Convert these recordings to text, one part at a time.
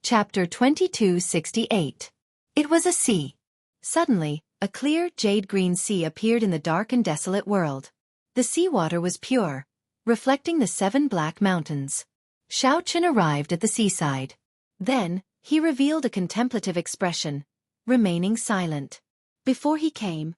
Chapter 2268. It was a sea. Suddenly, a clear, jade-green sea appeared in the dark and desolate world. The seawater was pure, reflecting the 7 black mountains. Xianxia arrived at the seaside. Then, he revealed a contemplative expression, remaining silent. Before he came,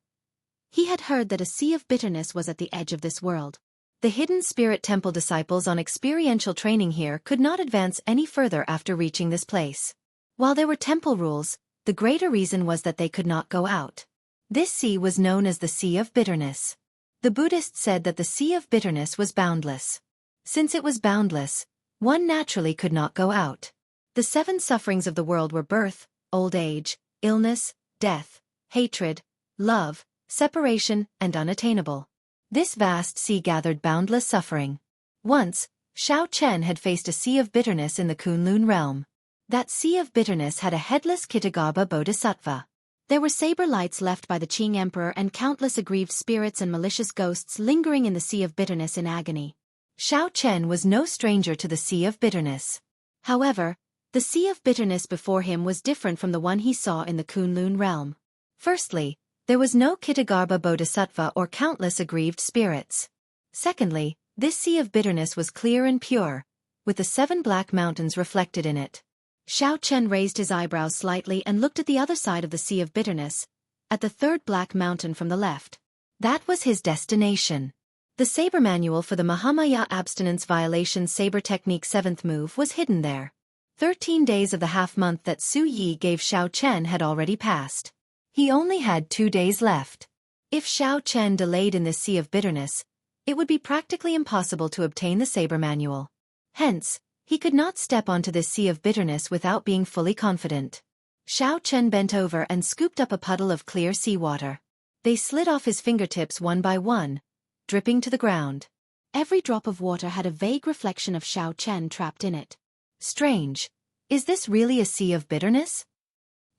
he had heard that a sea of bitterness was at the edge of this world. The hidden spirit temple disciples on experiential training here could not advance any further after reaching this place. While there were temple rules, the greater reason was that they could not go out. This sea was known as the Sea of Bitterness. The Buddhists said that the Sea of Bitterness was boundless. Since it was boundless, one naturally could not go out. The 7 sufferings of the world were birth, old age, illness, death, hatred, love, separation, and unattainable. This vast sea gathered boundless suffering. Once, Xianxia had faced a sea of bitterness in the Kunlun realm. That sea of bitterness had a headless Kitagaba bodhisattva. There were saber lights left by the Qing emperor and countless aggrieved spirits and malicious ghosts lingering in the sea of bitterness in agony. Xianxia was no stranger to the sea of bitterness. However, the sea of bitterness before him was different from the one he saw in the Kunlun realm. Firstly, there was no Kitagarbha bodhisattva or countless aggrieved spirits. Secondly, this sea of bitterness was clear and pure, with the 7 black mountains reflected in it. Xianxia raised his eyebrows slightly and looked at the other side of the sea of bitterness, at the 3rd black mountain from the left. That was his destination. The saber manual for the Mahamaya abstinence violation saber technique 7th move was hidden there. 13 days of the half-month that Su Yi gave Xianxia had already passed. He only had 2 days left. If Xianxia delayed in this sea of bitterness, it would be practically impossible to obtain the saber manual. Hence, he could not step onto this sea of bitterness without being fully confident. Xianxia bent over and scooped up a puddle of clear seawater. They slid off his fingertips one by one, dripping to the ground. Every drop of water had a vague reflection of Xianxia trapped in it. Strange. Is this really a sea of bitterness?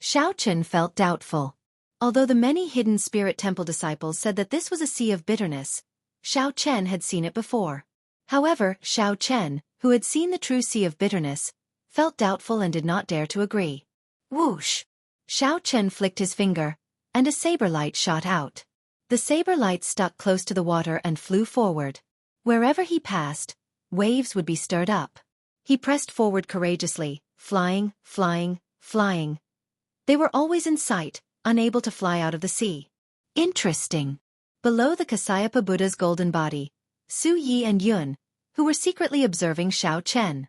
Xianxia felt doubtful. Although the many hidden spirit temple disciples said that this was a sea of bitterness, Xianxia had seen it before. However, Xianxia, who had seen the true sea of bitterness, felt doubtful and did not dare to agree. Whoosh! Xianxia flicked his finger, and a saber light shot out. The saber light stuck close to the water and flew forward. Wherever he passed, waves would be stirred up. He pressed forward courageously, flying, flying, flying. They were always in sight, unable to fly out of the sea. Interesting. Below the Kasyapa Buddha's golden body, Su Yi and Yun, who were secretly observing Xianxia.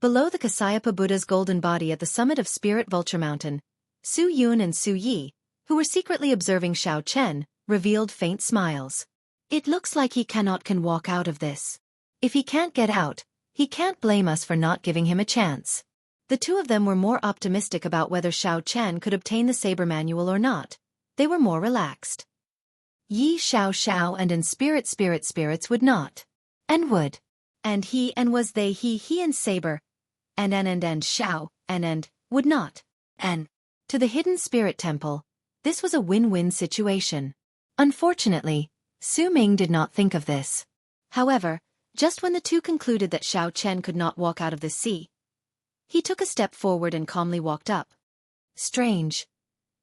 Below the Kasyapa Buddha's golden body at the summit of Spirit Vulture Mountain, Su Yun and Su Yi, who were secretly observing Xianxia, revealed faint smiles. It looks like he can walk out of this. If he can't get out, he can't blame us for not giving him a chance. The 2 of them were more optimistic about whether Xianxia could obtain the saber manual or not. They were more relaxed. Yi Xiao and spirits would not. And would. And he and was they he and saber. And Xiao, and would not. And. To the hidden spirit temple, this was a win-win situation. Unfortunately, Su Ming did not think of this. However, just when the 2 concluded that Xianxia could not walk out of this sea, he took a step forward and calmly walked up. Strange.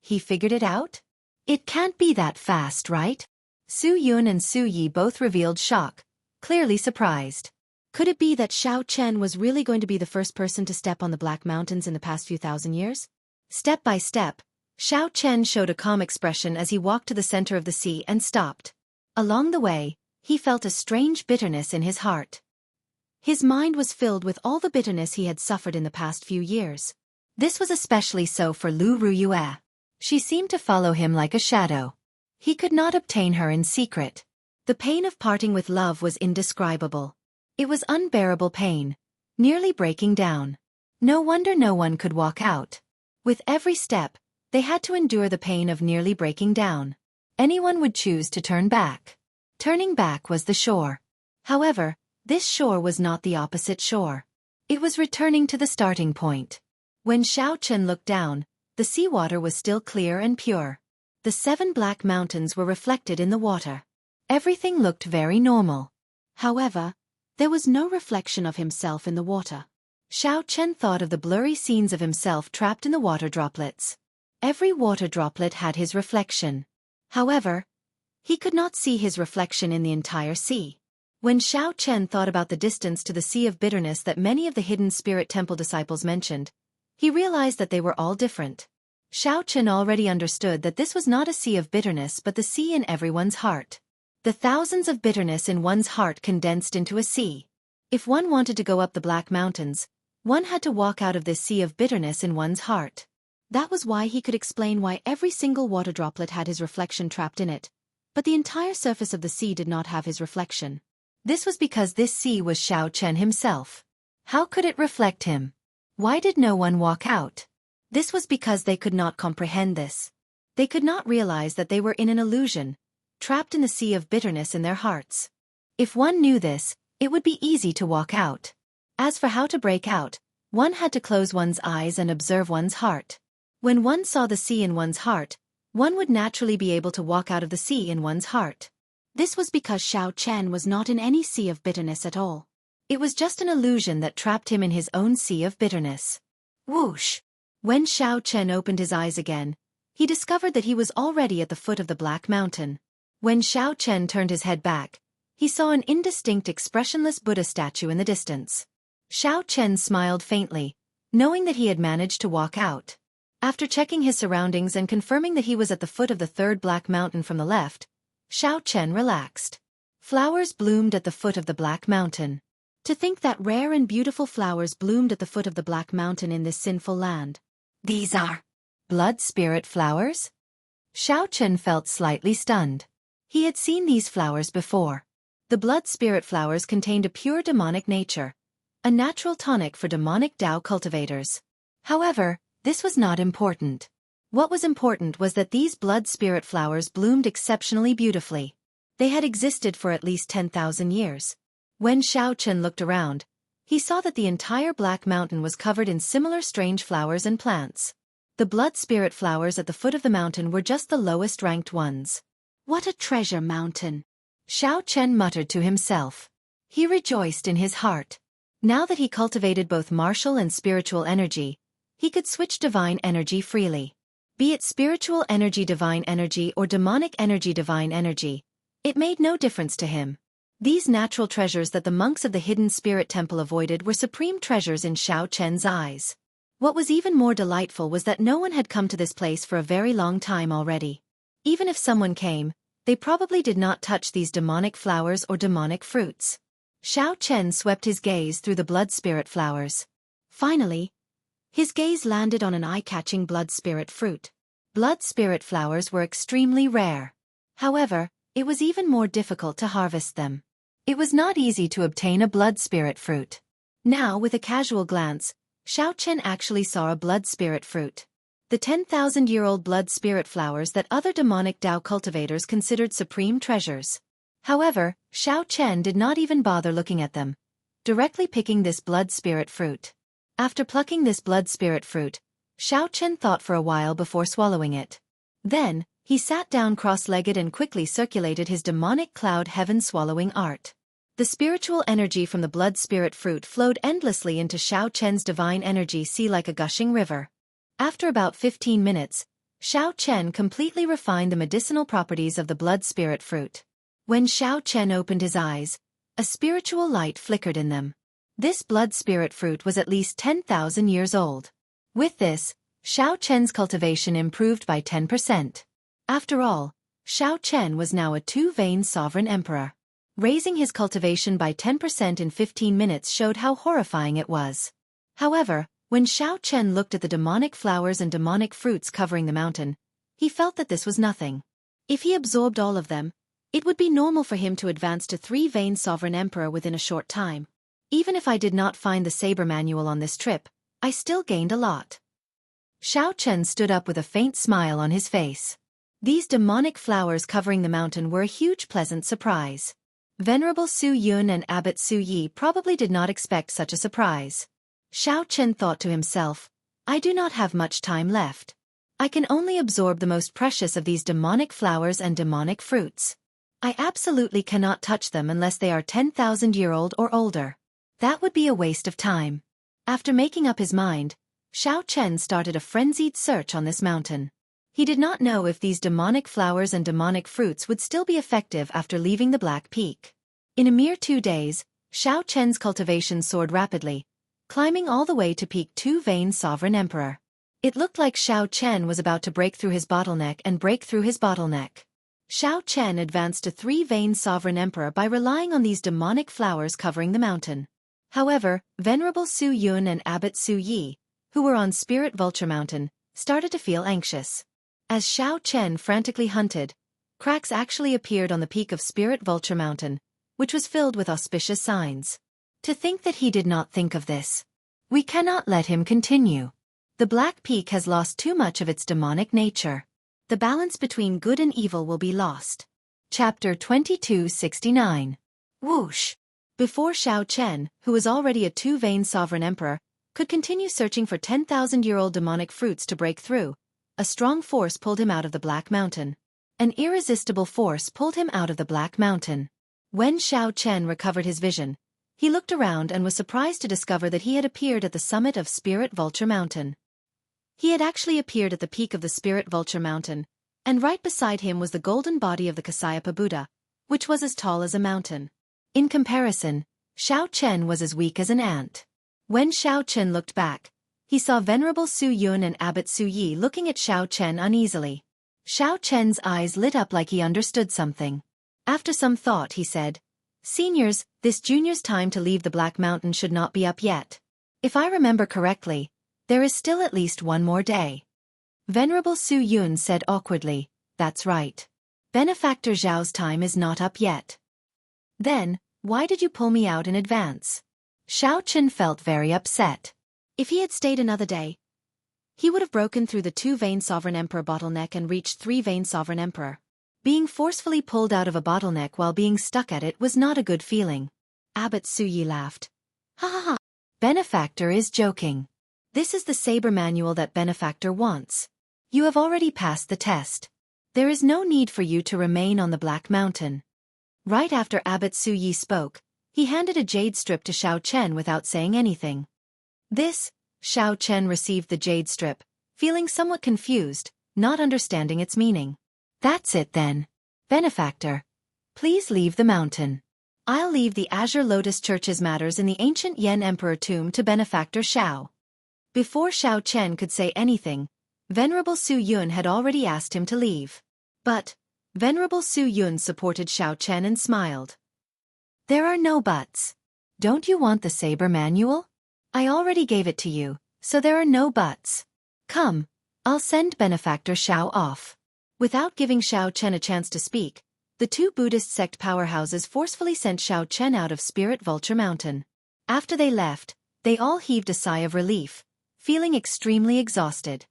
He figured it out? It can't be that fast, right? Su Yun and Su Yi both revealed shock, clearly surprised. Could it be that Xianxia was really going to be the first person to step on the Black Mountains in the past few thousand years? Step by step, Xianxia showed a calm expression as he walked to the center of the sea and stopped. Along the way, he felt a strange bitterness in his heart. His mind was filled with all the bitterness he had suffered in the past few years. This was especially so for Lu Ruyue. She seemed to follow him like a shadow. He could not obtain her in secret. The pain of parting with love was indescribable. It was unbearable pain, nearly breaking down. No wonder no one could walk out. With every step, they had to endure the pain of nearly breaking down. Anyone would choose to turn back. Turning back was the shore. However, this shore was not the opposite shore. It was returning to the starting point. When Xianxia looked down, the seawater was still clear and pure. The 7 black mountains were reflected in the water. Everything looked very normal. However, there was no reflection of himself in the water. Xiao Chen thought of the blurry scenes of himself trapped in the water droplets. Every water droplet had his reflection. However, he could not see his reflection in the entire sea. When Xiao Chen thought about the distance to the Sea of Bitterness that many of the hidden spirit temple disciples mentioned, he realized that they were all different. Xiao Chen already understood that this was not a sea of bitterness but the sea in everyone's heart. The thousands of bitterness in one's heart condensed into a sea. If one wanted to go up the Black Mountains, one had to walk out of this sea of bitterness in one's heart. That was why he could explain why every single water droplet had his reflection trapped in it, but the entire surface of the sea did not have his reflection. This was because this sea was Xiao Chen himself. How could it reflect him? Why did no one walk out? This was because they could not comprehend this. They could not realize that they were in an illusion, trapped in the sea of bitterness in their hearts. If one knew this, it would be easy to walk out. As for how to break out, one had to close one's eyes and observe one's heart. When one saw the sea in one's heart, one would naturally be able to walk out of the sea in one's heart. This was because Xiao Chen was not in any sea of bitterness at all. It was just an illusion that trapped him in his own sea of bitterness. Whoosh! When Xiao Chen opened his eyes again, he discovered that he was already at the foot of the Black Mountain. When Xiao Chen turned his head back, he saw an indistinct expressionless Buddha statue in the distance. Xiao Chen smiled faintly, knowing that he had managed to walk out. After checking his surroundings and confirming that he was at the foot of the third Black Mountain from the left, Xiao Chen relaxed. Flowers bloomed at the foot of the Black Mountain. To think that rare and beautiful flowers bloomed at the foot of the Black Mountain in this sinful land. These are blood spirit flowers? Xiao Chen felt slightly stunned. He had seen these flowers before. The blood spirit flowers contained a pure demonic nature, a natural tonic for demonic Tao cultivators. However, this was not important. What was important was that these blood spirit flowers bloomed exceptionally beautifully. They had existed for at least 10,000 years. When Xiao Chen looked around, he saw that the entire Black Mountain was covered in similar strange flowers and plants. The blood spirit flowers at the foot of the mountain were just the lowest ranked ones. What a treasure mountain! Xiao Chen muttered to himself. He rejoiced in his heart. Now that he cultivated both martial and spiritual energy, he could switch divine energy freely. Be it spiritual energy divine energy or demonic energy divine energy, it made no difference to him. These natural treasures that the monks of the hidden spirit temple avoided were supreme treasures in Xiao Chen's eyes. What was even more delightful was that no one had come to this place for a very long time already. Even if someone came, they probably did not touch these demonic flowers or demonic fruits. Xiao Chen swept his gaze through the blood spirit flowers. Finally, his gaze landed on an eye-catching blood spirit fruit. Blood spirit flowers were extremely rare. However, it was even more difficult to harvest them. It was not easy to obtain a blood spirit fruit. Now, with a casual glance, Xiao Chen actually saw a blood spirit fruit. The 10,000-year-old blood spirit flowers that other demonic Tao cultivators considered supreme treasures. However, Xiao Chen did not even bother looking at them, directly picking this blood spirit fruit. After plucking this blood spirit fruit, Xiao Chen thought for a while before swallowing it. Then, he sat down cross-legged and quickly circulated his demonic cloud heaven swallowing art. The spiritual energy from the blood spirit fruit flowed endlessly into Xiao Chen's divine energy sea like a gushing river. After about 15 minutes, Xiao Chen completely refined the medicinal properties of the blood spirit fruit. When Xiao Chen opened his eyes, a spiritual light flickered in them. This blood spirit fruit was at least 10,000 years old. With this, Xiao Chen's cultivation improved by 10%. After all, Xiao Chen was now a two-vein sovereign emperor. Raising his cultivation by 10% in 15 minutes showed how horrifying it was. However, when Xiao Chen looked at the demonic flowers and demonic fruits covering the mountain, he felt that this was nothing. If he absorbed all of them, it would be normal for him to advance to three-vein sovereign emperor within a short time. Even if I did not find the saber manual on this trip, I still gained a lot. Xiao Chen stood up with a faint smile on his face. These demonic flowers covering the mountain were a huge pleasant surprise. Venerable Su Yun and Abbot Su Yi probably did not expect such a surprise. Xiao Chen thought to himself, I do not have much time left. I can only absorb the most precious of these demonic flowers and demonic fruits. I absolutely cannot touch them unless they are 10,000-year-old or older. That would be a waste of time. After making up his mind, Xiao Chen started a frenzied search on this mountain. He did not know if these demonic flowers and demonic fruits would still be effective after leaving the Black Peak. In a mere 2 days, Xiao Chen's cultivation soared rapidly, climbing all the way to Peak 2 Vain Sovereign Emperor. It looked like Xiao Chen was about to break through his bottleneck and break through his bottleneck. Xiao Chen advanced to 3 Vain Sovereign Emperor by relying on these demonic flowers covering the mountain. However, Venerable Su Yun and Abbot Su Yi, who were on Spirit Vulture Mountain, started to feel anxious. As Xiao Chen frantically hunted, cracks actually appeared on the peak of Spirit Vulture Mountain, which was filled with auspicious signs. To think that he did not think of this. We cannot let him continue. The Black Peak has lost too much of its demonic nature. The balance between good and evil will be lost. Chapter 2269. Whoosh! Before Xiao Chen, who was already a 2 Vain Sovereign Emperor, could continue searching for 10,000-year-old demonic fruits to break through, a strong force pulled him out of the Black Mountain. An irresistible force pulled him out of the Black Mountain. When Xiao Chen recovered his vision, he looked around and was surprised to discover that he had appeared at the summit of Spirit Vulture Mountain. He had actually appeared at the peak of the Spirit Vulture Mountain, and right beside him was the golden body of the Kasayapa Buddha, which was as tall as a mountain. In comparison, Xiao Chen was as weak as an ant. When Xiao Chen looked back, he saw Venerable Su Yun and Abbot Su Yi looking at Xiao Chen uneasily. Xiao Chen's eyes lit up like he understood something. After some thought he said, "Seniors, this junior's time to leave the Black Mountain should not be up yet. If I remember correctly, there is still at least 1 more day." Venerable Su Yun said awkwardly, "That's right. Benefactor Zhao's time is not up yet." "Then, why did you pull me out in advance?" Xiao Chen felt very upset. If he had stayed another day, he would have broken through the 2 Vain Sovereign Emperor bottleneck and reached 3 Vain Sovereign Emperor. Being forcefully pulled out of a bottleneck while being stuck at it was not a good feeling. Abbot Su Yi laughed. "Ha ha ha. Benefactor is joking. This is the saber manual that Benefactor wants. You have already passed the test. There is no need for you to remain on the Black Mountain." Right after Abbot Su Yi spoke, he handed a jade strip to Xiao Chen without saying anything. This, Xiao Chen received the jade strip, feeling somewhat confused, not understanding its meaning. "That's it then. Benefactor, please leave the mountain. I'll leave the Azure Lotus Church's matters in the ancient Yan Emperor tomb to Benefactor Xiao." Before Xiao Chen could say anything, Venerable Su Yun had already asked him to leave. But, Venerable Su Yun supported Xiao Chen and smiled. "There are no buts. Don't you want the saber manual? I already gave it to you, so there are no buts. Come, I'll send Benefactor Xiao off." Without giving Xiao Chen a chance to speak, the 2 Buddhist sect powerhouses forcefully sent Xiao Chen out of Spirit Vulture Mountain. After they left, they all heaved a sigh of relief, feeling extremely exhausted.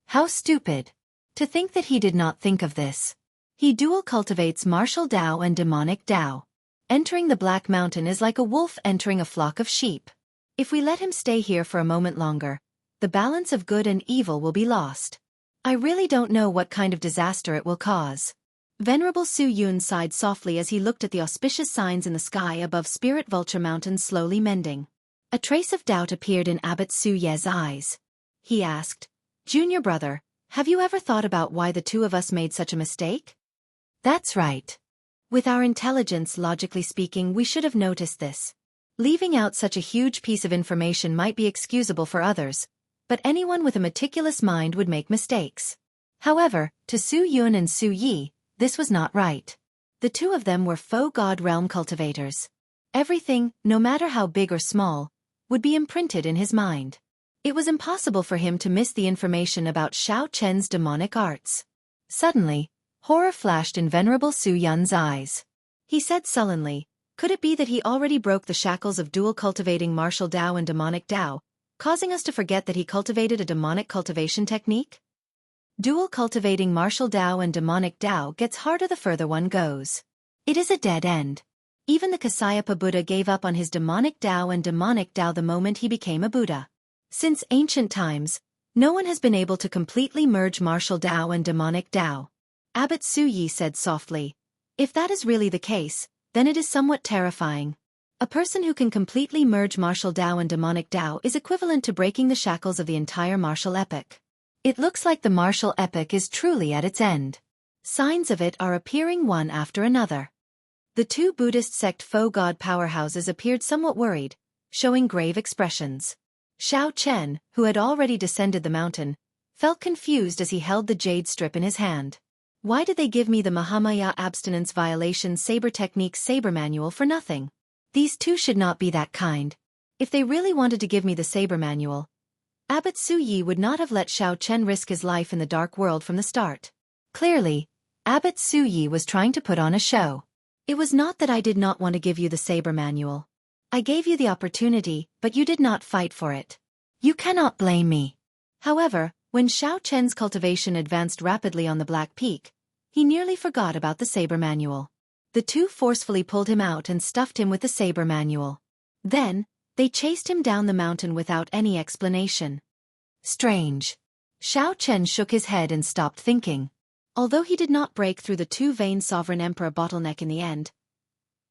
How stupid! To think that he did not think of this. He dual cultivates martial Dao and demonic Dao. Entering the Black Mountain is like a wolf entering a flock of sheep. If we let him stay here for a moment longer, the balance of good and evil will be lost. I really don't know what kind of disaster it will cause. Venerable Su Yun sighed softly as he looked at the auspicious signs in the sky above Spirit Vulture Mountain slowly mending. A trace of doubt appeared in Abbot Su Ye's eyes. He asked, "Junior brother, have you ever thought about why the 2 of us made such a mistake?" "That's right. With our intelligence, logically speaking, we should have noticed this. Leaving out such a huge piece of information might be excusable for others, but anyone with a meticulous mind would make mistakes. However, to Su Yun and Su Yi, this was not right. The 2 of them were faux God realm cultivators. Everything, no matter how big or small, would be imprinted in his mind. It was impossible for him to miss the information about Xiao Chen's demonic arts. Suddenly, horror flashed in Venerable Su Yun's eyes. He said sullenly, "Could it be that he already broke the shackles of dual cultivating martial Dao and demonic Dao, causing us to forget that he cultivated a demonic cultivation technique? Dual cultivating martial Dao and demonic Dao gets harder the further one goes. It is a dead end. Even the Kasayapa Buddha gave up on his demonic Dao and demonic Dao the moment he became a Buddha. Since ancient times, no one has been able to completely merge martial Dao and demonic Dao." Abbot Su Yi said softly, "If that is really the case, then it is somewhat terrifying. A person who can completely merge martial Dao and demonic Dao is equivalent to breaking the shackles of the entire martial epic. It looks like the martial epic is truly at its end. Signs of it are appearing one after another. The two Buddhist sect faux god powerhouses appeared somewhat worried, showing grave expressions. Xiao Chen, who had already descended the mountain, felt confused as he held the jade strip in his hand. Why did they give me the Mahamaya abstinence violation saber technique saber manual for nothing? These two should not be that kind. If they really wanted to give me the saber manual, Abbot Su Yi would not have let Xiao Chen risk his life in the dark world from the start. Clearly, Abbot Su Yi was trying to put on a show. It was not that I did not want to give you the saber manual. I gave you the opportunity, but you did not fight for it. You cannot blame me. However, when Xiao Chen's cultivation advanced rapidly on the Black Peak, he nearly forgot about the saber manual. The two forcefully pulled him out and stuffed him with the saber manual. Then, they chased him down the mountain without any explanation. Strange. Xiao Chen shook his head and stopped thinking. Although he did not break through the two-vein sovereign emperor bottleneck in the end,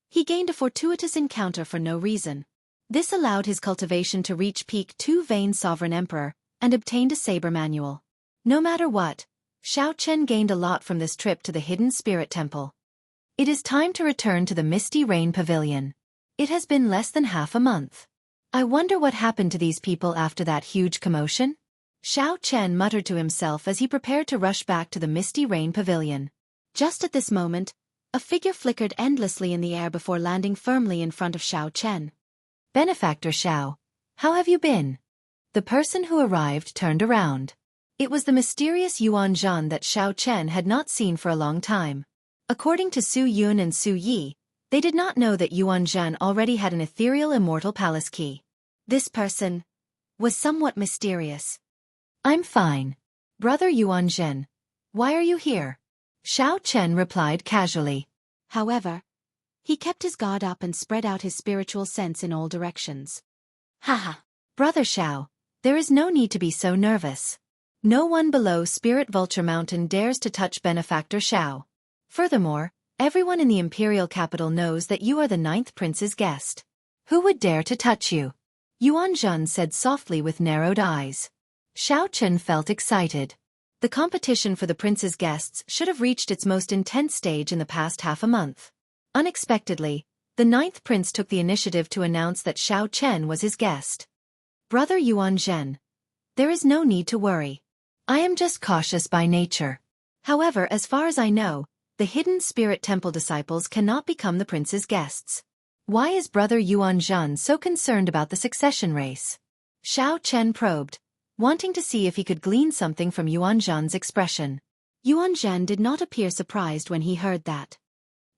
he gained a fortuitous encounter for no reason. This allowed his cultivation to reach peak two-vein sovereign emperor, and obtained a saber manual. No matter what, Xiao Chen gained a lot from this trip to the Hidden Spirit Temple. It is time to return to the Misty Rain Pavilion. It has been less than half a month. I wonder what happened to these people after that huge commotion? Xiao Chen muttered to himself as he prepared to rush back to the Misty Rain Pavilion. Just at this moment, a figure flickered endlessly in the air before landing firmly in front of Xiao Chen. Benefactor Xiao, how have you been? The person who arrived turned around. It was the mysterious Yuan Zhan that Xiao Chen had not seen for a long time. According to Su Yun and Su Yi, they did not know that Yuan Zhan already had an ethereal immortal palace key. This person was somewhat mysterious. I'm fine. Brother Yuan Zhen, why are you here? Xiao Chen replied casually. However, he kept his guard up and spread out his spiritual sense in all directions. Haha. Brother Xiao, there is no need to be so nervous. No one below Spirit Vulture Mountain dares to touch Benefactor Xiao. Furthermore, everyone in the imperial capital knows that you are the 9th prince's guest. Who would dare to touch you? Yuan Zhan said softly with narrowed eyes. Xiao Chen felt excited. The competition for the prince's guests should have reached its most intense stage in the past half a month. Unexpectedly, the 9th prince took the initiative to announce that Xiao Chen was his guest. Brother Yuan Zhen, there is no need to worry. I am just cautious by nature. However, as far as I know, the Hidden Spirit Temple disciples cannot become the prince's guests. Why is Brother Yuan Zhan so concerned about the succession race? Xiao Chen probed, wanting to see if he could glean something from Yuan Zhan's expression. Yuan Zhan did not appear surprised when he heard that.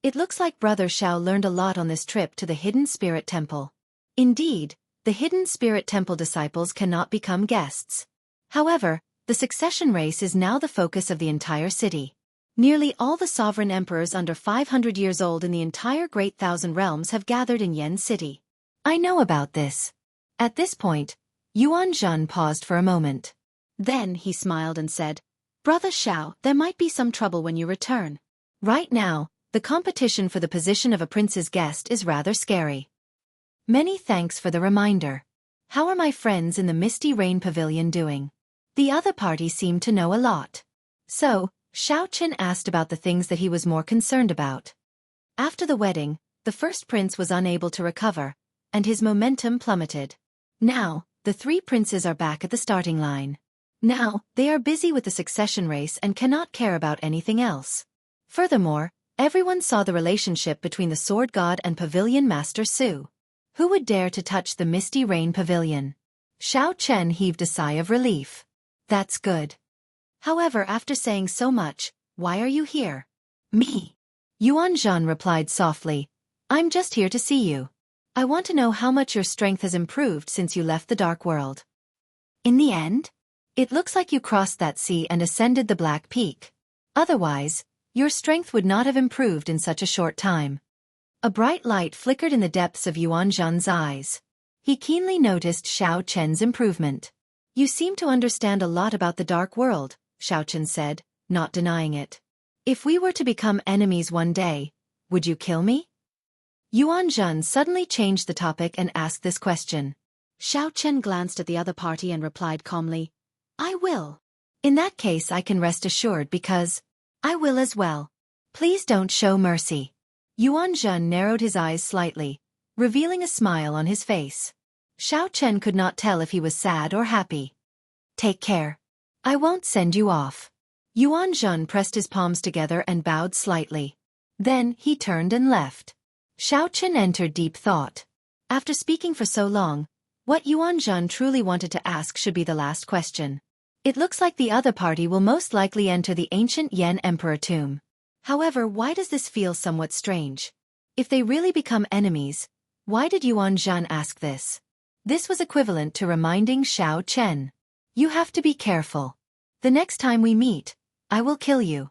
It looks like Brother Xiao learned a lot on this trip to the Hidden Spirit Temple. Indeed, the Hidden Spirit Temple disciples cannot become guests. However, the succession race is now the focus of the entire city. Nearly all the sovereign emperors under 500 years old in the entire Great Thousand Realms have gathered in Yen City. I know about this. At this point, Yuan Zhan paused for a moment. Then he smiled and said, Brother Xiao, there might be some trouble when you return. Right now, the competition for the position of a prince's guest is rather scary. Many thanks for the reminder. How are my friends in the Misty Rain Pavilion doing? The other party seemed to know a lot. So, Xiao Chen asked about the things that he was more concerned about. After the wedding, the first prince was unable to recover, and his momentum plummeted. Now, the 3 princes are back at the starting line. Now, they are busy with the succession race and cannot care about anything else. Furthermore, everyone saw the relationship between the Sword God and Pavilion Master Su. Who would dare to touch the Misty Rain Pavilion? Xiao Chen heaved a sigh of relief. That's good. However, after saying so much, why are you here? Me. Yuan Zhan replied softly. I'm just here to see you. I want to know how much your strength has improved since you left the Dark World. In the end, it looks like you crossed that sea and ascended the Black Peak. Otherwise, your strength would not have improved in such a short time. A bright light flickered in the depths of Yuan Zhan's eyes. He keenly noticed Xiao Chen's improvement. You seem to understand a lot about the Dark World, Xiao Chen said, not denying it. If we were to become enemies one day, would you kill me? Yuan Zhen suddenly changed the topic and asked this question. Xiao Chen glanced at the other party and replied calmly, I will. In that case I can rest assured because I will as well. Please don't show mercy. Yuan Zhen narrowed his eyes slightly, revealing a smile on his face. Xiao Chen could not tell if he was sad or happy. Take care. I won't send you off. Yuan Zhen pressed his palms together and bowed slightly. Then he turned and left. Xiao Chen entered deep thought. After speaking for so long, what Yuan Zhen truly wanted to ask should be the last question. It looks like the other party will most likely enter the ancient Yan Emperor tomb. However, why does this feel somewhat strange? If they really become enemies, why did Yuan Zhen ask this? This was equivalent to reminding Xiao Chen. You have to be careful. The next time we meet, I will kill you.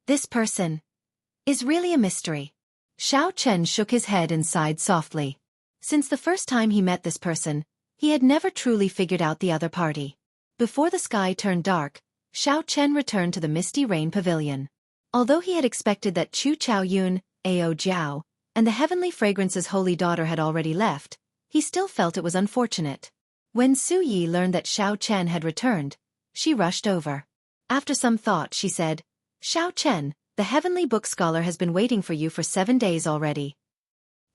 This person is really a mystery. Xiao Chen shook his head and sighed softly. Since the first time he met this person, he had never truly figured out the other party. Before the sky turned dark, Xiao Chen returned to the Misty Rain Pavilion. Although he had expected that Chu Chaoyun, Ao Jiao, and the Heavenly Fragrance's holy daughter had already left, he still felt it was unfortunate. When Su Yi learned that Xiao Chen had returned, she rushed over. After some thought she said, Xiao Chen, the Heavenly Book Scholar has been waiting for you for 7 days already.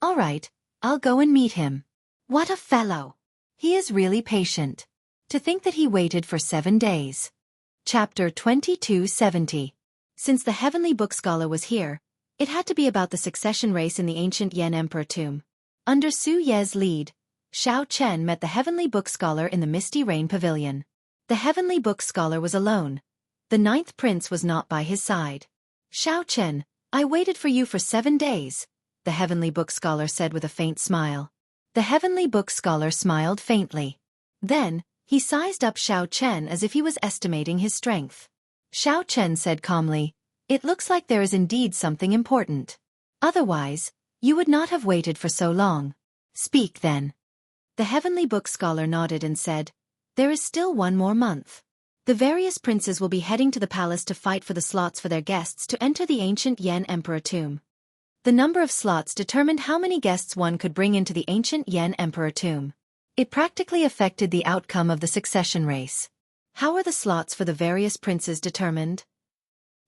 All right, I'll go and meet him. What a fellow! He is really patient. To think that he waited for 7 days. Chapter 2270. Since the Heavenly Book Scholar was here, it had to be about the succession race in the ancient Yan Emperor tomb. Under Su Ye's lead, Xiao Chen met the Heavenly Book Scholar in the Misty Rain Pavilion. The Heavenly Book Scholar was alone. The 9th prince was not by his side. Xiao Chen, I waited for you for 7 days, the Heavenly Book Scholar said with a faint smile. The Heavenly Book Scholar smiled faintly. Then, he sized up Xiao Chen as if he was estimating his strength. Xiao Chen said calmly, It looks like there is indeed something important. Otherwise, you would not have waited for so long. Speak then. The Heavenly Book Scholar nodded and said, There is still 1 more month. The various princes will be heading to the palace to fight for the slots for their guests to enter the ancient Yan Emperor tomb. The number of slots determined how many guests one could bring into the ancient Yan Emperor tomb. It practically affected the outcome of the succession race. How are the slots for the various princes determined?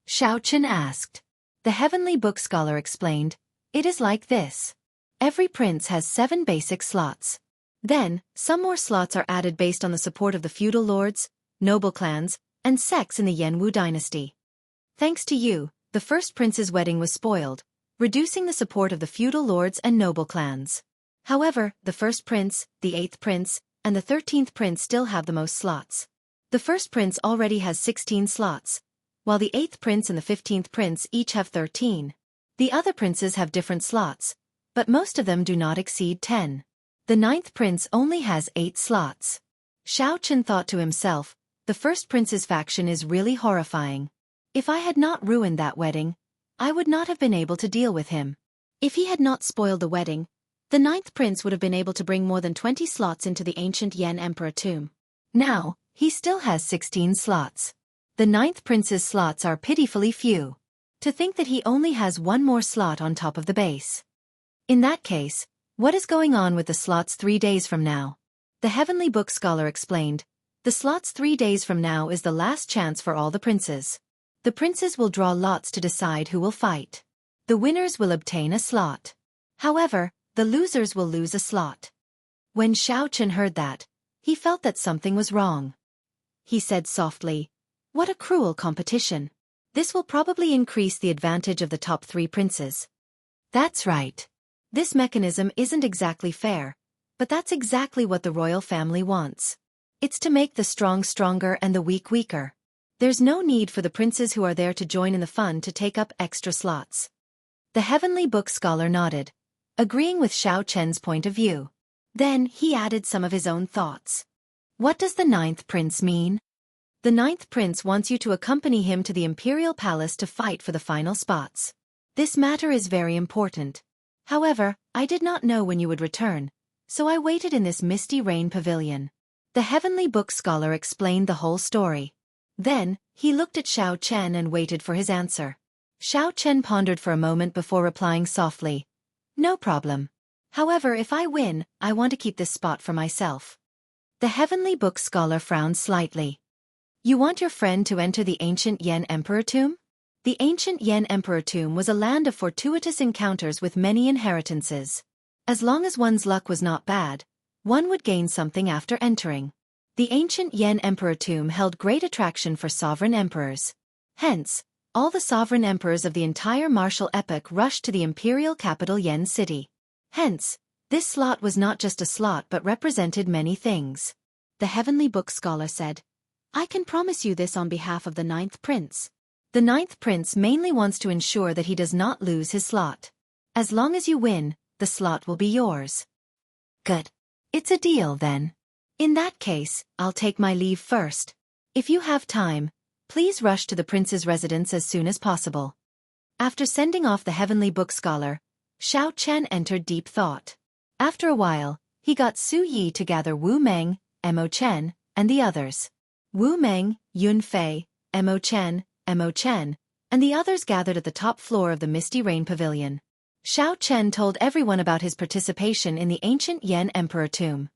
Xiao Chen asked. The Heavenly Book Scholar explained, It is like this. Every prince has 7 basic slots. Then, some more slots are added based on the support of the feudal lords, noble clans, and sects in the Yanwu dynasty. Thanks to you, the first prince's wedding was spoiled, reducing the support of the feudal lords and noble clans. However, the first prince, the 8th prince, and the 13th prince still have the most slots. The first prince already has 16 slots, while the 8th prince and the 15th prince each have 13. The other princes have different slots, but most of them do not exceed 10. The 9th prince only has 8 slots. Xiao Chen thought to himself, the first prince's faction is really horrifying. If I had not ruined that wedding, I would not have been able to deal with him. If he had not spoiled the wedding, the 9th prince would have been able to bring more than 20 slots into the ancient Yan Emperor tomb. Now, he still has 16 slots. The 9th prince's slots are pitifully few. To think that he only has 1 more slot on top of the base. In that case, what is going on with the slots 3 days from now? The Heavenly Book Scholar explained, The slots 3 days from now is the last chance for all the princes. The princes will draw lots to decide who will fight. The winners will obtain a slot. However, the losers will lose a slot. When Xiao Chen heard that, he felt that something was wrong. He said softly, What a cruel competition. This will probably increase the advantage of the top 3 princes. That's right. This mechanism isn't exactly fair, but that's exactly what the royal family wants. It's to make the strong stronger and the weak weaker. There's no need for the princes who are there to join in the fun to take up extra slots. The Heavenly Book Scholar nodded, agreeing with Xiao Chen's point of view. Then he added some of his own thoughts. What does the 9th prince mean? The 9th prince wants you to accompany him to the imperial palace to fight for the final spots. This matter is very important. However, I did not know when you would return, so I waited in this Misty Rain Pavilion. The Heavenly Book Scholar explained the whole story. Then, he looked at Xiao Chen and waited for his answer. Xiao Chen pondered for a moment before replying softly, No problem. However, if I win, I want to keep this spot for myself. The Heavenly Book scholar frowned slightly. You want your friend to enter the ancient Yan Emperor tomb? The ancient Yan Emperor tomb was a land of fortuitous encounters with many inheritances. As long as one's luck was not bad, one would gain something after entering. The ancient Yan Emperor tomb held great attraction for sovereign emperors. Hence, all the sovereign emperors of the entire martial epoch rushed to the imperial capital Yan City. Hence, this slot was not just a slot but represented many things. The Heavenly Book scholar said, I can promise you this on behalf of the 9th prince. The 9th prince mainly wants to ensure that he does not lose his slot. As long as you win, the slot will be yours. Good. It's a deal then. In that case, I'll take my leave first. If you have time, please rush to the prince's residence as soon as possible. After sending off the Heavenly Book scholar, Xiao Chen entered deep thought. After a while, he got Su Yi to gather Wu Meng, Mo Chen, and the others. Wu Meng, Yun Fei, Mo Chen, and the others gathered at the top floor of the Misty Rain Pavilion. Xiao Chen told everyone about his participation in the ancient Yan Emperor tomb.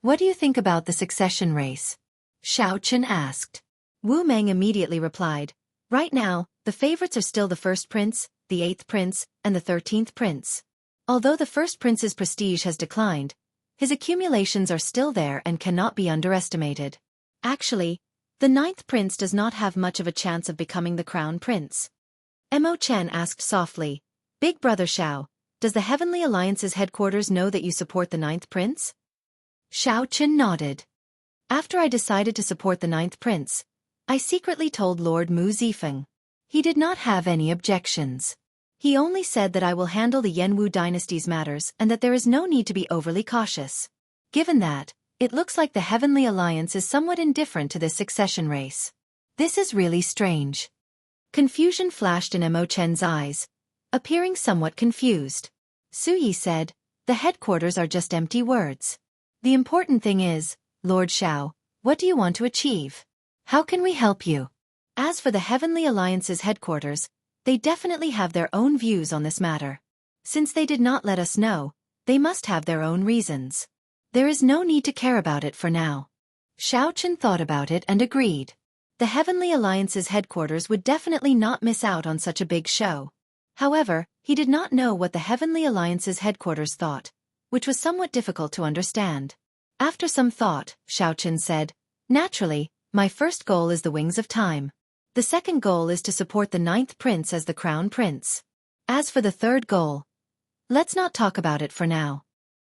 What do you think about the succession race? Xiao Chen asked. Wu Meng immediately replied, right now, the favorites are still the 1st prince, the 8th prince, and the 13th prince. Although the 1st prince's prestige has declined, his accumulations are still there and cannot be underestimated. Actually, the 9th prince does not have much of a chance of becoming the crown prince. Mo Chen asked softly, Big Brother Xiao, does the Heavenly Alliance's headquarters know that you support the 9th prince? Xiao Chen nodded. After I decided to support the 9th prince, I secretly told Lord Mu Zifeng. He did not have any objections. He only said that I will handle the Yanwu dynasty's matters and that there is no need to be overly cautious. Given that, it looks like the Heavenly Alliance is somewhat indifferent to this succession race. This is really strange. Confusion flashed in Mo Chen's eyes, appearing somewhat confused. Su Yi said, the headquarters are just empty words. The important thing is, Lord Xiao, what do you want to achieve? How can we help you? As for the Heavenly Alliance's headquarters, they definitely have their own views on this matter. Since they did not let us know, they must have their own reasons. There is no need to care about it for now. Xiao Chen thought about it and agreed. The Heavenly Alliance's headquarters would definitely not miss out on such a big show. However, he did not know what the Heavenly Alliance's headquarters thought, which was somewhat difficult to understand. After some thought, Xiao Chen said, naturally, my first goal is the Wings of Time. The second goal is to support the 9th prince as the crown prince. As for the third goal, let's not talk about it for now.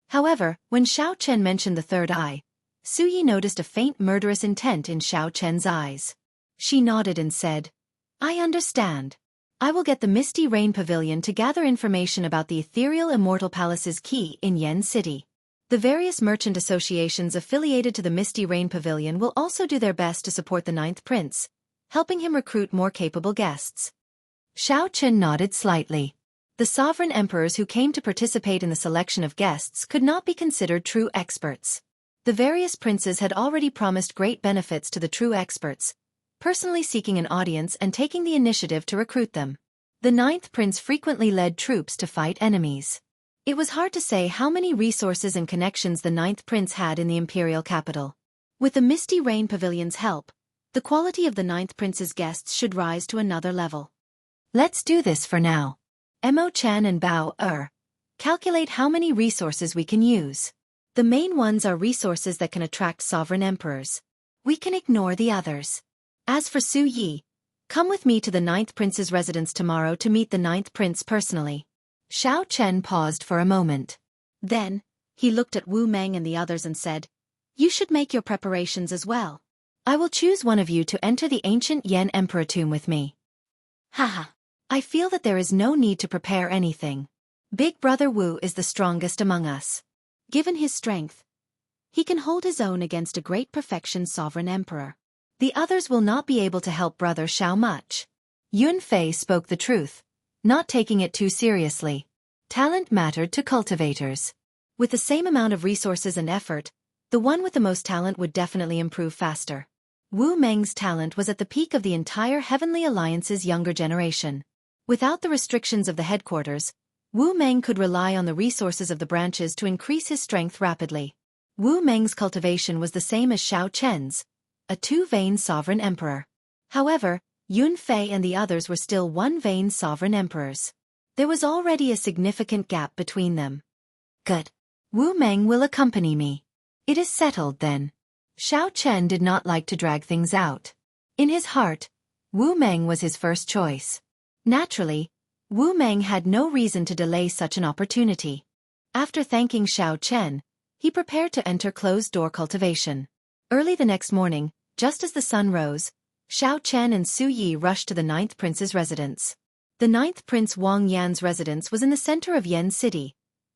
However, when Xiao Chen mentioned the third eye, Su Yi noticed a faint murderous intent in Xiao Chen's eyes. She nodded and said, I understand. I will get the Misty Rain Pavilion to gather information about the ethereal Immortal Palace's key in Yan City. The various merchant associations affiliated to the Misty Rain Pavilion will also do their best to support the 9th prince, helping him recruit more capable guests. Xiao Chen nodded slightly. The sovereign emperors who came to participate in the selection of guests could not be considered true experts. The various princes had already promised great benefits to the true experts, personally seeking an audience and taking the initiative to recruit them. The 9th prince frequently led troops to fight enemies. It was hard to say how many resources and connections the 9th prince had in the imperial capital. With the Misty Rain Pavilion's help, the quality of the 9th prince's guests should rise to another level. Let's do this for now. Mo Chen and Bao calculate how many resources we can use. The main ones are resources that can attract sovereign emperors. We can ignore the others. As for Su Yi, come with me to the 9th prince's residence tomorrow to meet the 9th prince personally. Xiao Chen paused for a moment. Then, he looked at Wu Meng and the others and said, you should make your preparations as well. I will choose one of you to enter the ancient Yan Emperor tomb with me. Haha. I feel that there is no need to prepare anything. Big Brother Wu is the strongest among us. Given his strength, he can hold his own against a great perfection sovereign emperor. The others will not be able to help Brother Xiao much. Yun Fei spoke the truth, not taking it too seriously. Talent mattered to cultivators. With the same amount of resources and effort, the one with the most talent would definitely improve faster. Wu Meng's talent was at the peak of the entire Heavenly Alliance's younger generation. Without the restrictions of the headquarters, Wu Meng could rely on the resources of the branches to increase his strength rapidly. Wu Meng's cultivation was the same as Xiao Chen's, a two-vein sovereign emperor. However, Yun Fei and the others were still one-vein sovereign emperors. There was already a significant gap between them. Good. Wu Meng will accompany me. It is settled then. Xiao Chen did not like to drag things out. In his heart, Wu Meng was his first choice. Naturally, Wu Meng had no reason to delay such an opportunity. After thanking Xiao Chen, he prepared to enter closed-door cultivation. Early the next morning, just as the sun rose, Xiao Chen and Su Yi rushed to the ninth prince's residence. The ninth prince Wang Yan's residence was in the center of Yen City,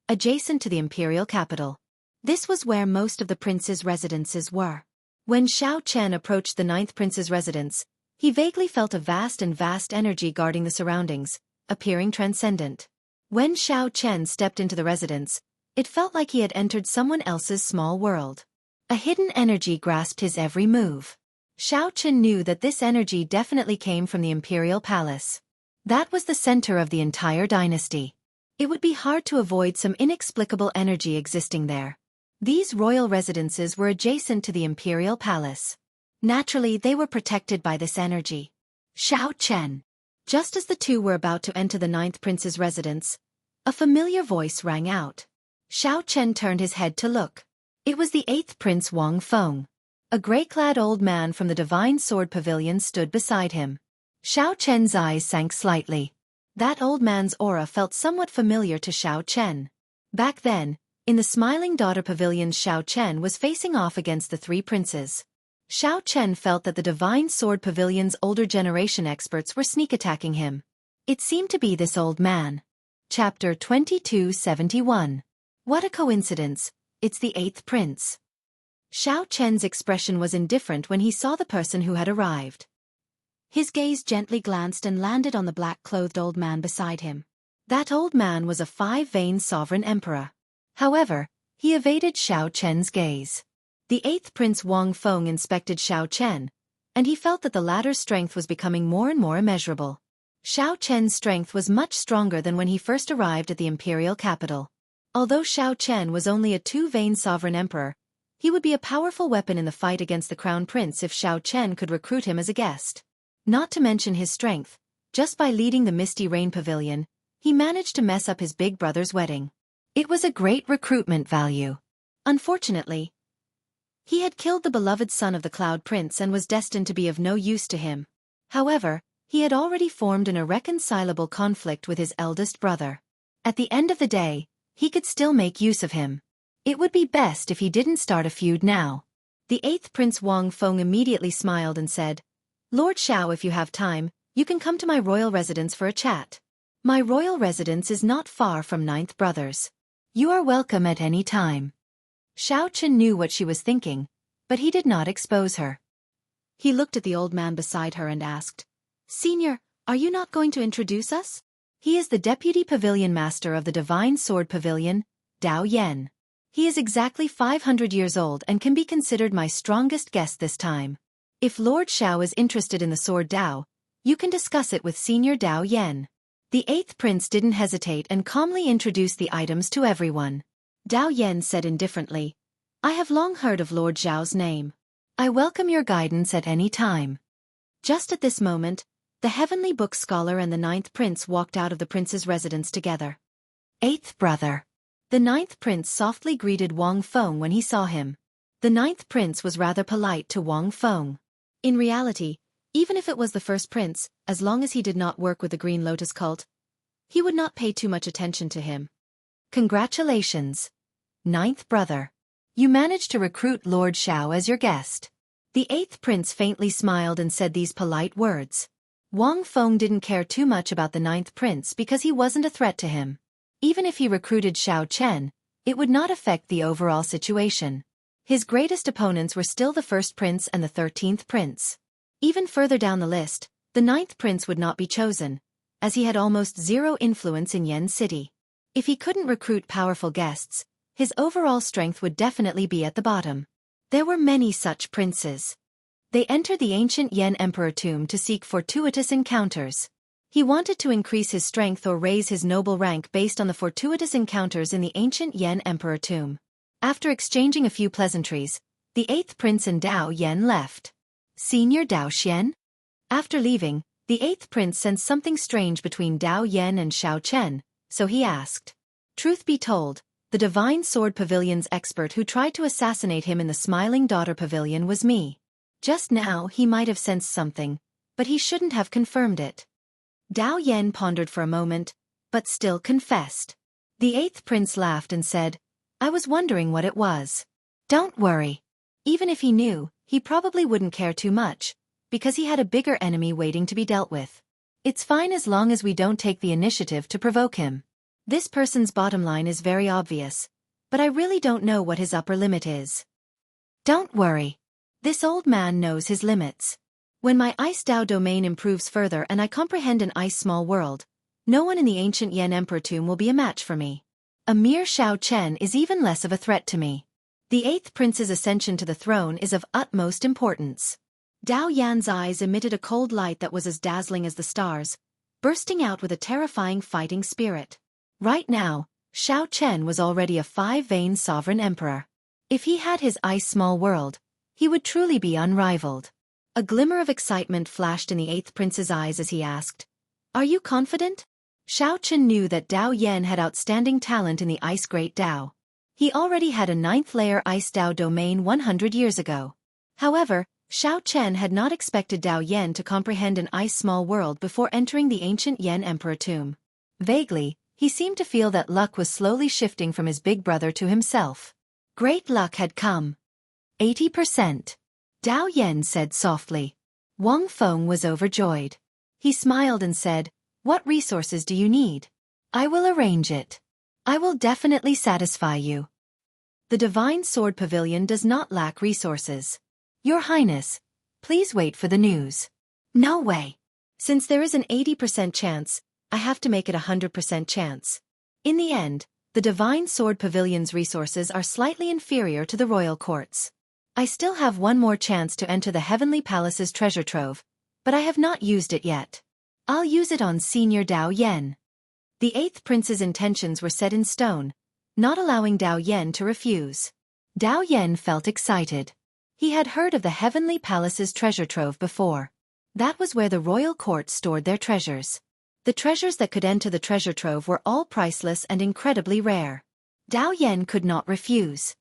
adjacent to the imperial capital. This was where most of the prince's residences were. When Xiao Chen approached the ninth prince's residence, he vaguely felt a vast energy guarding the surroundings, appearing transcendent. When Xiao Chen stepped into the residence, it felt like he had entered someone else's small world. A hidden energy grasped his every move. Xiao Chen knew that this energy definitely came from the imperial palace. That was the center of the entire dynasty. It would be hard to avoid some inexplicable energy existing there. These royal residences were adjacent to the imperial palace. Naturally, they were protected by this energy. Xiao Chen. Just as the two were about to enter the ninth prince's residence, a familiar voice rang out. Xiao Chen turned his head to look. It was the eighth prince Wang Feng. A gray-clad old man from the Divine Sword Pavilion stood beside him. Xiao Chen's eyes sank slightly. That old man's aura felt somewhat familiar to Xiao Chen. Back then, in the Smiling Daughter Pavilion, Xiao Chen was facing off against the three princes. Xiao Chen felt that the Divine Sword Pavilion's older generation experts were sneak attacking him. It seemed to be this old man. Chapter 2271. What a coincidence, it's the eighth prince. Xiao Chen's expression was indifferent when he saw the person who had arrived. His gaze gently glanced and landed on the black-clothed old man beside him. That old man was a five-vein sovereign emperor. However, he evaded Xiao Chen's gaze. The eighth prince Wang Feng inspected Xiao Chen, and he felt that the latter's strength was becoming more and more immeasurable. Xiao Chen's strength was much stronger than when he first arrived at the imperial capital. Although Xiao Chen was only a two-vein sovereign emperor, he would be a powerful weapon in the fight against the crown prince if Xiao Chen could recruit him as a guest. Not to mention his strength, just by leading the Misty Rain Pavilion, he managed to mess up his big brother's wedding. It was a great recruitment value. Unfortunately, he had killed the beloved son of the Cloud Prince and was destined to be of no use to him. However, he had already formed an irreconcilable conflict with his eldest brother. At the end of the day, he could still make use of him. It would be best if he didn't start a feud now. The eighth prince Wang Feng immediately smiled and said, "Lord Xiao, if you have time, you can come to my royal residence for a chat. My royal residence is not far from Ninth Brothers. You are welcome at any time." Xiao Chen knew what she was thinking, but he did not expose her. He looked at the old man beside her and asked, "Senior, are you not going to introduce us?" He is the deputy pavilion master of the Divine Sword Pavilion, Dao Yan. He is exactly 500 years old and can be considered my strongest guest this time. If Lord Xiao is interested in the sword Dao, you can discuss it with Senior Dao Yan. The eighth prince didn't hesitate and calmly introduced the items to everyone. Dao Yan said indifferently, "I have long heard of Lord Xiao's name. I welcome your guidance at any time." Just at this moment, the Heavenly Book Scholar and the ninth prince walked out of the prince's residence together. Eighth brother. The ninth prince softly greeted Wang Feng when he saw him. The ninth prince was rather polite to Wang Feng. In reality, even if it was the first prince, as long as he did not work with the Green Lotus cult, he would not pay too much attention to him. Congratulations, ninth brother. You managed to recruit Lord Xiao as your guest. The eighth prince faintly smiled and said these polite words. Wang Feng didn't care too much about the ninth prince because he wasn't a threat to him. Even if he recruited Xiao Chen, it would not affect the overall situation. His greatest opponents were still the first prince and the 13th prince. Even further down the list, the ninth prince would not be chosen, as he had almost zero influence in Yen City. If he couldn't recruit powerful guests, his overall strength would definitely be at the bottom. There were many such princes. They entered the ancient Yen Emperor tomb to seek fortuitous encounters. He wanted to increase his strength or raise his noble rank based on the fortuitous encounters in the ancient Yan Emperor tomb. After exchanging a few pleasantries, the 8th prince and Dao Yan left. Senior Dao Xian? After leaving, the 8th prince sensed something strange between Dao Yan and Xiao Chen, so he asked. Truth be told, the Divine Sword Pavilion's expert who tried to assassinate him in the Smiling Daughter Pavilion was me. Just now he might have sensed something, but he shouldn't have confirmed it. Dao Yan pondered for a moment, but still confessed. The 8th prince laughed and said, I was wondering what it was. Don't worry. Even if he knew, he probably wouldn't care too much, because he had a bigger enemy waiting to be dealt with. It's fine as long as we don't take the initiative to provoke him. This person's bottom line is very obvious, but I really don't know what his upper limit is. Don't worry. This old man knows his limits. When my Ice Dao domain improves further and I comprehend an ice small world, no one in the ancient Yan Emperor tomb will be a match for me. A mere Xiao Chen is even less of a threat to me. The 8th prince's ascension to the throne is of utmost importance. Dao Yan's eyes emitted a cold light that was as dazzling as the stars, bursting out with a terrifying fighting spirit. Right now, Xiao Chen was already a 5-vein sovereign emperor. If he had his ice small world, he would truly be unrivaled. A glimmer of excitement flashed in the 8th prince's eyes as he asked, Are you confident? Xiao Chen knew that Dao Yan had outstanding talent in the Ice Great Dao. He already had a 9th-layer Ice Dao domain 100 years ago. However, Xiao Chen had not expected Dao Yan to comprehend an ice small world before entering the ancient Yan Emperor tomb. Vaguely, he seemed to feel that luck was slowly shifting from his big brother to himself. Great luck had come. 80%. Dao Yan said softly. Wang Feng was overjoyed. He smiled and said, What resources do you need? I will arrange it. I will definitely satisfy you. The Divine Sword Pavilion does not lack resources. Your Highness, please wait for the news. No way. Since there is an 80% chance, I have to make it a 100% chance. In the end, the Divine Sword Pavilion's resources are slightly inferior to the royal court's. I still have one more chance to enter the Heavenly Palace's treasure trove, but I have not used it yet. I'll use it on Senior Dao Yan. The 8th prince's intentions were set in stone, not allowing Dao Yan to refuse. Dao Yan felt excited. He had heard of the Heavenly Palace's treasure trove before. That was where the royal court stored their treasures. The treasures that could enter the treasure trove were all priceless and incredibly rare. Dao Yan could not refuse.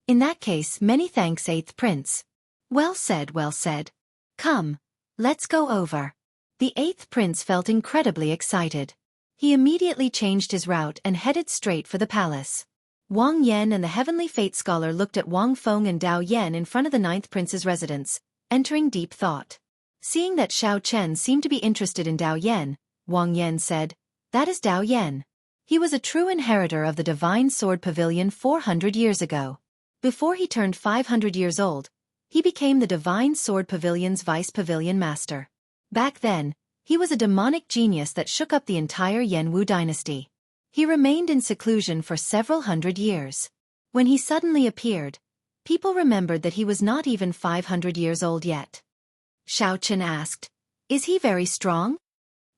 In that case, many thanks, 8th prince. Well said, well said. Come, let's go over. The 8th prince felt incredibly excited. He immediately changed his route and headed straight for the palace. Wang Yan and the Heavenly Fate Scholar looked at Wang Feng and Dao Yan in front of the 9th prince's residence, entering deep thought. Seeing that Xiao Chen seemed to be interested in Dao Yan, Wang Yan said, That is Dao Yan. He was a true inheritor of the Divine Sword Pavilion 400 years ago. Before he turned 500 years old, he became the Divine Sword Pavilion's vice pavilion master. Back then, he was a demonic genius that shook up the entire Yanwu dynasty. He remained in seclusion for several hundred years. When he suddenly appeared, people remembered that he was not even 500 years old yet. Xiao Chen asked, Is he very strong?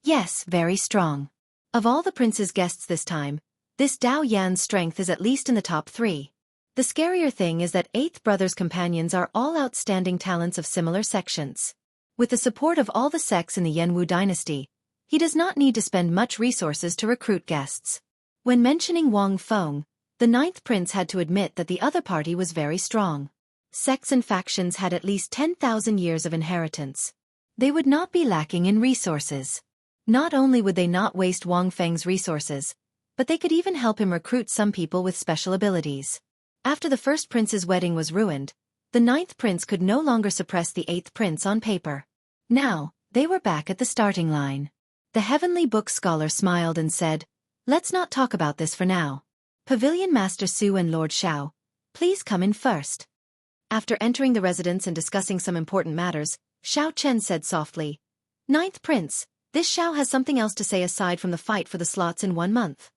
Yes, very strong. Of all the prince's guests this time, this Dao Yan's strength is at least in the top 3. The scarier thing is that 8th brother's companions are all outstanding talents of similar sections. With the support of all the sects in the Yanwu dynasty, he does not need to spend much resources to recruit guests. When mentioning Wang Feng, the 9th prince had to admit that the other party was very strong. Sects and factions had at least 10,000 years of inheritance. They would not be lacking in resources. Not only would they not waste Wang Feng's resources, but they could even help him recruit some people with special abilities. After the first prince's wedding was ruined, the 9th prince could no longer suppress the 8th prince on paper. Now, they were back at the starting line. The Heavenly Book Scholar smiled and said, Let's not talk about this for now. Pavilion Master Su and Lord Xiao, please come in first. After entering the residence and discussing some important matters, Xiao Chen said softly, 9th prince, this Xiao has something else to say aside from the fight for the slots in 1 month.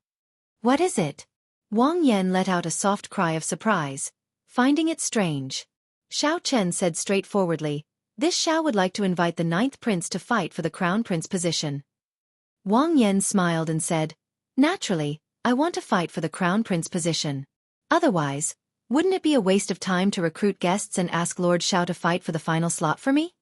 What is it? Wang Yan let out a soft cry of surprise, finding it strange. Xiao Chen said straightforwardly, This Xiao would like to invite the 9th prince to fight for the crown prince position. Wang Yan smiled and said, "Naturally, I want to fight for the crown prince position. Otherwise, wouldn't it be a waste of time to recruit guests and ask Lord Xiao to fight for the final slot for me?"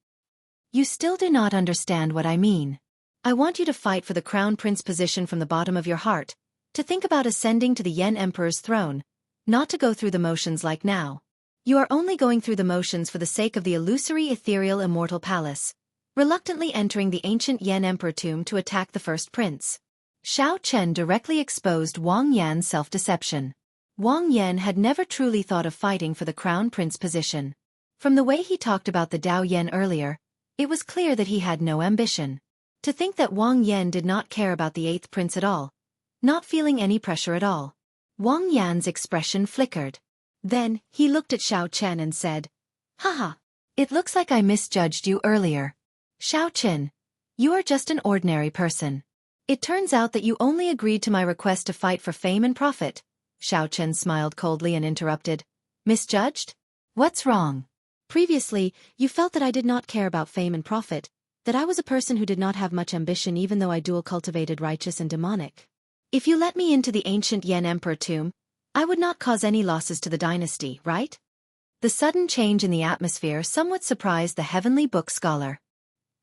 "You still do not understand what I mean. I want you to fight for the crown prince position from the bottom of your heart, to think about ascending to the Yan Emperor's throne, not to go through the motions like now. You are only going through the motions for the sake of the illusory ethereal immortal palace, reluctantly entering the ancient Yan Emperor tomb to attack the first prince." Xiao Chen directly exposed Wang Yan's self-deception. Wang Yan had never truly thought of fighting for the crown prince position. From the way he talked about the Dao Yan earlier, it was clear that he had no ambition. To think that Wang Yan did not care about the eighth prince at all, not feeling any pressure at all. Wang Yan's expression flickered. Then, he looked at Xiao Chen and said, "Haha, it looks like I misjudged you earlier. Xiao Chen, you are just an ordinary person. It turns out that you only agreed to my request to fight for fame and profit." Xiao Chen smiled coldly and interrupted. "Misjudged? What's wrong?" "Previously, you felt that I did not care about fame and profit, that I was a person who did not have much ambition even though I dual cultivated righteous and demonic. If you let me into the ancient Yan Emperor tomb, I would not cause any losses to the dynasty, right?" The sudden change in the atmosphere somewhat surprised the heavenly book scholar.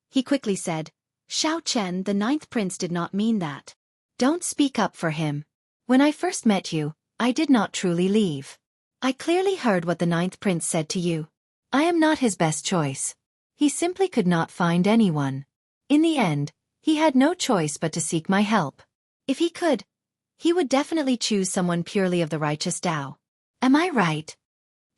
He quickly said, "Xiao Chen, the ninth prince did not mean that." "Don't speak up for him. When I first met you, I did not truly leave. I clearly heard what the ninth prince said to you. I am not his best choice. He simply could not find anyone. In the end, he had no choice but to seek my help. If he could, he would definitely choose someone purely of the righteous Tao. Am I right?"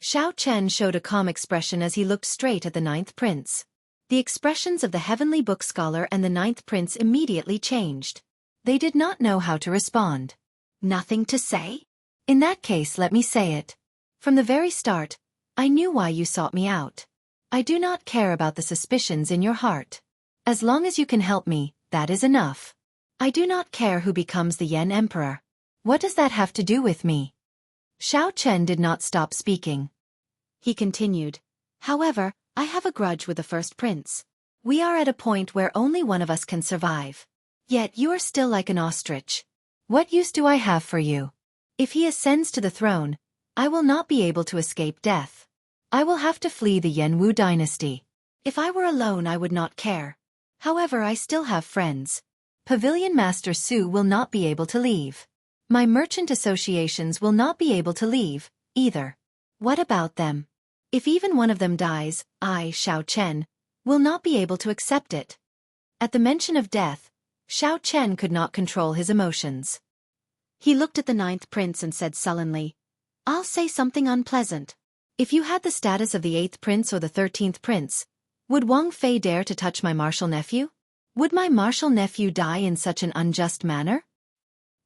Xiao Chen showed a calm expression as he looked straight at the ninth prince. The expressions of the heavenly book scholar and the ninth prince immediately changed. They did not know how to respond. "Nothing to say?" "In that case, let me say it. From the very start, I knew why you sought me out. I do not care about the suspicions in your heart. As long as you can help me, that is enough. I do not care who becomes the Yan Emperor. What does that have to do with me?" Xiao Chen did not stop speaking. He continued, "However, I have a grudge with the first prince. We are at a point where only one of us can survive. Yet you are still like an ostrich. What use do I have for you? If he ascends to the throne, I will not be able to escape death. I will have to flee the Yanwu dynasty. If I were alone, I would not care. However, I still have friends. Pavilion Master Su will not be able to leave. My merchant associations will not be able to leave, either. What about them? If even one of them dies, I, Xiao Chen, will not be able to accept it." At the mention of death, Xiao Chen could not control his emotions. He looked at the ninth prince and said sullenly, "I'll say something unpleasant. If you had the status of the 8th prince or the 13th prince, would Wang Fei dare to touch my martial nephew? Would my martial nephew die in such an unjust manner?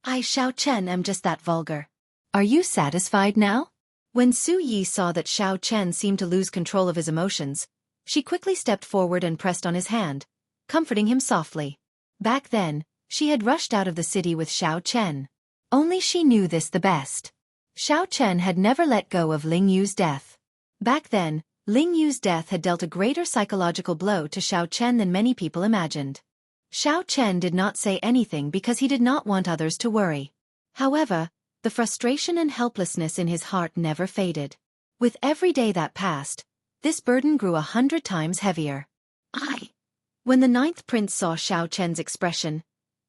I, Xiao Chen, am just that vulgar. Are you satisfied now?" When Su Yi saw that Xiao Chen seemed to lose control of his emotions, she quickly stepped forward and pressed on his hand, comforting him softly. Back then, she had rushed out of the city with Xiao Chen. Only she knew this the best. Xiao Chen had never let go of Ling Yu's death. Back then, Ling Yu's death had dealt a greater psychological blow to Xiao Chen than many people imagined. Xiao Chen did not say anything because he did not want others to worry. However, the frustration and helplessness in his heart never faded. With every day that passed, this burden grew 100 times heavier. When the ninth prince saw Xiao Chen's expression,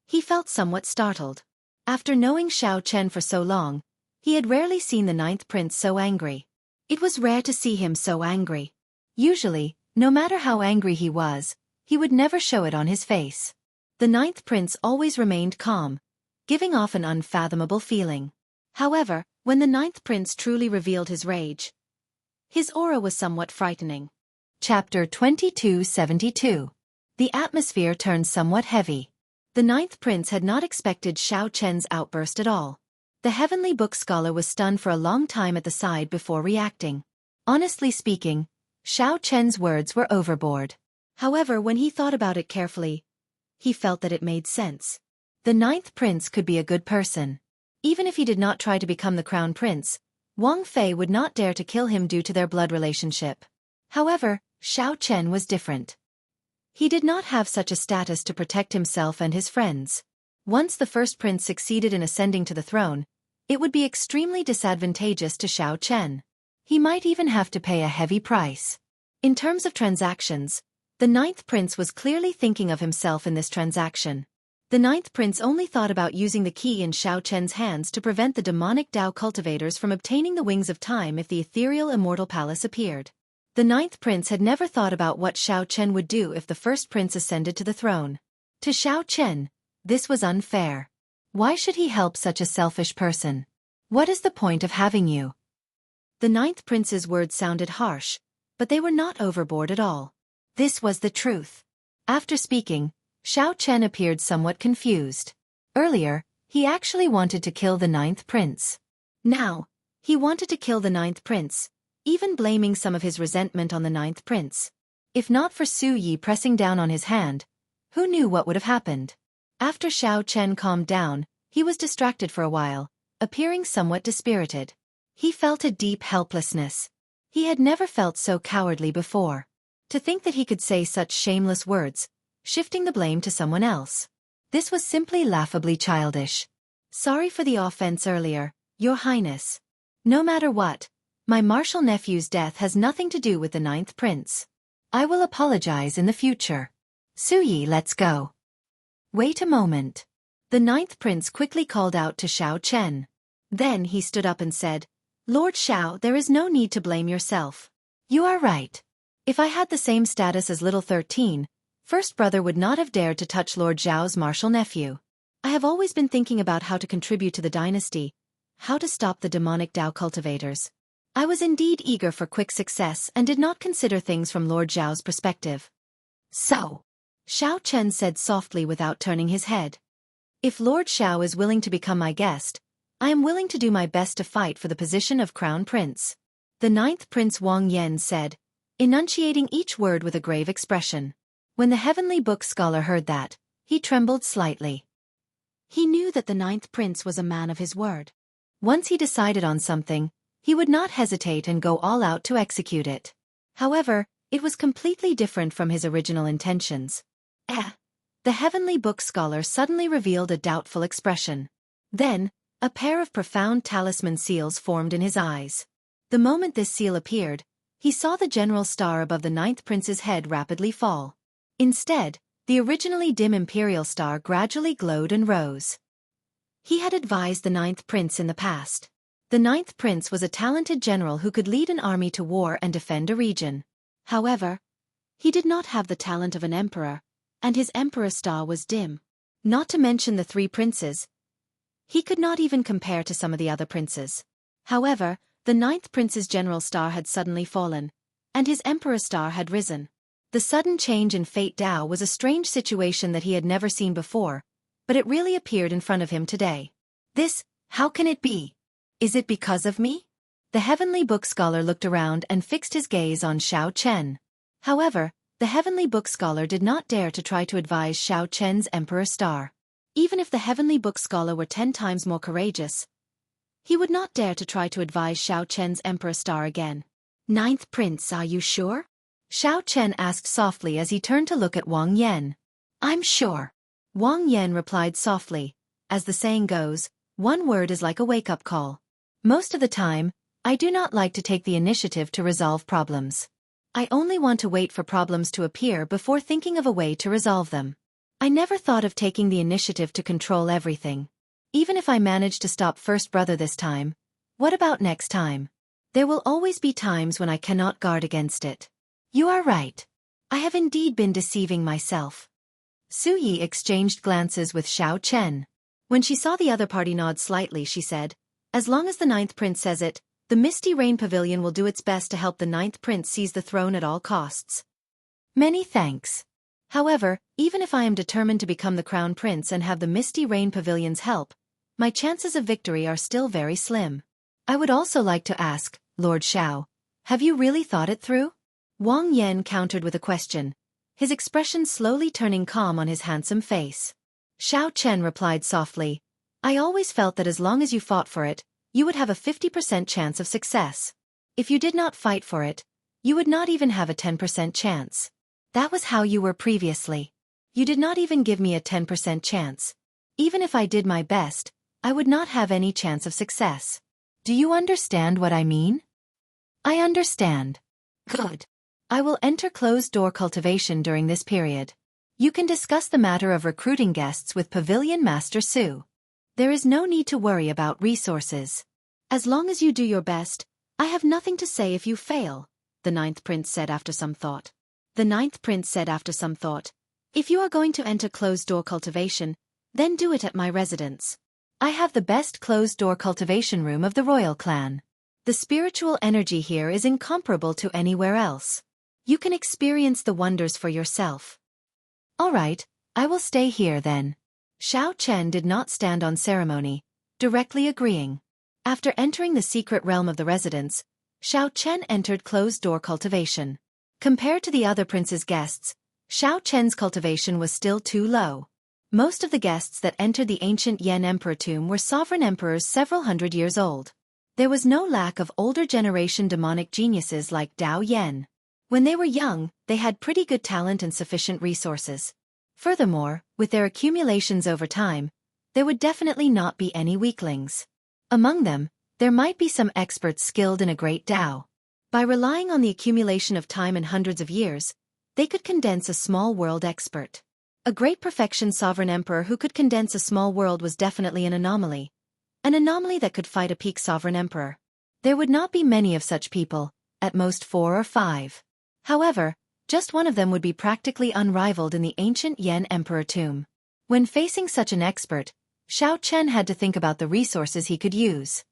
he felt somewhat startled. After knowing Xiao Chen for so long, he had rarely seen the ninth prince so angry. It was rare to see him so angry. Usually, no matter how angry he was, he would never show it on his face. The ninth prince always remained calm, giving off an unfathomable feeling. However, when the ninth prince truly revealed his rage, his aura was somewhat frightening. Chapter 2272. The atmosphere turned somewhat heavy. The ninth prince had not expected Xiao Chen's outburst at all. The heavenly book scholar was stunned for a long time at the side before reacting. Honestly speaking, Xiao Chen's words were overboard. However, when he thought about it carefully, he felt that it made sense. The ninth prince could be a good person. Even if he did not try to become the crown prince, Wang Fei would not dare to kill him due to their blood relationship. However, Xiao Chen was different. He did not have such a status to protect himself and his friends. Once the first prince succeeded in ascending to the throne, it would be extremely disadvantageous to Xiao Chen. He might even have to pay a heavy price. In terms of transactions, the ninth prince was clearly thinking of himself in this transaction. The ninth prince only thought about using the key in Xiao Chen's hands to prevent the demonic Dao cultivators from obtaining the wings of time if the ethereal immortal palace appeared. The ninth prince had never thought about what Xiao Chen would do if the first prince ascended to the throne. To Xiao Chen, this was unfair. Why should he help such a selfish person? What is the point of having you? The ninth prince's words sounded harsh, but they were not overboard at all. This was the truth. After speaking, Xiao Chen appeared somewhat confused. Earlier, he actually wanted to kill the ninth prince. Now, he wanted to kill the ninth prince, even blaming some of his resentment on the ninth prince. If not for Su Yi pressing down on his hand, who knew what would have happened? After Xiao Chen calmed down, he was distracted for a while, appearing somewhat dispirited. He felt a deep helplessness. He had never felt so cowardly before. To think that he could say such shameless words, shifting the blame to someone else. This was simply laughably childish. Sorry for the offense earlier, Your Highness. No matter what, my martial nephew's death has nothing to do with the ninth prince. I will apologize in the future. Su Yi, let's go. Wait a moment. The ninth prince quickly called out to Xiao Chen. Then he stood up and said, Lord Xiao, there is no need to blame yourself. You are right. If I had the same status as Little 13, First Brother would not have dared to touch Lord Zhao's martial nephew. I have always been thinking about how to contribute to the dynasty, how to stop the demonic Dao cultivators. I was indeed eager for quick success and did not consider things from Lord Zhao's perspective. So, Xiao Chen said softly without turning his head. If Lord Xiao is willing to become my guest, I am willing to do my best to fight for the position of Crown Prince. The ninth Prince Wang Yan said, enunciating each word with a grave expression. When the Heavenly Book Scholar heard that, he trembled slightly. He knew that the ninth prince was a man of his word. Once he decided on something, he would not hesitate and go all out to execute it. However, it was completely different from his original intentions. The Heavenly Book Scholar suddenly revealed a doubtful expression. Then, a pair of profound talisman seals formed in his eyes. The moment this seal appeared, he saw the general star above the ninth prince's head rapidly fall. Instead, the originally dim imperial star gradually glowed and rose. He had advised the ninth prince in the past. The ninth prince was a talented general who could lead an army to war and defend a region. However, he did not have the talent of an emperor, and his emperor star was dim. Not to mention the three princes. He could not even compare to some of the other princes. However, the ninth prince's general star had suddenly fallen, and his emperor star had risen. The sudden change in fate Dao was a strange situation that he had never seen before, but it really appeared in front of him today. How can it be? Is it because of me? The Heavenly Book Scholar looked around and fixed his gaze on Xiao Chen. However, the Heavenly Book Scholar did not dare to try to advise Xiao Chen's Emperor Star. Even if the Heavenly Book Scholar were 10 times more courageous, he would not dare to try to advise Xiao Chen's Emperor Star again. Ninth Prince, are you sure? Xiao Chen asked softly as he turned to look at Wang Yan. I'm sure. Wang Yan replied softly. As the saying goes, one word is like a wake-up call. Most of the time, I do not like to take the initiative to resolve problems. I only want to wait for problems to appear before thinking of a way to resolve them. I never thought of taking the initiative to control everything. Even if I manage to stop First Brother this time, what about next time? There will always be times when I cannot guard against it. You are right. I have indeed been deceiving myself. Su Yi exchanged glances with Xiao Chen. When she saw the other party nod slightly, she said, as long as the ninth prince says it, the Misty Rain Pavilion will do its best to help the ninth prince seize the throne at all costs. Many thanks. However, even if I am determined to become the crown prince and have the Misty Rain Pavilion's help, my chances of victory are still very slim. I would also like to ask, Lord Xiao, have you really thought it through? Wang Yan countered with a question, his expression slowly turning calm on his handsome face. Xiao Chen replied softly, I always felt that as long as you fought for it, you would have a 50% chance of success. If you did not fight for it, you would not even have a 10% chance. That was how you were previously. You did not even give me a 10% chance. Even if I did my best, I would not have any chance of success. Do you understand what I mean? I understand. Good. I will enter closed-door cultivation during this period. You can discuss the matter of recruiting guests with Pavilion Master Su. There is no need to worry about resources. As long as you do your best, I have nothing to say if you fail, the ninth prince said after some thought. The ninth prince said after some thought, if you are going to enter closed-door cultivation, then do it at my residence. I have the best closed-door cultivation room of the royal clan. The spiritual energy here is incomparable to anywhere else. You can experience the wonders for yourself. All right, I will stay here then. Xiao Chen did not stand on ceremony, directly agreeing. After entering the secret realm of the residence, Xiao Chen entered closed-door cultivation. Compared to the other prince's guests, Xiao Chen's cultivation was still too low. Most of the guests that entered the ancient Yan Emperor tomb were sovereign emperors several hundred years old. There was no lack of older generation demonic geniuses like Dao Yan. When they were young, they had pretty good talent and sufficient resources. Furthermore, with their accumulations over time, there would definitely not be any weaklings. Among them, there might be some experts skilled in a great Dao. By relying on the accumulation of time and hundreds of years, they could condense a small world expert. A great perfection sovereign emperor who could condense a small world was definitely an anomaly. An anomaly that could fight a peak sovereign emperor. There would not be many of such people, at most 4 or 5. However, just one of them would be practically unrivaled in the ancient Yan Emperor tomb. When facing such an expert, Xiao Chen had to think about the resources he could use.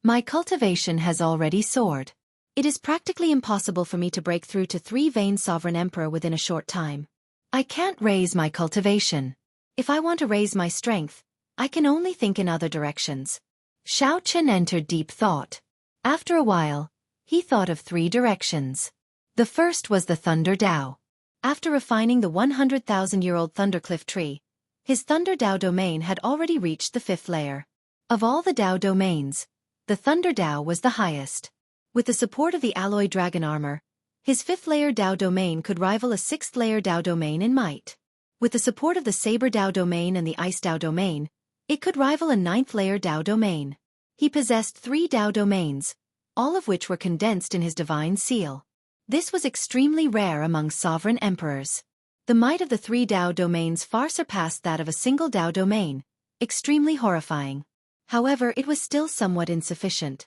My cultivation has already soared. It is practically impossible for me to break through to 3-vein sovereign emperor within a short time. I can't raise my cultivation. If I want to raise my strength, I can only think in other directions. Xiao Chen entered deep thought. After a while, he thought of 3 directions. The first was the Thunder Dao. After refining the 100,000-year-old Thundercliff tree, his Thunder Dao domain had already reached the 5th layer. Of all the Dao domains, the Thunder Dao was the highest. With the support of the alloy dragon armor, his 5th layer Dao domain could rival a 6th layer Dao domain in might. With the support of the Saber Dao domain and the Ice Dao domain, it could rival a 9th layer Dao domain. He possessed 3 Dao domains, all of which were condensed in his divine seal. This was extremely rare among sovereign emperors. The might of the 3 Dao domains far surpassed that of a single Dao domain, extremely horrifying. However, it was still somewhat insufficient.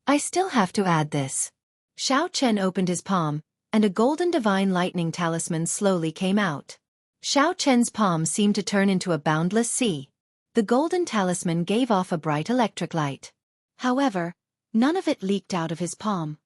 I still have to add this. Xiao Chen opened his palm, and a golden divine lightning talisman slowly came out. Xiao Chen's palm seemed to turn into a boundless sea. The golden talisman gave off a bright electric light. However, none of it leaked out of his palm.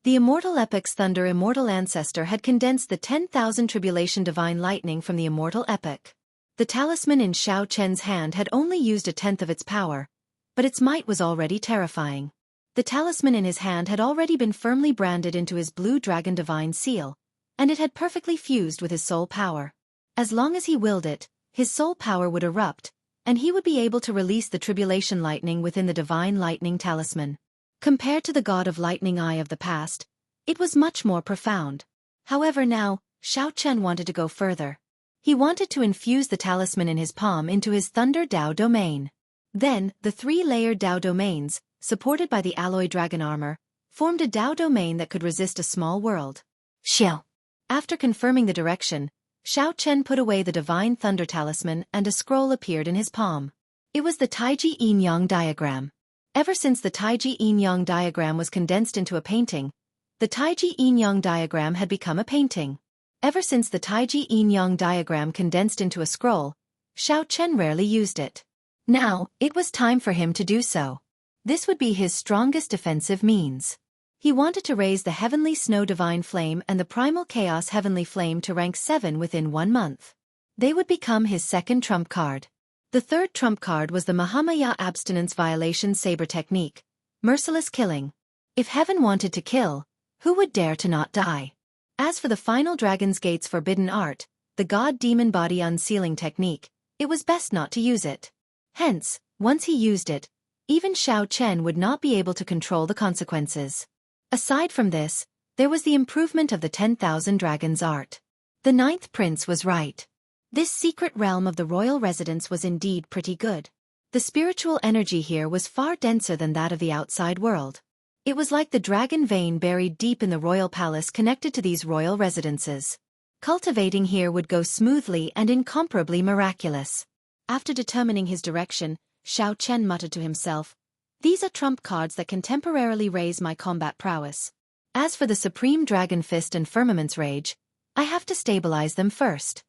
The Immortal Epic's Thunder Immortal Ancestor had condensed the 10,000 Tribulation Divine Lightning from the Immortal Epic. The talisman in Xiao Chen's hand had only used a tenth of its power, but its might was already terrifying. The talisman in his hand had already been firmly branded into his Blue Dragon Divine Seal, and it had perfectly fused with his soul power. As long as he willed it, his soul power would erupt, and he would be able to release the Tribulation Lightning within the Divine Lightning Talisman. Compared to the God of Lightning Eye of the past, it was much more profound. However now, Xiao Chen wanted to go further. He wanted to infuse the talisman in his palm into his Thunder Dao domain. Then, the 3-layered Dao domains, supported by the alloy dragon armor, formed a Dao domain that could resist a small world. Xiao. After confirming the direction, Xiao Chen put away the Divine Thunder Talisman and a scroll appeared in his palm. It was the Taiji Yin-Yang diagram. Ever since the Taiji Yin-Yang diagram was condensed into a painting, the Taiji Yin-Yang diagram had become a painting. Ever since the Taiji Yin-Yang diagram condensed into a scroll, Xiao Chen rarely used it. Now, it was time for him to do so. This would be his strongest defensive means. He wanted to raise the Heavenly Snow Divine Flame and the Primal Chaos Heavenly Flame to rank 7 within 1 month. They would become his second trump card. The third trump card was the Mahamaya Abstinence Violation Saber Technique, Merciless Killing. If heaven wanted to kill, who would dare to not die? As for the final Dragon's Gate's Forbidden Art, the God-Demon Body Unsealing Technique, it was best not to use it. Hence, once he used it, even Xiao Chen would not be able to control the consequences. Aside from this, there was the improvement of the 10,000 Dragons Art. The ninth prince was right. This secret realm of the royal residence was indeed pretty good. The spiritual energy here was far denser than that of the outside world. It was like the dragon vein buried deep in the royal palace connected to these royal residences. Cultivating here would go smoothly and incomparably miraculous. After determining his direction, Xiao Chen muttered to himself, "These are trump cards that can temporarily raise my combat prowess. As for the Supreme Dragon Fist and Firmament's Rage, I have to stabilize them first."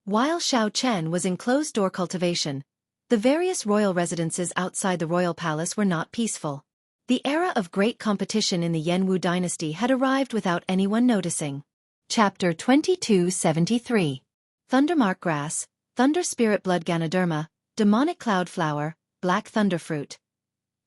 While Xiao Chen was in closed-door cultivation, the various royal residences outside the royal palace were not peaceful. The era of great competition in the Yanwu dynasty had arrived without anyone noticing. Chapter 2273. Thundermark Grass, Thunder Spirit Blood Ganoderma, Demonic Cloud Flower, Black Thunder Fruit.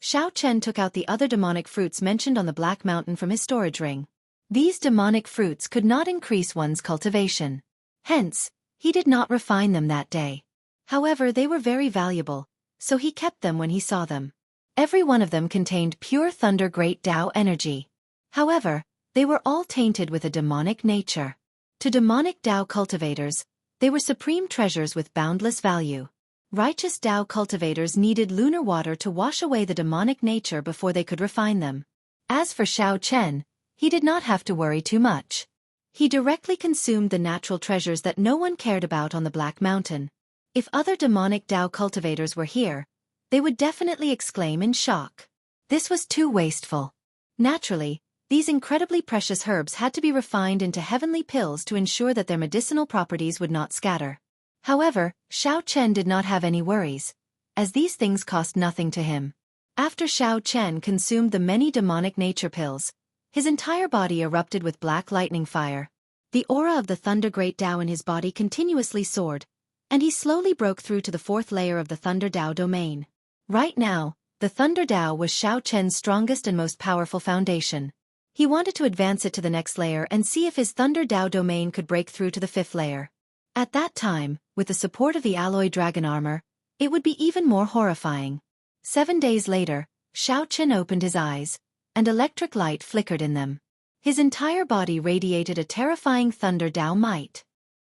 Xiao Chen took out the other demonic fruits mentioned on the Black Mountain from his storage ring. These demonic fruits could not increase one's cultivation. Hence, he did not refine them that day. However, they were very valuable, so he kept them when he saw them. Every one of them contained pure Thunder Great Tao energy. However, they were all tainted with a demonic nature. To demonic Tao cultivators, they were supreme treasures with boundless value. Righteous Tao cultivators needed lunar water to wash away the demonic nature before they could refine them. As for Xiao Chen, he did not have to worry too much. He directly consumed the natural treasures that no one cared about on the Black Mountain. If other demonic Tao cultivators were here, they would definitely exclaim in shock. This was too wasteful. Naturally, these incredibly precious herbs had to be refined into heavenly pills to ensure that their medicinal properties would not scatter. However, Xiao Chen did not have any worries, as these things cost nothing to him. After Xiao Chen consumed the many demonic nature pills, his entire body erupted with black lightning fire. The aura of the Thunder Great Tao in his body continuously soared, and he slowly broke through to the fourth layer of the Thunder Tao domain. Right now, the Thunder Tao was Xiao Chen's strongest and most powerful foundation. He wanted to advance it to the next layer and see if his Thunder Tao domain could break through to the fifth layer. At that time, with the support of the alloy dragon armor, it would be even more horrifying. 7 days later, Xiao Chen opened his eyes, and electric light flickered in them. His entire body radiated a terrifying Thunder Tao might.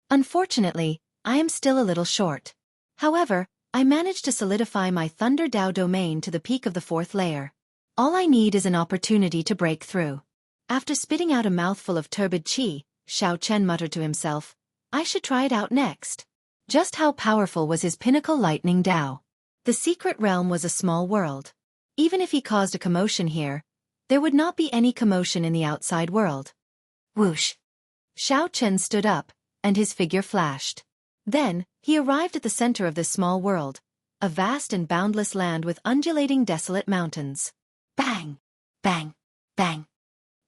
Unfortunately, I am still a little short. However, I managed to solidify my Thunder Tao domain to the peak of the fourth layer. All I need is an opportunity to break through. After spitting out a mouthful of turbid qi, Xiao Chen muttered to himself, I should try it out next. Just how powerful was his pinnacle lightning Tao? The secret realm was a small world. Even if he caused a commotion here, there would not be any commotion in the outside world. Whoosh! Xiao Chen stood up, and his figure flashed. Then, he arrived at the center of this small world, a vast and boundless land with undulating desolate mountains. Bang! Bang! Bang!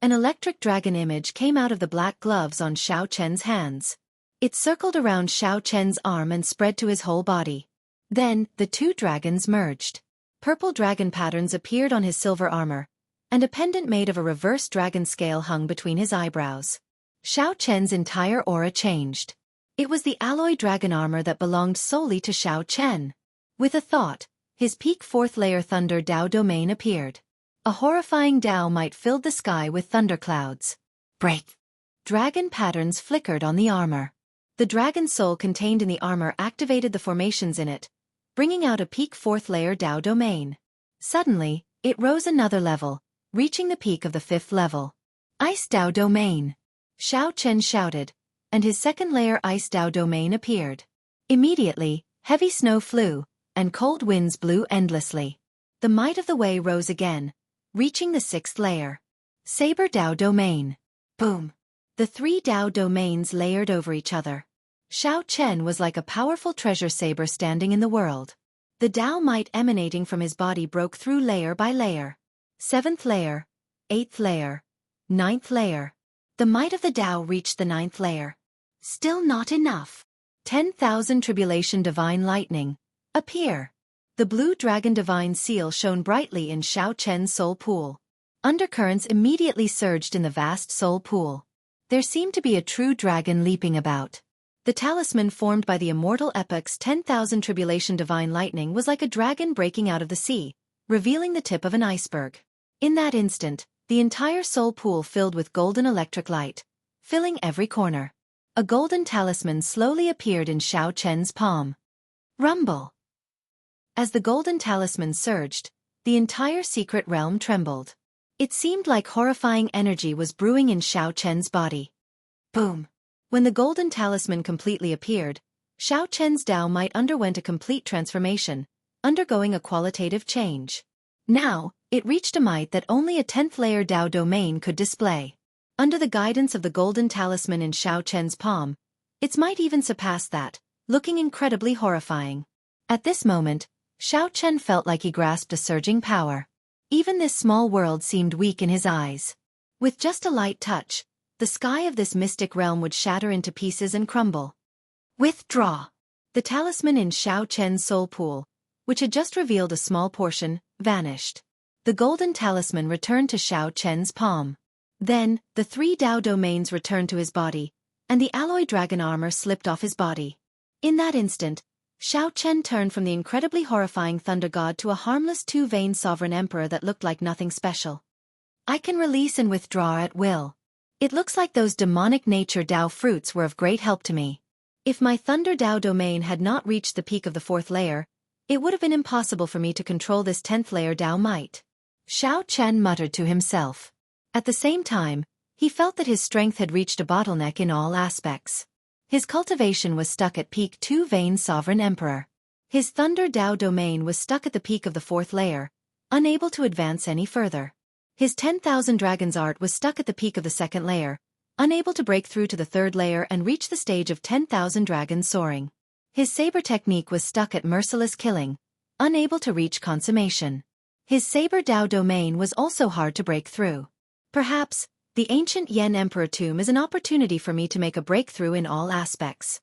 An electric dragon image came out of the black gloves on Xiao Chen's hands. It circled around Xiao Chen's arm and spread to his whole body. Then, the two dragons merged. Purple dragon patterns appeared on his silver armor, and a pendant made of a reverse dragon scale hung between his eyebrows. Xiao Chen's entire aura changed. It was the alloy dragon armor that belonged solely to Xiao Chen. With a thought, his peak fourth layer Thunder Tao domain appeared. A horrifying Tao might filled the sky with thunderclouds. Break! Dragon patterns flickered on the armor. The dragon soul contained in the armor activated the formations in it, bringing out a peak fourth layer Tao domain. Suddenly, it rose another level, reaching the peak of the fifth level. Ice Tao domain! Xiao Chen shouted, and his second layer Ice Tao domain appeared. Immediately, heavy snow flew, and cold winds blew endlessly. The might of the Wei rose again, reaching the sixth layer. Saber Tao domain. Boom! The three Tao domains layered over each other. Xiao Chen was like a powerful treasure saber standing in the world. The Tao might emanating from his body broke through layer by layer. Seventh layer, eighth layer, ninth layer. The might of the Tao reached the ninth layer. Still not enough. 10,000 Tribulation Divine Lightning. Appear. The blue dragon divine seal shone brightly in Xiao Chen's soul pool. Undercurrents immediately surged in the vast soul pool. There seemed to be a true dragon leaping about. The talisman formed by the Immortal epoch's 10,000 Tribulation Divine Lightning was like a dragon breaking out of the sea, revealing the tip of an iceberg. In that instant, the entire soul pool filled with golden electric light, filling every corner. A golden talisman slowly appeared in Xiao Chen's palm. Rumble! As the golden talisman surged, the entire secret realm trembled. It seemed like horrifying energy was brewing in Xiao Chen's body. Boom! When the golden talisman completely appeared, Xiao Chen's Dao might underwent a complete transformation, undergoing a qualitative change. Now, it reached a might that only a 10th layer Dao domain could display. Under the guidance of the golden talisman in Xiao Chen's palm, its might even surpassed that, looking incredibly horrifying. At this moment, Xiao Chen felt like he grasped a surging power. Even this small world seemed weak in his eyes. With just a light touch, the sky of this mystic realm would shatter into pieces and crumble. Withdraw! The talisman in Xiao Chen's soul pool, which had just revealed a small portion, vanished. The golden talisman returned to Xiao Chen's palm. Then, the 3 Dao domains returned to his body, and the alloy dragon armor slipped off his body. In that instant, Xiao Chen turned from the incredibly horrifying thunder god to a harmless 2-vein sovereign emperor that looked like nothing special. I can release and withdraw at will. It looks like those demonic nature Dao fruits were of great help to me. If my thunder Dao domain had not reached the peak of the 4th layer, it would have been impossible for me to control this 10th layer Dao might. Xiao Chen muttered to himself. At the same time, he felt that his strength had reached a bottleneck in all aspects. His cultivation was stuck at peak 2-vein sovereign emperor. His thunder Dao domain was stuck at the peak of the 4th layer, unable to advance any further. His 10,000 dragons art was stuck at the peak of the 2nd layer, unable to break through to the 3rd layer and reach the stage of 10,000 dragons soaring. His saber technique was stuck at merciless killing, unable to reach consummation. His saber Dao domain was also hard to break through. Perhaps, the ancient Yan Emperor tomb is an opportunity for me to make a breakthrough in all aspects.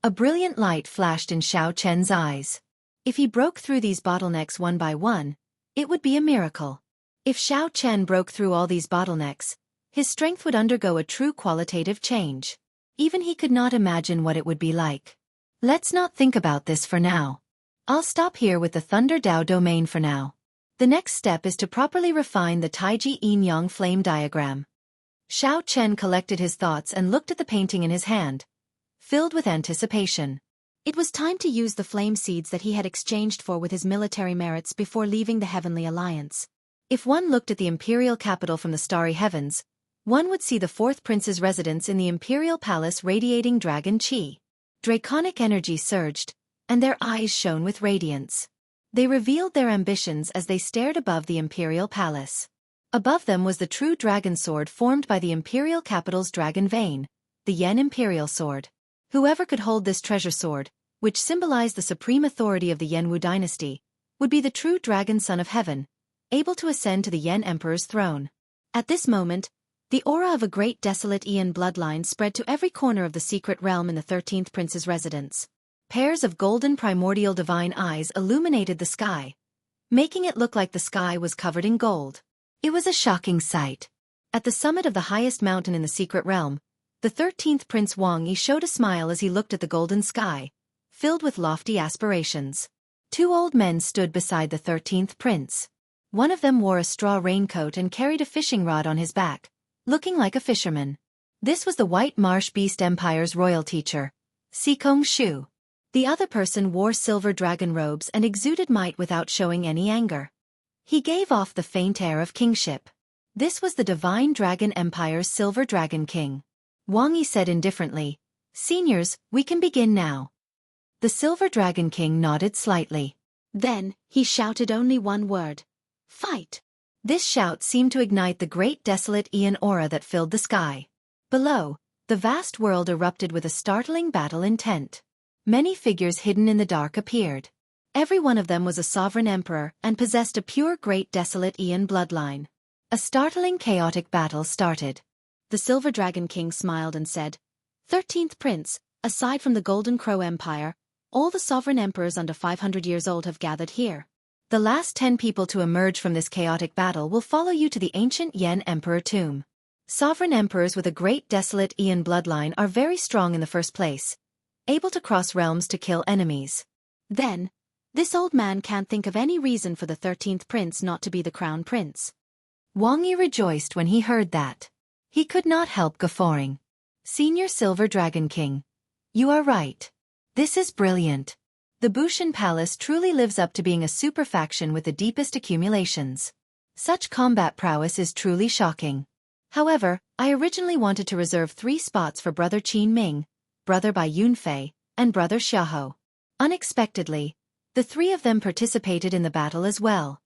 A brilliant light flashed in Xiao Chen's eyes. If he broke through these bottlenecks one by one, it would be a miracle. If Xiao Chen broke through all these bottlenecks, his strength would undergo a true qualitative change. Even he could not imagine what it would be like. Let's not think about this for now. I'll stop here with the Thunder Dao domain for now. The next step is to properly refine the Taiji Yin-Yang flame diagram. Xiao Chen collected his thoughts and looked at the painting in his hand, filled with anticipation. It was time to use the flame seeds that he had exchanged for with his military merits before leaving the Heavenly Alliance. If one looked at the imperial capital from the starry heavens, one would see the 4th prince's residence in the imperial palace radiating dragon chi. Draconic energy surged, and their eyes shone with radiance. They revealed their ambitions as they stared above the imperial palace. Above them was the true dragon sword formed by the imperial capital's dragon vein, the Yan imperial sword. Whoever could hold this treasure sword, which symbolized the supreme authority of the Yanwu dynasty, would be the true dragon son of heaven, able to ascend to the Yan emperor's throne. At this moment, the aura of a great desolate Ian bloodline spread to every corner of the secret realm in the 13th prince's residence. Pairs of golden primordial divine eyes illuminated the sky, making it look like the sky was covered in gold. It was a shocking sight. At the summit of the highest mountain in the secret realm, the 13th Prince Wang Yi showed a smile as he looked at the golden sky, filled with lofty aspirations. 2 old men stood beside the 13th prince. One of them wore a straw raincoat and carried a fishing rod on his back, looking like a fisherman. This was the White Marsh Beast Empire's royal teacher, Sikong Shu. The other person wore silver dragon robes and exuded might without showing any anger. He gave off the faint air of kingship. This was the Divine Dragon Empire's Silver Dragon King. Wang Yi said indifferently, "Seniors, we can begin now." The Silver Dragon King nodded slightly. Then, he shouted only one word. "Fight!" This shout seemed to ignite the great desolate Ian aura that filled the sky. Below, the vast world erupted with a startling battle intent. Many figures hidden in the dark appeared. Every one of them was a sovereign emperor and possessed a pure great desolate Ian bloodline. A startling chaotic battle started. The Silver Dragon King smiled and said, "13th Prince, aside from the Golden Crow Empire, all the sovereign emperors under 500 years old have gathered here. The last 10 people to emerge from this chaotic battle will follow you to the ancient Yan Emperor tomb. Sovereign emperors with a great desolate Ian bloodline are very strong in the first place, able to cross realms to kill enemies." Then, this old man can't think of any reason for the 13th Prince not to be the crown prince. Wang Yi rejoiced when he heard that. He could not help guffawing. Senior Silver Dragon King. You are right. This is brilliant. The Bushan Palace truly lives up to being a super faction with the deepest accumulations. Such combat prowess is truly shocking. However, I originally wanted to reserve 3 spots for Brother Qin Ming, Brother Bai Yunfei, and Brother Xiahou. Unexpectedly, the 3 of them participated in the battle as well.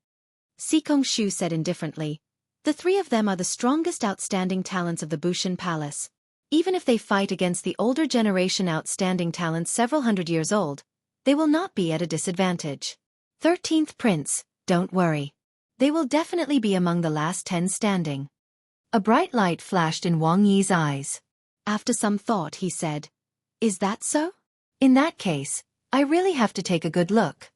Sikong Shu said indifferently, the 3 of them are the strongest outstanding talents of the Bushan Palace. Even if they fight against the older generation outstanding talents several hundred years old, they will not be at a disadvantage. 13th Prince, don't worry. They will definitely be among the last 10 standing. A bright light flashed in Wang Yi's eyes. After some thought he said, is that so? In that case, I really have to take a good look.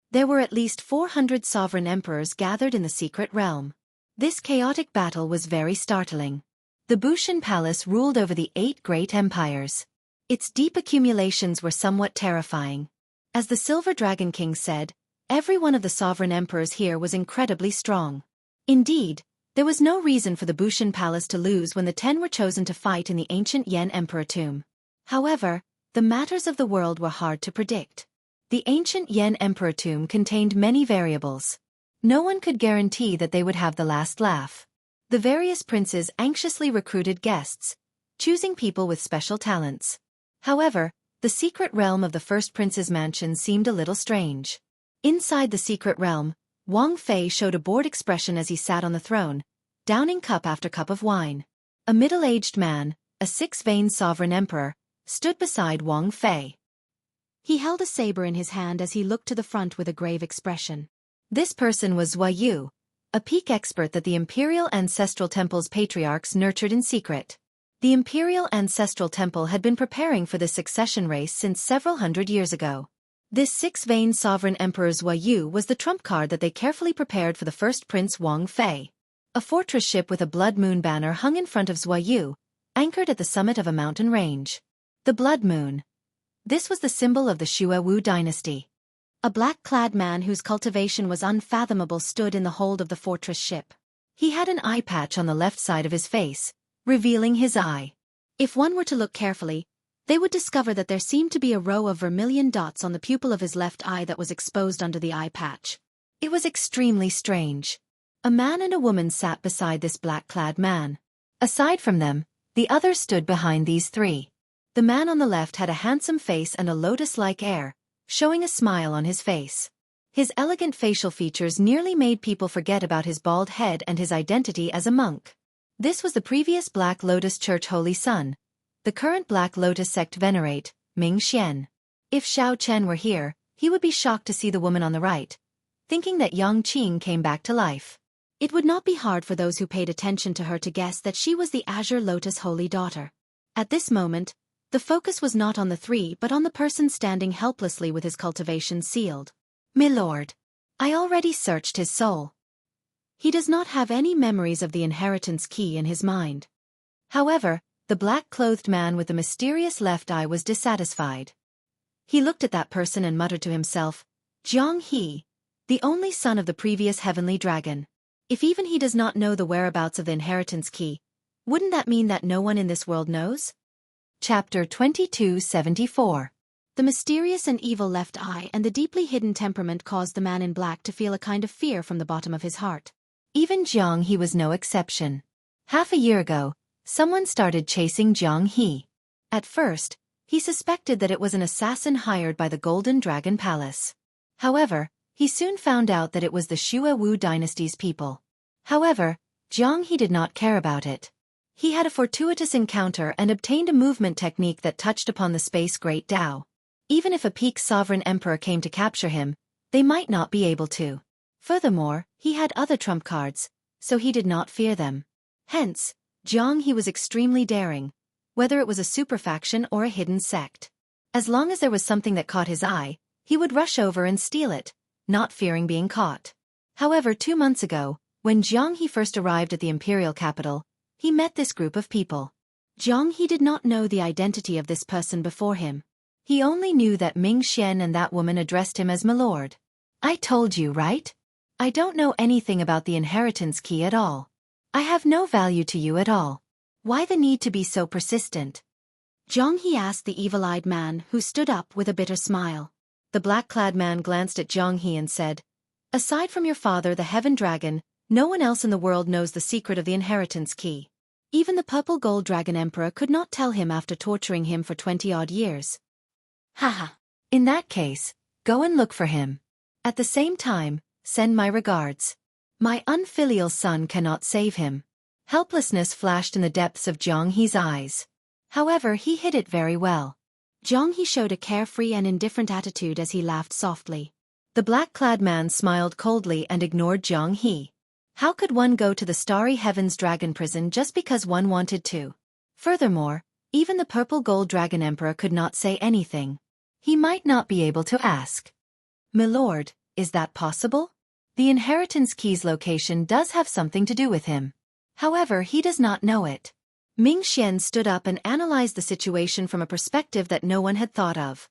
There were at least 400 sovereign emperors gathered in the secret realm. This chaotic battle was very startling. The Bushan Palace ruled over the 8 great empires. Its deep accumulations were somewhat terrifying. As the Silver Dragon King said, every one of the sovereign emperors here was incredibly strong. Indeed, there was no reason for the Bushan Palace to lose when the 10 were chosen to fight in the ancient Yan Emperor tomb. However, the matters of the world were hard to predict. The ancient Yan Emperor tomb contained many variables. No one could guarantee that they would have the last laugh. The various princes anxiously recruited guests, choosing people with special talents. However, the secret realm of the first prince's mansion seemed a little strange. Inside the secret realm, Wang Fei showed a bored expression as he sat on the throne, downing cup after cup of wine. A middle-aged man, a 6-veined sovereign emperor, stood beside Wang Fei. He held a saber in his hand as he looked to the front with a grave expression. This person was Zhua Yu, a peak expert that the Imperial Ancestral Temple's patriarchs nurtured in secret. The Imperial Ancestral Temple had been preparing for this succession race since several hundred years ago. This 6-veined sovereign emperor Zhua Yu was the trump card that they carefully prepared for the first prince Wang Fei. A fortress ship with a blood moon banner hung in front of Zhua Yu, anchored at the summit of a mountain range. The blood moon. This was the symbol of the Xue Wu dynasty. A black-clad man whose cultivation was unfathomable stood in the hold of the fortress ship. He had an eye patch on the left side of his face, revealing his eye. If one were to look carefully, they would discover that there seemed to be a row of vermilion dots on the pupil of his left eye that was exposed under the eye patch. It was extremely strange. A man and a woman sat beside this black-clad man. Aside from them, the others stood behind these 3. The man on the left had a handsome face and a lotus-like air, showing a smile on his face. His elegant facial features nearly made people forget about his bald head and his identity as a monk. This was the previous Black Lotus Church Holy Son, the current Black Lotus sect venerate, Ming Xian. If Xiao Chen were here, he would be shocked to see the woman on the right, thinking that Yang Qing came back to life. It would not be hard for those who paid attention to her to guess that she was the Azure Lotus Holy Daughter. At this moment, the focus was not on the 3 but on the person standing helplessly with his cultivation sealed. "Milord, I already searched his soul. He does not have any memories of the inheritance key in his mind." However, the black-clothed man with the mysterious left eye was dissatisfied. He looked at that person and muttered to himself, Jianghu, the only son of the previous heavenly dragon. If even he does not know the whereabouts of the inheritance key, wouldn't that mean that no one in this world knows? Chapter 2274. The mysterious and evil left eye and the deeply hidden temperament caused the man in black to feel a kind of fear from the bottom of his heart. Even Jianghu was no exception. Half a year ago, someone started chasing Jianghu. At first, he suspected that it was an assassin hired by the Golden Dragon Palace. However, he soon found out that it was the Xue Wu dynasty's people. However, Jianghu did not care about it. He had a fortuitous encounter and obtained a movement technique that touched upon the space Great Tao. Even if a peak sovereign emperor came to capture him, they might not be able to. Furthermore, he had other trump cards, so he did not fear them. Hence, Jianghu was extremely daring, whether it was a superfaction or a hidden sect. As long as there was something that caught his eye, he would rush over and steal it, not fearing being caught. However, 2 months ago, when Jianghu first arrived at the imperial capital, he met this group of people. Jianghu did not know the identity of this person before him. He only knew that Ming Xian and that woman addressed him as "Milord." "I told you, right? I don't know anything about the inheritance key at all. I have no value to you at all. Why the need to be so persistent?" Jianghu asked the evil-eyed man, who stood up with a bitter smile. The black-clad man glanced at Jianghu and said, "Aside from your father, the Heaven Dragon, no one else in the world knows the secret of the inheritance key. Even the purple gold dragon emperor could not tell him after torturing him for 20-odd years. Haha. In that case, go and look for him. At the same time, send my regards. My unfilial son cannot save him." Helplessness flashed in the depths of Jianghu's eyes. However, he hid it very well. Jianghu showed a carefree and indifferent attitude as he laughed softly. The black-clad man smiled coldly and ignored Jianghu. How could one go to the starry heavens dragon prison just because one wanted to? Furthermore, even the purple gold dragon emperor could not say anything. He might not be able to ask. "Milord, is that possible? The inheritance key's location does have something to do with him. However, he does not know it." Ming Xian stood up and analyzed the situation from a perspective that no one had thought of.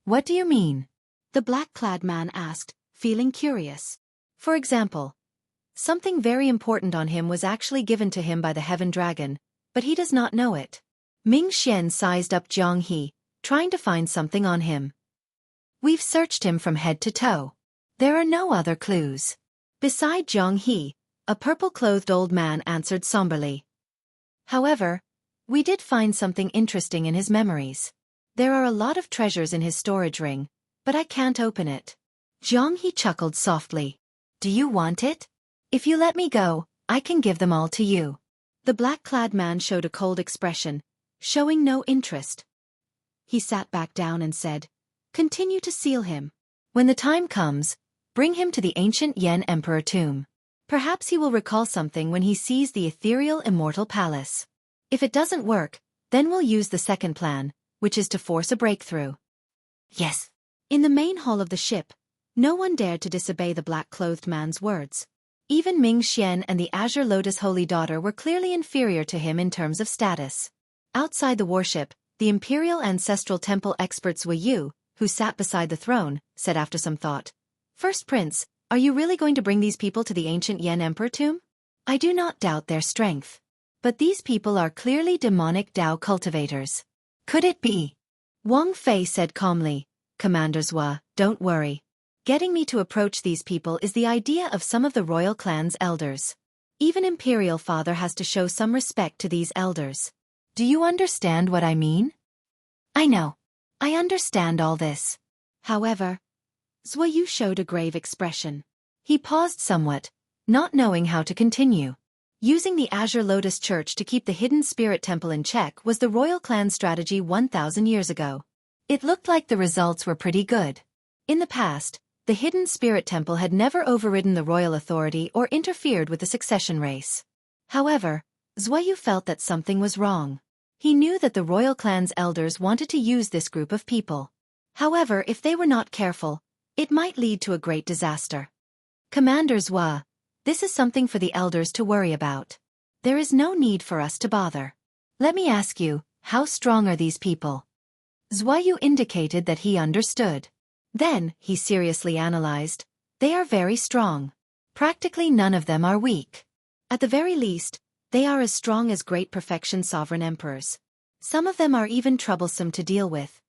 "What do you mean?" The black-clad man asked, feeling curious. "For example, something very important on him was actually given to him by the Heaven Dragon, but he does not know it." Ming Xian sized up Jianghu, trying to find something on him. "We've searched him from head to toe. There are no other clues." Beside Jianghu, a purple-clothed old man answered somberly. "However, we did find something interesting in his memories. There are a lot of treasures in his storage ring, but I can't open it." Jianghu chuckled softly. "Do you want it? If you let me go, I can give them all to you." The black-clad man showed a cold expression, showing no interest. He sat back down and said, "Continue to seal him. When the time comes, bring him to the ancient Yan Emperor tomb. Perhaps he will recall something when he sees the ethereal Immortal Palace. If it doesn't work, then we'll use the second plan, which is to force a breakthrough." "Yes." In the main hall of the ship, no one dared to disobey the black-clothed man's words. Even Ming Xian and the Azure Lotus Holy Daughter were clearly inferior to him in terms of status. Outside the warship, the Imperial Ancestral Temple experts Wuxia, who sat beside the throne, said after some thought, "First Prince, are you really going to bring these people to the ancient Yan Emperor tomb? I do not doubt their strength. But these people are clearly demonic Dao cultivators. Could it be?" Wang Fei said calmly, "Commander Zhua, don't worry. Getting me to approach these people is the idea of some of the royal clan's elders. Even Imperial Father has to show some respect to these elders. Do you understand what I mean?" "I know. I understand all this." However, Zhuyu showed a grave expression. He paused somewhat, not knowing how to continue. Using the Azure Lotus Church to keep the hidden spirit temple in check was the royal clan strategy 1,000 years ago. It looked like the results were pretty good. In the past, the hidden spirit temple had never overridden the royal authority or interfered with the succession race. However, Zhuyu felt that something was wrong. He knew that the royal clan's elders wanted to use this group of people. However, if they were not careful, it might lead to a great disaster. "Commander Zhua, this is something for the elders to worry about. There is no need for us to bother. Let me ask you, how strong are these people?" Zhuyu indicated that he understood. Then, he seriously analyzed, "They are very strong. Practically none of them are weak. At the very least, they are as strong as great perfection sovereign emperors. Some of them are even troublesome to deal with."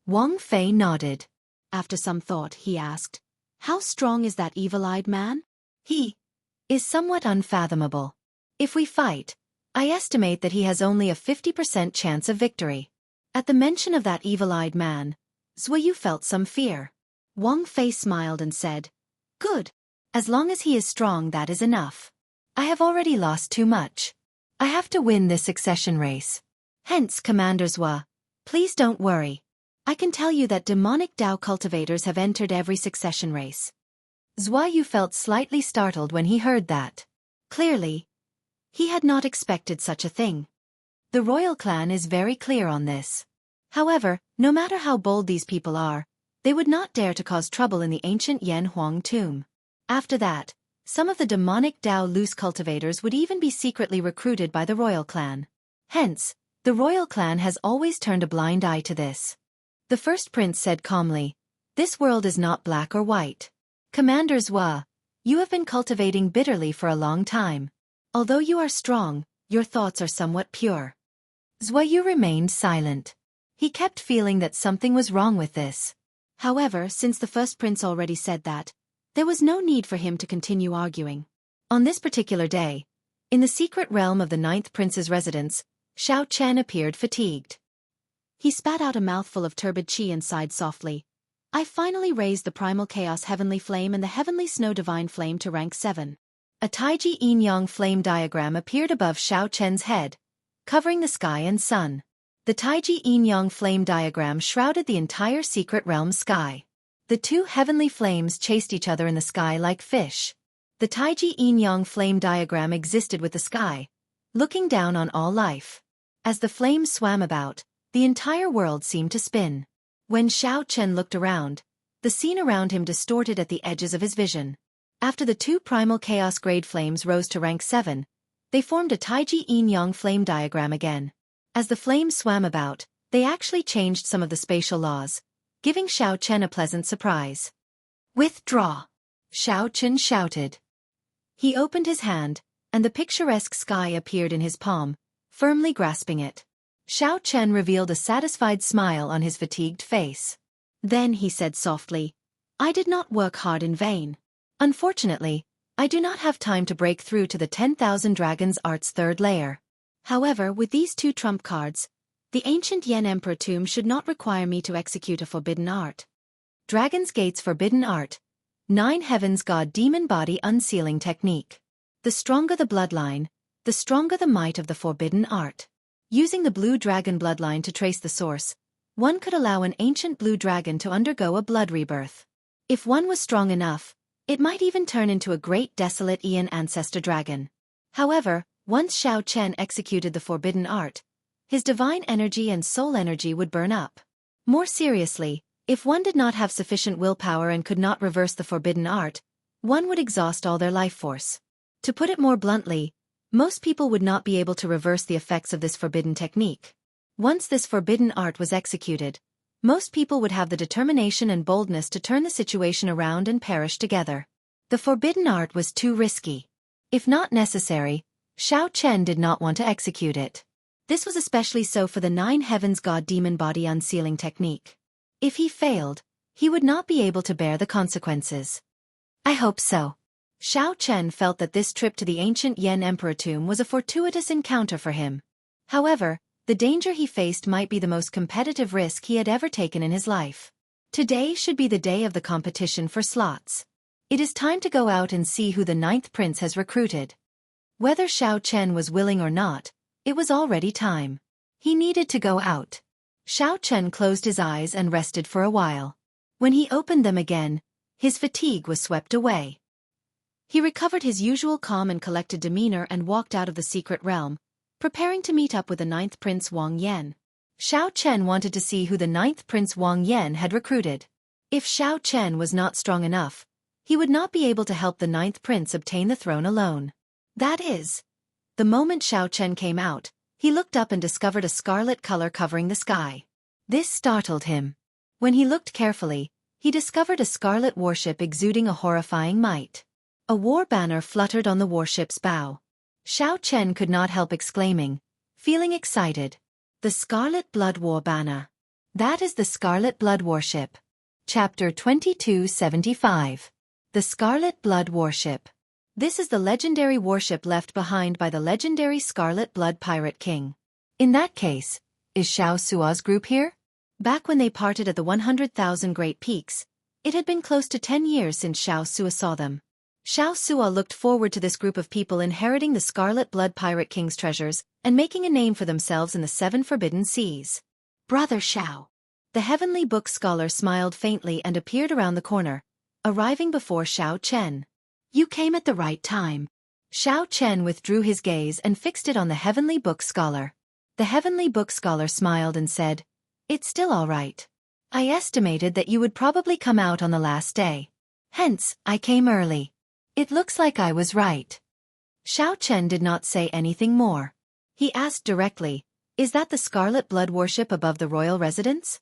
Wang Fei nodded. After some thought, he asked, "How strong is that evil-eyed man?" "He is somewhat unfathomable. If we fight, I estimate that he has only a 50% chance of victory." At the mention of that evil-eyed man, Zhuyu felt some fear. Wang Fei smiled and said, "Good. As long as he is strong, that is enough. I have already lost too much. I have to win this succession race. Hence, Commander Zhua, please don't worry. I can tell you that demonic Dao cultivators have entered every succession race." Zhuyu felt slightly startled when he heard that. Clearly, he had not expected such a thing. The royal clan is very clear on this. However, no matter how bold these people are, they would not dare to cause trouble in the ancient Yan Huang tomb. After that, some of the demonic Dao loose cultivators would even be secretly recruited by the royal clan. Hence, the royal clan has always turned a blind eye to this. The first prince said calmly, "This world is not black or white. Commander Zhua, you have been cultivating bitterly for a long time. Although you are strong, your thoughts are somewhat pure. Zhuyu remained silent. He kept feeling that something was wrong with this. However, since the first prince already said that, there was no need for him to continue arguing. On this particular day, in the secret realm of the ninth prince's residence, Xiao Chen appeared fatigued. He spat out a mouthful of turbid qi and sighed softly. I finally raised the primal chaos heavenly flame and the heavenly snow divine flame to rank 7. A Taiji yin-yang flame diagram appeared above Xiao Chen's head, covering the sky and sun. The Taiji yin-yang flame diagram shrouded the entire secret realm sky. The two heavenly flames chased each other in the sky like fish. The Taiji yin-yang flame diagram existed with the sky, looking down on all life. As the flames swam about, the entire world seemed to spin. When Xiao Chen looked around, the scene around him distorted at the edges of his vision. After the two primal chaos grade flames rose to rank 7, they formed a Taiji yin-yang flame diagram again. As the flames swam about, they actually changed some of the spatial laws, giving Xiao Chen a pleasant surprise. Withdraw! Xiao Chen shouted. He opened his hand, and the picturesque sky appeared in his palm, firmly grasping it. Xiao Chen revealed a satisfied smile on his fatigued face. Then he said softly, I did not work hard in vain. Unfortunately, I do not have time to break through to the 10,000 Dragons Art's third layer. However, with these two trump cards, the ancient Yan Emperor tomb should not require me to execute a forbidden art. Dragon's Gate's forbidden art. 9 Heavens God Demon Body Unsealing Technique. The stronger the bloodline, the stronger the might of the forbidden art. Using the blue dragon bloodline to trace the source, one could allow an ancient blue dragon to undergo a blood rebirth. If one was strong enough, it might even turn into a great desolate Aeon ancestor dragon. However, once Xiao Chen executed the forbidden art, his divine energy and soul energy would burn up. More seriously, if one did not have sufficient willpower and could not reverse the forbidden art, one would exhaust all their life force. To put it more bluntly, most people would not be able to reverse the effects of this forbidden technique. Once this forbidden art was executed, most people would have the determination and boldness to turn the situation around and perish together. The forbidden art was too risky. If not necessary, Xiao Chen did not want to execute it. This was especially so for the 9 Heavens God Demon Body Unsealing Technique. If he failed, he would not be able to bear the consequences. I hope so. Xiao Chen felt that this trip to the ancient Yan Emperor tomb was a fortuitous encounter for him. However, the danger he faced might be the most competitive risk he had ever taken in his life. Today should be the day of the competition for slots. It is time to go out and see who the 9th prince has recruited. Whether Xiao Chen was willing or not, it was already time. He needed to go out. Xiao Chen closed his eyes and rested for a while. When he opened them again, his fatigue was swept away. He recovered his usual calm and collected demeanor and walked out of the secret realm, preparing to meet up with the 9th Prince Wang Yan. Xiao Chen wanted to see who the 9th Prince Wang Yan had recruited. If Xiao Chen was not strong enough, he would not be able to help the 9th Prince obtain the throne alone. That is, the moment Xiao Chen came out, he looked up and discovered a scarlet color covering the sky. This startled him. When he looked carefully, he discovered a scarlet warship exuding a horrifying might. A war banner fluttered on the warship's bow. Xiao Chen could not help exclaiming, feeling excited. The Scarlet Blood War Banner. That is the Scarlet Blood Warship. Chapter 2275. The Scarlet Blood Warship. This is the legendary warship left behind by the legendary Scarlet Blood Pirate King. In that case, is Xiao Sua's group here? Back when they parted at the 100,000 Great Peaks, it had been close to 10 years since Xiao Sua saw them. Xiao Sua looked forward to this group of people inheriting the Scarlet Blood Pirate King's treasures and making a name for themselves in the 7 Forbidden Seas. Brother Xiao. The Heavenly Book Scholar smiled faintly and appeared around the corner, arriving before Xiao Chen. You came at the right time. Xiao Chen withdrew his gaze and fixed it on the Heavenly Book Scholar. The Heavenly Book Scholar smiled and said, It's still all right. I estimated that you would probably come out on the last day. Hence, I came early. It looks like I was right. Xiao Chen did not say anything more. He asked directly, Is that the Scarlet Blood Warship above the royal residence?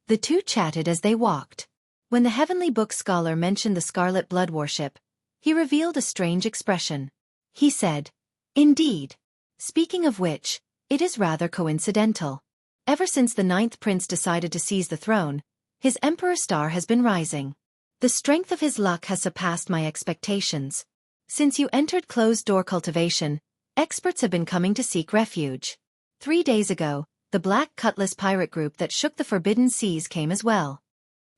The two chatted as they walked. When the Heavenly Book Scholar mentioned the Scarlet Blood Warship, he revealed a strange expression. He said, Indeed. Speaking of which, It is rather coincidental. Ever since the ninth prince decided to seize the throne, his emperor star has been rising. The strength of his luck has surpassed my expectations. Since you entered closed-door cultivation, experts have been coming to seek refuge. 3 days ago, the Black Cutlass pirate group that shook the Forbidden Seas came as well.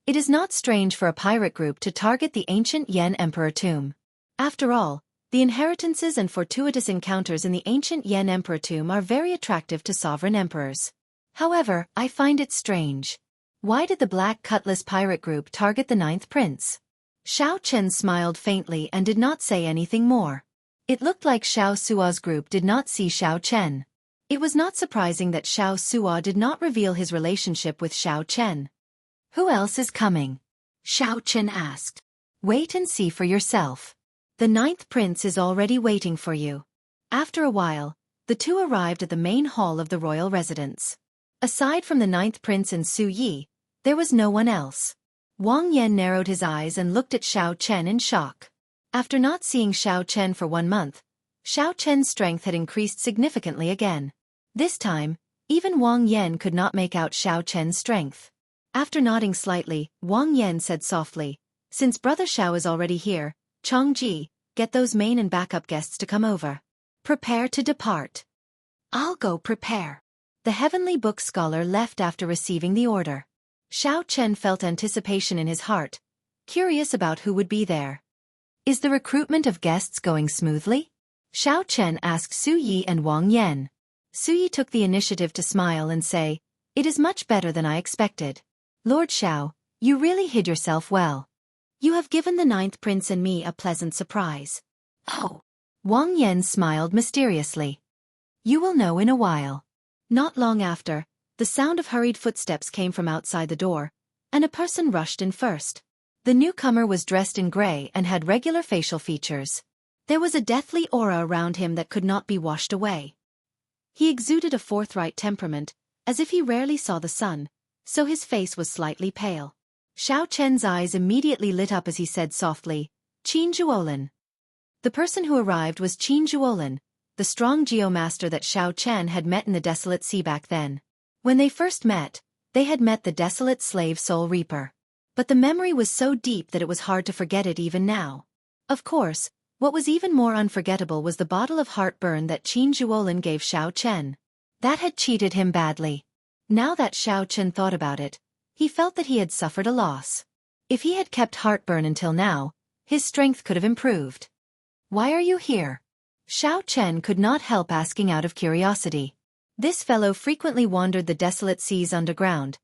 It is not strange for a pirate group to target the ancient Yan Emperor tomb. After all, the inheritances and fortuitous encounters in the ancient Yan Emperor tomb are very attractive to sovereign emperors. However, I find it strange. Why did the Black Cutlass pirate group target the ninth prince? Xiao Chen smiled faintly and did not say anything more. It looked like Xiao Sua's group did not see Xiao Chen. It was not surprising that Xiao Sua did not reveal his relationship with Xiao Chen. Who else is coming? Xiao Chen asked. Wait and see for yourself. The ninth prince is already waiting for you. After a while, the two arrived at the main hall of the royal residence. Aside from the ninth prince and Su Yi, there was no one else. Wang Yan narrowed his eyes and looked at Xiao Chen in shock. After not seeing Xiao Chen for 1 month, Xiao Chen's strength had increased significantly again. This time, even Wang Yan could not make out Xiao Chen's strength. After nodding slightly, Wang Yan said softly, "Since Brother Xiao is already here, Changji, get those main and backup guests to come over. Prepare to depart." "I'll go prepare." The heavenly book scholar left after receiving the order. Xiao Chen felt anticipation in his heart, curious about who would be there. Is the recruitment of guests going smoothly? Xiao Chen asked Su Yi and Wang Yan. Su Yi took the initiative to smile and say, "It is much better than I expected. Lord Xiao, you really hid yourself well. You have given the ninth prince and me a pleasant surprise." "Oh." Wang Yan smiled mysteriously. "You will know in a while." Not long after, the sound of hurried footsteps came from outside the door, and a person rushed in first. The newcomer was dressed in gray and had regular facial features. There was a deathly aura around him that could not be washed away. He exuded a forthright temperament, as if he rarely saw the sun, so his face was slightly pale. Xiao Chen's eyes immediately lit up as he said softly, "Qin Zhuolin." The person who arrived was Qin Zhuolin, the strong geomaster that Xiao Chen had met in the desolate sea back then. When they first met, they had met the desolate slave soul reaper. But the memory was so deep that it was hard to forget it even now. Of course, what was even more unforgettable was the bottle of heartburn that Qin Zhuolin gave Xiao Chen. That had cheated him badly. Now that Xiao Chen thought about it, he felt that he had suffered a loss. If he had kept heartburn until now, his strength could have improved. "Why are you here?" Xiao Chen could not help asking out of curiosity. This fellow frequently wandered the desolate seas underground,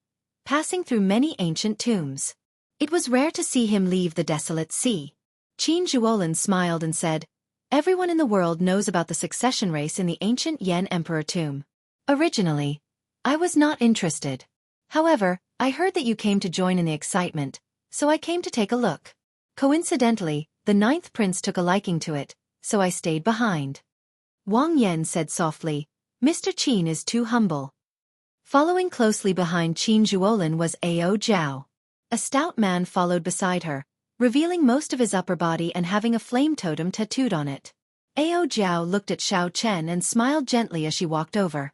passing through many ancient tombs. It was rare to see him leave the desolate sea. Qin Zhuolin smiled and said, "Everyone in the world knows about the succession race in the ancient Yan Emperor tomb. Originally, I was not interested. However, I heard that you came to join in the excitement, so I came to take a look. Coincidentally, the ninth prince took a liking to it, so I stayed behind." Wang Yan said softly, "Mr. Qin is too humble." Following closely behind Qin Zhuolin was Ao Zhao. A stout man followed beside her, revealing most of his upper body and having a flame totem tattooed on it. Ao Zhao looked at Xiao Chen and smiled gently as she walked over.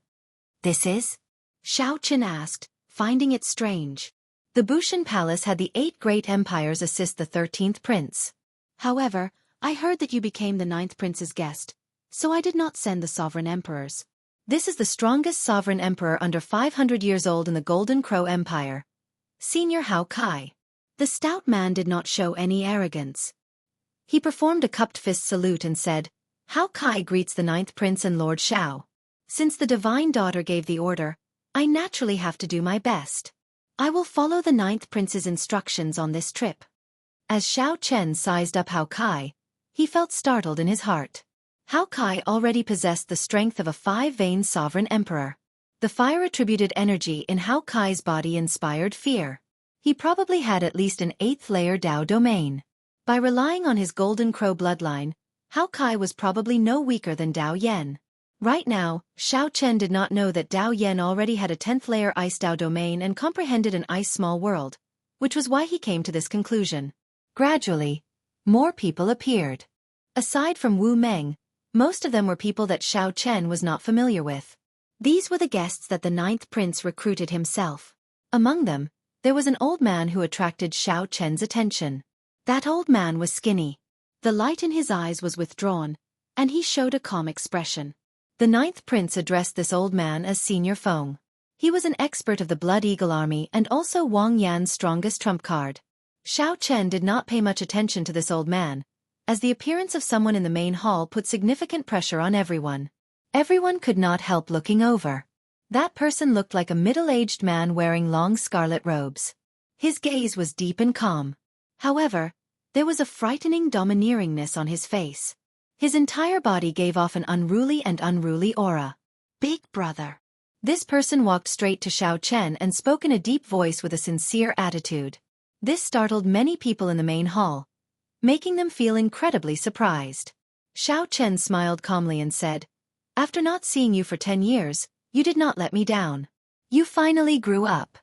"This is?" Xiao Chen asked, finding it strange. The Bushan Palace had the 8 great empires assist the 13th prince. However, I heard that you became the 9th prince's guest, so I did not send the sovereign emperors. This is the strongest sovereign emperor under 500 years old in the Golden Crow Empire. Senior Hao Kai. The stout man did not show any arrogance. He performed a cupped fist salute and said, "Hao Kai greets the 9th prince and Lord Xiao. Since the divine daughter gave the order, I naturally have to do my best. I will follow the 9th prince's instructions on this trip." As Xiao Chen sized up Hao Kai, he felt startled in his heart. Hao Kai already possessed the strength of a 5-vein sovereign emperor. The fire-attributed energy in Hao Kai's body inspired fear. He probably had at least an 8th-layer Dao domain. By relying on his Golden Crow bloodline, Hao Kai was probably no weaker than Dao Yan. Right now, Xiao Chen did not know that Dao Yan already had a 10th-layer Ice Dao domain and comprehended an ice small world, which was why he came to this conclusion. Gradually, more people appeared. Aside from Wu Meng, most of them were people that Xiao Chen was not familiar with. These were the guests that the ninth prince recruited himself. Among them, there was an old man who attracted Xiao Chen's attention. That old man was skinny. The light in his eyes was withdrawn, and he showed a calm expression. The ninth prince addressed this old man as Senior Feng. He was an expert of the Blood Eagle army and also Wang Yan's strongest trump card. Xiao Chen did not pay much attention to this old man, as the appearance of someone in the main hall put significant pressure on everyone. Everyone could not help looking over. That person looked like a middle-aged man wearing long scarlet robes. His gaze was deep and calm. However, there was a frightening domineeringness on his face. His entire body gave off an unruly aura. Big brother. This person walked straight to Xiao Chen and spoke in a deep voice with a sincere attitude. This startled many people in the main hall, making them feel incredibly surprised. Xiao Chen smiled calmly and said, "After not seeing you for 10 years, you did not let me down. You finally grew up."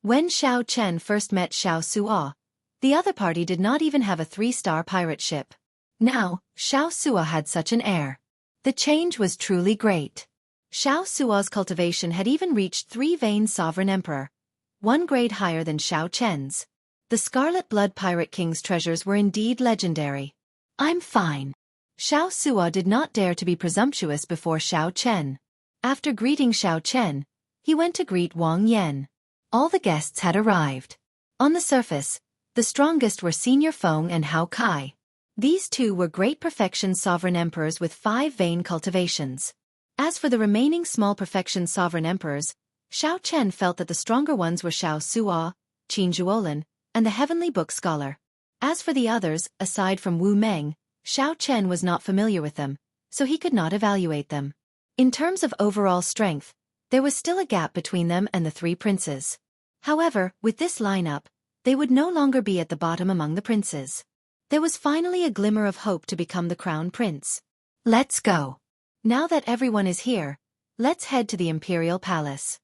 When Xiao Chen first met Xiao Suo, the other party did not even have a 3-star pirate ship. Now, Xiao Suo had such an air. The change was truly great. Xiao Suo's cultivation had even reached 3-veined sovereign emperor, 1 grade higher than Xiao Chen's. The Scarlet Blood Pirate King's treasures were indeed legendary. "I'm fine." Xiao Suo did not dare to be presumptuous before Xiao Chen. After greeting Xiao Chen, he went to greet Wang Yan. All the guests had arrived. On the surface, the strongest were Senior Feng and Hao Kai. These two were great perfection sovereign emperors with 5-vein cultivations. As for the remaining small perfection sovereign emperors, Xiao Chen felt that the stronger ones were Xiao Suo, Qin Zhuolin, and the Heavenly Book Scholar. As for the others, aside from Wu Meng, Xiao Chen was not familiar with them, so he could not evaluate them. In terms of overall strength, there was still a gap between them and the 3 princes. However, with this lineup, they would no longer be at the bottom among the princes. There was finally a glimmer of hope to become the crown prince. "Let's go. Now that everyone is here, let's head to the Imperial Palace."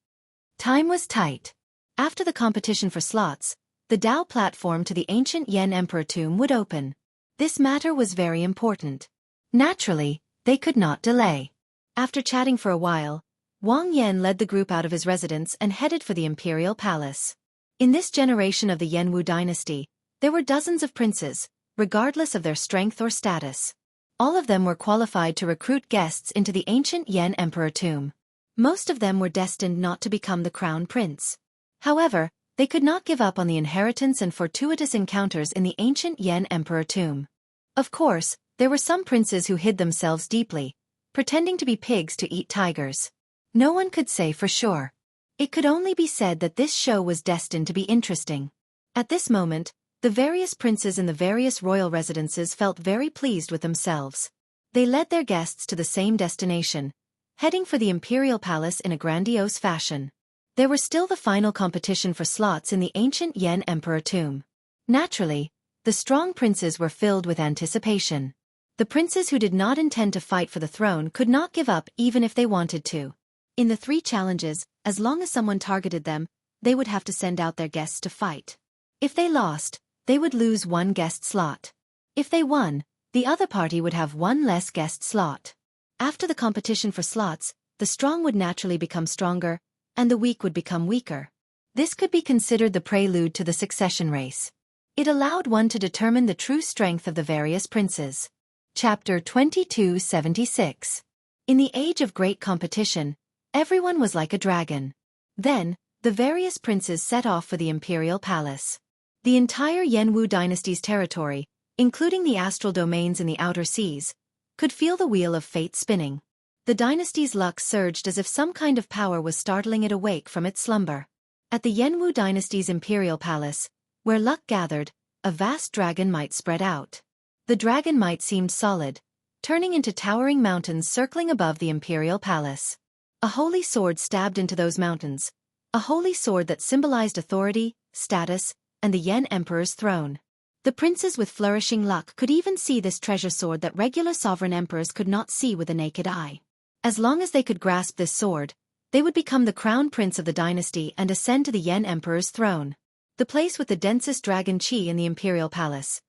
Time was tight. After the competition for slots, the Dao platform to the ancient Yan Emperor tomb would open. This matter was very important. Naturally, they could not delay. After chatting for a while, Wang Yan led the group out of his residence and headed for the Imperial Palace. In this generation of the Yanwu dynasty, there were dozens of princes, regardless of their strength or status. All of them were qualified to recruit guests into the ancient Yan Emperor tomb. Most of them were destined not to become the crown prince. However, they could not give up on the inheritance and fortuitous encounters in the ancient Yan Emperor tomb. Of course, there were some princes who hid themselves deeply, pretending to be pigs to eat tigers. No one could say for sure. It could only be said that this show was destined to be interesting. At this moment, the various princes in the various royal residences felt very pleased with themselves. They led their guests to the same destination, heading for the Imperial Palace in a grandiose fashion. There were still the final competition for slots in the ancient Yan Emperor tomb. Naturally, the strong princes were filled with anticipation. The princes who did not intend to fight for the throne could not give up even if they wanted to. In the 3 challenges, as long as someone targeted them, they would have to send out their guests to fight. If they lost, they would lose 1 guest slot. If they won, the other party would have 1 less guest slot. After the competition for slots, the strong would naturally become stronger, and the weak would become weaker. This could be considered the prelude to the succession race. It allowed one to determine the true strength of the various princes. Chapter 2276. In the age of great competition, everyone was like a dragon. Then, the various princes set off for the Imperial Palace. The entire Yanwu dynasty's territory, including the astral domains in the outer seas, could feel the wheel of fate spinning. The dynasty's luck surged as if some kind of power was startling it awake from its slumber. At the Yanwu dynasty's Imperial Palace, where luck gathered, a vast dragon might spread out. The dragon might seemed solid, turning into towering mountains circling above the Imperial Palace. A holy sword stabbed into those mountains, a holy sword that symbolized authority, status, and the Yan Emperor's throne. The princes with flourishing luck could even see this treasure sword that regular sovereign emperors could not see with the naked eye. As long as they could grasp this sword, they would become the crown prince of the dynasty and ascend to the Yan Emperor's throne. The place with the densest dragon qi in the Imperial Palace.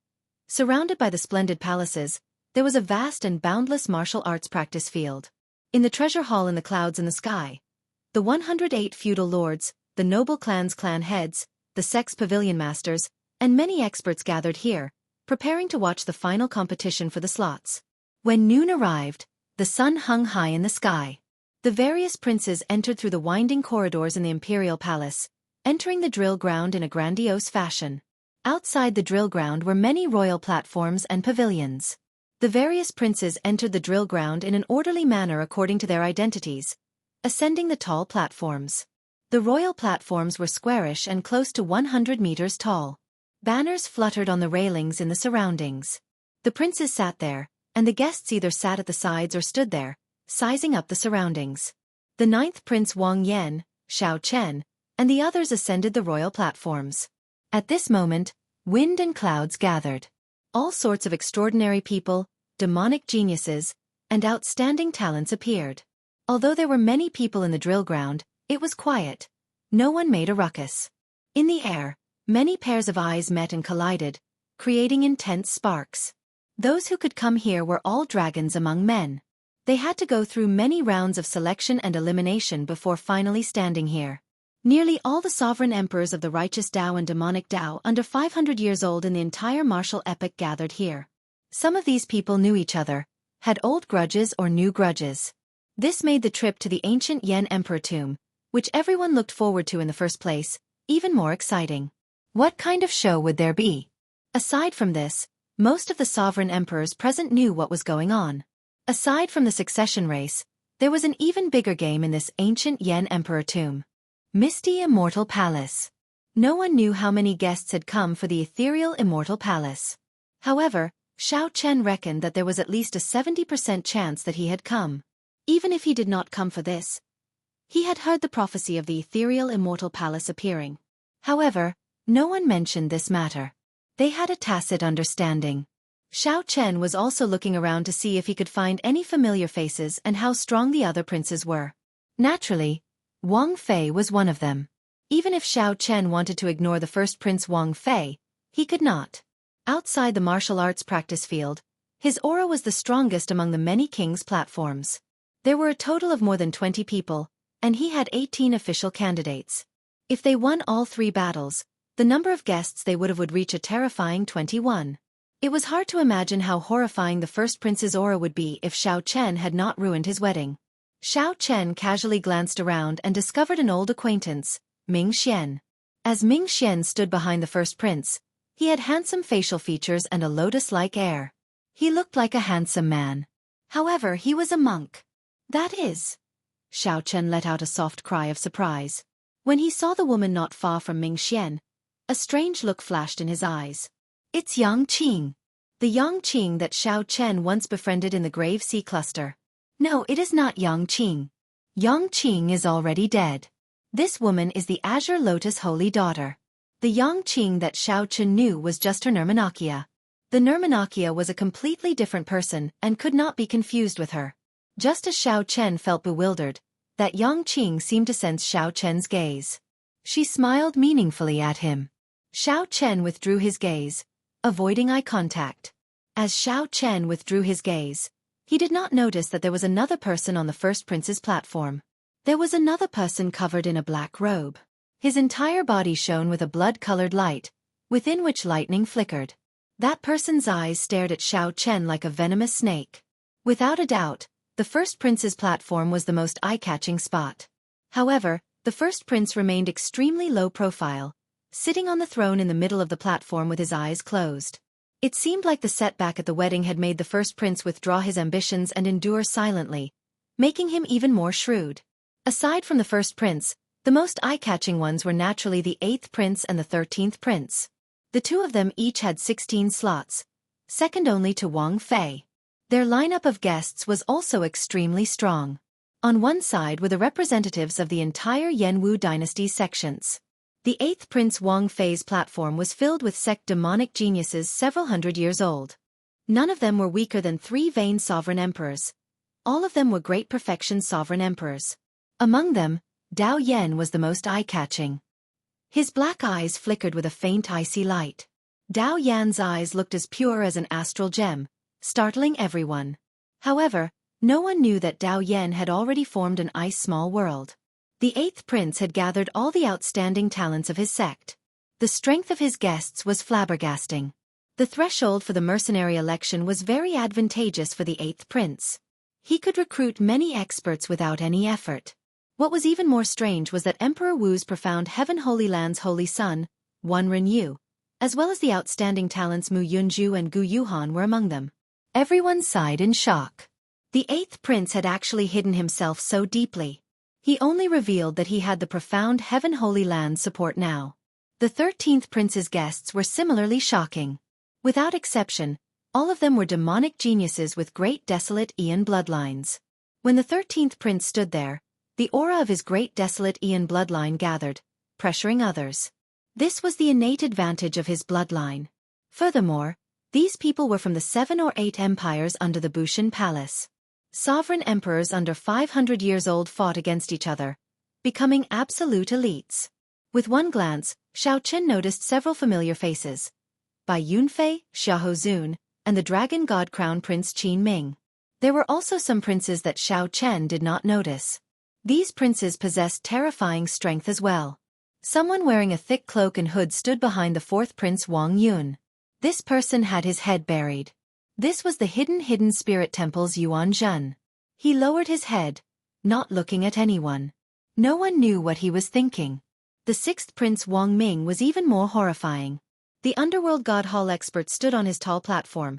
Surrounded by the splendid palaces, there was a vast and boundless martial arts practice field. In the treasure hall in the clouds in the sky, the 108 feudal lords, the noble clan heads, the sex pavilion masters, and many experts gathered here, preparing to watch the final competition for the slots. When noon arrived, the sun hung high in the sky. The various princes entered through the winding corridors in the imperial palace, entering the drill ground in a grandiose fashion. Outside the drill ground were many royal platforms and pavilions. The various princes entered the drill ground in an orderly manner according to their identities, ascending the tall platforms. The royal platforms were squarish and close to 100 meters tall. Banners fluttered on the railings in the surroundings. The princes sat there, and the guests either sat at the sides or stood there, sizing up the surroundings. The 9th Prince Wang Yan, Xiao Chen, and the others ascended the royal platforms. At this moment, wind and clouds gathered. All sorts of extraordinary people, demonic geniuses, and outstanding talents appeared. Although there were many people in the drill ground, it was quiet. No one made a ruckus. In the air, many pairs of eyes met and collided, creating intense sparks. Those who could come here were all dragons among men. They had to go through many rounds of selection and elimination before finally standing here. Nearly all the sovereign emperors of the righteous Tao and demonic Tao under 500 years old in the entire martial epoch gathered here. Some of these people knew each other, had old grudges or new grudges. This made the trip to the ancient Yan Emperor tomb, which everyone looked forward to in the first place, even more exciting. What kind of show would there be? Aside from this, most of the sovereign emperors present knew what was going on. Aside from the succession race, there was an even bigger game in this ancient Yan Emperor tomb. Misty Immortal Palace. No one knew how many guests had come for the ethereal Immortal Palace. However, Xiao Chen reckoned that there was at least a 70% chance that he had come. Even if he did not come for this, he had heard the prophecy of the ethereal Immortal Palace appearing. However, no one mentioned this matter. They had a tacit understanding. Xiao Chen was also looking around to see if he could find any familiar faces and how strong the other princes were. Naturally, Wang Fei was one of them. Even if Xiao Chen wanted to ignore the first Prince Wang Fei, he could not. Outside the martial arts practice field, his aura was the strongest among the many kings' platforms. There were a total of more than 20 people, and he had 18 official candidates. If they won all 3 battles, the number of guests they would reach a terrifying 21. It was hard to imagine how horrifying the first prince's aura would be if Xiao Chen had not ruined his wedding. Xiao Chen casually glanced around and discovered an old acquaintance, Ming Xian. As Ming Xian stood behind the first prince, he had handsome facial features and a lotus-like air. He looked like a handsome man. However, he was a monk. That is. Xiao Chen let out a soft cry of surprise. When he saw the woman not far from Ming Xian, a strange look flashed in his eyes. It's Yang Qing. The Yang Qing that Xiao Chen once befriended in the Grave Sea Cluster. No, it is not Yang Qing. Yang Qing is already dead. This woman is the Azure Lotus Holy Daughter. The Yang Qing that Xiao Chen knew was just her Nirmanakia. The Nirmanakia was a completely different person and could not be confused with her. Just as Xiao Chen felt bewildered, that Yang Qing seemed to sense Xiao Chen's gaze. She smiled meaningfully at him. Xiao Chen withdrew his gaze, avoiding eye contact. As Xiao Chen withdrew his gaze, he did not notice that there was another person on the first prince's platform. There was another person covered in a black robe. His entire body shone with a blood-colored light, within which lightning flickered. That person's eyes stared at Xiao Chen like a venomous snake. Without a doubt, the first prince's platform was the most eye-catching spot. However, the first prince remained extremely low profile, sitting on the throne in the middle of the platform with his eyes closed. It seemed like the setback at the wedding had made the first prince withdraw his ambitions and endure silently, making him even more shrewd. Aside from the first prince, the most eye-catching ones were naturally the 8th prince and the 13th prince. The 2 of them each had 16 slots, second only to Wang Fei. Their lineup of guests was also extremely strong. On one side were the representatives of the entire Yanwu dynasty's sections. The 8th Prince Wang Fei's platform was filled with sect demonic geniuses several hundred years old. None of them were weaker than 3 vain sovereign emperors. All of them were great perfection sovereign emperors. Among them, Dao Yan was the most eye-catching. His black eyes flickered with a faint icy light. Dao Yan's eyes looked as pure as an astral gem, startling everyone. However, No one knew that Dao Yan had already formed an ice-small world. The 8th prince had gathered all the outstanding talents of his sect. The strength of his guests was flabbergasting. The threshold for the mercenary election was very advantageous for the 8th prince. He could recruit many experts without any effort. What was even more strange was that Emperor Wu's profound Heaven Holy Land's holy son, Wan Renyu, as well as the outstanding talents Mu Yunju and Gu Yuhan were among them. Everyone sighed in shock. The 8th prince had actually hidden himself so deeply. He only revealed that he had the profound Heaven Holy Land's support now. The 13th prince's guests were similarly shocking. Without exception, all of them were demonic geniuses with great desolate Aeon bloodlines. When the 13th prince stood there, the aura of his great desolate Aeon bloodline gathered, pressuring others. This was the innate advantage of his bloodline. Furthermore, these people were from the 7 or 8 empires under the Bushan Palace. Sovereign emperors under 500 years old fought against each other, becoming absolute elites. With one glance, Xiao Chen noticed several familiar faces. Bai Yunfei, Xiahou Zun, and the Dragon God Crown Prince Qin Ming. There were also some princes that Xiao Chen did not notice. These princes possessed terrifying strength as well. Someone wearing a thick cloak and hood stood behind the 4th Prince Wang Yun. This person had his head buried. This was the hidden spirit temple's Yuan Zhen. He lowered his head, not looking at anyone. No one knew what he was thinking. The 6th Prince Wang Ming was even more horrifying. The underworld god hall expert stood on his tall platform.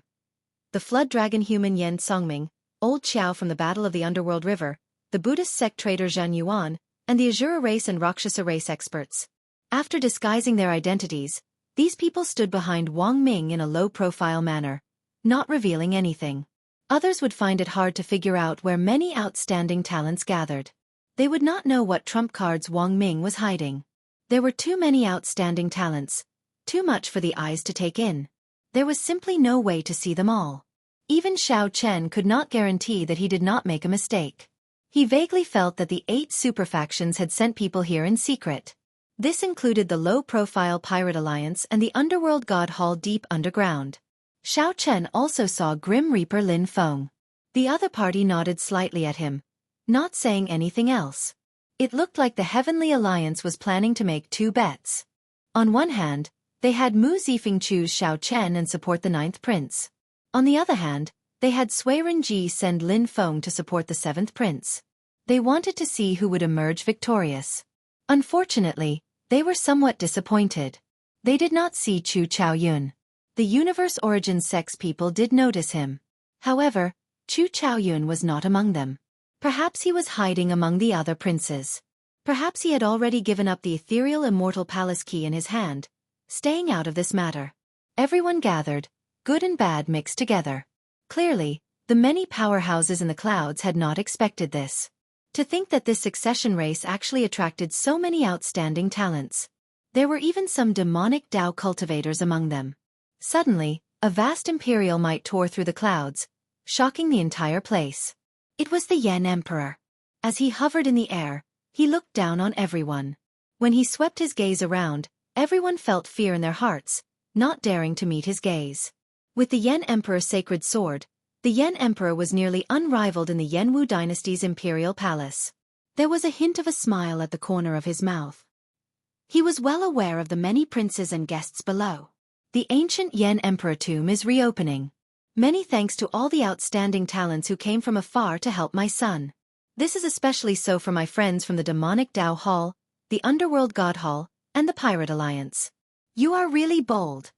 The flood dragon human Yen Songming, old Qiao from the Battle of the Underworld River, the Buddhist sect trader Zhan Yuan, and the Azura race and Rakshasa race experts. After disguising their identities, these people stood behind Wang Ming in a low-profile manner, not revealing anything. Others would find it hard to figure out where many outstanding talents gathered. They would not know what trump cards Wang Ming was hiding. There were too many outstanding talents, too much for the eyes to take in. There was simply no way to see them all. Even Xiao Chen could not guarantee that he did not make a mistake. He vaguely felt that the 8 superfactions had sent people here in secret. This included the low-profile Pirate Alliance and the Underworld God Hall deep underground. Xiao Chen also saw Grim Reaper Lin Feng. The other party nodded slightly at him, not saying anything else. It looked like the Heavenly Alliance was planning to make 2 bets. On one hand, they had Mu Zifeng choose Xiao Chen and support the 9th prince. On the other hand, they had Sui Renji send Lin Feng to support the 7th prince. They wanted to see who would emerge victorious. Unfortunately, they were somewhat disappointed. They did not see Chu Chaoyun. The Universe Origin Sex people did notice him. However, Chu Chaoyun was not among them. Perhaps he was hiding among the other princes. Perhaps he had already given up the ethereal Immortal Palace key in his hand, staying out of this matter. Everyone gathered, good and bad mixed together. Clearly, the many powerhouses in the clouds had not expected this. To think that this succession race actually attracted so many outstanding talents. There were even some demonic Dao cultivators among them. Suddenly, a vast imperial might tore through the clouds, shocking the entire place. It was the Yen Emperor. As he hovered in the air, he looked down on everyone. When he swept his gaze around, everyone felt fear in their hearts, not daring to meet his gaze. With the Yen Emperor's sacred sword, the Yen Emperor was nearly unrivaled in the Yenwu dynasty's imperial palace. There was a hint of a smile at the corner of his mouth. He was well aware of the many princes and guests below. The ancient Yen Emperor tomb is reopening. Many thanks to all the outstanding talents who came from afar to help my son. This is especially so for my friends from the demonic Dao Hall, the Underworld God Hall, and the Pirate Alliance. You are really bold.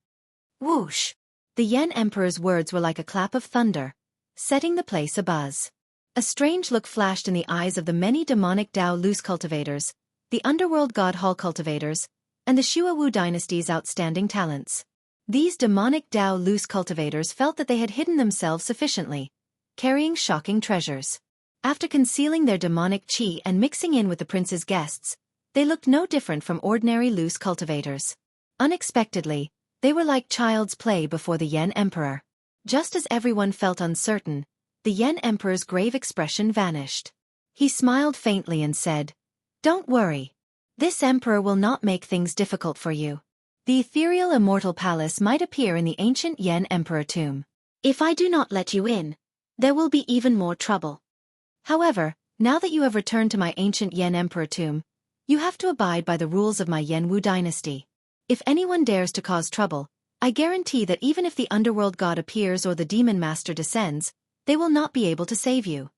Whoosh! The Yen Emperor's words were like a clap of thunder, setting the place abuzz. A strange look flashed in the eyes of the many demonic Dao loose cultivators, the Underworld God Hall cultivators, and the Shuawu dynasty's outstanding talents. These demonic Dao loose cultivators felt that they had hidden themselves sufficiently, carrying shocking treasures. After concealing their demonic chi and mixing in with the prince's guests, they looked no different from ordinary loose cultivators. Unexpectedly, they were like child's play before the Yen Emperor. Just as everyone felt uncertain, the Yen Emperor's grave expression vanished. He smiled faintly and said, "Don't worry. This emperor will not make things difficult for you. The ethereal Immortal Palace might appear in the ancient Yen Emperor tomb. If I do not let you in, there will be even more trouble. However, now that you have returned to my ancient Yan Emperor tomb, you have to abide by the rules of my Yanwu dynasty. If anyone dares to cause trouble, I guarantee that even if the underworld god appears or the demon master descends, they will not be able to save you.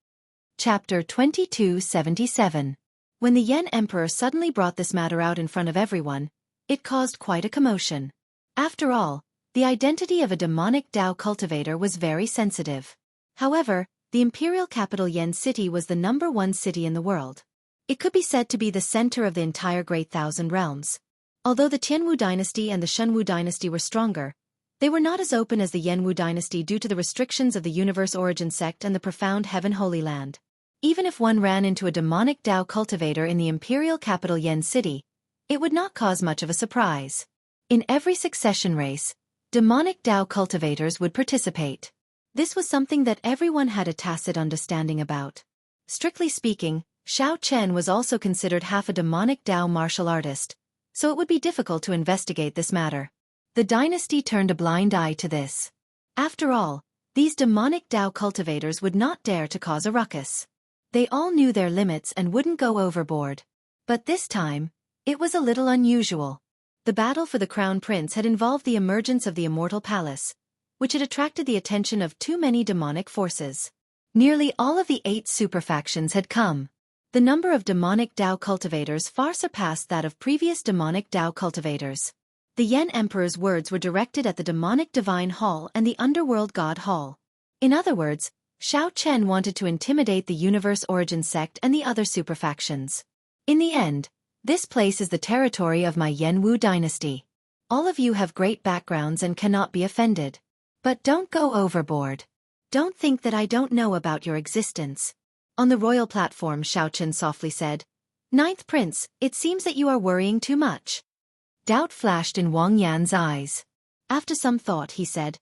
Chapter 2277. When the Yan Emperor suddenly brought this matter out in front of everyone, it caused quite a commotion. After all, the identity of a demonic Dao cultivator was very sensitive. However, the imperial capital Yan City was the #1 city in the world. It could be said to be the center of the entire Great Thousand Realms. Although the Tianwu dynasty and the Shunwu dynasty were stronger, they were not as open as the Yanwu dynasty due to the restrictions of the Universe Origin sect and the profound Heaven Holy Land. Even if one ran into a demonic Dao cultivator in the imperial capital Yan City, it would not cause much of a surprise. In every succession race, demonic Dao cultivators would participate. This was something that everyone had a tacit understanding about. Strictly speaking, Xiao Chen was also considered half a demonic Dao martial artist, so it would be difficult to investigate this matter. The dynasty turned a blind eye to this. After all, these demonic Dao cultivators would not dare to cause a ruckus. They all knew their limits and wouldn't go overboard. But this time, it was a little unusual. The battle for the crown prince had involved the emergence of the Immortal Palace, which had attracted the attention of too many demonic forces. Nearly all of the 8 superfactions had come. The number of demonic Dao cultivators far surpassed that of previous demonic Dao cultivators. The Yan Emperor's words were directed at the demonic Divine Hall and the Underworld God Hall. In other words, Xiao Chen wanted to intimidate the Universe Origin sect and the other superfactions. In the end, this place is the territory of my Yanwu dynasty. All of you have great backgrounds and cannot be offended. But don't go overboard. Don't think that I don't know about your existence. On the royal platform, Xiao Chen softly said, "Ninth Prince, it seems that you are worrying too much." Doubt flashed in Wang Yan's eyes. After some thought, he said,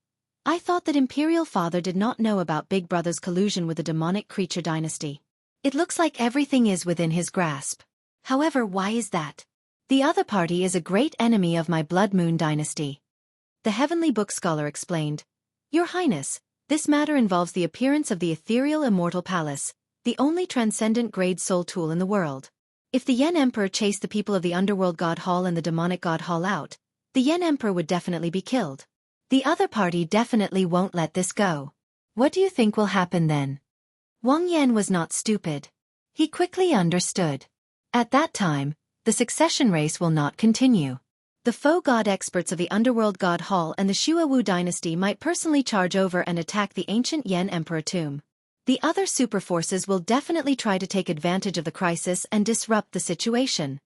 "I thought that Imperial Father did not know about Big Brother's collusion with the demonic creature dynasty. It looks like everything is within his grasp. However, why is that? The other party is a great enemy of my Blood Moon dynasty." The Heavenly Book Scholar explained, "Your Highness, this matter involves the appearance of the ethereal Immortal Palace, the only transcendent grade soul tool in the world. If the Yan Emperor chased the people of the Underworld God Hall and the Demonic God Hall out, the Yan Emperor would definitely be killed. The other party definitely won't let this go. What do you think will happen then?" Wang Yan was not stupid. He quickly understood. At that time, the succession race will not continue. The faux god experts of the Underworld God Hall and the Shuawu dynasty might personally charge over and attack the ancient Yan Emperor tomb. The other superforces will definitely try to take advantage of the crisis and disrupt the situation.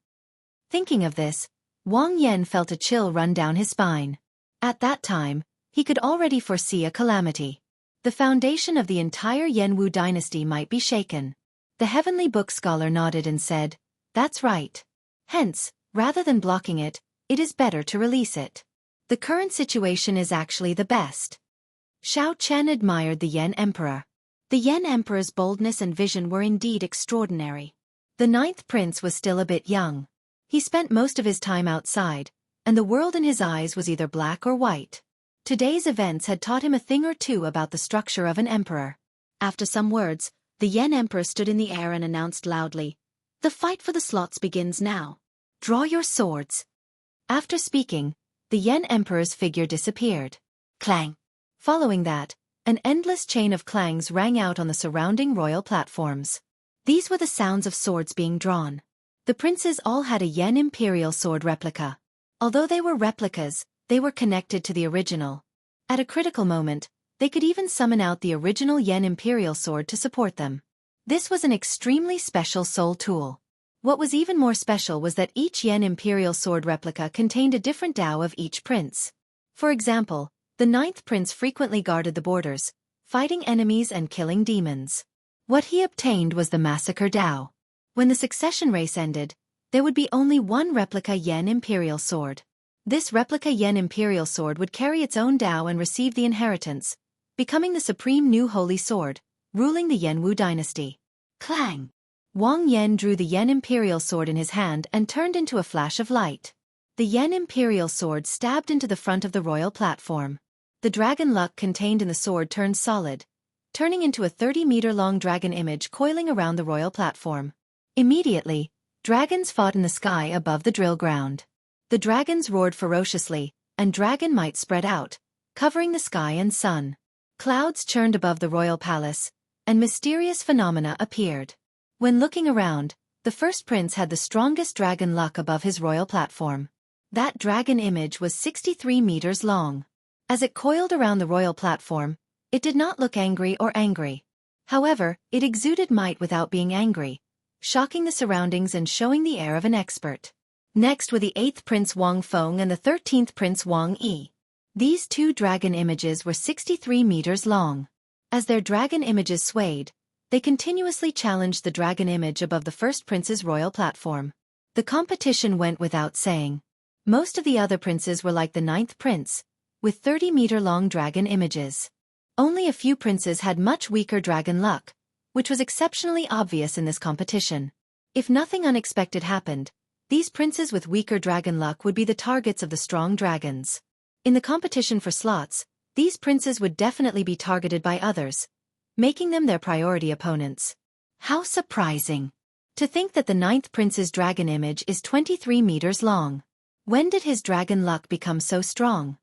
Thinking of this, Wang Yan felt a chill run down his spine. At that time, he could already foresee a calamity. The foundation of the entire Yanwu dynasty might be shaken. The Heavenly Book Scholar nodded and said, "That's right. Hence, rather than blocking it, it is better to release it. The current situation is actually the best." Xiao Chen admired the Yan Emperor. The Yan Emperor's boldness and vision were indeed extraordinary. The 9th prince was still a bit young. He spent most of his time outside, and the world in his eyes was either black or white. Today's events had taught him a thing or two about the structure of an emperor. After some words, the Yan Emperor stood in the air and announced loudly, "The fight for the slots begins now. Draw your swords." After speaking, the Yan Emperor's figure disappeared. Clang! Following that, an endless chain of clangs rang out on the surrounding royal platforms. These were the sounds of swords being drawn. The princes all had a Yan Imperial sword replica. Although they were replicas, they were connected to the original. At a critical moment, they could even summon out the original Yan Imperial sword to support them. This was an extremely special soul tool. What was even more special was that each Yan Imperial sword replica contained a different Dao of each prince. For example, the 9th prince frequently guarded the borders, fighting enemies and killing demons. What he obtained was the Massacre Dao. When the succession race ended, there would be only one replica Yan Imperial sword. This replica Yan Imperial sword would carry its own Dao and receive the inheritance, becoming the supreme new holy sword, ruling the Yanwu dynasty. Clang! Wang Yan drew the Yan Imperial sword in his hand and turned into a flash of light. The Yan Imperial sword stabbed into the front of the royal platform. The dragon luck contained in the sword turned solid, turning into a 30-meter-long dragon image coiling around the royal platform. Immediately, dragons fought in the sky above the drill ground. The dragons roared ferociously, and dragon might spread out, covering the sky and sun. Clouds churned above the royal palace, and mysterious phenomena appeared. When looking around, the first prince had the strongest dragon luck above his royal platform. That dragon image was 63 meters long. As it coiled around the royal platform, it did not look angry or angry. However, it exuded might without being angry, shocking the surroundings and showing the air of an expert. Next were the 8th Prince Wang Feng and the 13th Prince Wang Yi. These two dragon images were 63 meters long. As their dragon images swayed, they continuously challenged the dragon image above the first prince's royal platform. The competition went without saying. Most of the other princes were like the 9th prince, with 30-meter-long dragon images. Only a few princes had much weaker dragon luck, which was exceptionally obvious in this competition. If nothing unexpected happened, these princes with weaker dragon luck would be the targets of the strong dragons. In the competition for slots, these princes would definitely be targeted by others, making them their priority opponents. How surprising! To think that the 9th prince's dragon image is 23 meters long. When did his dragon luck become so strong?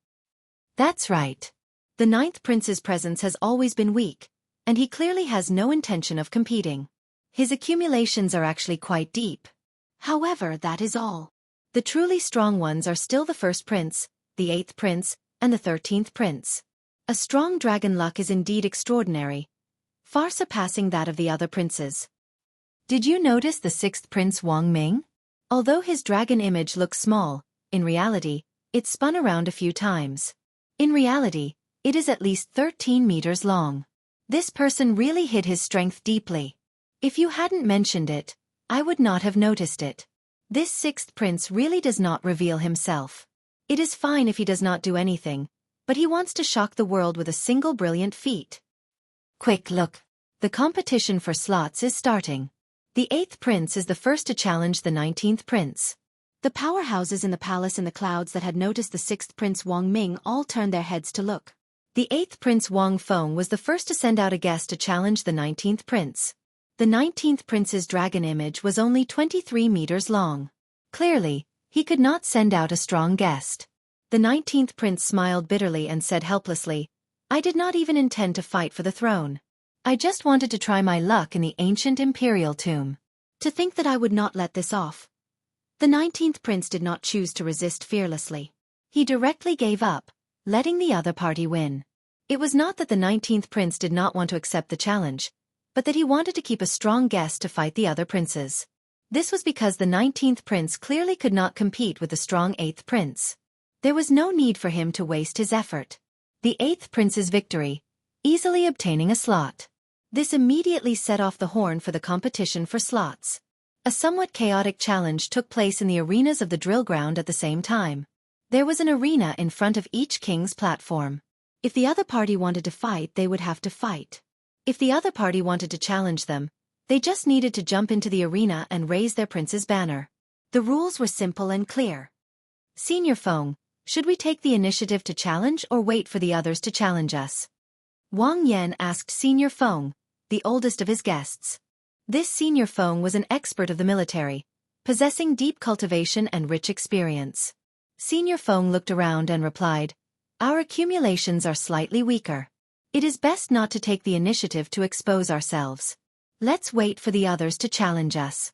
That's right. The 9th prince's presence has always been weak, and he clearly has no intention of competing. His accumulations are actually quite deep. However, that is all. The truly strong ones are still the 1st prince, the 8th prince, and the 13th prince. A strong dragon luck is indeed extraordinary, far surpassing that of the other princes. Did you notice the 6th prince Wang Ming? Although his dragon image looks small, in reality, it spun around a few times. In reality, it is at least 13 meters long. This person really hid his strength deeply. If you hadn't mentioned it, I would not have noticed it. This 6th prince really does not reveal himself. It is fine if he does not do anything, but he wants to shock the world with a single brilliant feat. Quick look. The competition for slots is starting. The 8th prince is the first to challenge the 19th prince. The powerhouses in the palace in the clouds that had noticed the 6th Prince Wang Ming all turned their heads to look. The 8th Prince Wang Feng was the first to send out a guest to challenge the 19th prince. The 19th prince's dragon image was only 23 meters long. Clearly, he could not send out a strong guest. The 19th prince smiled bitterly and said helplessly, "I did not even intend to fight for the throne. I just wanted to try my luck in the ancient imperial tomb." To think that I would not let this off. The 19th prince did not choose to resist fearlessly. He directly gave up, letting the other party win. It was not that the 19th prince did not want to accept the challenge, but that he wanted to keep a strong guest to fight the other princes. This was because the 19th prince clearly could not compete with the strong 8th prince. There was no need for him to waste his effort. The 8th prince's victory, easily obtaining a slot. This immediately set off the horn for the competition for slots. A somewhat chaotic challenge took place in the arenas of the drill ground at the same time. There was an arena in front of each king's platform. If the other party wanted to fight, they would have to fight. If the other party wanted to challenge them, they just needed to jump into the arena and raise their prince's banner. The rules were simple and clear. Senior Feng, should we take the initiative to challenge or wait for the others to challenge us? Wang Yan asked Senior Feng, the oldest of his guests. This Senior Feng was an expert of the military, possessing deep cultivation and rich experience. Senior Feng looked around and replied, "Our accumulations are slightly weaker. It is best not to take the initiative to expose ourselves. Let's wait for the others to challenge us."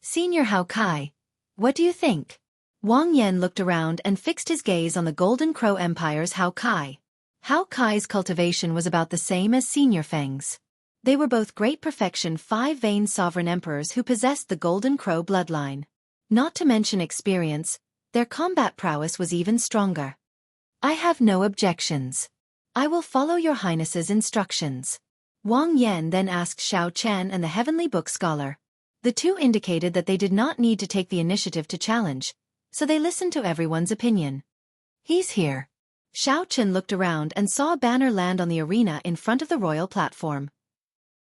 Senior Hao Kai, what do you think? Wang Yan looked around and fixed his gaze on the Golden Crow Empire's Hao Kai. Hao Kai's cultivation was about the same as Senior Feng's. They were both great perfection 5-vein sovereign emperors who possessed the Golden Crow bloodline. Not to mention experience, their combat prowess was even stronger. I have no objections. I will follow your highness's instructions. Wang Yan then asked Xiao Chen and the Heavenly Book Scholar. The two indicated that they did not need to take the initiative to challenge, so they listened to everyone's opinion. He's here. Xiao Chen looked around and saw a banner land on the arena in front of the royal platform.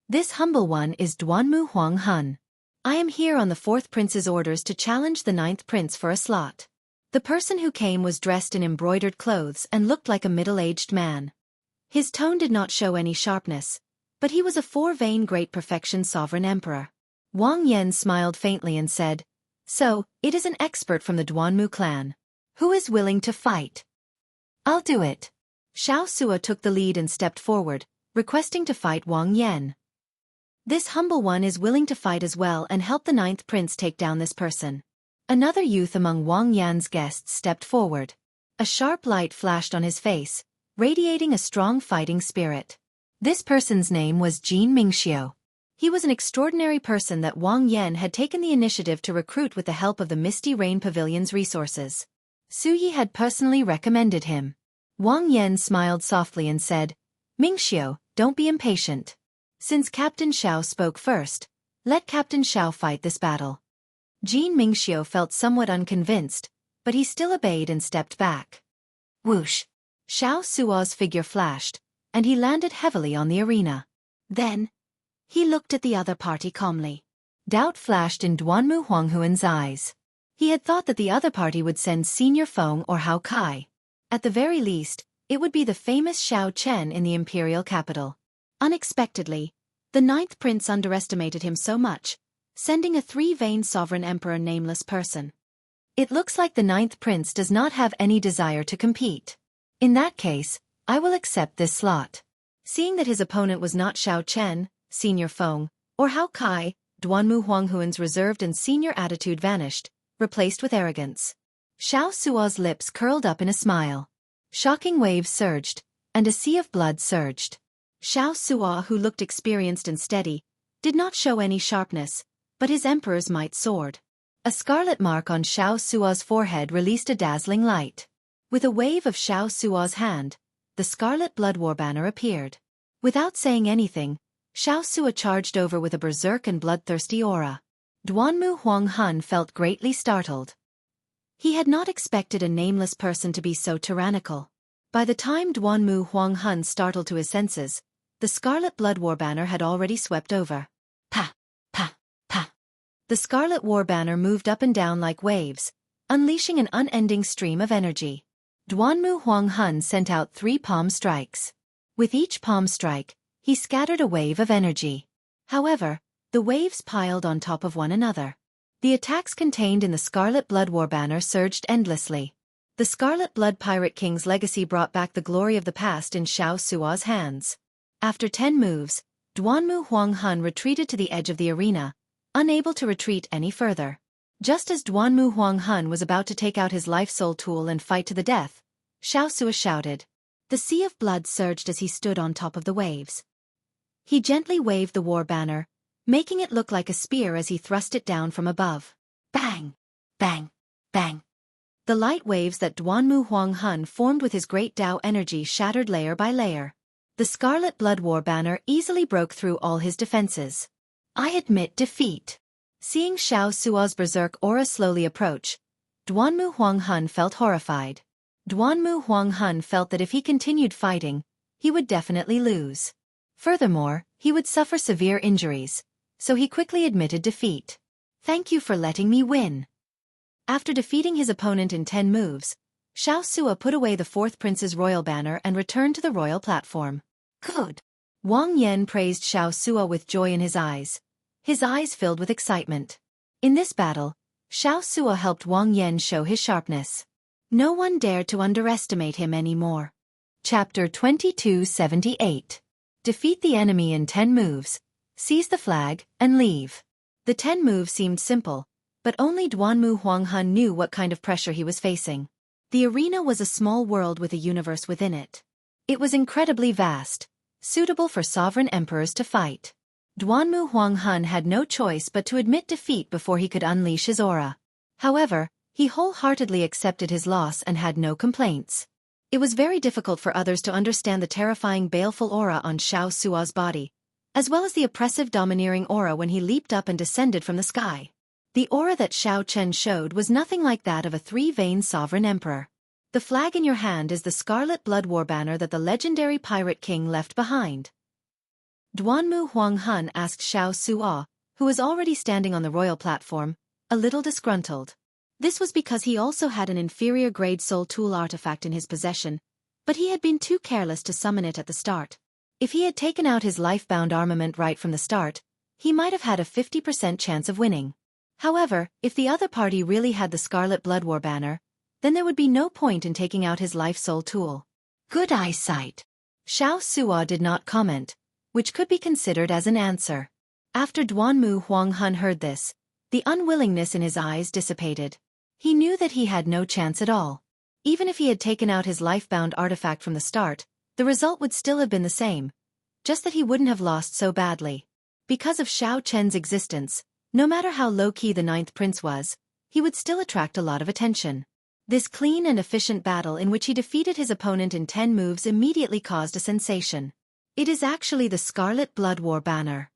This humble one is Duanmu Huang Hun. I am here on the 4th prince's orders to challenge the 9th prince for a slot. The person who came was dressed in embroidered clothes and looked like a middle-aged man. His tone did not show any sharpness, but he was a four-vein great perfection sovereign emperor. Wang Yan smiled faintly and said, "So, it is an expert from the Duanmu clan. Who is willing to fight?" "I'll do it." Xianxia took the lead and stepped forward, requesting to fight Wang Yan. "This humble one is willing to fight as well and help the ninth prince take down this person." Another youth among Wang Yan's guests stepped forward. A sharp light flashed on his face, radiating a strong fighting spirit. This person's name was Jin Mingxiu. He was an extraordinary person that Wang Yan had taken the initiative to recruit with the help of the Misty Rain Pavilion's resources. Su Yi had personally recommended him. Wang Yan smiled softly and said, "Mingxiu, don't be impatient. Since Captain Xiao spoke first, let Captain Xiao fight this battle." Jin Mingxiu felt somewhat unconvinced, but he still obeyed and stepped back. Whoosh! Xiao Suo's figure flashed, and he landed heavily on the arena. Then, he looked at the other party calmly. Doubt flashed in Duanmu Huanghuan's eyes. He had thought that the other party would send Senior Feng or Hao Kai. At the very least, it would be the famous Xiao Chen in the imperial capital. Unexpectedly, the ninth prince underestimated him so much, sending a three-vein sovereign emperor nameless person. It looks like the ninth prince does not have any desire to compete. In that case, I will accept this slot. Seeing that his opponent was not Xiao Chen, Senior Feng, or Hao Kai, Duanmu Huanghuan's reserved and senior attitude vanished, replaced with arrogance. Xiao Suo's lips curled up in a smile. Shocking waves surged, and a sea of blood surged. Xiao Suo, who looked experienced and steady, did not show any sharpness, but his emperor's might soared. A scarlet mark on Xiao Suo's forehead released a dazzling light. With a wave of Xiao Suo's hand, the scarlet blood war banner appeared. Without saying anything, Xiao Suo charged over with a berserk and bloodthirsty aura. Duanmu Huanghuan felt greatly startled. He had not expected a nameless person to be so tyrannical. By the time Duanmu Huanghuan startled to his senses, the scarlet blood war banner had already swept over. Pa! Pa! Pa! The scarlet war banner moved up and down like waves, unleashing an unending stream of energy. Duanmu Huanghuan sent out 3 palm strikes. With each palm strike, he scattered a wave of energy. However, the waves piled on top of one another. The attacks contained in the Scarlet Blood War banner surged endlessly. The Scarlet Blood Pirate King's legacy brought back the glory of the past in Xiao Suo's hands. After 10 moves, Duanmu Huanghuan retreated to the edge of the arena, unable to retreat any further. Just as Duanmu Huanghuan was about to take out his life soul tool and fight to the death, Xiao Suo shouted. The sea of blood surged as he stood on top of the waves. He gently waved the war banner, making it look like a spear as he thrust it down from above. Bang! Bang! Bang! The light waves that Duanmu Huanghuan formed with his great Tao energy shattered layer by layer. The Scarlet Blood War banner easily broke through all his defenses. I admit defeat. Seeing Xiao Suo's berserk aura slowly approach, Duanmu Huanghuan felt horrified. Duanmu Huanghuan felt that if he continued fighting, he would definitely lose. Furthermore, he would suffer severe injuries, so he quickly admitted defeat. Thank you for letting me win. After defeating his opponent in 10 moves, Xiao Suo put away the 4th prince's royal banner and returned to the royal platform. Good. Wang Yan praised Xiao Suo with joy in his eyes filled with excitement. In this battle, Xiao Suo helped Wang Yan show his sharpness. No one dared to underestimate him anymore. Chapter 2278. Defeat the enemy in 10 moves, seize the flag, and leave. The 10 moves seemed simple, but only Duanmu Huanghuan knew what kind of pressure he was facing. The arena was a small world with a universe within it. It was incredibly vast, suitable for sovereign emperors to fight. Duanmu Huanghuan had no choice but to admit defeat before he could unleash his aura. However, he wholeheartedly accepted his loss and had no complaints. It was very difficult for others to understand the terrifying baleful aura on Xiao Suo's body, as well as the oppressive domineering aura when he leaped up and descended from the sky. The aura that Xiao Chen showed was nothing like that of a 3-vein sovereign emperor. The flag in your hand is the Scarlet Blood War banner that the legendary Pirate King left behind. Duanmu Huanghuan asked Xiao Suo, who was already standing on the royal platform, a little disgruntled. This was because he also had an inferior grade soul tool artifact in his possession, but he had been too careless to summon it at the start. If he had taken out his life-bound armament right from the start, he might have had a 50% chance of winning. However, if the other party really had the Scarlet Blood War banner, then there would be no point in taking out his life-soul tool. Good eyesight. Xianxia did not comment, which could be considered as an answer. After Duanmu Huanghun heard this, the unwillingness in his eyes dissipated. He knew that he had no chance at all. Even if he had taken out his life-bound artifact from the start, the result would still have been the same, just that he wouldn't have lost so badly. Because of Xiao Chen's existence, no matter how low-key the ninth prince was, he would still attract a lot of attention. This clean and efficient battle in which he defeated his opponent in 10 moves immediately caused a sensation. It is actually the Scarlet Blood War banner.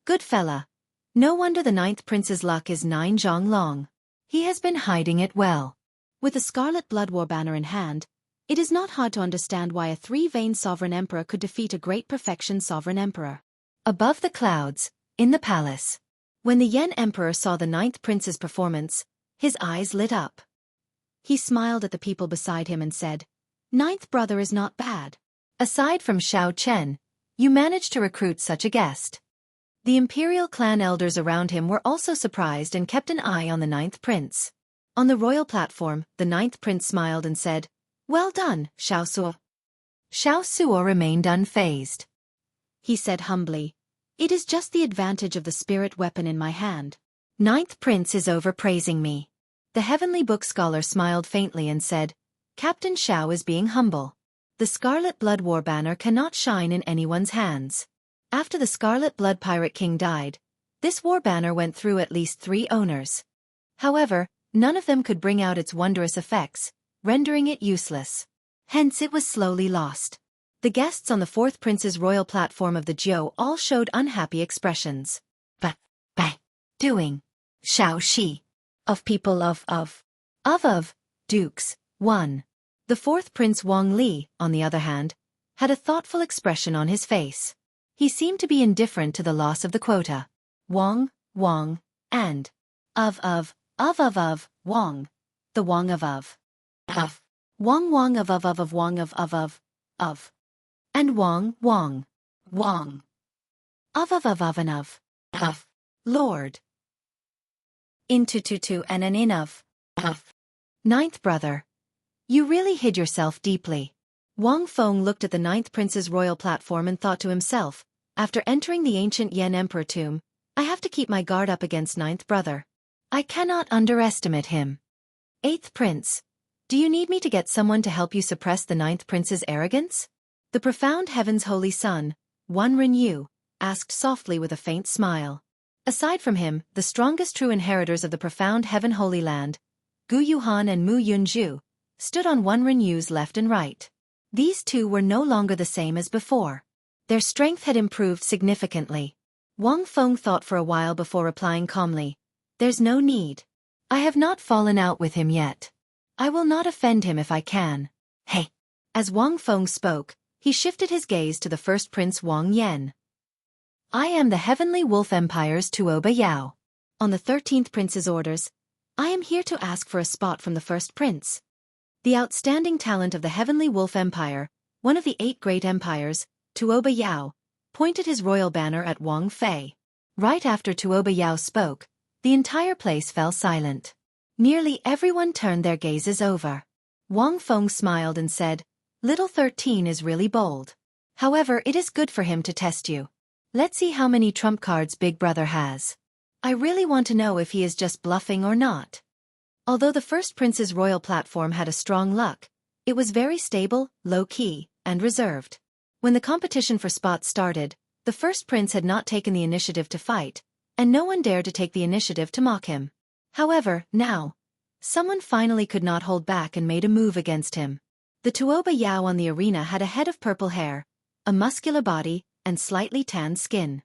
Good fella. No wonder the ninth prince's luck is 9 zhong long. He has been hiding it well. With the Scarlet Blood War banner in hand, it is not hard to understand why a three-veined sovereign emperor could defeat a great perfection sovereign emperor. Above the clouds, in the palace. When the Yan Emperor saw the ninth prince's performance, his eyes lit up. He smiled at the people beside him and said, "Ninth brother is not bad. Aside from Xiao Chen, you managed to recruit such a guest." The imperial clan elders around him were also surprised and kept an eye on the ninth prince. On the royal platform, the ninth prince smiled and said, "Well done, Xiaosuo." Xiaosuo remained unfazed. He said humbly, "It is just the advantage of the spirit weapon in my hand." Ninth prince is overpraising me. The heavenly book scholar smiled faintly and said, "Captain Xiao is being humble. The Scarlet Blood War banner cannot shine in anyone's hands." After the Scarlet Blood Pirate King died, this war banner went through at least 3 owners. However, none of them could bring out its wondrous effects, rendering it useless. Hence it was slowly lost. The guests on the fourth prince's royal platform of the Jiu all showed unhappy expressions. But, doing, Xiao Shi, of people of, dukes, 1. The fourth prince Wang Li, on the other hand, had a thoughtful expression on his face. He seemed to be indifferent to the loss of the quota. Wang, and of, Wang, the Wang of. Wang of, Wang of. And Wang, of and of. Lord. Into to and an in of. Ninth brother. You really hid yourself deeply. Wang Feng looked at the ninth prince's royal platform and thought to himself, after entering the ancient Yan Emperor tomb, I have to keep my guard up against ninth brother. I cannot underestimate him. Eighth prince. Do you need me to get someone to help you suppress the ninth prince's arrogance? The profound heaven's holy son, Wan Renyu, asked softly with a faint smile. Aside from him, the strongest true inheritors of the profound heaven holy land, Gu Yuhan and Mu Yunju, stood on Wan Renyu's left and right. These two were no longer the same as before. Their strength had improved significantly. Wang Feng thought for a while before replying calmly, "There's no need. I have not fallen out with him yet. I will not offend him if I can. Hey." As Wang Feng spoke, he shifted his gaze to the first prince Wang Yan. "I am the Heavenly Wolf Empire's Tuoba Yao. On the 13th prince's orders, I am here to ask for a spot from the first prince." The outstanding talent of the Heavenly Wolf Empire, one of the 8 great empires, Tuoba Yao, pointed his royal banner at Wang Fei. Right after Tuoba Yao spoke, the entire place fell silent. Nearly everyone turned their gazes over. Wang Feng smiled and said, "Little 13 is really bold. However, it is good for him to test you. Let's see how many trump cards Big Brother has. I really want to know if he is just bluffing or not." Although the first prince's royal platform had a strong luck, it was very stable, low-key, and reserved. When the competition for spots started, the first prince had not taken the initiative to fight, and no one dared to take the initiative to mock him. However, now, someone finally could not hold back and made a move against him. The Tuoba Yao on the arena had a head of purple hair, a muscular body, and slightly tanned skin.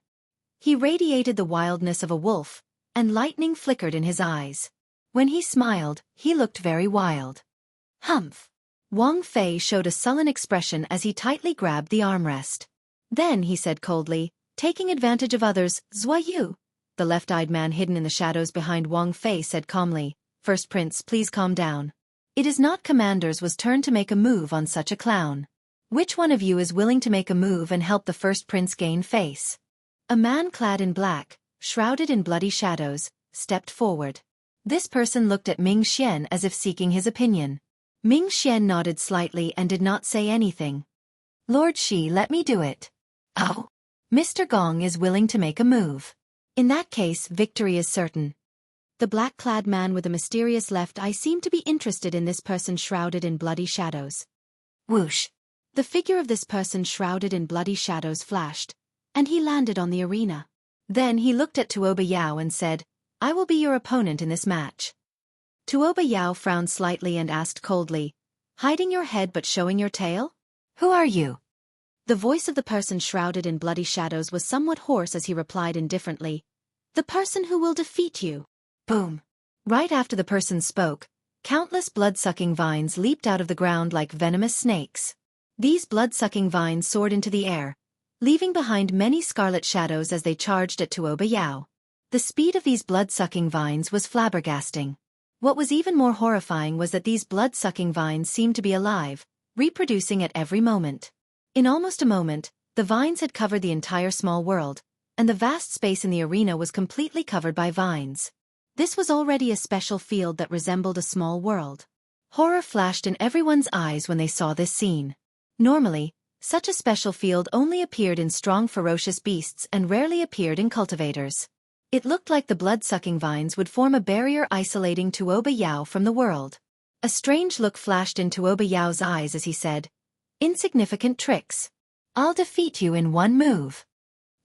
He radiated the wildness of a wolf, and lightning flickered in his eyes. When he smiled, he looked very wild. Humph! Wang Fei showed a sullen expression as he tightly grabbed the armrest. Then he said coldly, taking advantage of others, "Zhuayu." The left-eyed man hidden in the shadows behind Wang Fei said calmly, "First prince, please calm down. It is not Commander's turn to make a move on such a clown. Which one of you is willing to make a move and help the first prince gain face? A man clad in black, shrouded in bloody shadows, stepped forward. This person looked at Ming Xian as if seeking his opinion. Ming Xian nodded slightly and did not say anything. Lord Shi, let me do it. Oh. Mr. Gong is willing to make a move. In that case, victory is certain. The black-clad man with the mysterious left eye seemed to be interested in this person shrouded in bloody shadows. Whoosh. The figure of this person shrouded in bloody shadows flashed, and he landed on the arena. Then he looked at Tuoba Yao and said, I will be your opponent in this match. Tuoba Yao frowned slightly and asked coldly, hiding your head but showing your tail? Who are you? The voice of the person shrouded in bloody shadows was somewhat hoarse as he replied indifferently, the person who will defeat you. Boom. Right after the person spoke, countless blood-sucking vines leaped out of the ground like venomous snakes. These blood-sucking vines soared into the air, leaving behind many scarlet shadows as they charged at Tuoba Yao. The speed of these blood-sucking vines was flabbergasting. What was even more horrifying was that these blood-sucking vines seemed to be alive, reproducing at every moment. In almost a moment, the vines had covered the entire small world, and the vast space in the arena was completely covered by vines. This was already a special field that resembled a small world. Horror flashed in everyone's eyes when they saw this scene. Normally, such a special field only appeared in strong ferocious beasts and rarely appeared in cultivators. It looked like the blood-sucking vines would form a barrier isolating Tuoba Yao from the world. A strange look flashed in Tuoba Yao's eyes as he said, insignificant tricks. I'll defeat you in one move.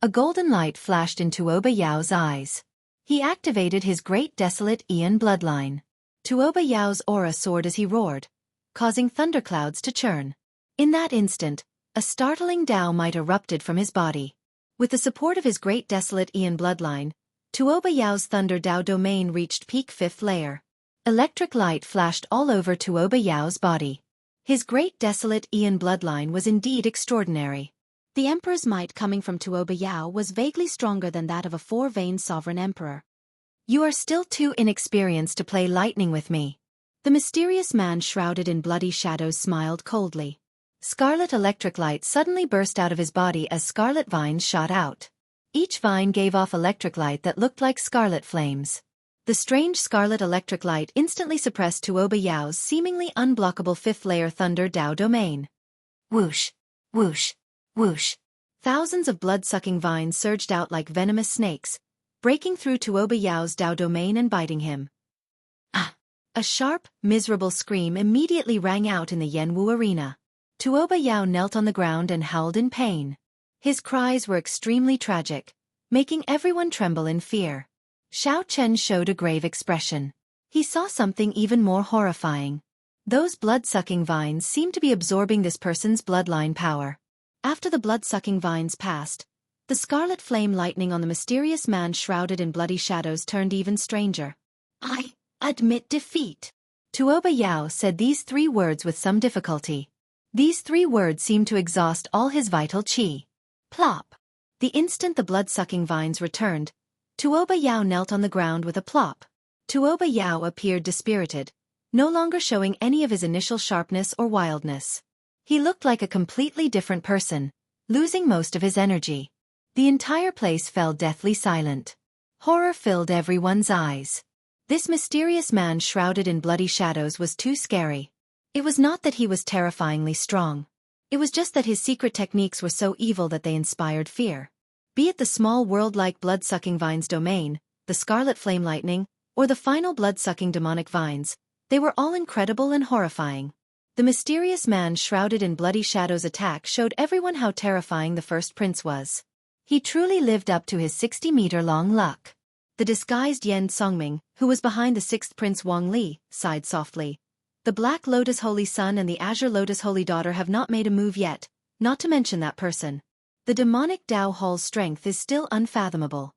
A golden light flashed in Tuoba Yao's eyes. He activated his great desolate Ian bloodline. Tuoba Yao's aura soared as he roared, causing thunderclouds to churn. In that instant, a startling Tao might erupted from his body. With the support of his great desolate Ian bloodline, Tuoba Yao's Thunder Tao domain reached peak 5th layer. Electric light flashed all over Tuoba Yao's body. His great desolate Ian bloodline was indeed extraordinary. The emperor's might coming from Tuoba Yao was vaguely stronger than that of a four-veined sovereign emperor. You are still too inexperienced to play lightning with me. The mysterious man shrouded in bloody shadows smiled coldly. Scarlet electric light suddenly burst out of his body as scarlet vines shot out. Each vine gave off electric light that looked like scarlet flames. The strange scarlet electric light instantly suppressed Tuoba Yao's seemingly unblockable 5th layer Thunder Tao domain. Whoosh, whoosh, whoosh. Thousands of blood-sucking vines surged out like venomous snakes, breaking through Tuoba Yao's Tao domain and biting him. Ah! A sharp, miserable scream immediately rang out in the Yanwu arena. Tuoba Yao knelt on the ground and howled in pain. His cries were extremely tragic, making everyone tremble in fear. Xiao Chen showed a grave expression. He saw something even more horrifying. Those blood-sucking vines seemed to be absorbing this person's bloodline power. After the blood-sucking vines passed, the scarlet flame lightning on the mysterious man shrouded in bloody shadows turned even stranger. I admit defeat. Tuoba Yao said these 3 words with some difficulty. These 3 words seemed to exhaust all his vital qi. Plop. The instant the blood-sucking vines returned, Tuoba Yao knelt on the ground with a plop. Tuoba Yao appeared dispirited, no longer showing any of his initial sharpness or wildness. He looked like a completely different person, losing most of his energy. The entire place fell deathly silent. Horror filled everyone's eyes. This mysterious man shrouded in bloody shadows was too scary. It was not that he was terrifyingly strong. It was just that his secret techniques were so evil that they inspired fear. Be it the small world-like blood-sucking vines domain, the scarlet flame lightning, or the final blood-sucking demonic vines, they were all incredible and horrifying. The mysterious man shrouded in bloody shadows attack showed everyone how terrifying the first prince was. He truly lived up to his 60-meter-long luck. The disguised Yen Songming, who was behind the 6th Prince Wang Li, sighed softly. The Black Lotus Holy Son and the Azure Lotus Holy Daughter have not made a move yet, not to mention that person. The demonic Dao Hall's strength is still unfathomable.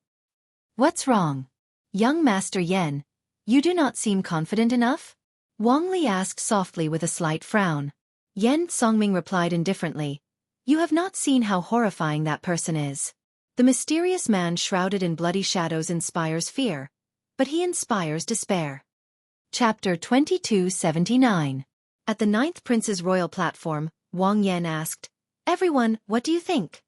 What's wrong? Young Master Yen, you do not seem confident enough? Wang Li asked softly with a slight frown. Yen Songming replied indifferently. You have not seen how horrifying that person is. The mysterious man shrouded in bloody shadows inspires fear, but he inspires despair. Chapter 2279. At the ninth prince's royal platform, Wang Yan asked, "Everyone, what do you think?"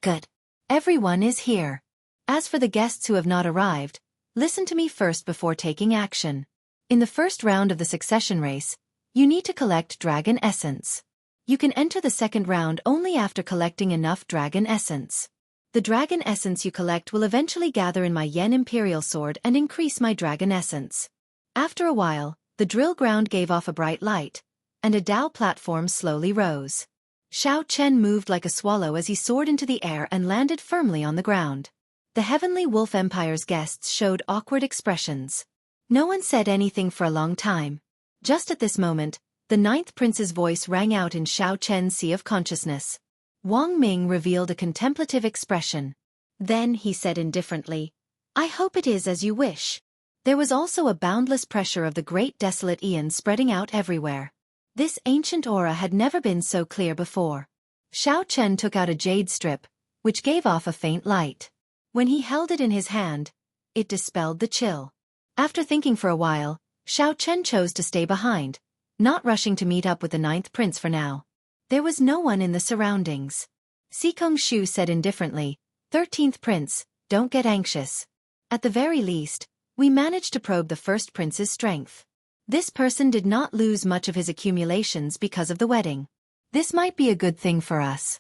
Good. Everyone is here. As for the guests who have not arrived, listen to me first before taking action. In the first round of the succession race, you need to collect dragon essence. You can enter the second round only after collecting enough dragon essence. The dragon essence you collect will eventually gather in my Yen Imperial Sword and increase my dragon essence. After a while, the drill ground gave off a bright light, and a Dao platform slowly rose. Xiao Chen moved like a swallow as he soared into the air and landed firmly on the ground. The Heavenly Wolf Empire's guests showed awkward expressions. No one said anything for a long time. Just at this moment, the ninth prince's voice rang out in Xiao Chen's sea of consciousness. Wang Ming revealed a contemplative expression. Then he said indifferently, "I hope it is as you wish." There was also a boundless pressure of the great desolate Aeon spreading out everywhere. This ancient aura had never been so clear before. Xiao Chen took out a jade strip, which gave off a faint light. When he held it in his hand, it dispelled the chill. After thinking for a while, Xiao Chen chose to stay behind, not rushing to meet up with the ninth prince for now. There was no one in the surroundings. Xikong Shu said indifferently, 13th prince, don't get anxious. At the very least, we managed to probe the first prince's strength. This person did not lose much of his accumulations because of the wedding. This might be a good thing for us.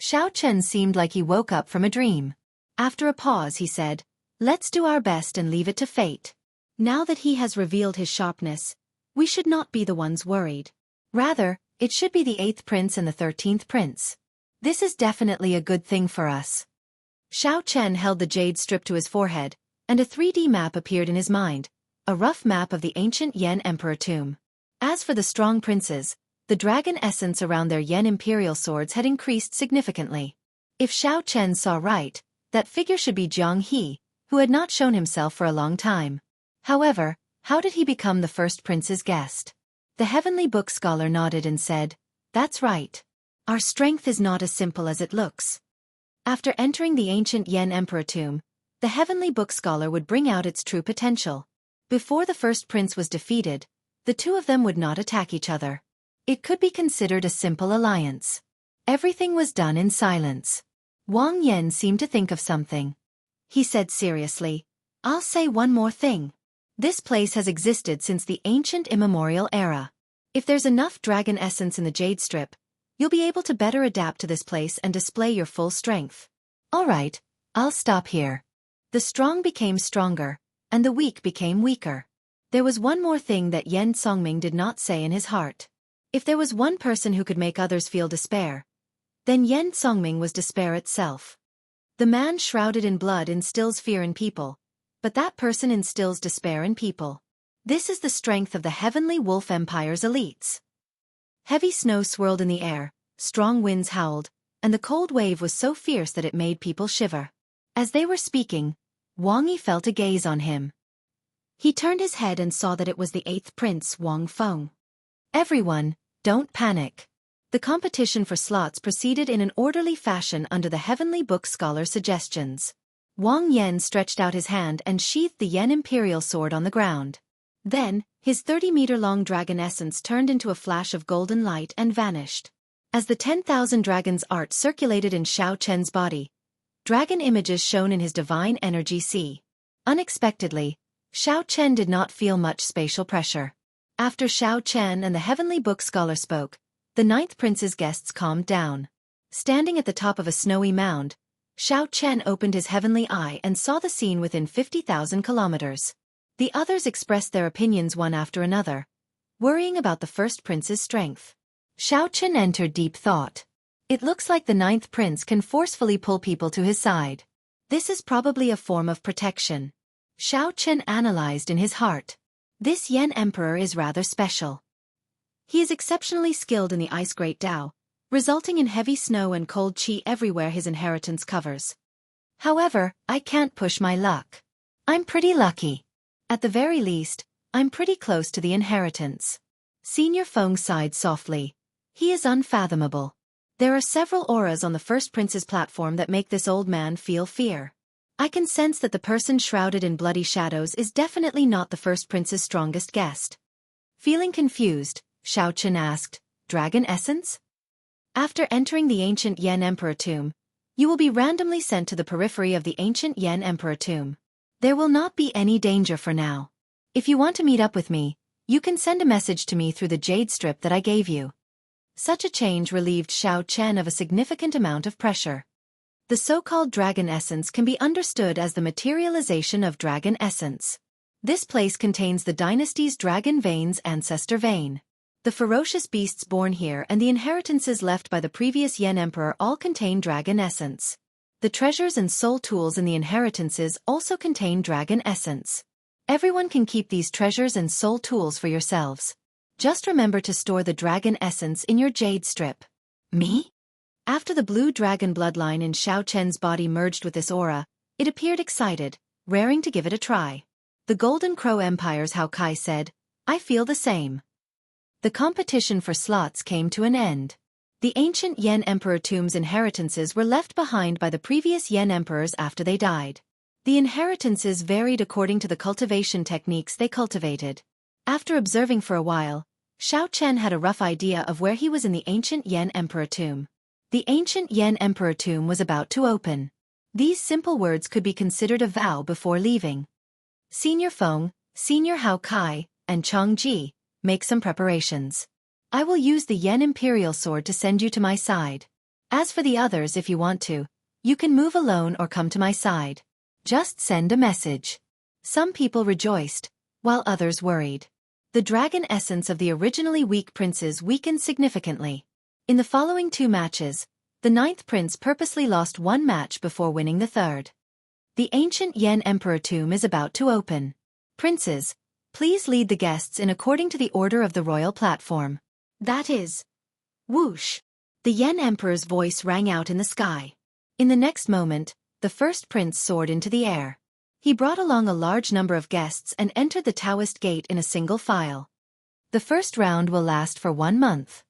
Xiao Chen seemed like he woke up from a dream. After a pause he said, let's do our best and leave it to fate. Now that he has revealed his sharpness, we should not be the ones worried. Rather, it should be the 8th prince and the 13th prince. This is definitely a good thing for us. Xiao Chen held the jade strip to his forehead, and a 3D map appeared in his mind, a rough map of the ancient Yen Emperor tomb. As for the strong princes, the dragon essence around their Yen Imperial swords had increased significantly. If Xiao Chen saw right, that figure should be Jianghu, who had not shown himself for a long time. However, how did he become the first prince's guest? The Heavenly Book Scholar nodded and said, that's right. Our strength is not as simple as it looks. After entering the ancient Yen Emperor tomb, the Heavenly Book Scholar would bring out its true potential. Before the first prince was defeated, the two of them would not attack each other. It could be considered a simple alliance. Everything was done in silence. Wang Yan seemed to think of something. He said seriously, I'll say one more thing. This place has existed since the ancient immemorial era. If there's enough dragon essence in the jade strip, you'll be able to better adapt to this place and display your full strength. All right, I'll stop here. The strong became stronger, and the weak became weaker. There was one more thing that Yen Songming did not say in his heart. If there was one person who could make others feel despair, then Yen Songming was despair itself. The man shrouded in blood instills fear in people, but that person instills despair in people. This is the strength of the Heavenly Wolf Empire's elites. Heavy snow swirled in the air, strong winds howled, and the cold wave was so fierce that it made people shiver. As they were speaking, Wang Yi felt a gaze on him. He turned his head and saw that it was the 8th prince Wang Feng. Everyone, don't panic. The competition for slots proceeded in an orderly fashion under the Heavenly Book Scholar's suggestions. Wang Yan stretched out his hand and sheathed the Yen Imperial Sword on the ground. Then, his 30-meter-long dragon essence turned into a flash of golden light and vanished. As the 10,000 dragons' art circulated in Xiao Chen's body, dragon images shone in his divine energy sea. Unexpectedly, Xiao Chen did not feel much spatial pressure. After Xiao Chen and the Heavenly Book Scholar spoke, the 9th prince's guests calmed down. Standing at the top of a snowy mound, Xiao Chen opened his heavenly eye and saw the scene within 50,000 kilometers. The others expressed their opinions one after another, worrying about the first prince's strength. Xiao Chen entered deep thought. It looks like the 9th prince can forcefully pull people to his side. This is probably a form of protection. Xiao Chen analyzed in his heart. This Yen Emperor is rather special. He is exceptionally skilled in the Ice Great Tao, resulting in heavy snow and cold qi everywhere his inheritance covers. However, I can't push my luck. I'm pretty lucky. At the very least, I'm pretty close to the inheritance. Senior Feng sighed softly. He is unfathomable. There are several auras on the first prince's platform that make this old man feel fear. I can sense that the person shrouded in bloody shadows is definitely not the first prince's strongest guest. Feeling confused, Xianxia asked, "Dragon essence?" After entering the ancient Yan Emperor tomb, you will be randomly sent to the periphery of the ancient Yan Emperor tomb. There will not be any danger for now. If you want to meet up with me, you can send a message to me through the jade strip that I gave you. Such a change relieved Xianxia of a significant amount of pressure. The so-called dragon essence can be understood as the materialization of dragon essence. This place contains the dynasty's dragon veins ancestor vein. The ferocious beasts born here and the inheritances left by the previous Yan Emperor all contain dragon essence. The treasures and soul tools in the inheritances also contain dragon essence. Everyone can keep these treasures and soul tools for yourselves. Just remember to store the dragon essence in your jade strip. Me? After the blue dragon bloodline in Xianxia's body merged with this aura, it appeared excited, raring to give it a try. The Golden Crow Empire's Hao Kai said, "I feel the same." The competition for slots came to an end. The ancient Yan Emperor tomb's inheritances were left behind by the previous Yan Emperors after they died. The inheritances varied according to the cultivation techniques they cultivated. After observing for a while, Xianxia had a rough idea of where he was in the ancient Yan Emperor tomb. The ancient Yan Emperor tomb was about to open. These simple words could be considered a vow before leaving. Senior Feng, Senior Hao Kai, and Chang Ji, make some preparations. I will use the Yan Imperial Sword to send you to my side. As for the others, if you want to, you can move alone or come to my side. Just send a message. Some people rejoiced, while others worried. The dragon essence of the originally weak princes weakened significantly. In the following 2 matches, the 9th prince purposely lost 1 match before winning the 3rd. The ancient Yan Emperor tomb is about to open. Princes, please lead the guests in according to the order of the royal platform. That is. Whoosh! The Yan Emperor's voice rang out in the sky. In the next moment, the first prince soared into the air. He brought along a large number of guests and entered the Taoist gate in a single file. The first round will last for 1 month.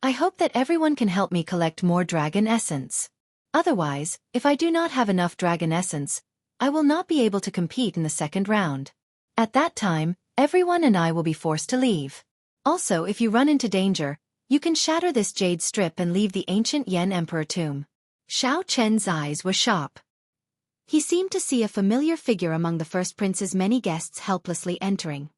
I hope that everyone can help me collect more dragon essence. Otherwise, if I do not have enough dragon essence, I will not be able to compete in the 2nd round. At that time, everyone and I will be forced to leave. Also, if you run into danger, you can shatter this jade strip and leave the ancient Yan Emperor tomb. Xianxia's eyes were sharp. He seemed to see a familiar figure among the first prince's many guests helplessly entering.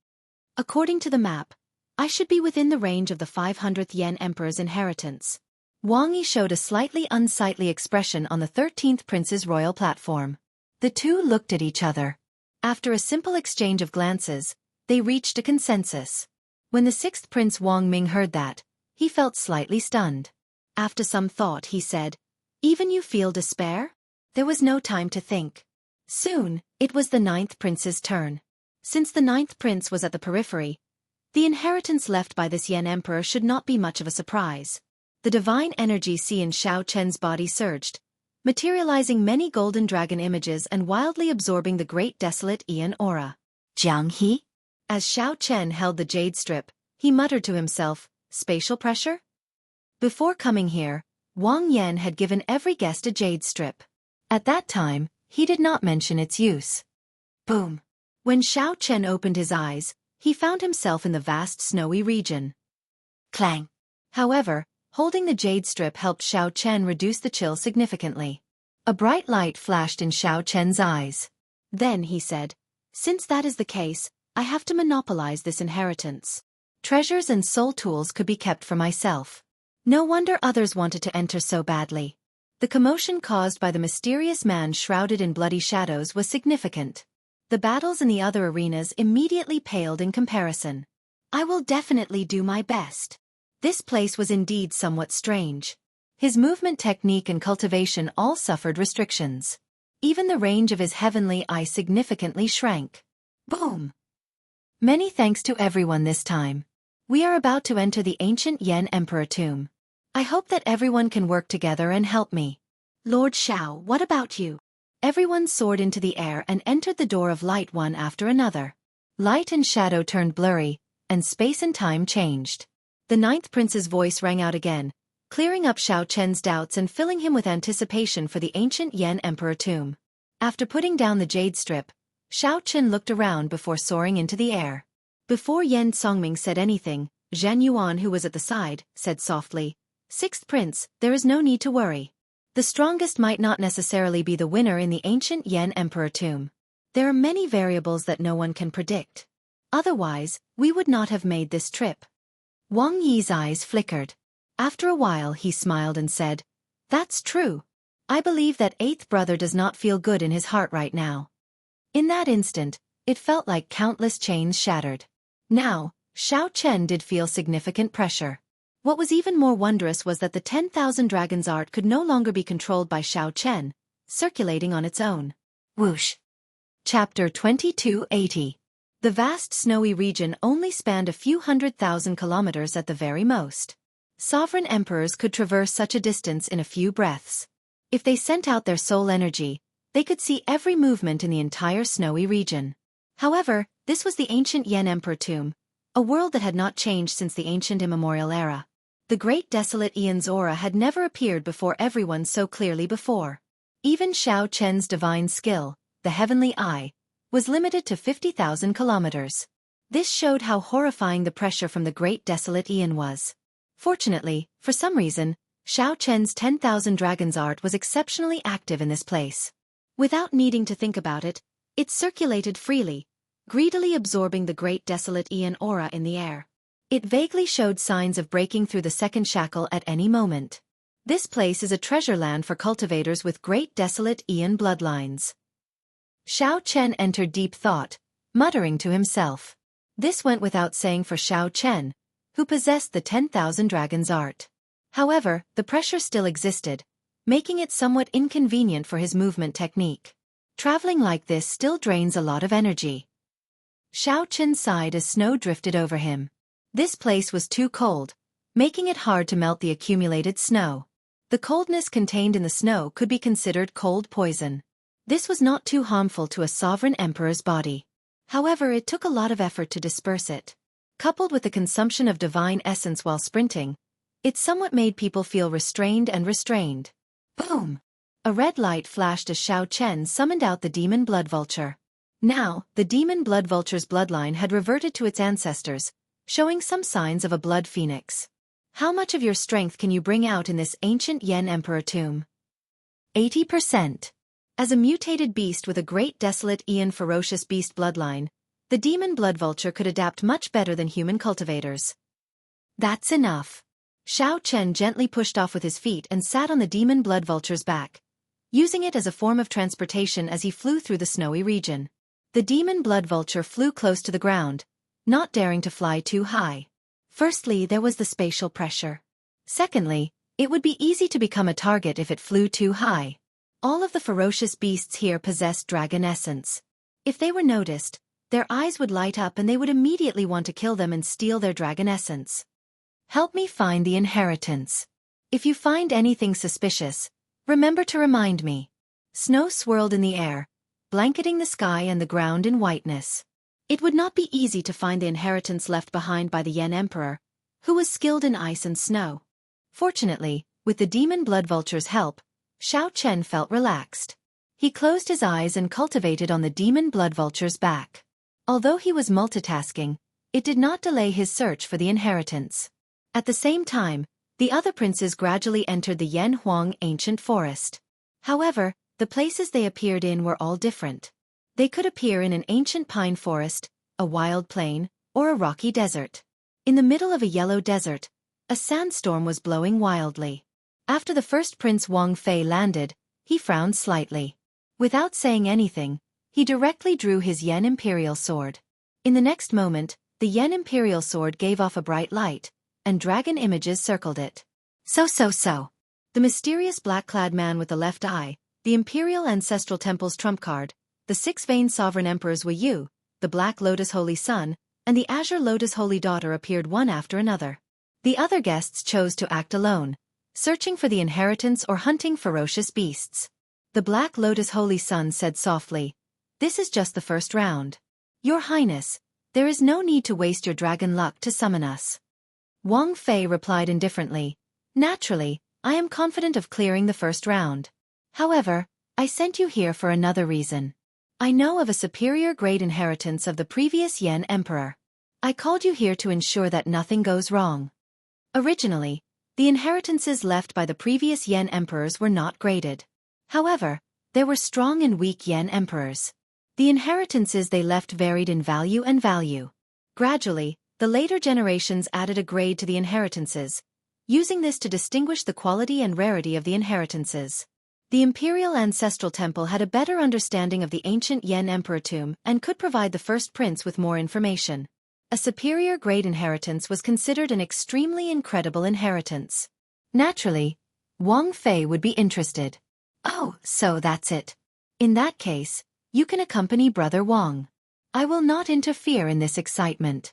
According to the map, I should be within the range of the 500th Yan Emperor's inheritance. Wang Yi showed a slightly unsightly expression on the 13th prince's royal platform. The two looked at each other. After a simple exchange of glances, they reached a consensus. When the 6th prince Wang Ming heard that, he felt slightly stunned. After some thought he said, "Even you feel despair?" There was no time to think. Soon, it was the 9th prince's turn. Since the 9th prince was at the periphery, the inheritance left by this Yan Emperor should not be much of a surprise. The divine energy sea in Xianxia's body surged, materializing many golden dragon images and wildly absorbing the great desolate Aeon aura. Jianghu? As Xianxia held the jade strip, he muttered to himself, "Spatial pressure?" Before coming here, Wang Yan had given every guest a jade strip. At that time, he did not mention its use. Boom! When Xianxia opened his eyes, he found himself in the vast snowy region. Clang! However, holding the jade strip helped Xianxia reduce the chill significantly. A bright light flashed in Xianxia's eyes. Then he said, "Since that is the case, I have to monopolize this inheritance. Treasures and soul tools could be kept for myself." No wonder others wanted to enter so badly. The commotion caused by the mysterious man shrouded in bloody shadows was significant. The battles in the other arenas immediately paled in comparison. I will definitely do my best. This place was indeed somewhat strange. His movement technique and cultivation all suffered restrictions. Even the range of his heavenly eye significantly shrank. Boom! Many thanks to everyone this time. We are about to enter the ancient Yan Emperor tomb. I hope that everyone can work together and help me. Lord Xiao, what about you? Everyone soared into the air and entered the door of light one after another. Light and shadow turned blurry, and space and time changed. The 9th prince's voice rang out again, clearing up Xianxia's doubts and filling him with anticipation for the ancient Yan Emperor tomb. After putting down the jade strip, Xiao Chen looked around before soaring into the air. Before Yan Songming said anything, Zhang Yuan, who was at the side, said softly, "Sixth Prince, there is no need to worry. The strongest might not necessarily be the winner in the ancient Yan Emperor tomb. There are many variables that no one can predict. Otherwise, we would not have made this trip." Wang Yi's eyes flickered. After a while he smiled and said, "That's true. I believe that eighth brother does not feel good in his heart right now." In that instant, it felt like countless chains shattered. Now, Xiao Chen did feel significant pressure. What was even more wondrous was that the 10,000 Dragons art could no longer be controlled by Xiao Chen, circulating on its own. Whoosh. Chapter 2280. The vast snowy region only spanned a few 100,000 kilometers at the very most. Sovereign emperors could traverse such a distance in a few breaths. If they sent out their soul energy, they could see every movement in the entire snowy region. However, this was the ancient Yan Emperor tomb, a world that had not changed since the ancient immemorial era. The great desolate Aeon's aura had never appeared before everyone so clearly before. Even Xiao Chen's divine skill, the heavenly eye, was limited to 50,000 kilometers. This showed how horrifying the pressure from the great desolate Aeon was. Fortunately, for some reason, Xiao Chen's 10,000 Dragons art was exceptionally active in this place. Without needing to think about it, it circulated freely, greedily absorbing the great desolate Aeon aura in the air. It vaguely showed signs of breaking through the second shackle at any moment. This place is a treasure land for cultivators with great desolate Aeon bloodlines. Xiao Chen entered deep thought, muttering to himself. This went without saying for Xiao Chen, who possessed the 10,000 Dragons art. However, the pressure still existed, making it somewhat inconvenient for his movement technique. Traveling like this still drains a lot of energy. Xiao Chen sighed as snow drifted over him. This place was too cold, making it hard to melt the accumulated snow. The coldness contained in the snow could be considered cold poison. This was not too harmful to a sovereign emperor's body. However, it took a lot of effort to disperse it. Coupled with the consumption of divine essence while sprinting, it somewhat made people feel restrained and restrained. Boom! A red light flashed as Xiao Chen summoned out the demon blood vulture. Now, the demon blood vulture's bloodline had reverted to its ancestors, showing some signs of a blood phoenix. How much of your strength can you bring out in this ancient Yan Emperor tomb? 80%. As a mutated beast with a great desolate Aeon ferocious beast bloodline, the demon blood vulture could adapt much better than human cultivators. That's enough. Xiao Chen gently pushed off with his feet and sat on the demon blood vulture's back, using it as a form of transportation as he flew through the snowy region. The demon blood vulture flew close to the ground, not daring to fly too high. Firstly, there was the spatial pressure. Secondly, it would be easy to become a target if it flew too high. All of the ferocious beasts here possessed dragon essence. If they were noticed, their eyes would light up and they would immediately want to kill them and steal their dragon essence. Help me find the inheritance. If you find anything suspicious, remember to remind me. Snow swirled in the air, blanketing the sky and the ground in whiteness. It would not be easy to find the inheritance left behind by the Yan Emperor, who was skilled in ice and snow. Fortunately, with the demon blood vulture's help, Xiao Chen felt relaxed. He closed his eyes and cultivated on the demon blood vulture's back. Although he was multitasking, it did not delay his search for the inheritance. At the same time, the other princes gradually entered the Yan Huang ancient forest. However, the places they appeared in were all different. They could appear in an ancient pine forest, a wild plain, or a rocky desert. In the middle of a yellow desert, a sandstorm was blowing wildly. After the first Prince Wang Fei landed, he frowned slightly. Without saying anything, he directly drew his Yan Imperial sword. In the next moment, the Yan Imperial sword gave off a bright light, and dragon images circled it. So. The mysterious black-clad man with the left eye, the Imperial Ancestral Temple's trump card, the six-veined sovereign emperors Wu Yu, the Black Lotus Holy Son, and the Azure Lotus Holy Daughter appeared one after another. The other guests chose to act alone, searching for the inheritance or hunting ferocious beasts. The Black Lotus Holy Son said softly, "This is just the first round. Your Highness, there is no need to waste your dragon luck to summon us." Wang Fei replied indifferently, "Naturally, I am confident of clearing the first round. However, I sent you here for another reason. I know of a superior grade inheritance of the previous Yan Emperor. I called you here to ensure that nothing goes wrong. Originally, the inheritances left by the previous Yan Emperors were not graded. However, there were strong and weak Yan Emperors. The inheritances they left varied in value and value. Gradually, the later generations added a grade to the inheritances, using this to distinguish the quality and rarity of the inheritances. The Imperial Ancestral Temple had a better understanding of the ancient Yan Emperor tomb and could provide the first prince with more information. A superior grade inheritance was considered an extremely incredible inheritance. Naturally, Wang Fei would be interested. Oh, so that's it. In that case, you can accompany Brother Wang. I will not interfere in this excitement.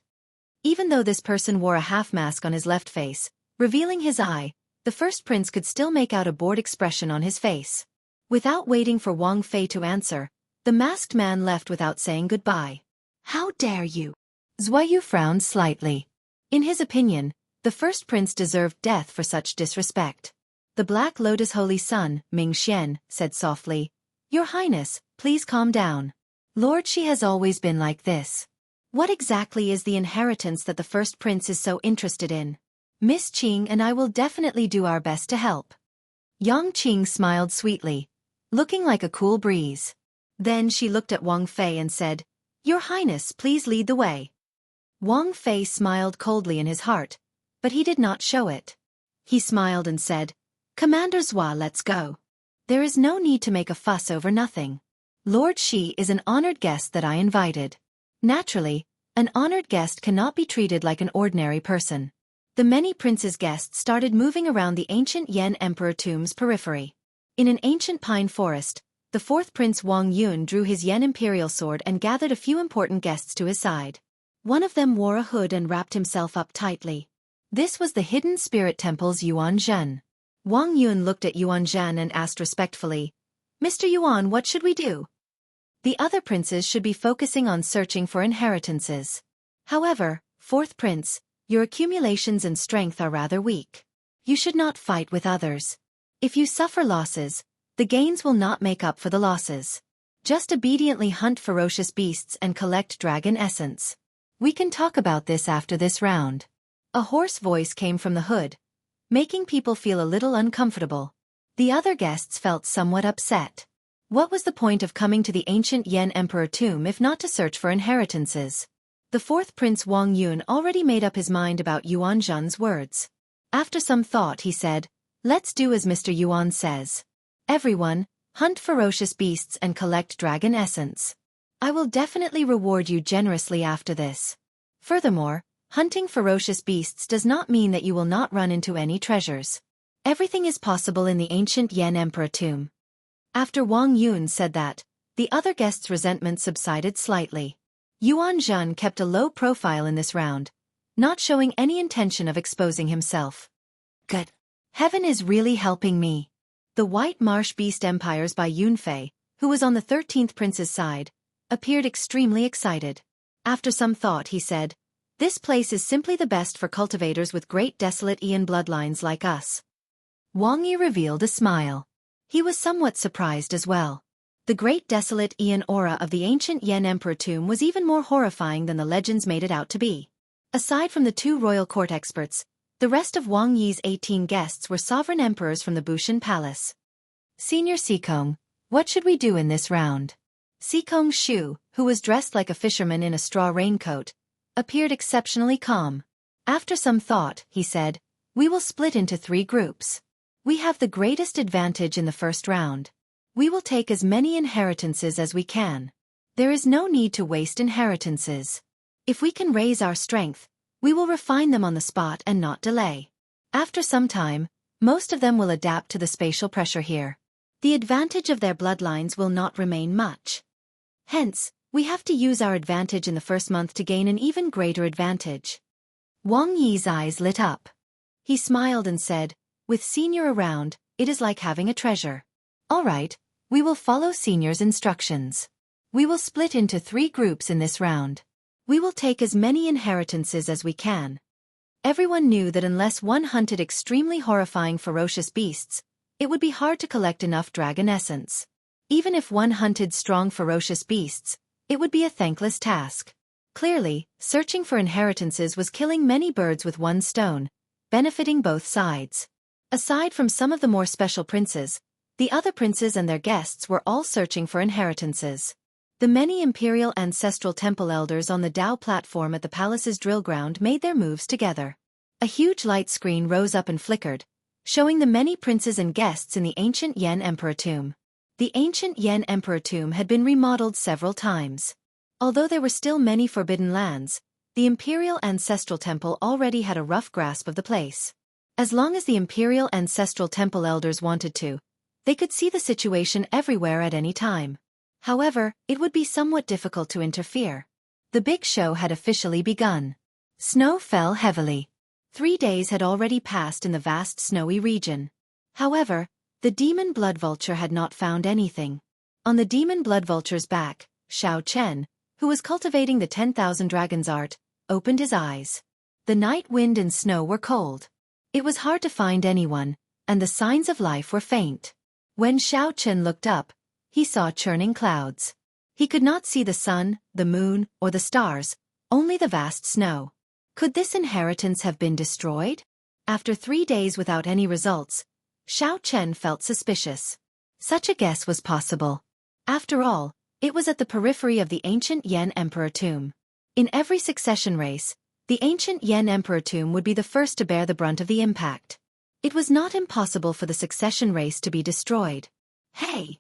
Even though this person wore a half-mask on his left face, revealing his eye, the first prince could still make out a bored expression on his face. Without waiting for Wang Fei to answer, the masked man left without saying goodbye. How dare you? Zhuayu frowned slightly. In his opinion, the first prince deserved death for such disrespect. The Black Lotus Holy Son, Ming Xian, said softly, Your Highness, please calm down. Lord Shi has always been like this. What exactly is the inheritance that the first prince is so interested in? Miss Qing and I will definitely do our best to help. Yang Qing smiled sweetly, looking like a cool breeze. Then she looked at Wang Fei and said, Your Highness, please lead the way. Wang Fei smiled coldly in his heart, but he did not show it. He smiled and said, Commander Zhua, let's go. There is no need to make a fuss over nothing. Lord Shi is an honored guest that I invited. Naturally, an honored guest cannot be treated like an ordinary person. The many princes' guests started moving around the ancient Yan Emperor tomb's periphery. In an ancient pine forest, the fourth prince Wang Yun drew his Yan imperial sword and gathered a few important guests to his side. One of them wore a hood and wrapped himself up tightly. This was the hidden spirit temple's Yuan Zhen. Wang Yun looked at Yuan Zhen and asked respectfully, Mr. Yuan, what should we do? The other princes should be focusing on searching for inheritances. However, fourth prince, your accumulations and strength are rather weak. You should not fight with others. If you suffer losses, the gains will not make up for the losses. Just obediently hunt ferocious beasts and collect dragon essence. We can talk about this after this round. A hoarse voice came from the hood, making people feel a little uncomfortable. The other guests felt somewhat upset. What was the point of coming to the ancient Yan Emperor tomb if not to search for inheritances? The fourth prince Wang Yun already made up his mind about Yuan Zhen's words. After some thought he said, Let's do as Mr. Yuan says. Everyone, hunt ferocious beasts and collect dragon essence. I will definitely reward you generously after this. Furthermore, hunting ferocious beasts does not mean that you will not run into any treasures. Everything is possible in the ancient Yan Emperor tomb. After Wang Yun said that, the other guests' resentment subsided slightly. Yuan Zhen kept a low profile in this round, not showing any intention of exposing himself. Good. Heaven is really helping me. The White Marsh Beast Empires by Yunfei, who was on the 13th prince's side, appeared extremely excited. After some thought he said, This place is simply the best for cultivators with great desolate Ian bloodlines like us. Wang Yi revealed a smile. He was somewhat surprised as well. The great desolate Ian aura of the ancient Yan Emperor tomb was even more horrifying than the legends made it out to be. Aside from the 2 royal court experts, the rest of Wang Yi's 18 guests were sovereign emperors from the Bushan Palace. Senior Sikong, what should we do in this round? Sikong Shu, who was dressed like a fisherman in a straw raincoat, appeared exceptionally calm. After some thought, he said, We will split into 3 groups. We have the greatest advantage in the first round. We will take as many inheritances as we can. There is no need to waste inheritances. If we can raise our strength, we will refine them on the spot and not delay. After some time, most of them will adapt to the spatial pressure here. The advantage of their bloodlines will not remain much. Hence, we have to use our advantage in the first month to gain an even greater advantage. Wang Yi's eyes lit up. He smiled and said, With Senior around, it is like having a treasure. All right, we will follow Senior's instructions. We will split into 3 groups in this round. We will take as many inheritances as we can. Everyone knew that unless one hunted extremely horrifying ferocious beasts, it would be hard to collect enough dragon essence. Even if one hunted strong ferocious beasts, it would be a thankless task. Clearly, searching for inheritances was killing many birds with one stone, benefiting both sides. Aside from some of the more special princes, the other princes and their guests were all searching for inheritances. The many imperial ancestral temple elders on the Dao platform at the palace's drill ground made their moves together. A huge light screen rose up and flickered, showing the many princes and guests in the ancient Yan Emperor tomb. The ancient Yan Emperor tomb had been remodeled several times. Although there were still many forbidden lands, the imperial ancestral temple already had a rough grasp of the place. As long as the imperial ancestral temple elders wanted to, they could see the situation everywhere at any time. However, it would be somewhat difficult to interfere. The big show had officially begun. Snow fell heavily. 3 days had already passed in the vast snowy region. However, the demon blood vulture had not found anything. On the demon blood vulture's back, Xiao Chen, who was cultivating the 10,000 dragons art, opened his eyes. The night wind and snow were cold. It was hard to find anyone, and the signs of life were faint. When Xiao Chen looked up, he saw churning clouds. He could not see the sun, the moon, or the stars, only the vast snow. Could this inheritance have been destroyed? After 3 days without any results, Xiao Chen felt suspicious. Such a guess was possible. After all, it was at the periphery of the ancient Yan Emperor tomb. In every succession race, the ancient Yan Emperor tomb would be the first to bear the brunt of the impact. It was not impossible for the succession race to be destroyed. Hey!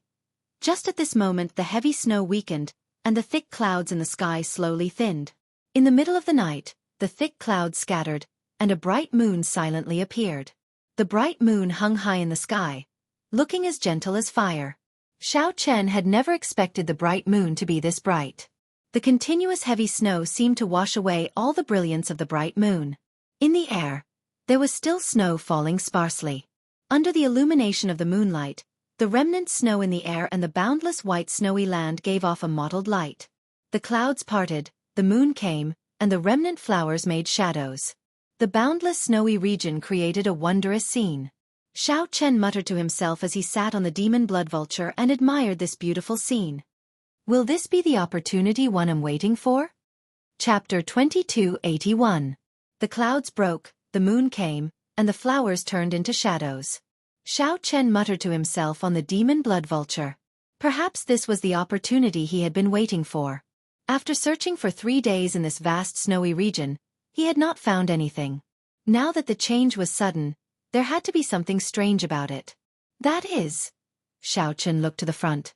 Just at this moment the heavy snow weakened, and the thick clouds in the sky slowly thinned. In the middle of the night, the thick clouds scattered, and a bright moon silently appeared. The bright moon hung high in the sky, looking as gentle as fire. Xiao Chen had never expected the bright moon to be this bright. The continuous heavy snow seemed to wash away all the brilliance of the bright moon. In the air, there was still snow falling sparsely. Under the illumination of the moonlight, the remnant snow in the air and the boundless white snowy land gave off a mottled light. The clouds parted, the moon came, and the remnant flowers made shadows. The boundless snowy region created a wondrous scene. Xiao Chen muttered to himself as he sat on the demon blood vulture and admired this beautiful scene. Will this be the opportunity one am waiting for? Chapter 2281. The clouds broke, the moon came, and the flowers turned into shadows. Xiao Chen muttered to himself on the demon blood vulture. Perhaps this was the opportunity he had been waiting for. After searching for 3 days in this vast snowy region, he had not found anything. Now that the change was sudden, there had to be something strange about it. That is... Xiao Chen looked to the front.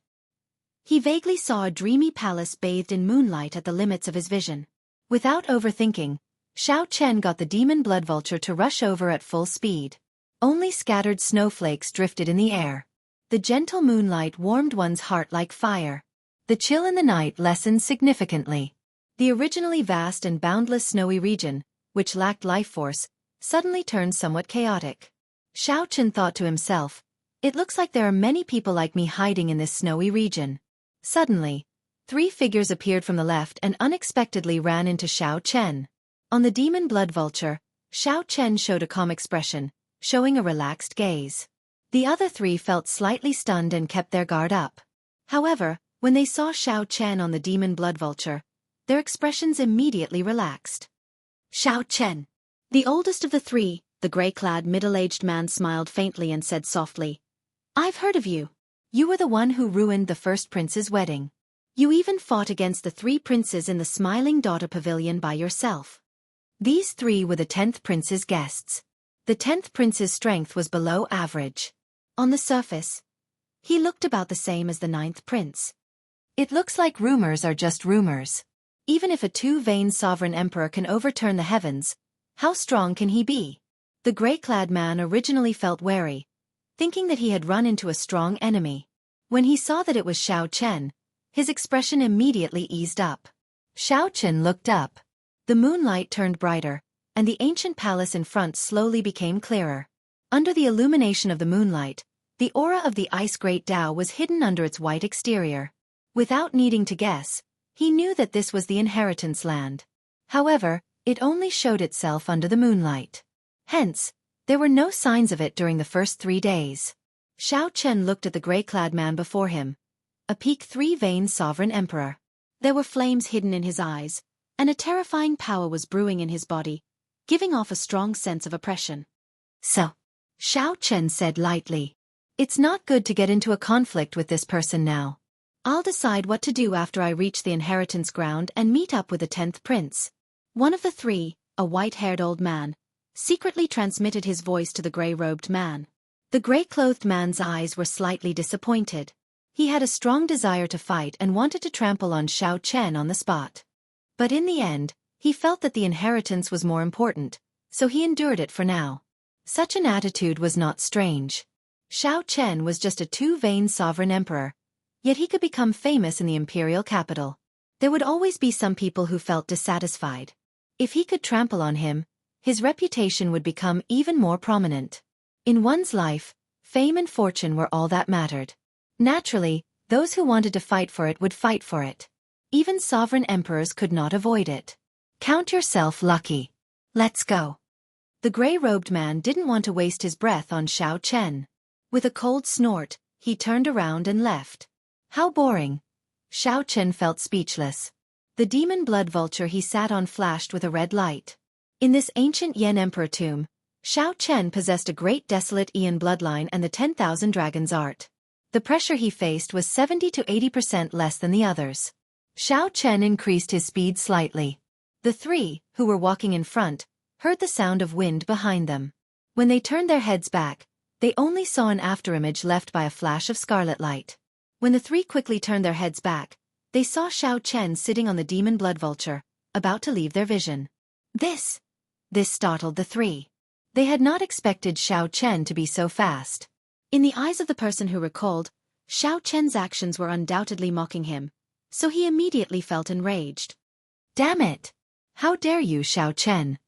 He vaguely saw a dreamy palace bathed in moonlight at the limits of his vision. Without overthinking, Xiao Chen got the demon blood vulture to rush over at full speed. Only scattered snowflakes drifted in the air. The gentle moonlight warmed one's heart like fire. The chill in the night lessened significantly. The originally vast and boundless snowy region, which lacked life force, suddenly turned somewhat chaotic. Xiao Chen thought to himself, it looks like there are many people like me hiding in this snowy region. Suddenly, 3 figures appeared from the left and unexpectedly ran into Xiao Chen. On the demon blood vulture, Xiao Chen showed a calm expression, showing a relaxed gaze. The other 3 felt slightly stunned and kept their guard up. However, when they saw Xiao Chen on the demon blood vulture, their expressions immediately relaxed. Xiao Chen. The oldest of the 3, the gray-clad middle-aged man smiled faintly and said softly, I've heard of you. You were the one who ruined the first prince's wedding. You even fought against the 3 princes in the Smiling Daughter Pavilion by yourself. These 3 were the 10th prince's guests. The 10th prince's strength was below average. On the surface, he looked about the same as the 9th prince. It looks like rumors are just rumors. Even if a 2-vain sovereign emperor can overturn the heavens, how strong can he be? The gray-clad man originally felt wary, thinking that he had run into a strong enemy. When he saw that it was Xiao Chen, his expression immediately eased up. Xiao Chen looked up. The moonlight turned brighter, and the ancient palace in front slowly became clearer. Under the illumination of the moonlight, the aura of the Ice Great Dao was hidden under its white exterior. Without needing to guess, he knew that this was the inheritance land. However, it only showed itself under the moonlight. Hence, there were no signs of it during the first 3 days. Xiao Chen looked at the gray-clad man before him, a peak three-veined sovereign emperor. There were flames hidden in his eyes, and a terrifying power was brewing in his body, giving off a strong sense of oppression. So, Xiao Chen said lightly, "It's not good to get into a conflict with this person now. I'll decide what to do after I reach the inheritance ground and meet up with the 10th prince." One of the three, a white-haired old man, secretly transmitted his voice to the gray-robed man. The gray-clothed man's eyes were slightly disappointed. He had a strong desire to fight and wanted to trample on Xiao Chen on the spot. But in the end, he felt that the inheritance was more important, so he endured it for now. Such an attitude was not strange. Xiao Chen was just a two-veined sovereign emperor, yet he could become famous in the imperial capital. There would always be some people who felt dissatisfied. If he could trample on him, his reputation would become even more prominent. In one's life, fame and fortune were all that mattered. Naturally, those who wanted to fight for it would fight for it. Even sovereign emperors could not avoid it. Count yourself lucky. Let's go. The gray-robed man didn't want to waste his breath on Xiao Chen. With a cold snort, he turned around and left. How boring. Xiao Chen felt speechless. The demon blood vulture he sat on flashed with a red light. In this ancient Yan Emperor tomb, Xiao Chen possessed a great desolate Aeon bloodline and the 10,000 dragons art. The pressure he faced was 70 to 80% less than the others. Xiao Chen increased his speed slightly. The three, who were walking in front, heard the sound of wind behind them. When they turned their heads back, they only saw an afterimage left by a flash of scarlet light. When the three quickly turned their heads back, they saw Xiao Chen sitting on the demon blood vulture, about to leave their vision. This startled the three. They had not expected Xiao Chen to be so fast. In the eyes of the person who recalled, Xiao Chen's actions were undoubtedly mocking him, so he immediately felt enraged. Damn it! How dare you, Xiao Chen?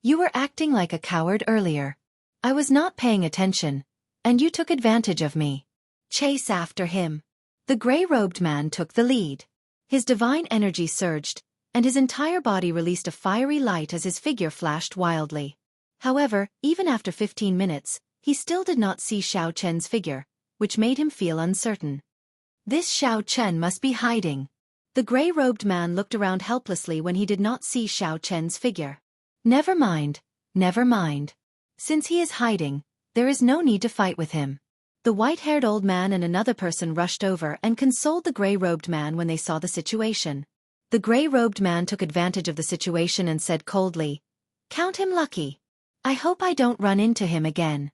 You were acting like a coward earlier. I was not paying attention, and you took advantage of me. Chase after him. The gray-robed man took the lead. His divine energy surged, and his entire body released a fiery light as his figure flashed wildly. However, even after 15 minutes, he still did not see Xiao Chen's figure, which made him feel uncertain. This Xiao Chen must be hiding. The gray-robed man looked around helplessly when he did not see Xiao Chen's figure. Never mind, never mind. Since he is hiding, there is no need to fight with him. The white-haired old man and another person rushed over and consoled the gray-robed man when they saw the situation. The gray-robed man took advantage of the situation and said coldly, "Count him lucky. I hope I don't run into him again."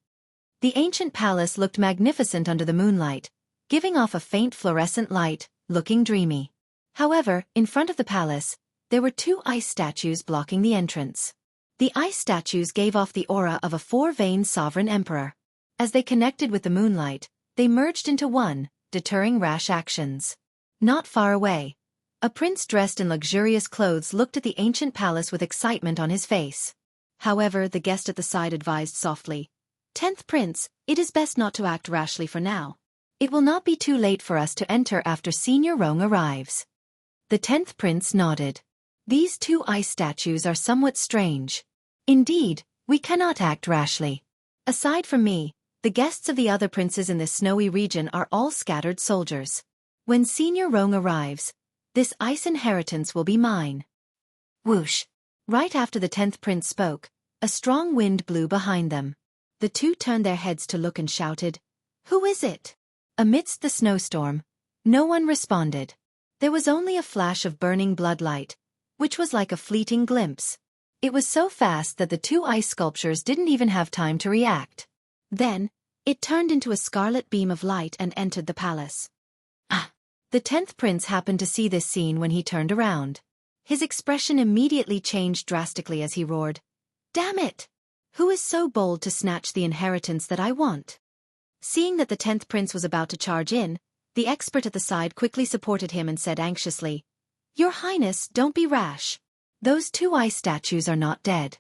The ancient palace looked magnificent under the moonlight, giving off a faint fluorescent light, looking dreamy. However, in front of the palace, there were two ice statues blocking the entrance. The ice statues gave off the aura of a four-veined sovereign emperor. As they connected with the moonlight, they merged into one, deterring rash actions. Not far away, a prince dressed in luxurious clothes looked at the ancient palace with excitement on his face. However, the guest at the side advised softly, "10th Prince, it is best not to act rashly for now. It will not be too late for us to enter after Senior Rong arrives." The 10th Prince nodded. These two ice statues are somewhat strange. Indeed, we cannot act rashly. Aside from me, the guests of the other princes in this snowy region are all scattered soldiers. When Senior Rong arrives, this ice inheritance will be mine. Whoosh! Right after the 10th Prince spoke, a strong wind blew behind them. The two turned their heads to look and shouted, "Who is it?" Amidst the snowstorm, no one responded. There was only a flash of burning bloodlight, which was like a fleeting glimpse. It was so fast that the two ice sculptures didn't even have time to react. Then, it turned into a scarlet beam of light and entered the palace. The 10th Prince happened to see this scene when he turned around. His expression immediately changed drastically as he roared, "Damn it! Who is so bold to snatch the inheritance that I want?" Seeing that the 10th Prince was about to charge in, the expert at the side quickly supported him and said anxiously, "Your Highness, don't be rash. Those two ice statues are not dead."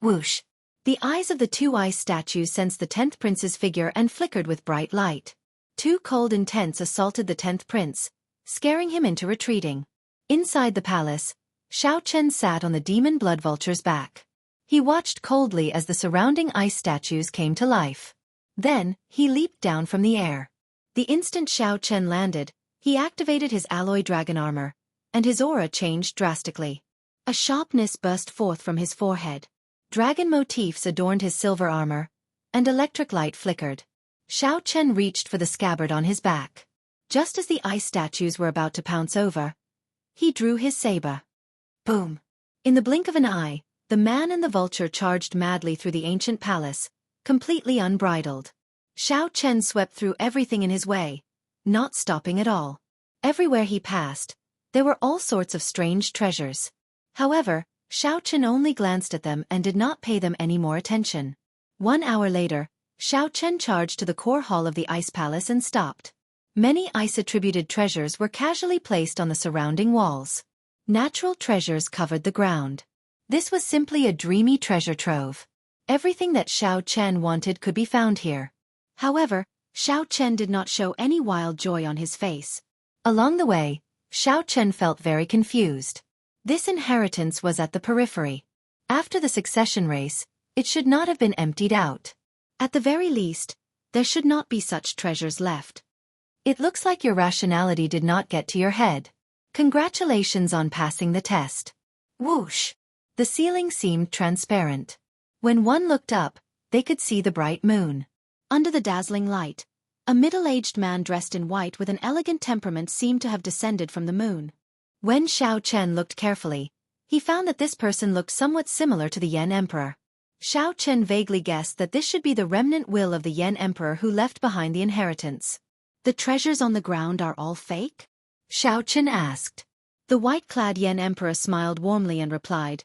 Whoosh! The eyes of the two ice statues sensed the 10th Prince's figure and flickered with bright light. Two cold intents assaulted the 10th Prince, scaring him into retreating. Inside the palace, Xiao Chen sat on the demon blood vulture's back. He watched coldly as the surrounding ice statues came to life. Then, he leaped down from the air. The instant Xiao Chen landed, he activated his alloy dragon armor, and his aura changed drastically. A sharpness burst forth from his forehead. Dragon motifs adorned his silver armor, and electric light flickered. Xiao Chen reached for the scabbard on his back. Just as the ice statues were about to pounce over, he drew his saber. Boom! In the blink of an eye, the man and the vulture charged madly through the ancient palace, completely unbridled. Xiao Chen swept through everything in his way, not stopping at all. Everywhere he passed, there were all sorts of strange treasures. However, Xiao Chen only glanced at them and did not pay them any more attention. 1 hour later, Xiao Chen charged to the core hall of the ice palace and stopped. Many ice-attributed treasures were casually placed on the surrounding walls. Natural treasures covered the ground. This was simply a dreamy treasure trove. Everything that Xiao Chen wanted could be found here. However, Xiao Chen did not show any wild joy on his face. Along the way, Xiao Chen felt very confused. This inheritance was at the periphery. After the succession race, it should not have been emptied out. At the very least, there should not be such treasures left. It looks like your rationality did not get to your head. Congratulations on passing the test. Whoosh! The ceiling seemed transparent. When one looked up, they could see the bright moon. Under the dazzling light, a middle-aged man dressed in white with an elegant temperament seemed to have descended from the moon. When Xiao Chen looked carefully, he found that this person looked somewhat similar to the Yan Emperor. Xiao Chen vaguely guessed that this should be the remnant will of the Yan Emperor who left behind the inheritance. The treasures on the ground are all fake? Xiao Chen asked. The white-clad Yan Emperor smiled warmly and replied,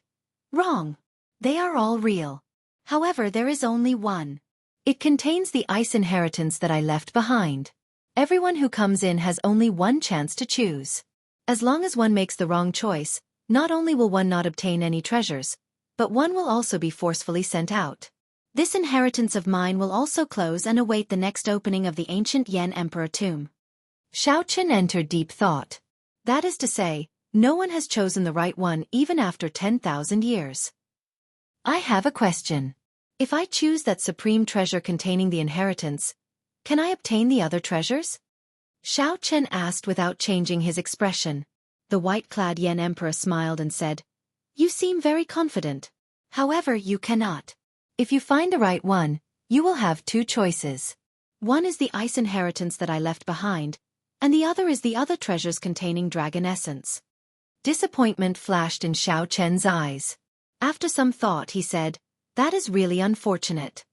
"Wrong. They are all real. However, there is only one. It contains the ice inheritance that I left behind. Everyone who comes in has only one chance to choose. As long as one makes the wrong choice, not only will one not obtain any treasures, but one will also be forcefully sent out. This inheritance of mine will also close and await the next opening of the ancient Yan Emperor tomb." Xiao Chen entered deep thought. That is to say, no one has chosen the right one even after 10,000 years. I have a question. If I choose that supreme treasure containing the inheritance, can I obtain the other treasures? Xiao Chen asked without changing his expression. The white-clad Yan Emperor smiled and said, "You seem very confident. However, you cannot. If you find the right one, you will have two choices. One is the ice inheritance that I left behind, and the other is the other treasures containing dragon essence." Disappointment flashed in Xiao Chen's eyes. After some thought he said, "That is really unfortunate."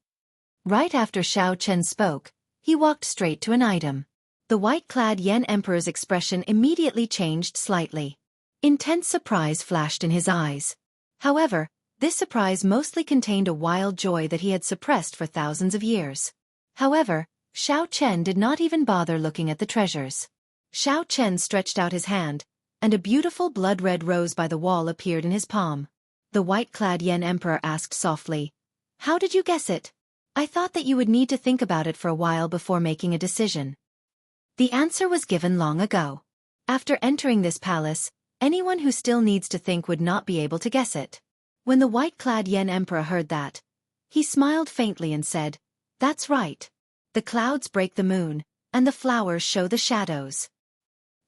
Right after Xiao Chen spoke, he walked straight to an item. The white-clad Yan Emperor's expression immediately changed slightly. Intense surprise flashed in his eyes. However, this surprise mostly contained a wild joy that he had suppressed for thousands of years. However, Xiao Chen did not even bother looking at the treasures. Xiao Chen stretched out his hand, and a beautiful blood-red rose by the wall appeared in his palm. The white-clad Yan Emperor asked softly, "How did you guess it? I thought that you would need to think about it for a while before making a decision." The answer was given long ago. After entering this palace, anyone who still needs to think would not be able to guess it. When the white-clad Yan Emperor heard that, he smiled faintly and said, "That's right. The clouds break the moon, and the flowers show the shadows.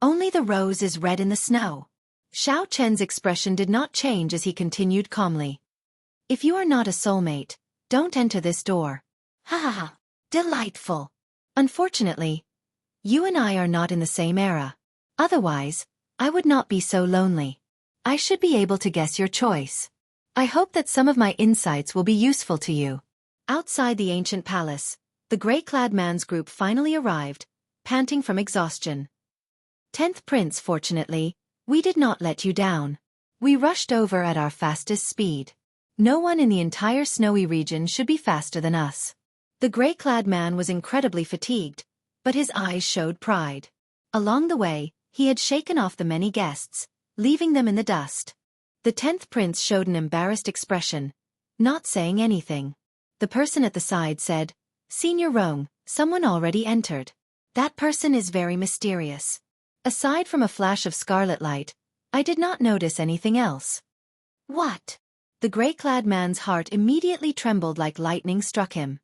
Only the rose is red in the snow." Xiao Chen's expression did not change as he continued calmly. "If you are not a soulmate, don't enter this door." Ha ha ha. Delightful. Unfortunately, you and I are not in the same era. Otherwise, I would not be so lonely. I should be able to guess your choice. I hope that some of my insights will be useful to you. Outside the ancient palace, the gray-clad man's group finally arrived, panting from exhaustion. 10th Prince, fortunately, we did not let you down. We rushed over at our fastest speed. No one in the entire snowy region should be faster than us. The gray-clad man was incredibly fatigued, but his eyes showed pride. Along the way, he had shaken off the many guests, leaving them in the dust. The 10th Prince showed an embarrassed expression, not saying anything. The person at the side said, "Senior Rong, someone already entered. That person is very mysterious." Aside from a flash of scarlet light, I did not notice anything else. What? The gray-clad man's heart immediately trembled like lightning struck him.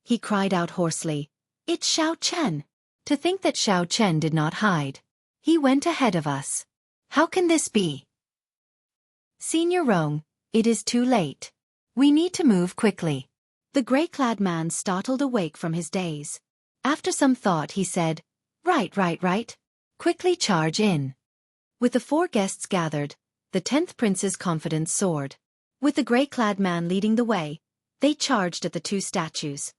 He cried out hoarsely, "It's Xiao Chen! To think that Xiao Chen did not hide. He went ahead of us. How can this be? Senior Rong, it is too late. We need to move quickly. The gray-clad man startled awake from his daze. After some thought he said, Right. Quickly charge in. With the 4 guests gathered, the 10th prince's confidence soared. With the gray-clad man leading the way, they charged at the 2 statues.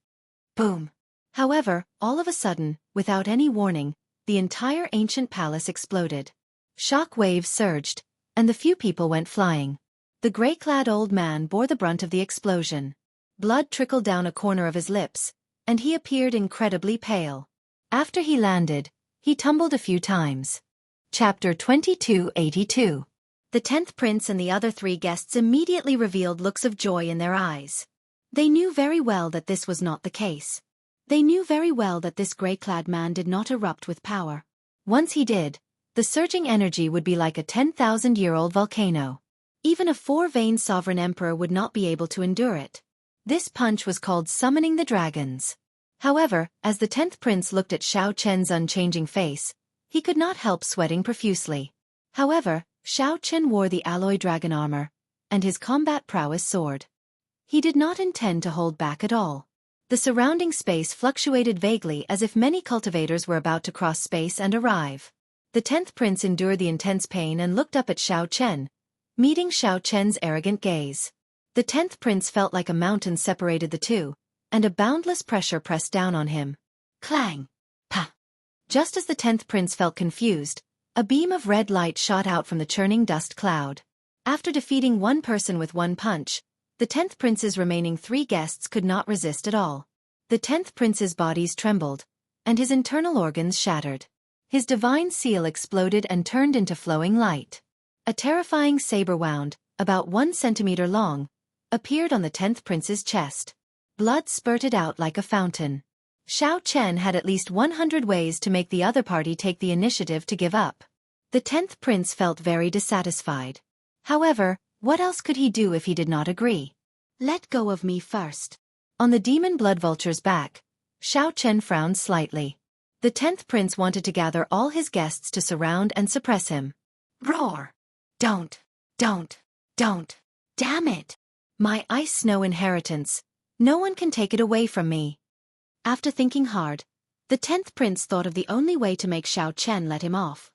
Boom. However, all of a sudden, without any warning, the entire ancient palace exploded. Shock waves surged, and the few people went flying. The gray-clad old man bore the brunt of the explosion. Blood trickled down a corner of his lips, and he appeared incredibly pale. After he landed, he tumbled a few times. Chapter 2282. The 10th prince and the other 3 guests immediately revealed looks of joy in their eyes. They knew very well that this was not the case. They knew very well that this gray-clad man did not erupt with power. Once he did, the surging energy would be like a 10,000-year-old volcano. Even a 4-veined sovereign emperor would not be able to endure it. This punch was called summoning the dragons. However, as the 10th prince looked at Xiao Chen's unchanging face, he could not help sweating profusely. However, Xiao Chen wore the alloy dragon armor, and his combat prowess soared. He did not intend to hold back at all. The surrounding space fluctuated vaguely as if many cultivators were about to cross space and arrive. The 10th prince endured the intense pain and looked up at Xiao Chen, meeting Xiao Chen's arrogant gaze. The 10th prince felt like a mountain separated the two, and a boundless pressure pressed down on him. Clang! Pa! Just as the 10th prince felt confused, a beam of red light shot out from the churning dust cloud. After defeating one person with one punch, the 10th prince's remaining 3 guests could not resist at all. The 10th prince's bodies trembled, and his internal organs shattered. His divine seal exploded and turned into flowing light. A terrifying saber wound, about 1 centimeter long, appeared on the 10th prince's chest. Blood spurted out like a fountain. Xiao Chen had at least 100 ways to make the other party take the initiative to give up. The 10th prince felt very dissatisfied. However, what else could he do if he did not agree? Let go of me first. On the demon blood vulture's back, Xiao Chen frowned slightly. The 10th prince wanted to gather all his guests to surround and suppress him. Roar! Don't. Damn it! My ice snow inheritance. No one can take it away from me. After thinking hard, the 10th prince thought of the only way to make Xiao Chen let him off.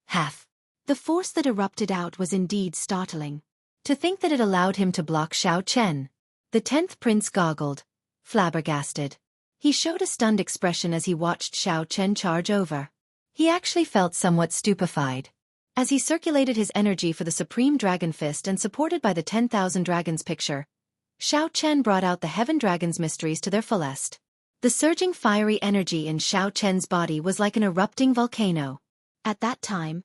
Half. The force that erupted out was indeed startling. To think that it allowed him to block Xiao Chen. The 10th prince goggled, flabbergasted. He showed a stunned expression as he watched Xiao Chen charge over. He actually felt somewhat stupefied. As he circulated his energy for the Supreme Dragon Fist and supported by the 10,000 Dragons picture, Xiao Chen brought out the Heaven Dragon's mysteries to their fullest. The surging fiery energy in Xiao Chen's body was like an erupting volcano. At that time,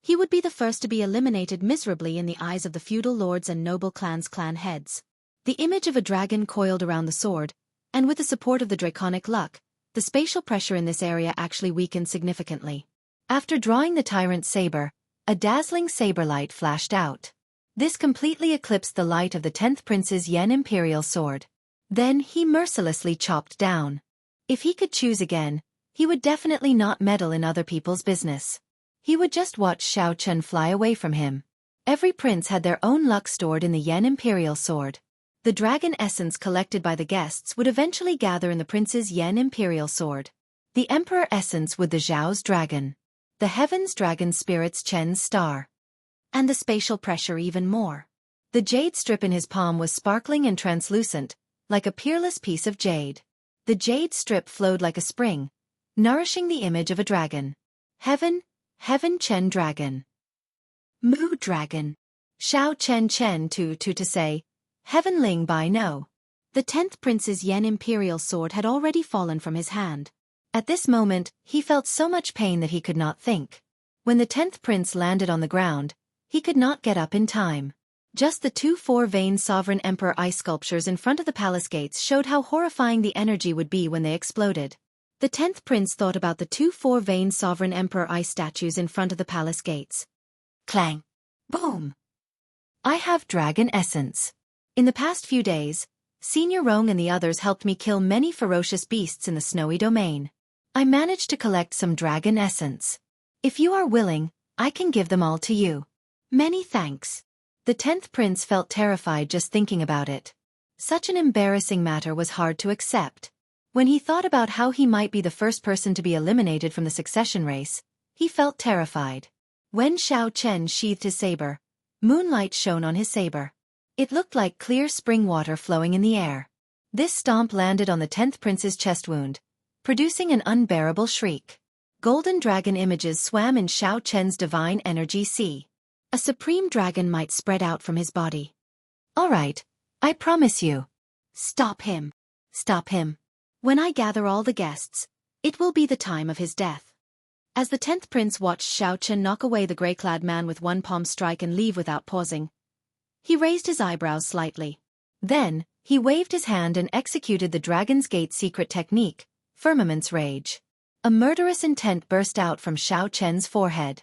he would be the first to be eliminated miserably in the eyes of the feudal lords and noble clans' clan heads. The image of a dragon coiled around the sword, and with the support of the draconic luck, the spatial pressure in this area actually weakened significantly. After drawing the tyrant's saber, a dazzling saber light flashed out. This completely eclipsed the light of the 10th prince's Yen imperial sword. Then he mercilessly chopped down. If he could choose again, he would definitely not meddle in other people's business. He would just watch Xiao Chen fly away from him. Every prince had their own luck stored in the Yen imperial sword. The dragon essence collected by the guests would eventually gather in the prince's Yen imperial sword. The emperor essence with the Zhao's dragon. The heavens dragon spirit's Chen's star. And the spatial pressure even more. The jade strip in his palm was sparkling and translucent, like a peerless piece of jade. The jade strip flowed like a spring, nourishing the image of a dragon. Heaven Chen dragon. Mu dragon. Xiao Chen to say, Heavenling by no. The 10th prince's Yen imperial sword had already fallen from his hand. At this moment, he felt so much pain that he could not think. When the 10th prince landed on the ground, he could not get up in time. Just the 2 4-veined sovereign emperor eye sculptures in front of the palace gates showed how horrifying the energy would be when they exploded. The 10th prince thought about the 2 4-veined sovereign emperor eye statues in front of the palace gates. Clang! Boom! I have dragon essence. In the past few days, Senior Rong and the others helped me kill many ferocious beasts in the snowy domain. I managed to collect some dragon essence. If you are willing, I can give them all to you. Many thanks. The 10th prince felt terrified just thinking about it. Such an embarrassing matter was hard to accept. When he thought about how he might be the first person to be eliminated from the succession race, he felt terrified. When Xiao Chen sheathed his saber, moonlight shone on his saber. It looked like clear spring water flowing in the air. This stomp landed on the 10th prince's chest wound, producing an unbearable shriek. Golden dragon images swam in Xiao Chen's divine energy sea. A supreme dragon might spread out from his body. All right, I promise you. Stop him. Stop him. When I gather all the guests, it will be the time of his death. As the 10th prince watched Xiao Chen knock away the grey-clad man with one palm strike and leave without pausing, he raised his eyebrows slightly. Then, he waved his hand and executed the Dragon's Gate secret technique, Firmament's Rage. A murderous intent burst out from Xiao Chen's forehead.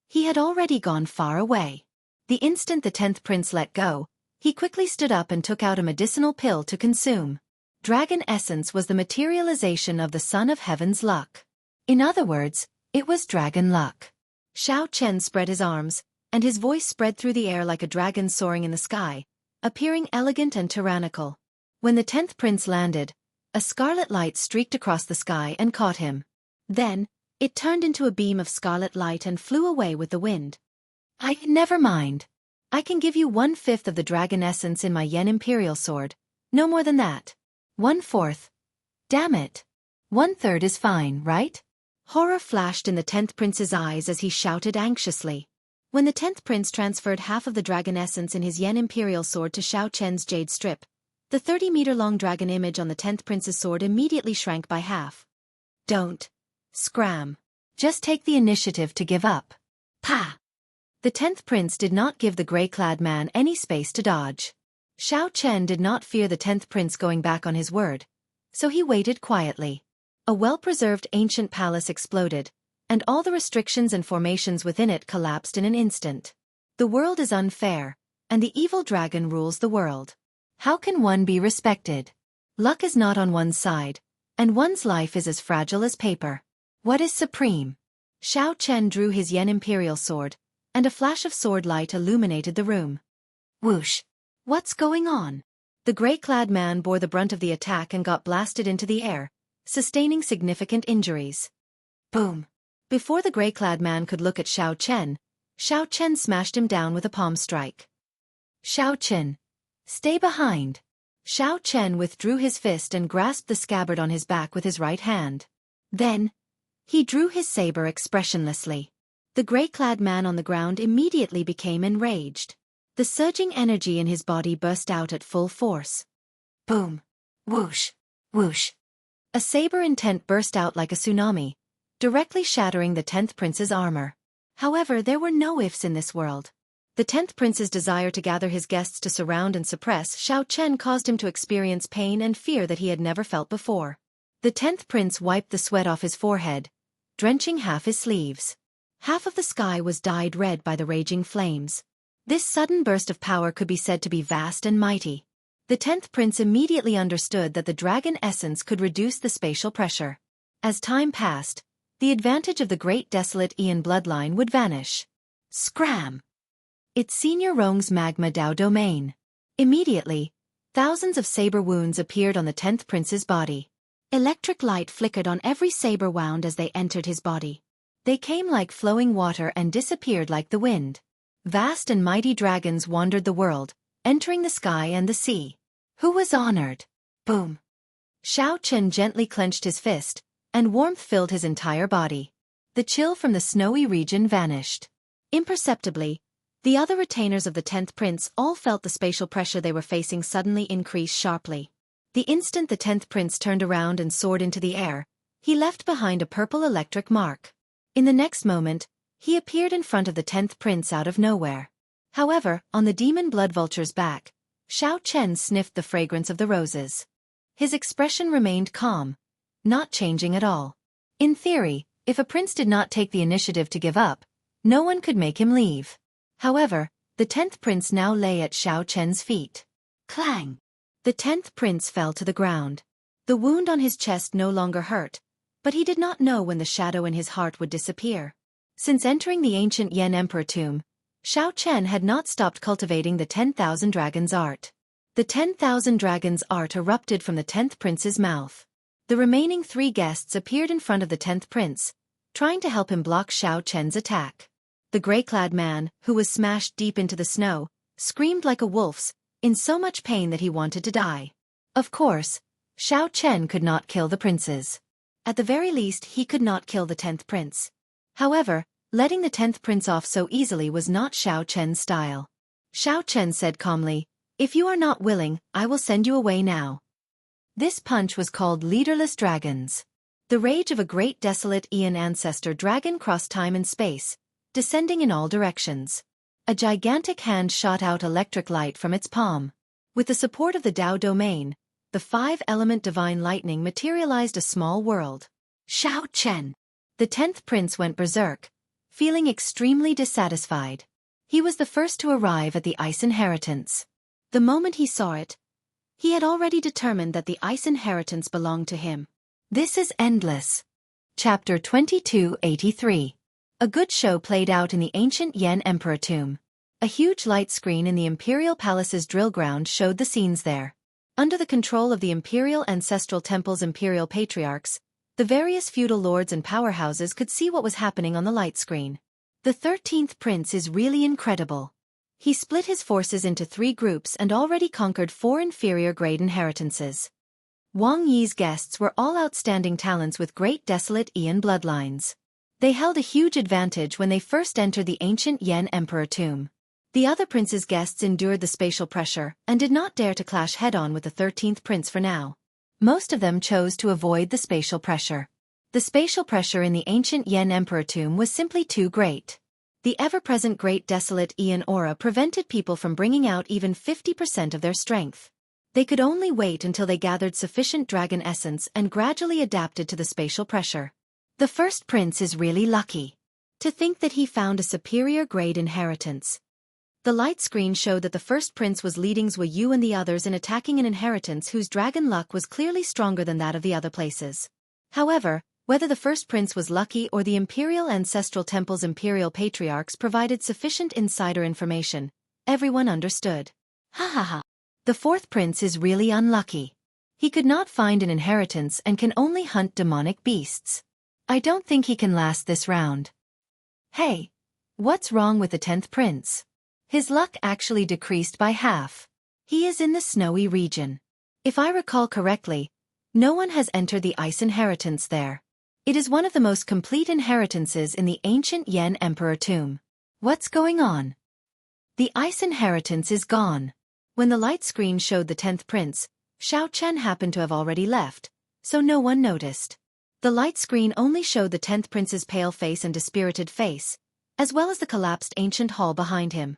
He had already gone far away. The instant the 10th prince let go, he quickly stood up and took out a medicinal pill to consume. Dragon essence was the materialization of the Son of Heaven's luck. In other words, it was dragon luck. Xiao Chen spread his arms, and his voice spread through the air like a dragon soaring in the sky, appearing elegant and tyrannical. When the 10th prince landed, a scarlet light streaked across the sky and caught him. Then, it turned into a beam of scarlet light and flew away with the wind. Never mind. I can give you 1/5 of the dragon essence in my Yen Imperial Sword, no more than that. 1/4. Damn it. 1/3 is fine, right? Horror flashed in the 10th prince's eyes as he shouted anxiously. When the 10th prince transferred half of the dragon essence in his Yen Imperial Sword to Xiao Chen's jade strip, the 30-meter-long dragon image on the 10th prince's sword immediately shrank by half. Don't scram. Just take the initiative to give up. Pa! The 10th prince did not give the gray-clad man any space to dodge. Xiao Chen did not fear the 10th prince going back on his word, so he waited quietly. A well-preserved ancient palace exploded, and all the restrictions and formations within it collapsed in an instant. The world is unfair, and the evil dragon rules the world. How can one be respected? Luck is not on one's side, and one's life is as fragile as paper. What is supreme? Xiao Chen drew his Yen Imperial Sword, and a flash of sword light illuminated the room. Whoosh! What's going on? The gray-clad man bore the brunt of the attack and got blasted into the air, sustaining significant injuries. Boom! Before the gray-clad man could look at Xiao Chen smashed him down with a palm strike. Xiao Chen, stay behind. Xiao Chen withdrew his fist and grasped the scabbard on his back with his right hand. Then, he drew his saber expressionlessly. The gray-clad man on the ground immediately became enraged. The surging energy in his body burst out at full force. Boom! Whoosh! Whoosh! A saber intent burst out like a tsunami, directly shattering the 10th prince's armor. However, there were no ifs in this world. The 10th prince's desire to gather his guests to surround and suppress Xiao Chen caused him to experience pain and fear that he had never felt before. The 10th prince wiped the sweat off his forehead, drenching half his sleeves. Half of the sky was dyed red by the raging flames. This sudden burst of power could be said to be vast and mighty. The 10th prince immediately understood that the dragon essence could reduce the spatial pressure. As time passed, the advantage of the great desolate Ian bloodline would vanish. Scram! It's Senior Rong's Magma Dao domain. Immediately, thousands of saber wounds appeared on the 10th prince's body. Electric light flickered on every saber wound as they entered his body. They came like flowing water and disappeared like the wind. Vast and mighty dragons wandered the world, entering the sky and the sea. Who was honored? Boom! Xiao Chen gently clenched his fist, and warmth filled his entire body. The chill from the snowy region vanished. Imperceptibly, the other retainers of the 10th prince all felt the spatial pressure they were facing suddenly increase sharply. The instant the 10th prince turned around and soared into the air, he left behind a purple electric mark. In the next moment, he appeared in front of the 10th prince out of nowhere. However, on the demon blood vulture's back, Xiao Chen sniffed the fragrance of the roses. His expression remained calm, not changing at all. In theory, if a prince did not take the initiative to give up, no one could make him leave. However, the 10th prince now lay at Xiao Chen's feet. Clang! The 10th prince fell to the ground. The wound on his chest no longer hurt, But he did not know when the shadow in his heart would disappear. Since entering the ancient Yan Emperor tomb, Xiao Chen had not stopped cultivating the 10,000 dragons art. The 10,000 dragons art erupted from the 10th prince's mouth. The remaining 3 guests appeared in front of the 10th prince, trying to help him block Xiao Chen's attack. The gray-clad man, who was smashed deep into the snow, screamed like a wolf's, in so much pain that he wanted to die. Of course, Xiao Chen could not kill the princes. At the very least, he could not kill the 10th prince. However, letting the 10th prince off so easily was not Xiao Chen's style. Xiao Chen said calmly, "If you are not willing, I will send you away now." This punch was called Leaderless Dragons. The rage of a great desolate Aeon ancestor dragon crossed time and space, descending in all directions. A gigantic hand shot out electric light from its palm. With the support of the Tao domain, the 5-element divine lightning materialized a small world. Xiao Chen. The 10th prince went berserk, feeling extremely dissatisfied. He was the first to arrive at the ice inheritance. The moment he saw it, he had already determined that the ice inheritance belonged to him. This is endless. Chapter 2283. A good show played out in the ancient Yan Emperor tomb. A huge light screen in the Imperial Palace's drill ground showed the scenes there. Under the control of the Imperial Ancestral Temple's Imperial Patriarchs, the various feudal lords and powerhouses could see what was happening on the light screen. The 13th prince is really incredible. He split his forces into 3 groups and already conquered 4 inferior grade inheritances. Wang Yi's guests were all outstanding talents with great desolate Aeon bloodlines. They held a huge advantage when they first entered the ancient Yan Emperor tomb. The other prince's guests endured the spatial pressure and did not dare to clash head-on with the 13th prince for now. Most of them chose to avoid the spatial pressure. The spatial pressure in the ancient Yan Emperor tomb was simply too great. The ever-present great desolate Aeon aura prevented people from bringing out even 50% of their strength. They could only wait until they gathered sufficient dragon essence and gradually adapted to the spatial pressure. The first prince is really lucky. To think that he found a superior grade inheritance. The light screen showed that the first prince was leading Zhou Yu and the others in attacking an inheritance whose dragon luck was clearly stronger than that of the other places. However, whether the first prince was lucky or the Imperial Ancestral Temple's Imperial Patriarchs provided sufficient insider information, everyone understood. Ha ha ha. The 4th prince is really unlucky. He could not find an inheritance and can only hunt demonic beasts. I don't think he can last this round. Hey, what's wrong with the 10th prince? His luck actually decreased by half. He is in the snowy region. If I recall correctly, no one has entered the ice inheritance there. It is one of the most complete inheritances in the ancient Yan Emperor tomb. What's going on? The ice inheritance is gone. When the light screen showed the 10th prince, Xiao Chen happened to have already left, so no one noticed. The light screen only showed the 10th prince's pale face and dispirited face, as well as the collapsed ancient hall behind him.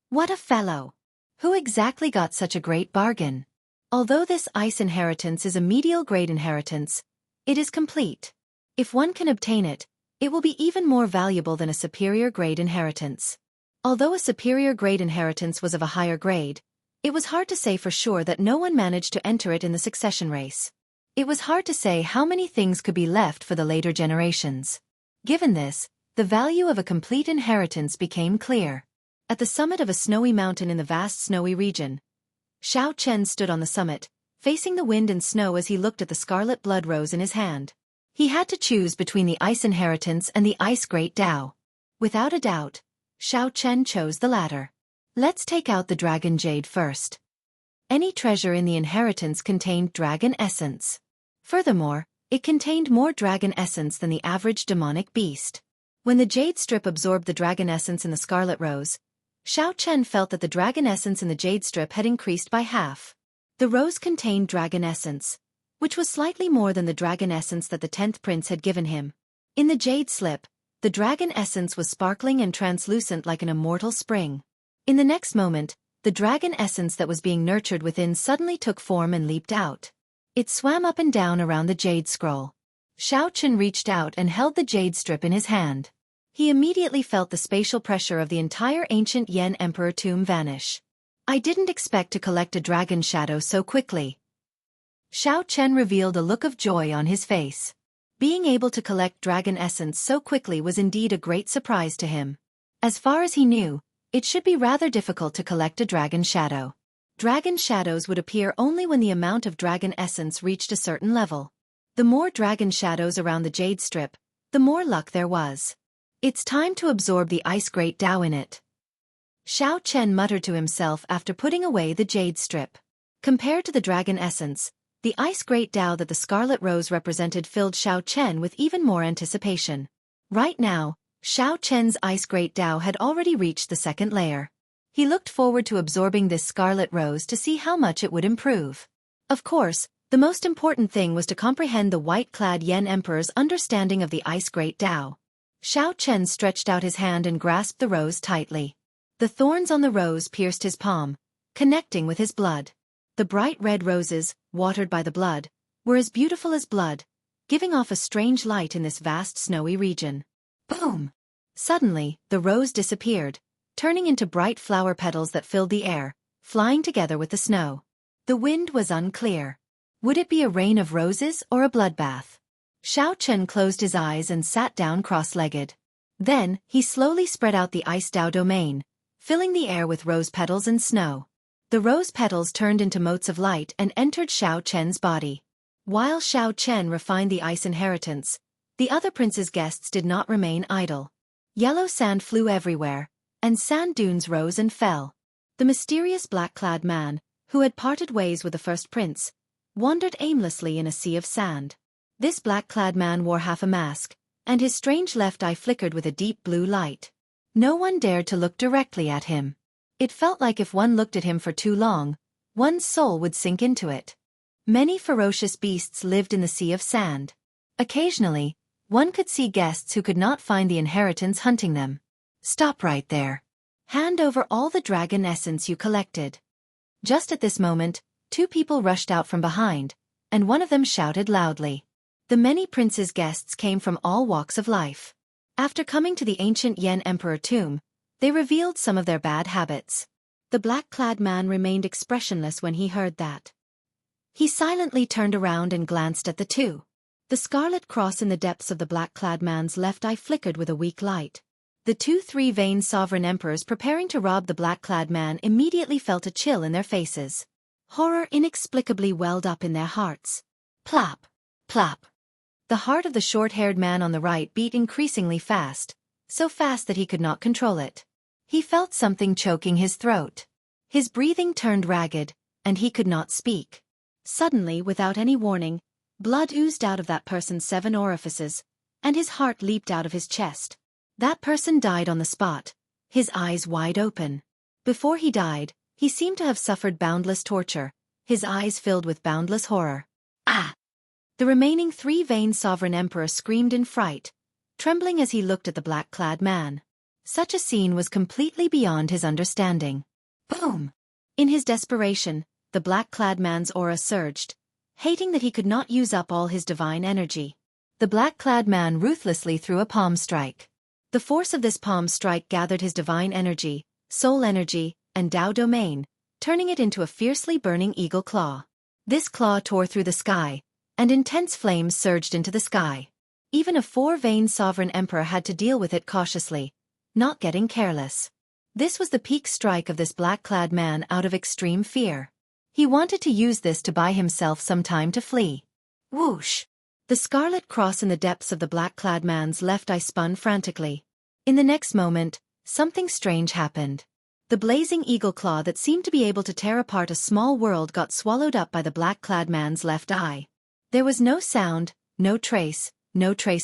What a fellow! Who exactly got such a great bargain? Although this ice inheritance is a medial grade inheritance, it is complete. If one can obtain it, it will be even more valuable than a superior grade inheritance. Although a superior grade inheritance was of a higher grade, it was hard to say for sure that no one managed to enter it in the succession race. It was hard to say how many things could be left for the later generations. Given this, the value of a complete inheritance became clear. At the summit of a snowy mountain in the vast snowy region, Xiao Chen stood on the summit, facing the wind and snow as he looked at the scarlet blood rose in his hand. He had to choose between the ice inheritance and the ice great Tao. Without a doubt, Xiao Chen chose the latter. Let's take out the dragon jade first. Any treasure in the inheritance contained dragon essence. Furthermore, it contained more dragon essence than the average demonic beast. When the jade strip absorbed the dragon essence in the scarlet rose, Xiao Chen felt that the dragon essence in the jade strip had increased by half. The rose contained dragon essence, which was slightly more than the dragon essence that the 10th prince had given him. In the jade slip, the dragon essence was sparkling and translucent like an immortal spring. In the next moment, the dragon essence that was being nurtured within suddenly took form and leaped out. It swam up and down around the jade scroll. Xiao Chen reached out and held the jade strip in his hand. He immediately felt the spatial pressure of the entire ancient Yan Emperor tomb vanish. I didn't expect to collect a dragon shadow so quickly. Xiao Chen revealed a look of joy on his face. Being able to collect dragon essence so quickly was indeed a great surprise to him. As far as he knew, it should be rather difficult to collect a dragon shadow. Dragon shadows would appear only when the amount of dragon essence reached a certain level. The more dragon shadows around the jade strip, the more luck there was. It's time to absorb the ice great Tao in it. Xiao Chen muttered to himself after putting away the jade strip. Compared to the dragon essence, the ice great Tao that the scarlet rose represented filled Xiao Chen with even more anticipation. Right now, Xiao Chen's ice great Tao had already reached the second layer. He looked forward to absorbing this scarlet rose to see how much it would improve. Of course, the most important thing was to comprehend the white-clad Yan Emperor's understanding of the ice great Tao. Xiao Chen stretched out his hand and grasped the rose tightly. The thorns on the rose pierced his palm, connecting with his blood. The bright red roses, watered by the blood, were as beautiful as blood, giving off a strange light in this vast snowy region. Boom! Suddenly, the rose disappeared, turning into bright flower petals that filled the air, flying together with the snow. The wind was unclear. Would it be a rain of roses or a bloodbath? Xiao Chen closed his eyes and sat down cross-legged. Then, he slowly spread out the ice Tao domain, filling the air with rose petals and snow. The rose petals turned into motes of light and entered Xiao Chen's body. While Xiao Chen refined the ice inheritance, the other prince's guests did not remain idle. Yellow sand flew everywhere, and sand dunes rose and fell. The mysterious black-clad man, who had parted ways with the first prince, wandered aimlessly in a sea of sand. This black-clad man wore half a mask, and his strange left eye flickered with a deep blue light. No one dared to look directly at him. It felt like if one looked at him for too long, one's soul would sink into it. Many ferocious beasts lived in the sea of sand. Occasionally, one could see guests who could not find the inheritance hunting them. Stop right there. Hand over all the dragon essence you collected. Just at this moment, two people rushed out from behind, and one of them shouted loudly. The many princes' guests came from all walks of life. After coming to the ancient Yan Emperor tomb, they revealed some of their bad habits. The black-clad man remained expressionless when he heard that. He silently turned around and glanced at the two. The scarlet cross in the depths of the black-clad man's left eye flickered with a weak light. The two three-veined sovereign emperors preparing to rob the black-clad man immediately felt a chill in their faces. Horror inexplicably welled up in their hearts. Plop! Plop! The heart of the short-haired man on the right beat increasingly fast, so fast that he could not control it. He felt something choking his throat. His breathing turned ragged, and he could not speak. Suddenly, without any warning, blood oozed out of that person's 7 orifices, and his heart leaped out of his chest. That person died on the spot, his eyes wide open. Before he died, he seemed to have suffered boundless torture, his eyes filled with boundless horror. Ah! The remaining three-veined sovereign emperor screamed in fright, trembling as he looked at the black-clad man. Such a scene was completely beyond his understanding. Boom! In his desperation, the black-clad man's aura surged, hating that he could not use up all his divine energy. The black-clad man ruthlessly threw a palm strike. The force of this palm strike gathered his divine energy, soul energy, and Tao domain, turning it into a fiercely burning eagle claw. This claw tore through the sky, and intense flames surged into the sky. Even a 4-veined sovereign emperor had to deal with it cautiously, not getting careless. This was the peak strike of this black-clad man out of extreme fear. He wanted to use this to buy himself some time to flee. Whoosh! The scarlet cross in the depths of the black-clad man's left eye spun frantically. In the next moment, something strange happened. The blazing eagle claw that seemed to be able to tear apart a small world got swallowed up by the black-clad man's left eye. There was no sound, no trace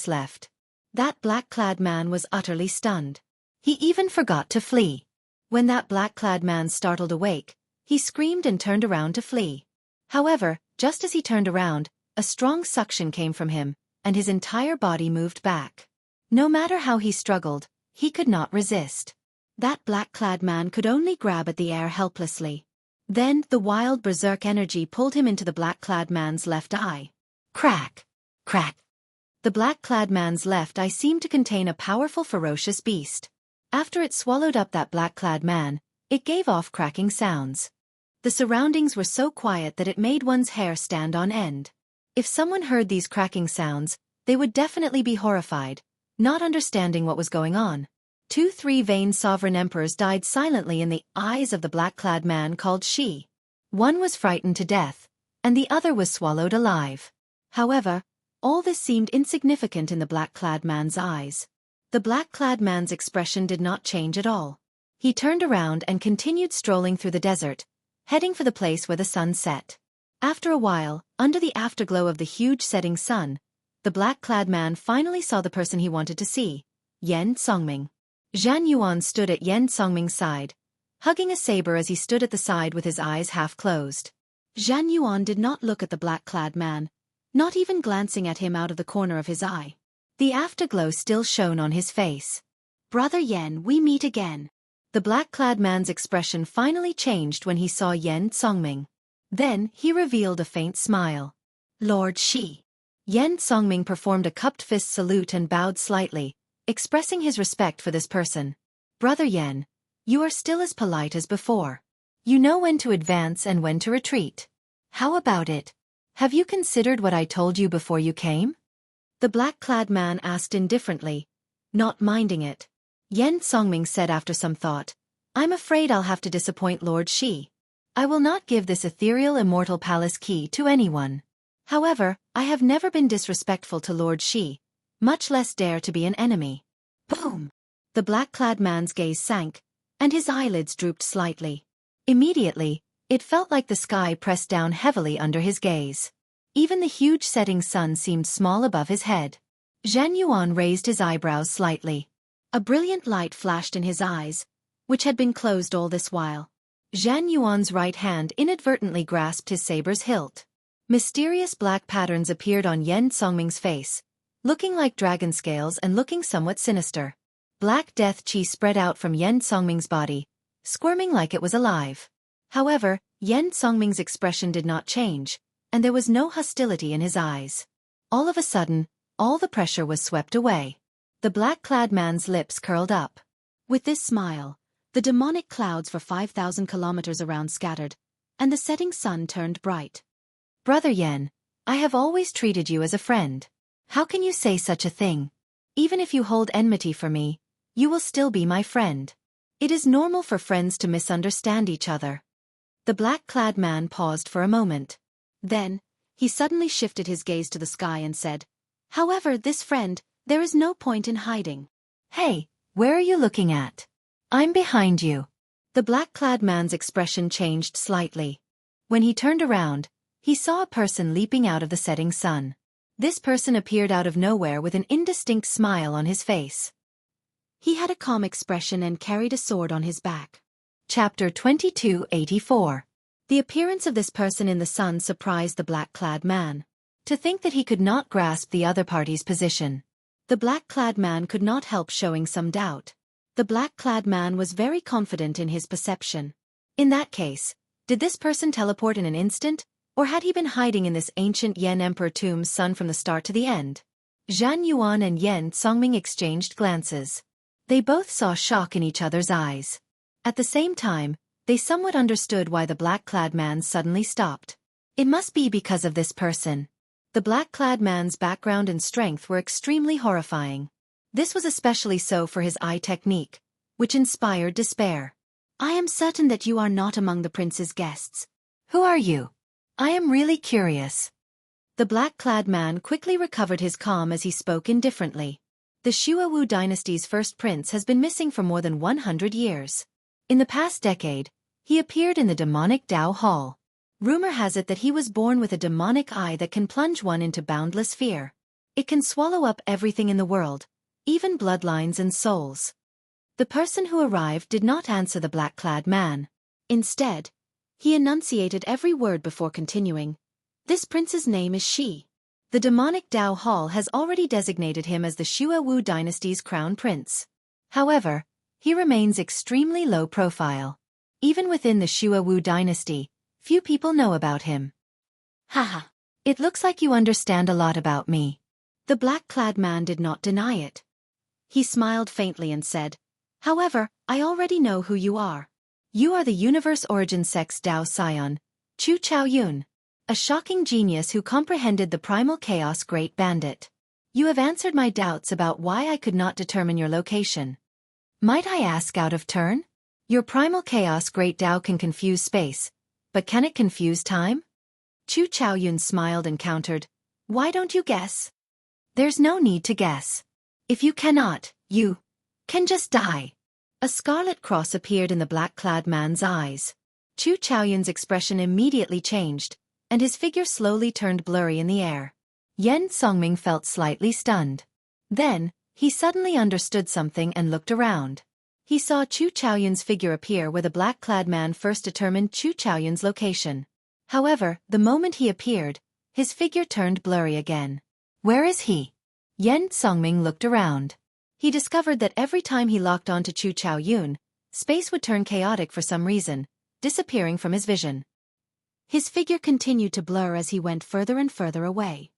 left. That black-clad man was utterly stunned. He even forgot to flee. When that black-clad man startled awake, he screamed and turned around to flee. However, just as he turned around, a strong suction came from him, and his entire body moved back. No matter how he struggled, he could not resist. That black-clad man could only grab at the air helplessly. Then, the wild berserk energy pulled him into the black-clad man's left eye. Crack! Crack! The black-clad man's left eye seemed to contain a powerful ferocious beast. After it swallowed up that black-clad man, it gave off cracking sounds. The surroundings were so quiet that it made one's hair stand on end. If someone heard these cracking sounds, they would definitely be horrified, not understanding what was going on. 2 vain sovereign emperors died silently in the eyes of the black-clad man called Shi. One was frightened to death, and the other was swallowed alive. However, all this seemed insignificant in the black-clad man's eyes. The black-clad man's expression did not change at all. He turned around and continued strolling through the desert, heading for the place where the sun set. After a while, under the afterglow of the huge setting sun, the black-clad man finally saw the person he wanted to see, Yan Songming. Zhan Yuan stood at Yan Songming's side, hugging a saber as he stood at the side with his eyes half closed. Zhan Yuan did not look at the black-clad man, not even glancing at him out of the corner of his eye. The afterglow still shone on his face. "Brother Yan, we meet again." The black-clad man's expression finally changed when he saw Yan Songming. Then, he revealed a faint smile. "Lord Shi." Yan Songming performed a cupped fist salute and bowed slightly, expressing his respect for this person. "Brother Yan, you are still as polite as before. You know when to advance and when to retreat. How about it? Have you considered what I told you before you came?" The black-clad man asked indifferently, not minding it. Yan Songming said after some thought, "I'm afraid I'll have to disappoint Lord Shi. I will not give this ethereal immortal palace key to anyone. However, I have never been disrespectful to Lord Shi, much less dare to be an enemy." Boom! The black-clad man's gaze sank, and his eyelids drooped slightly. Immediately, it felt like the sky pressed down heavily under his gaze. Even the huge setting sun seemed small above his head. Zhan Yuan raised his eyebrows slightly. A brilliant light flashed in his eyes, which had been closed all this while. Zhan Yuan's right hand inadvertently grasped his saber's hilt. Mysterious black patterns appeared on Yan Songming's face, looking like dragon scales and looking somewhat sinister. Black death qi spread out from Yan Songming's body, squirming like it was alive. However, Yan Songming's expression did not change, and there was no hostility in his eyes. All of a sudden, all the pressure was swept away. The black-clad man's lips curled up. With this smile, the demonic clouds for 5,000 kilometers around scattered, and the setting sun turned bright. "Brother Yan, I have always treated you as a friend. How can you say such a thing? Even if you hold enmity for me, you will still be my friend. It is normal for friends to misunderstand each other." The black-clad man paused for a moment. Then, he suddenly shifted his gaze to the sky and said, "However, this friend, there is no point in hiding." "Hey, where are you looking at?" "I'm behind you." The black-clad man's expression changed slightly. When he turned around, he saw a person leaping out of the setting sun. This person appeared out of nowhere with an indistinct smile on his face. He had a calm expression and carried a sword on his back. Chapter 2284. The appearance of this person in the sun surprised the black-clad man. To think that he could not grasp the other party's position. The black-clad man could not help showing some doubt. The black-clad man was very confident in his perception. In that case, did this person teleport in an instant, or had he been hiding in this ancient Yan Emperor tomb's sun from the start to the end? Zhan Yuan and Yan Songming exchanged glances. They both saw shock in each other's eyes. At the same time, they somewhat understood why the black-clad man suddenly stopped. It must be because of this person. The black-clad man's background and strength were extremely horrifying. This was especially so for his eye technique, which inspired despair. "I am certain that you are not among the prince's guests. Who are you? I am really curious." The black-clad man quickly recovered his calm as he spoke indifferently. The Xianxia dynasty's first prince has been missing for more than 100 years. In the past decade, he appeared in the demonic Dao Hall. Rumor has it that he was born with a demonic eye that can plunge one into boundless fear. It can swallow up everything in the world, even bloodlines and souls. The person who arrived did not answer the black-clad man. Instead, he enunciated every word before continuing. "This prince's name is Shi. The demonic Dao Hall has already designated him as the Xianxia dynasty's crown prince. However, he remains extremely low profile. Even within the Xianxia dynasty, few people know about him." "Haha. It looks like you understand a lot about me." The black-clad man did not deny it. He smiled faintly and said, "However, I already know who you are. You are the universe origin sex Dao Scion, Chu Chaoyun. A shocking genius who comprehended the primal chaos great bandit. You have answered my doubts about why I could not determine your location. Might I ask out of turn? Your primal chaos great Dao can confuse space, but can it confuse time? Chu Chaoyun smiled and countered, why don't you guess? There's no need to guess. If you cannot, you can just die. A scarlet cross appeared in the black-clad man's eyes. Chu Chaoyun's expression immediately changed, and his figure slowly turned blurry in the air. Yen Songming felt slightly stunned. Then, he suddenly understood something and looked around. He saw Chu Chaoyun's figure appear where the black-clad man first determined Chu Chaoyun's location. However, the moment he appeared, his figure turned blurry again. Where is he? Yen Songming looked around. He discovered that every time he locked onto Chu Chaoyun, space would turn chaotic for some reason, disappearing from his vision. His figure continued to blur as he went further and further away.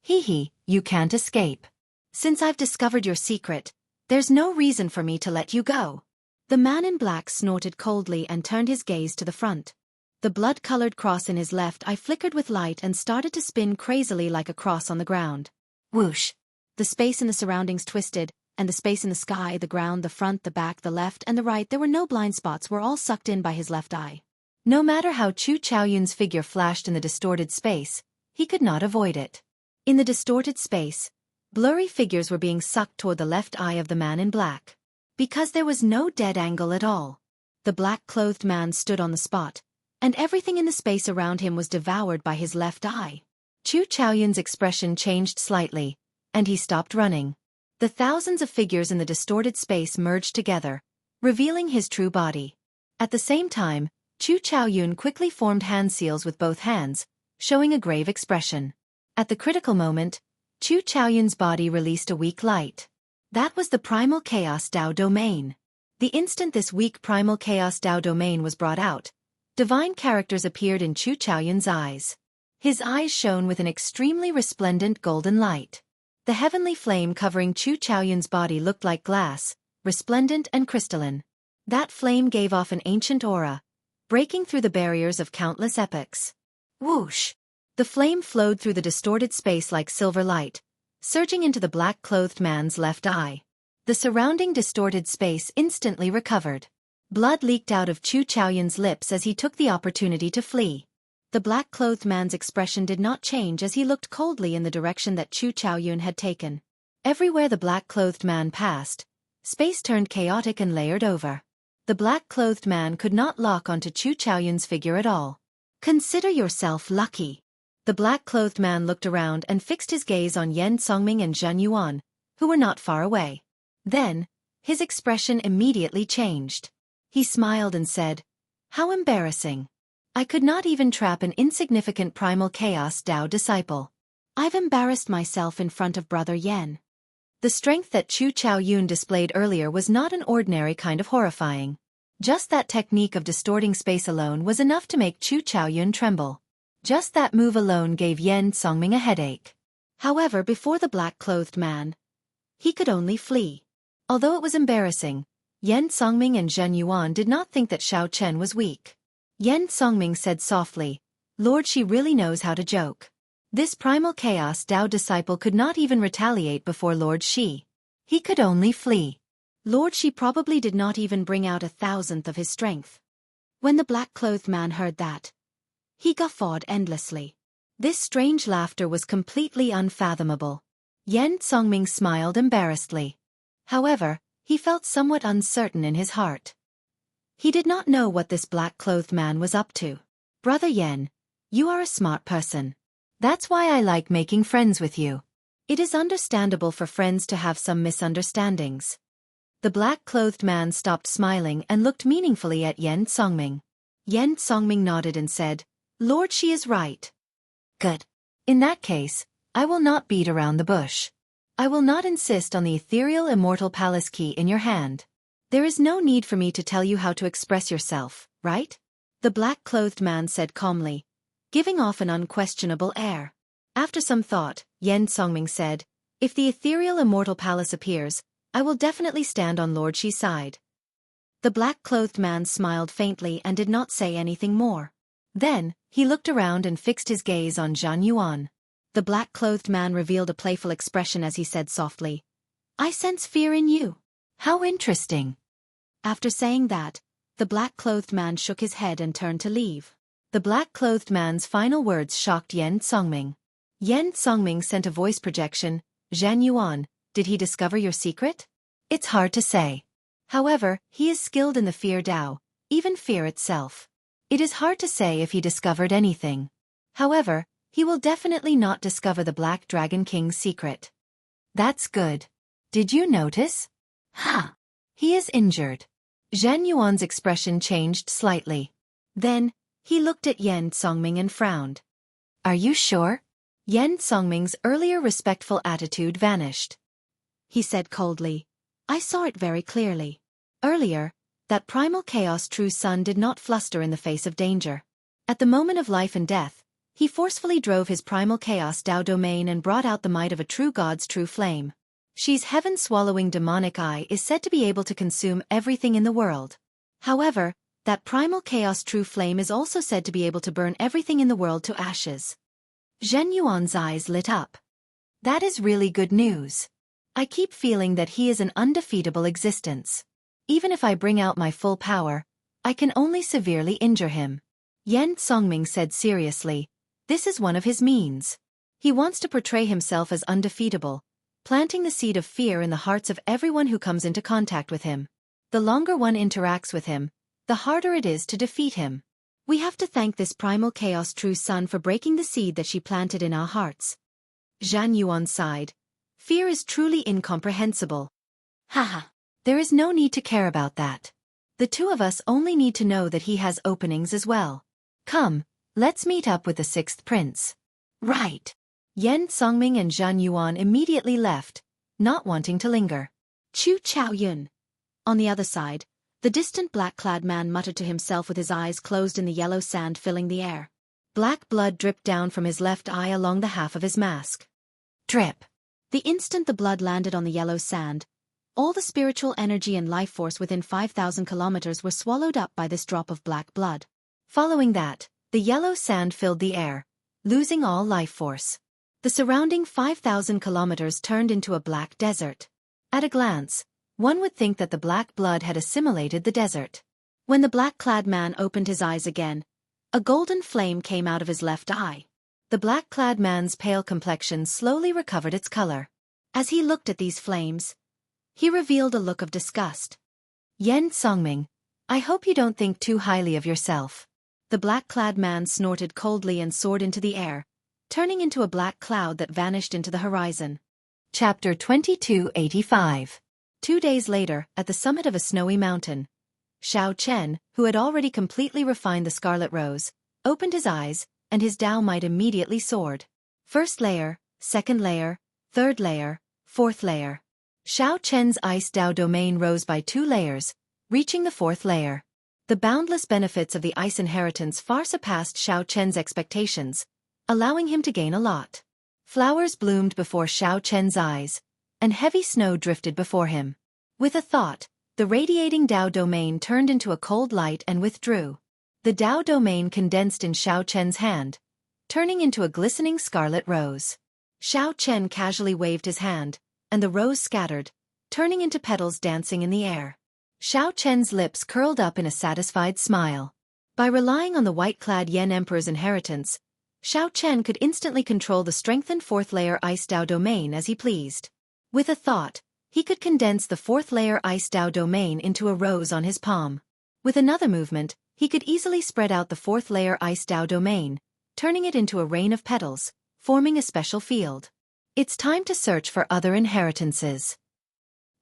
Hee, you can't escape. Since I've discovered your secret, there's no reason for me to let you go. The man in black snorted coldly and turned his gaze to the front. The blood-colored cross in his left eye flickered with light and started to spin crazily like a cross on the ground. Whoosh! The space in the surroundings twisted, and the space in the sky, the ground, the front, the back, the left, and the right, there were no blind spots, were all sucked in by his left eye. No matter how Chu Chaoyun's figure flashed in the distorted space, he could not avoid it. In the distorted space, blurry figures were being sucked toward the left eye of the man in black. Because there was no dead angle at all. The black-clothed man stood on the spot, and everything in the space around him was devoured by his left eye. Chu Chaoyun's expression changed slightly, and he stopped running. The thousands of figures in the distorted space merged together, revealing his true body. At the same time, Chu Chaoyun quickly formed hand seals with both hands, showing a grave expression. At the critical moment, Chu Chaoyun's body released a weak light. That was the primal chaos Dao domain. The instant this weak primal chaos Dao domain was brought out, divine characters appeared in Chu Chaoyun's eyes. His eyes shone with an extremely resplendent golden light. The heavenly flame covering Chu Chaoyun's body looked like glass, resplendent and crystalline. That flame gave off an ancient aura, breaking through the barriers of countless epochs. Whoosh! The flame flowed through the distorted space like silver light, surging into the black-clothed man's left eye. The surrounding distorted space instantly recovered. Blood leaked out of Chu Chaoyun's lips as he took the opportunity to flee. The black-clothed man's expression did not change as he looked coldly in the direction that Chu Chaoyun had taken. Everywhere the black-clothed man passed, space turned chaotic and layered over. The black-clothed man could not lock onto Chu Chaoyun's figure at all. Consider yourself lucky. The black-clothed man looked around and fixed his gaze on Yen Songming and Zhen Yuan, who were not far away. Then, his expression immediately changed. He smiled and said, "How embarrassing. I could not even trap an insignificant primal chaos Dao disciple. I've embarrassed myself in front of Brother Yen." The strength that Chu Chaoyun displayed earlier was not an ordinary kind of horrifying. Just that technique of distorting space alone was enough to make Chu Chaoyun tremble. Just that move alone gave Yen Songming a headache. However, before the black-clothed man, he could only flee. Although it was embarrassing, Yen Songming and Zhen Yuan did not think that Xiao Chen was weak. Yen Songming said softly, "Lord, she really knows how to joke." This primal chaos Dao disciple could not even retaliate before Lord Shi. He could only flee. Lord Shi probably did not even bring out 1,000th of his strength. When the black-clothed man heard that, he guffawed endlessly. This strange laughter was completely unfathomable. Yen Songming smiled embarrassedly. However, he felt somewhat uncertain in his heart. He did not know what this black-clothed man was up to. "Brother Yen, you are a smart person. That's why I like making friends with you. It is understandable for friends to have some misunderstandings." The black-clothed man stopped smiling and looked meaningfully at Yen Songming. Yen Songming nodded and said, "Lord, she is right." "Good. In that case, I will not beat around the bush. I will not insist on the ethereal immortal palace key in your hand. There is no need for me to tell you how to express yourself, right?" The black-clothed man said calmly, giving off an unquestionable air. After some thought, Yen Songming said, "If the ethereal immortal palace appears, I will definitely stand on Lord Shi's side." The black-clothed man smiled faintly and did not say anything more. Then, he looked around and fixed his gaze on Zhan Yuan. The black-clothed man revealed a playful expression as he said softly, "I sense fear in you." How interesting. After saying that, the black-clothed man shook his head and turned to leave. The black-clothed man's final words shocked Yan Songming. Yan Songming sent a voice projection, "Zhan Yuan, did he discover your secret?" It's hard to say. However, he is skilled in the fear Dao, even fear itself. It is hard to say if he discovered anything. However, he will definitely not discover the Black Dragon King's secret. That's good. Did you notice? He is injured. Zhan Yuan's expression changed slightly. Then, he looked at Yan Songming and frowned. Are you sure? Yan Songming's earlier respectful attitude vanished. He said coldly, "I saw it very clearly. Earlier, that primal chaos true sun did not fluster in the face of danger. At the moment of life and death, he forcefully drove his primal chaos Dao domain and brought out the might of a true god's true flame. She's heaven-swallowing demonic eye is said to be able to consume everything in the world. However, that primal chaos true flame is also said to be able to burn everything in the world to ashes." Zhen Yuan's eyes lit up. That is really good news. I keep feeling that he is an undefeatable existence. Even if I bring out my full power, I can only severely injure him. Yan Songming said seriously, this is one of his means. He wants to portray himself as undefeatable, planting the seed of fear in the hearts of everyone who comes into contact with him. The longer one interacts with him, the harder it is to defeat him. We have to thank this primal chaos true sun for breaking the seed that she planted in our hearts. Zhan Yuan sighed. Fear is truly incomprehensible. Haha. There is no need to care about that. The two of us only need to know that he has openings as well. Come, let's meet up with the sixth prince. Right. Yan Songming and Zhan Yuan immediately left, not wanting to linger. Chu Chaoyun. On the other side, the distant black-clad man muttered to himself with his eyes closed in the yellow sand filling the air. Black blood dripped down from his left eye along the half of his mask. Drip. The instant the blood landed on the yellow sand, all the spiritual energy and life force within 5,000 kilometers were swallowed up by this drop of black blood. Following that, the yellow sand filled the air, losing all life force. The surrounding 5,000 kilometers turned into a black desert. At a glance, one would think that the black blood had assimilated the desert. When the black-clad man opened his eyes again, a golden flame came out of his left eye. The black-clad man's pale complexion slowly recovered its color. As he looked at these flames, he revealed a look of disgust. Yan Songming, I hope you don't think too highly of yourself. The black-clad man snorted coldly and soared into the air, turning into a black cloud that vanished into the horizon. Chapter 2285. 2 days later, at the summit of a snowy mountain, Xiao Chen, who had already completely refined the scarlet rose, opened his eyes, and his Dao might immediately soared. First layer, second layer, third layer, fourth layer. Xiao Chen's ice Dao domain rose by 2 layers, reaching the 4th layer. The boundless benefits of the ice inheritance far surpassed Xiao Chen's expectations, allowing him to gain a lot. Flowers bloomed before Xiao Chen's eyes, and heavy snow drifted before him. With a thought, the radiating Dao domain turned into a cold light and withdrew. The Dao domain condensed in Xiao Chen's hand, turning into a glistening scarlet rose. Xiao Chen casually waved his hand, and the rose scattered, turning into petals dancing in the air. Xiao Chen's lips curled up in a satisfied smile. By relying on the white-clad Yan Emperor's inheritance, Xiao Chen could instantly control the strengthened 4th-layer Ice Dao domain as he pleased. With a thought, he could condense the 4th-layer Ice Dao domain into a rose on his palm. With another movement, he could easily spread out the 4th-layer Ice Dao domain, turning it into a rain of petals, forming a special field. It's time to search for other inheritances.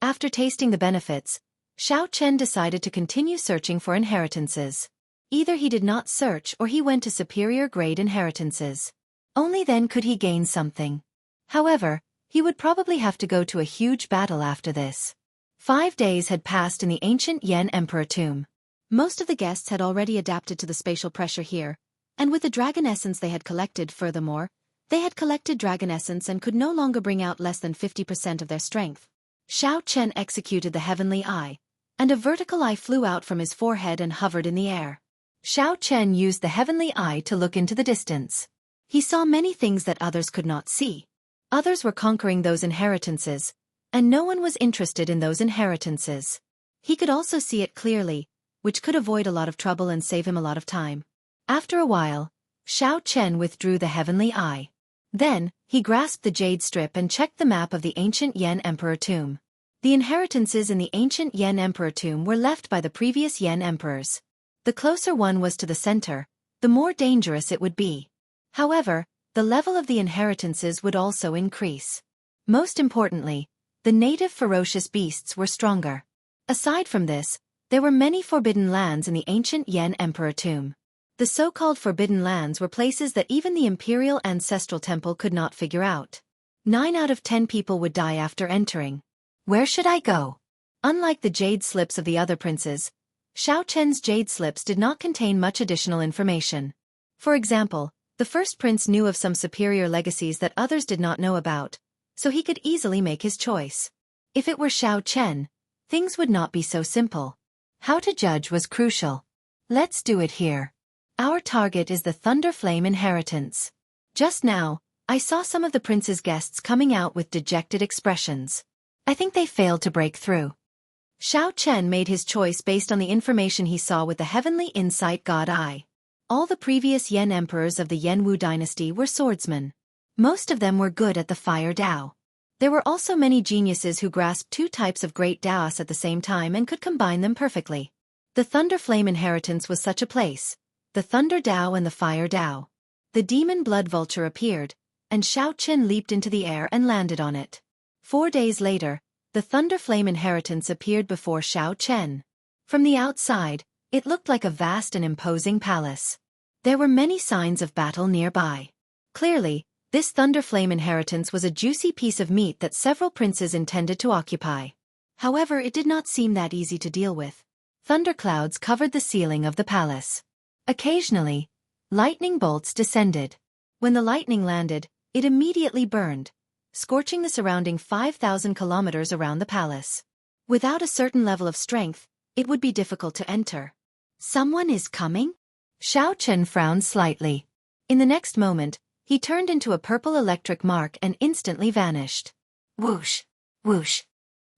After tasting the benefits, Xiao Chen decided to continue searching for inheritances. Either he did not search or he went to superior grade inheritances. Only then could he gain something. However, he would probably have to go to a huge battle after this. 5 days had passed in the ancient Yan Emperor tomb. Most of the guests had already adapted to the spatial pressure here, and with the dragon essence they had collected furthermore, they had collected dragon essence and could no longer bring out less than 50% of their strength. Xiao Chen executed the heavenly eye, and a vertical eye flew out from his forehead and hovered in the air. Xiao Chen used the heavenly eye to look into the distance. He saw many things that others could not see. Others were conquering those inheritances, and no one was interested in those inheritances. He could also see it clearly, which could avoid a lot of trouble and save him a lot of time. After a while, Xiao Chen withdrew the heavenly eye. Then, he grasped the jade strip and checked the map of the ancient Yan Emperor tomb. The inheritances in the ancient Yan Emperor tomb were left by the previous Yan emperors. The closer one was to the center, the more dangerous it would be. However, the level of the inheritances would also increase. Most importantly, the native ferocious beasts were stronger. Aside from this, there were many forbidden lands in the ancient Yan Emperor tomb. The so-called forbidden lands were places that even the imperial ancestral temple could not figure out. 9 out of 10 people would die after entering. Where should I go? Unlike the jade slips of the other princes, Xiao Chen's jade slips did not contain much additional information. For example, the first prince knew of some superior legacies that others did not know about, so he could easily make his choice. If it were Xiao Chen, things would not be so simple. How to judge was crucial. Let's do it here. Our target is the Thunder Flame inheritance. Just now, I saw some of the prince's guests coming out with dejected expressions. I think they failed to break through. Xiao Chen made his choice based on the information he saw with the heavenly insight God eye. All the previous Yan emperors of the Yanwu dynasty were swordsmen. Most of them were good at the fire Dao. There were also many geniuses who grasped 2 types of great Daos at the same time and could combine them perfectly. The Thunder Flame inheritance was such a place. The Thunder Dao and the Fire Dao. The demon blood vulture appeared, and Xiao Chen leaped into the air and landed on it. 4 days later, the Thunder Flame inheritance appeared before Xiao Chen. From the outside, it looked like a vast and imposing palace. There were many signs of battle nearby. Clearly, this Thunder Flame inheritance was a juicy piece of meat that several princes intended to occupy. However, it did not seem that easy to deal with. Thunderclouds covered the ceiling of the palace. Occasionally, lightning bolts descended. When the lightning landed, it immediately burned, scorching the surrounding 5,000 kilometers around the palace. Without a certain level of strength, it would be difficult to enter. Someone is coming? Xiao Chen frowned slightly. In the next moment, he turned into a purple electric mark and instantly vanished. Whoosh! Whoosh!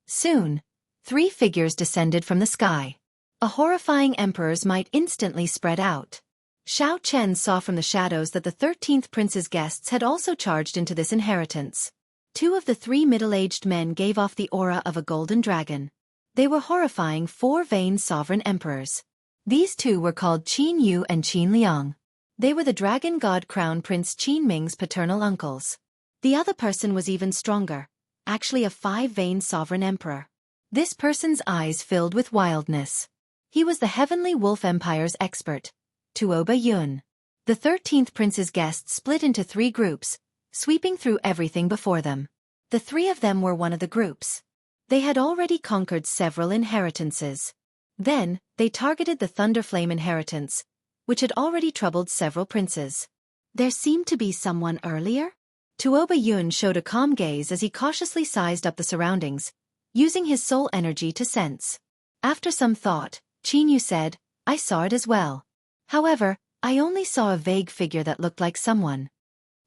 Soon, 3 figures descended from the sky. A horrifying emperor's might instantly spread out. Xiao Chen saw from the shadows that the 13th prince's guests had also charged into this inheritance. 2 of the 3 middle-aged men gave off the aura of a golden dragon. They were horrifying 4 vain sovereign emperors. These 2 were called Qin Yu and Qin Liang. They were the dragon god crown prince Qin Ming's paternal uncles. The other person was even stronger, actually a 5 vain sovereign emperor. This person's eyes filled with wildness. He was the Heavenly Wolf Empire's expert, Tuoba Yun. The 13th prince's guests split into 3 groups, sweeping through everything before them. The 3 of them were one of the groups. They had already conquered several inheritances. Then, they targeted the Thunder Flame inheritance, which had already troubled several princes. There seemed to be someone earlier? Tuoba Yun showed a calm gaze as he cautiously sized up the surroundings, using his soul energy to sense. After some thought, Qin Yu said, I saw it as well. However, I only saw a vague figure that looked like someone.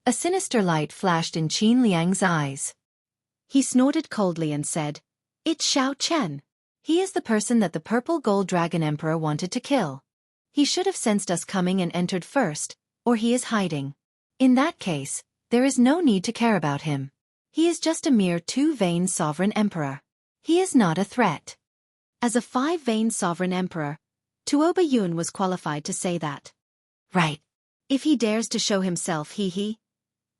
A sinister light flashed in Qin Liang's eyes. He snorted coldly and said, It's Xiao Chen. He is the person that the purple gold dragon emperor wanted to kill. He should have sensed us coming and entered first, or he is hiding. In that case, there is no need to care about him. He is just a mere 2 vain sovereign emperor. He is not a threat. As a 5 vain sovereign emperor, Tuoba Yun was qualified to say that. Right. If he dares to show himself, he.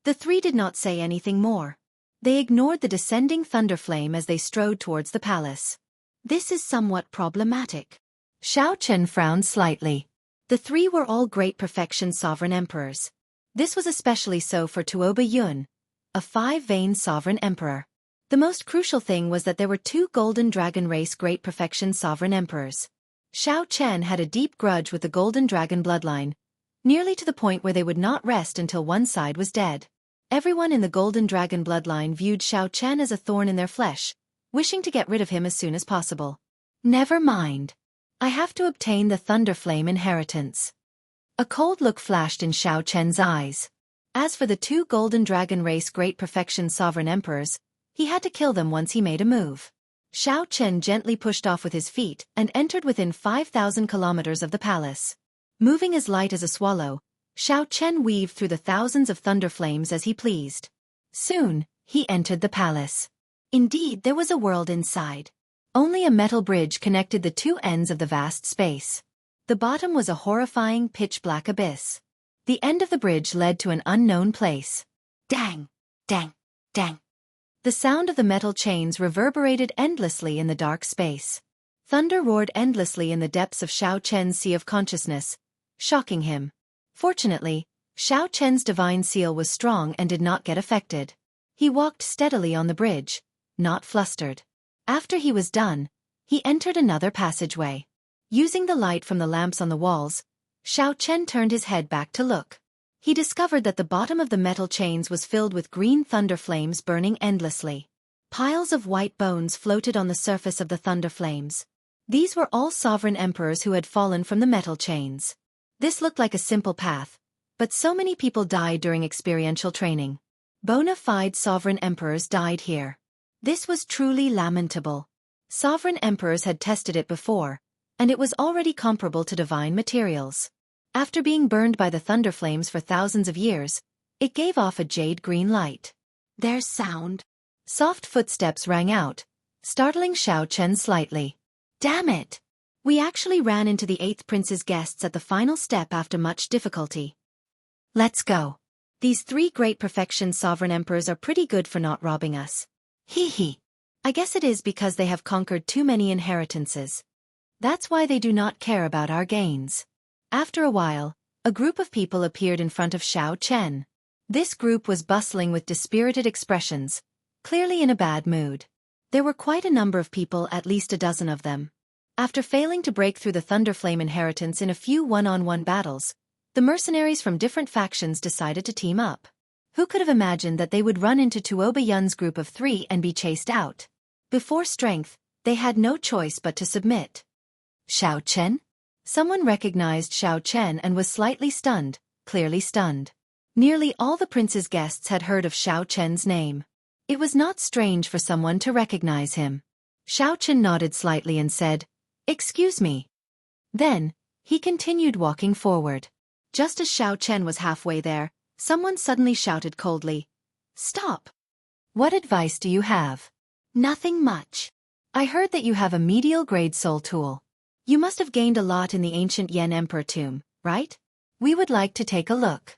The 3 did not say anything more. They ignored the descending thunder flame as they strode towards the palace. This is somewhat problematic. Xiao Chen frowned slightly. The 3 were all great perfection sovereign emperors. This was especially so for Tuoba Yun, a 5 vain sovereign emperor. The most crucial thing was that there were 2 golden dragon race great perfection sovereign emperors. Xiao Chen had a deep grudge with the golden dragon bloodline, nearly to the point where they would not rest until one side was dead. Everyone in the golden dragon bloodline viewed Xiao Chen as a thorn in their flesh, wishing to get rid of him as soon as possible. Never mind. I have to obtain the Thunderflame inheritance. A cold look flashed in Xiao Chen's eyes. As for the two Golden Dragon Race Great Perfection Sovereign Emperors, he had to kill them once he made a move. Xiao Chen gently pushed off with his feet and entered within 5,000 kilometers of the palace. Moving as light as a swallow, Xiao Chen weaved through the thousands of thunder flames as he pleased. Soon, he entered the palace. Indeed, there was a world inside. Only a metal bridge connected the two ends of the vast space. The bottom was a horrifying pitch-black abyss. The end of the bridge led to an unknown place. Dang! Dang! Dang! The sound of the metal chains reverberated endlessly in the dark space. Thunder roared endlessly in the depths of Xiao Chen's sea of consciousness, shocking him. Fortunately, Xiao Chen's divine seal was strong and did not get affected. He walked steadily on the bridge, not flustered. After he was done, he entered another passageway. Using the light from the lamps on the walls, Xiao Chen turned his head back to look. He discovered that the bottom of the metal chains was filled with green thunder flames burning endlessly. Piles of white bones floated on the surface of the thunder flames. These were all sovereign emperors who had fallen from the metal chains. This looked like a simple path, but so many people died during experiential training. Bona fide sovereign emperors died here. This was truly lamentable. Sovereign emperors had tested it before, and it was already comparable to divine materials. After being burned by the thunder flames for thousands of years, it gave off a jade-green light. There's sound. Soft footsteps rang out, startling Xiao Chen slightly. Damn it! We actually ran into the 8th prince's guests at the final step after much difficulty. Let's go. These 3 great perfection sovereign emperors are pretty good for not robbing us. Hee hee. I guess it is because they have conquered too many inheritances. That's why they do not care about our gains. After a while, a group of people appeared in front of Xiao Chen. This group was bustling with dispirited expressions, clearly in a bad mood. There were quite a number of people, at least a dozen of them. After failing to break through the Thunderflame inheritance in a few one-on-one battles, the mercenaries from different factions decided to team up. Who could have imagined that they would run into Tuoba Yun's group of 3 and be chased out? Before strength, they had no choice but to submit. Xiao Chen? Someone recognized Xiao Chen and was slightly stunned, clearly stunned. Nearly all the prince's guests had heard of Xiao Chen's name. It was not strange for someone to recognize him. Xiao Chen nodded slightly and said, "Excuse me." Then, he continued walking forward. Just as Xiao Chen was halfway there, someone suddenly shouted coldly, "Stop! What advice do you have?" "Nothing much. I heard that you have a medial grade soul tool. You must have gained a lot in the ancient Yan Emperor tomb, right? We would like to take a look."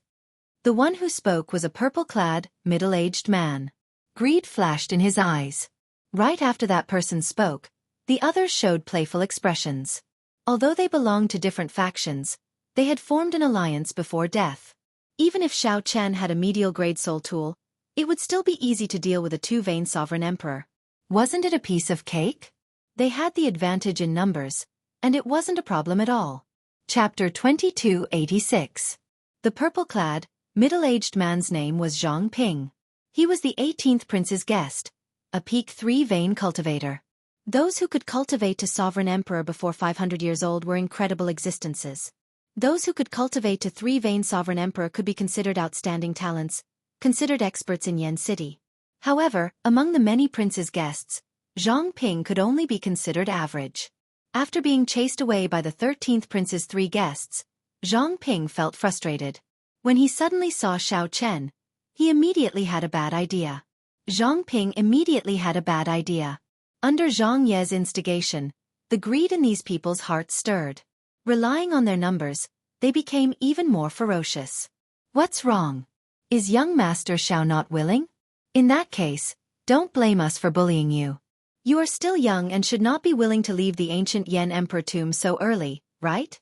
The one who spoke was a purple-clad, middle-aged man. Greed flashed in his eyes. Right after that person spoke, the others showed playful expressions. Although they belonged to different factions, they had formed an alliance before death. Even if Xiao Chen had a medial grade soul tool, it would still be easy to deal with a two-vein sovereign emperor. Wasn't it a piece of cake? They had the advantage in numbers, and it wasn't a problem at all. Chapter 2286. The purple-clad, middle-aged man's name was Zhang Ping. He was the 18th prince's guest, a peak 3-vein cultivator. Those who could cultivate to sovereign emperor before 500 years old were incredible existences. Those who could cultivate to 3-vein sovereign emperor could be considered outstanding talents, considered experts in Yan City. However, among the many prince's guests, Zhang Ping could only be considered average. After being chased away by the 13th prince's 3 guests, Zhang Ping felt frustrated. When he suddenly saw Xiao Chen, he immediately had a bad idea. Zhang Ping immediately had a bad idea. Under Zhang Ye's instigation, the greed in these people's hearts stirred. Relying on their numbers, they became even more ferocious. What's wrong? Is young Master Xiao not willing? In that case, don't blame us for bullying you. You are still young and should not be willing to leave the ancient Yan Emperor tomb so early, right?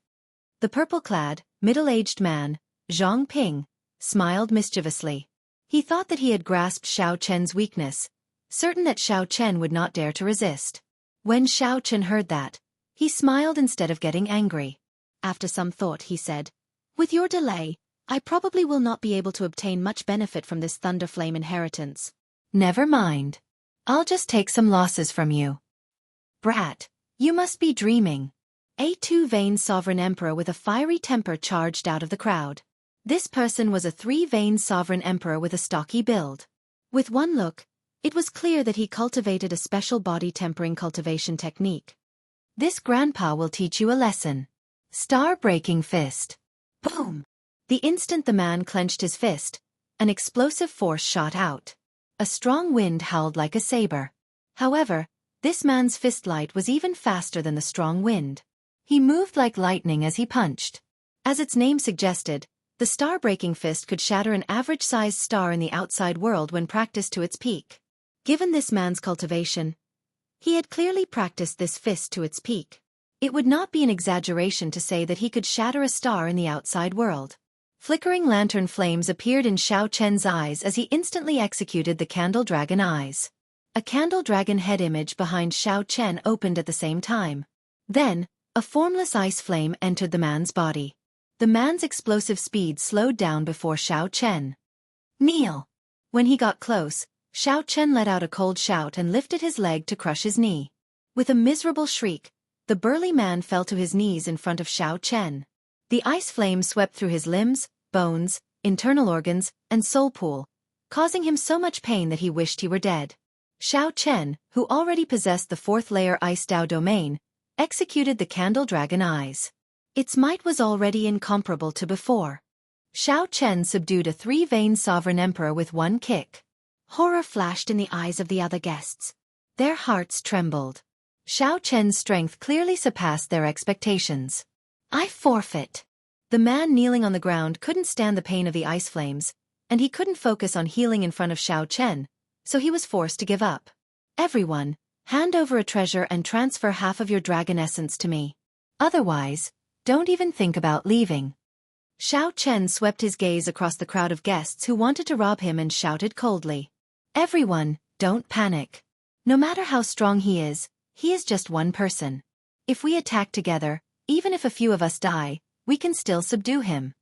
The purple-clad, middle-aged man, Zhang Ping, smiled mischievously. He thought that he had grasped Xiao Chen's weakness, certain that Xiao Chen would not dare to resist. When Xiao Chen heard that, he smiled instead of getting angry. After some thought, he said, "With your delay, I probably will not be able to obtain much benefit from this Thunderflame inheritance." "Never mind. I'll just take some losses from you." "Brat, You must be dreaming. A two-veined sovereign emperor with a fiery temper charged out of the crowd. This person was a three-veined sovereign emperor with a stocky build. With one look, it was clear that he cultivated a special body tempering cultivation technique. This grandpa will teach you a lesson. Star-breaking fist. Boom! The instant the man clenched his fist, an explosive force shot out. A strong wind howled like a saber. However, this man's fist light was even faster than the strong wind. He moved like lightning as he punched. As its name suggested, the star-breaking fist could shatter an average-sized star in the outside world when practiced to its peak. Given this man's cultivation, he had clearly practiced this fist to its peak. It would not be an exaggeration to say that he could shatter a star in the outside world. Flickering lantern flames appeared in Xiao Chen's eyes as he instantly executed the candle dragon eyes. A candle dragon head image behind Xiao Chen opened at the same time. Then, a formless ice flame entered the man's body. The man's explosive speed slowed down before Xiao Chen. Kneel! When he got close, Xiao Chen let out a cold shout and lifted his leg to crush his knee. With a miserable shriek, the burly man fell to his knees in front of Xiao Chen. The ice flame swept through his limbs, bones, internal organs, and soul pool, causing him so much pain that he wished he were dead. Xiao Chen, who already possessed the fourth-layer Ice Dao domain, executed the candle dragon eyes. Its might was already incomparable to before. Xiao Chen subdued a three-veined sovereign emperor with one kick. Horror flashed in the eyes of the other guests. Their hearts trembled. Xiao Chen's strength clearly surpassed their expectations. I forfeit. The man kneeling on the ground couldn't stand the pain of the ice flames, and he couldn't focus on healing in front of Xiao Chen, so he was forced to give up. Everyone, hand over a treasure and transfer half of your dragon essence to me. Otherwise, don't even think about leaving. Xiao Chen swept his gaze across the crowd of guests who wanted to rob him and shouted coldly. Everyone, don't panic. No matter how strong he is just one person. If we attack together, even if a few of us die, we can still subdue him.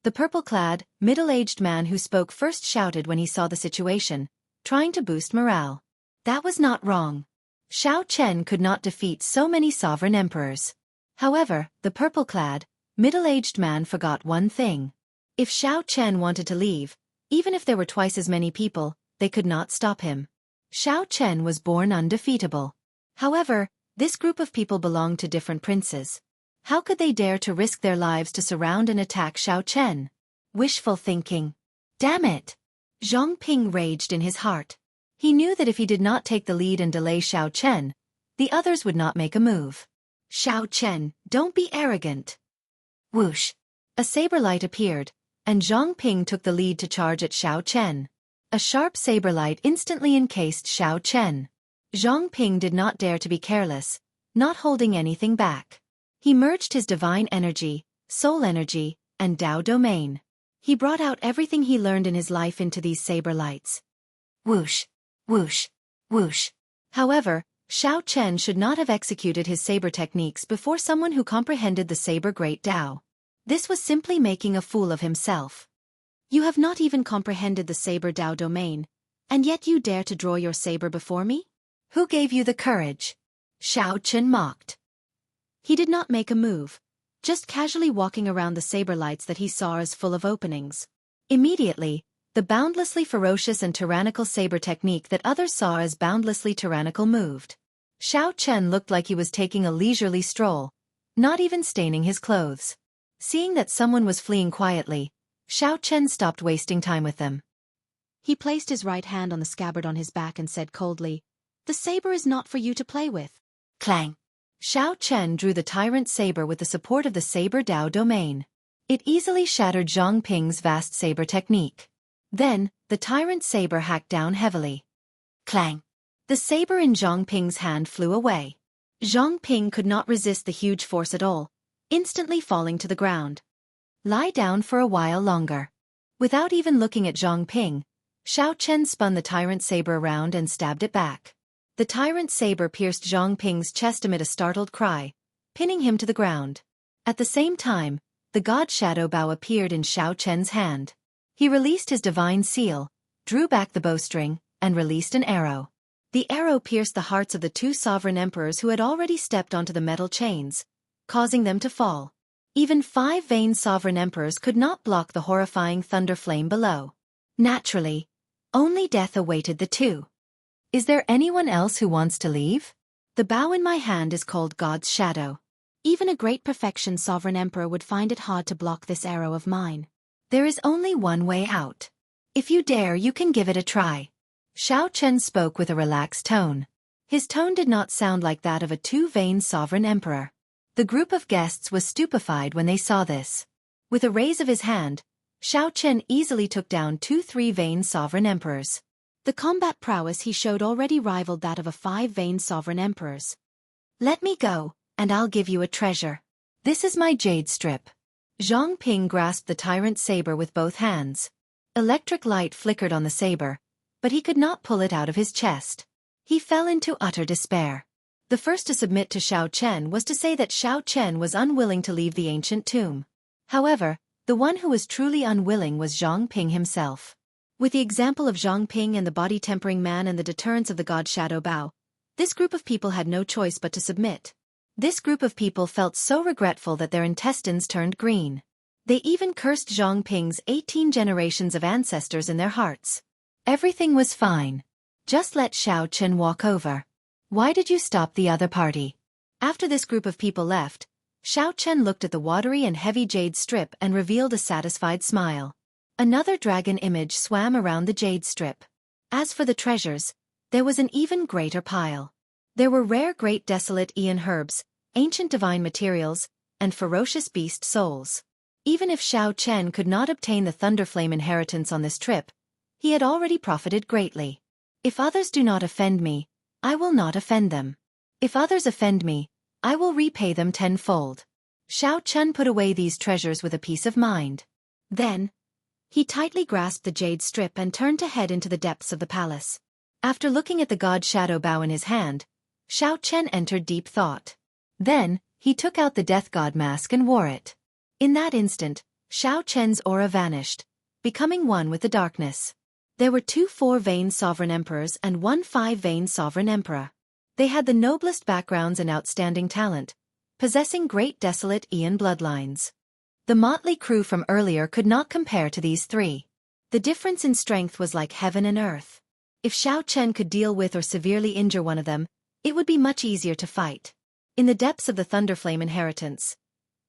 The purple-clad, middle-aged man who spoke first shouted when he saw the situation, trying to boost morale. That was not wrong. Xiao Chen could not defeat so many sovereign emperors. However, the purple-clad, middle-aged man forgot one thing. If Xiao Chen wanted to leave, even if there were twice as many people, they could not stop him. Xiao Chen was born undefeatable. However, this group of people belonged to different princes. How could they dare to risk their lives to surround and attack Xiao Chen? Wishful thinking. Damn it! Zhang Ping raged in his heart. He knew that if he did not take the lead and delay Xiao Chen, the others would not make a move. Xiao Chen, don't be arrogant. Whoosh! A saber light appeared, and Zhang Ping took the lead to charge at Xiao Chen. A sharp saber light instantly encased Xiao Chen. Zhang Ping did not dare to be careless, not holding anything back. He merged his divine energy, soul energy, and Dao domain. He brought out everything he learned in his life into these saber lights. Whoosh, whoosh, whoosh. However, Xiao Chen should not have executed his saber techniques before someone who comprehended the saber great Dao. This was simply making a fool of himself. You have not even comprehended the saber Dao domain, and yet you dare to draw your saber before me? Who gave you the courage? Xiao Chen mocked. He did not make a move, just casually walking around the saber lights that he saw as full of openings. Immediately, the boundlessly ferocious and tyrannical saber technique that others saw as boundlessly tyrannical moved. Xiao Chen looked like he was taking a leisurely stroll, not even staining his clothes. Seeing that someone was fleeing quietly, Xiao Chen stopped wasting time with them. He placed his right hand on the scabbard on his back and said coldly, "The saber is not for you to play with." Clang! Xiao Chen drew the tyrant saber with the support of the saber Dao domain. It easily shattered Zhang Ping's vast saber technique. Then, the tyrant saber hacked down heavily. Clang! The saber in Zhang Ping's hand flew away. Zhang Ping could not resist the huge force at all, instantly falling to the ground. Lie down for a while longer. Without even looking at Zhang Ping, Xiao Chen spun the tyrant saber around and stabbed it back. The tyrant saber pierced Zhang Ping's chest amid a startled cry, pinning him to the ground. At the same time, the god shadow bow appeared in Xiao Chen's hand. He released his divine seal, drew back the bowstring, and released an arrow. The arrow pierced the hearts of the two sovereign emperors who had already stepped onto the metal chains, causing them to fall. Even 5 vain sovereign emperors could not block the horrifying thunder flame below. Naturally, only death awaited the two. Is there anyone else who wants to leave? The bow in my hand is called God's shadow. Even a great perfection sovereign emperor would find it hard to block this arrow of mine. There is only one way out. If you dare, you can give it a try. Xiao Chen spoke with a relaxed tone. His tone did not sound like that of a too-vain sovereign emperor. The group of guests was stupefied when they saw this. With a raise of his hand, Xiao Chen easily took down 2-3 vain sovereign emperors. The combat prowess he showed already rivaled that of 5 vain sovereign emperors. Let me go, and I'll give you a treasure. This is my jade strip. Zhang Ping grasped the tyrant's saber with both hands. Electric light flickered on the saber, but he could not pull it out of his chest. He fell into utter despair. The first to submit to Xiao Chen was to say that Xiao Chen was unwilling to leave the ancient tomb. However, the one who was truly unwilling was Zhang Ping himself. With the example of Zhang Ping and the body-tempering man and the deterrence of the god Shadow Bao, this group of people had no choice but to submit. This group of people felt so regretful that their intestines turned green. They even cursed Zhang Ping's 18 generations of ancestors in their hearts. Everything was fine. Just let Xiao Chen walk over. Why did you stop the other party? After this group of people left, Xiao Chen looked at the watery and heavy jade strip and revealed a satisfied smile. Another dragon image swam around the jade strip. As for the treasures, there was an even greater pile. There were rare great desolate Aeon herbs, ancient divine materials, and ferocious beast souls. Even if Xiao Chen could not obtain the Thunderflame inheritance on this trip, he had already profited greatly. If others do not offend me, I will not offend them. If others offend me, I will repay them tenfold. Xiao Chen put away these treasures with a peace of mind. Then, he tightly grasped the jade strip and turned to head into the depths of the palace. After looking at the god Shadow Bao in his hand, Xiao Chen entered deep thought. Then, he took out the death god mask and wore it. In that instant, Xiao Chen's aura vanished, becoming one with the darkness. There were 2 4-vain sovereign emperors and 1 5-vain sovereign emperor. They had the noblest backgrounds and outstanding talent, possessing great desolate Aeon bloodlines. The motley crew from earlier could not compare to these 3. The difference in strength was like heaven and earth. If Xiao Chen could deal with or severely injure one of them, it would be much easier to fight. In the depths of the Thunderflame inheritance,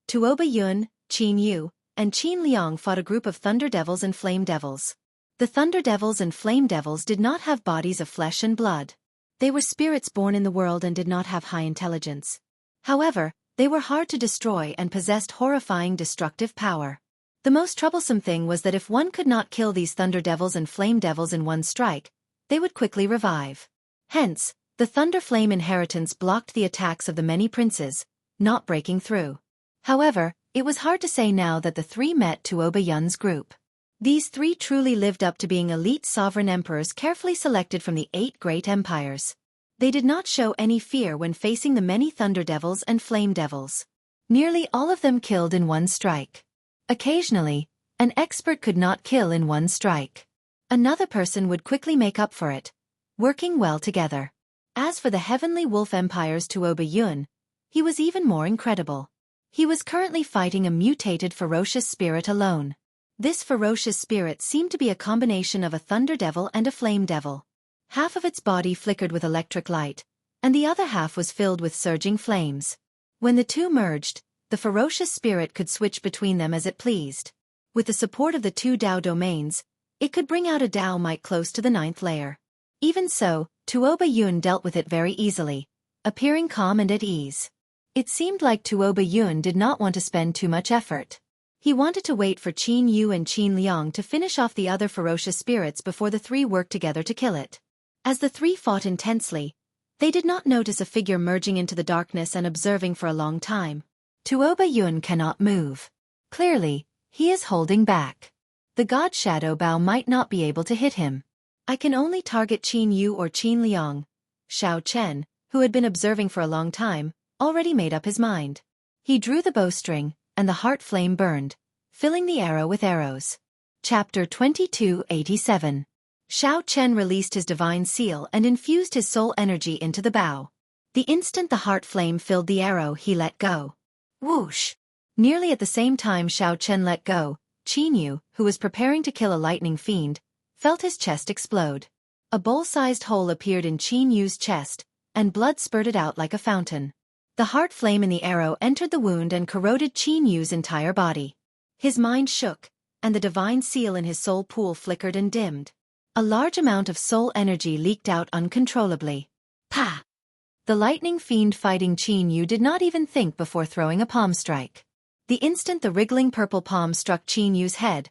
Tuoba Yun, Qin Yu, and Qin Liang fought a group of Thunder Devils and Flame Devils. The Thunder Devils and Flame Devils did not have bodies of flesh and blood. They were spirits born in the world and did not have high intelligence. However, they were hard to destroy and possessed horrifying destructive power. The most troublesome thing was that if one could not kill these Thunder Devils and Flame Devils in one strike, they would quickly revive. Hence, the Thunderflame inheritance blocked the attacks of the many princes, not breaking through. However, it was hard to say now that the 3 met Tuoba Yun's group. These 3 truly lived up to being elite sovereign emperors carefully selected from the 8 great empires. They did not show any fear when facing the many Thunder Devils and Flame Devils. Nearly all of them killed in one strike. Occasionally, an expert could not kill in one strike. Another person would quickly make up for it, working well together. As for the Heavenly Wolf Empire's Tuoba Yun, he was even more incredible. He was currently fighting a mutated ferocious spirit alone. This ferocious spirit seemed to be a combination of a Thunder Devil and a Flame Devil. Half of its body flickered with electric light, and the other half was filled with surging flames. When the two merged, the ferocious spirit could switch between them as it pleased. With the support of the 2 Dao domains, it could bring out a Dao might close to the 9th layer. Even so, Tuoba Yun dealt with it very easily, appearing calm and at ease. It seemed like Tuoba Yun did not want to spend too much effort. He wanted to wait for Qin Yu and Qin Liang to finish off the other ferocious spirits before the 3 worked together to kill it. As the 3 fought intensely, they did not notice a figure merging into the darkness and observing for a long time. Tuoba Yun cannot move. Clearly, he is holding back. The god Shadow Bao might not be able to hit him. I can only target Qin Yu or Qin Liang. Xiao Chen, who had been observing for a long time, already made up his mind. He drew the bowstring, and the heart flame burned, filling the arrow with arrows. Chapter 2287. Xiao Chen released his divine seal and infused his soul energy into the bow. The instant the heart flame filled the arrow, he let go. Whoosh! Nearly at the same time Xiao Chen let go, Yu, who was preparing to kill a lightning fiend, felt his chest explode. A bowl-sized hole appeared in Yu's chest, and blood spurted out like a fountain. The heart flame in the arrow entered the wound and corroded Yu's entire body. His mind shook, and the divine seal in his soul pool flickered and dimmed. A large amount of soul energy leaked out uncontrollably. Pa! The lightning fiend fighting Yu did not even think before throwing a palm strike. The instant the wriggling purple palm struck Yu's head,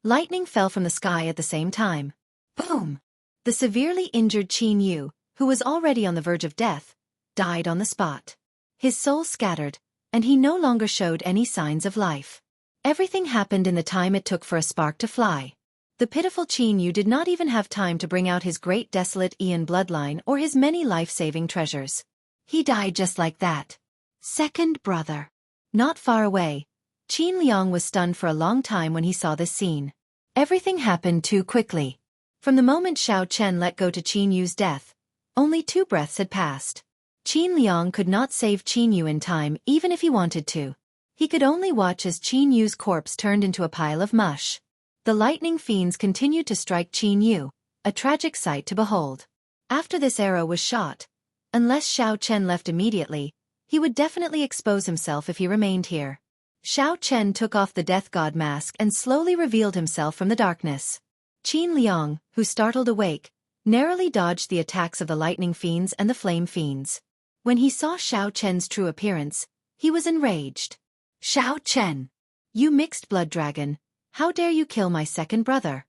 lightning fell from the sky at the same time. Boom! The severely injured Yu, who was already on the verge of death, died on the spot. His soul scattered, and he no longer showed any signs of life. Everything happened in the time it took for a spark to fly. The pitiful Yu did not even have time to bring out his great desolate Ian bloodline or his many life-saving treasures. He died just like that. Second brother. Not far away, Qin Liang was stunned for a long time when he saw this scene. Everything happened too quickly. From the moment Xiao Chen let go to Qin Yu's death, only 2 breaths had passed. Qin Liang could not save Qin Yu in time even if he wanted to. He could only watch as Qin Yu's corpse turned into a pile of mush. The lightning fiends continued to strike Qin Yu, a tragic sight to behold. After this arrow was shot, unless Xiao Chen left immediately, he would definitely expose himself if he remained here. Xiao Chen took off the death god mask and slowly revealed himself from the darkness. Qin Liang, who startled awake, narrowly dodged the attacks of the lightning fiends and the flame fiends. When he saw Xiao Chen's true appearance, he was enraged. Xiao Chen! You mixed blood dragon, how dare you kill my second brother?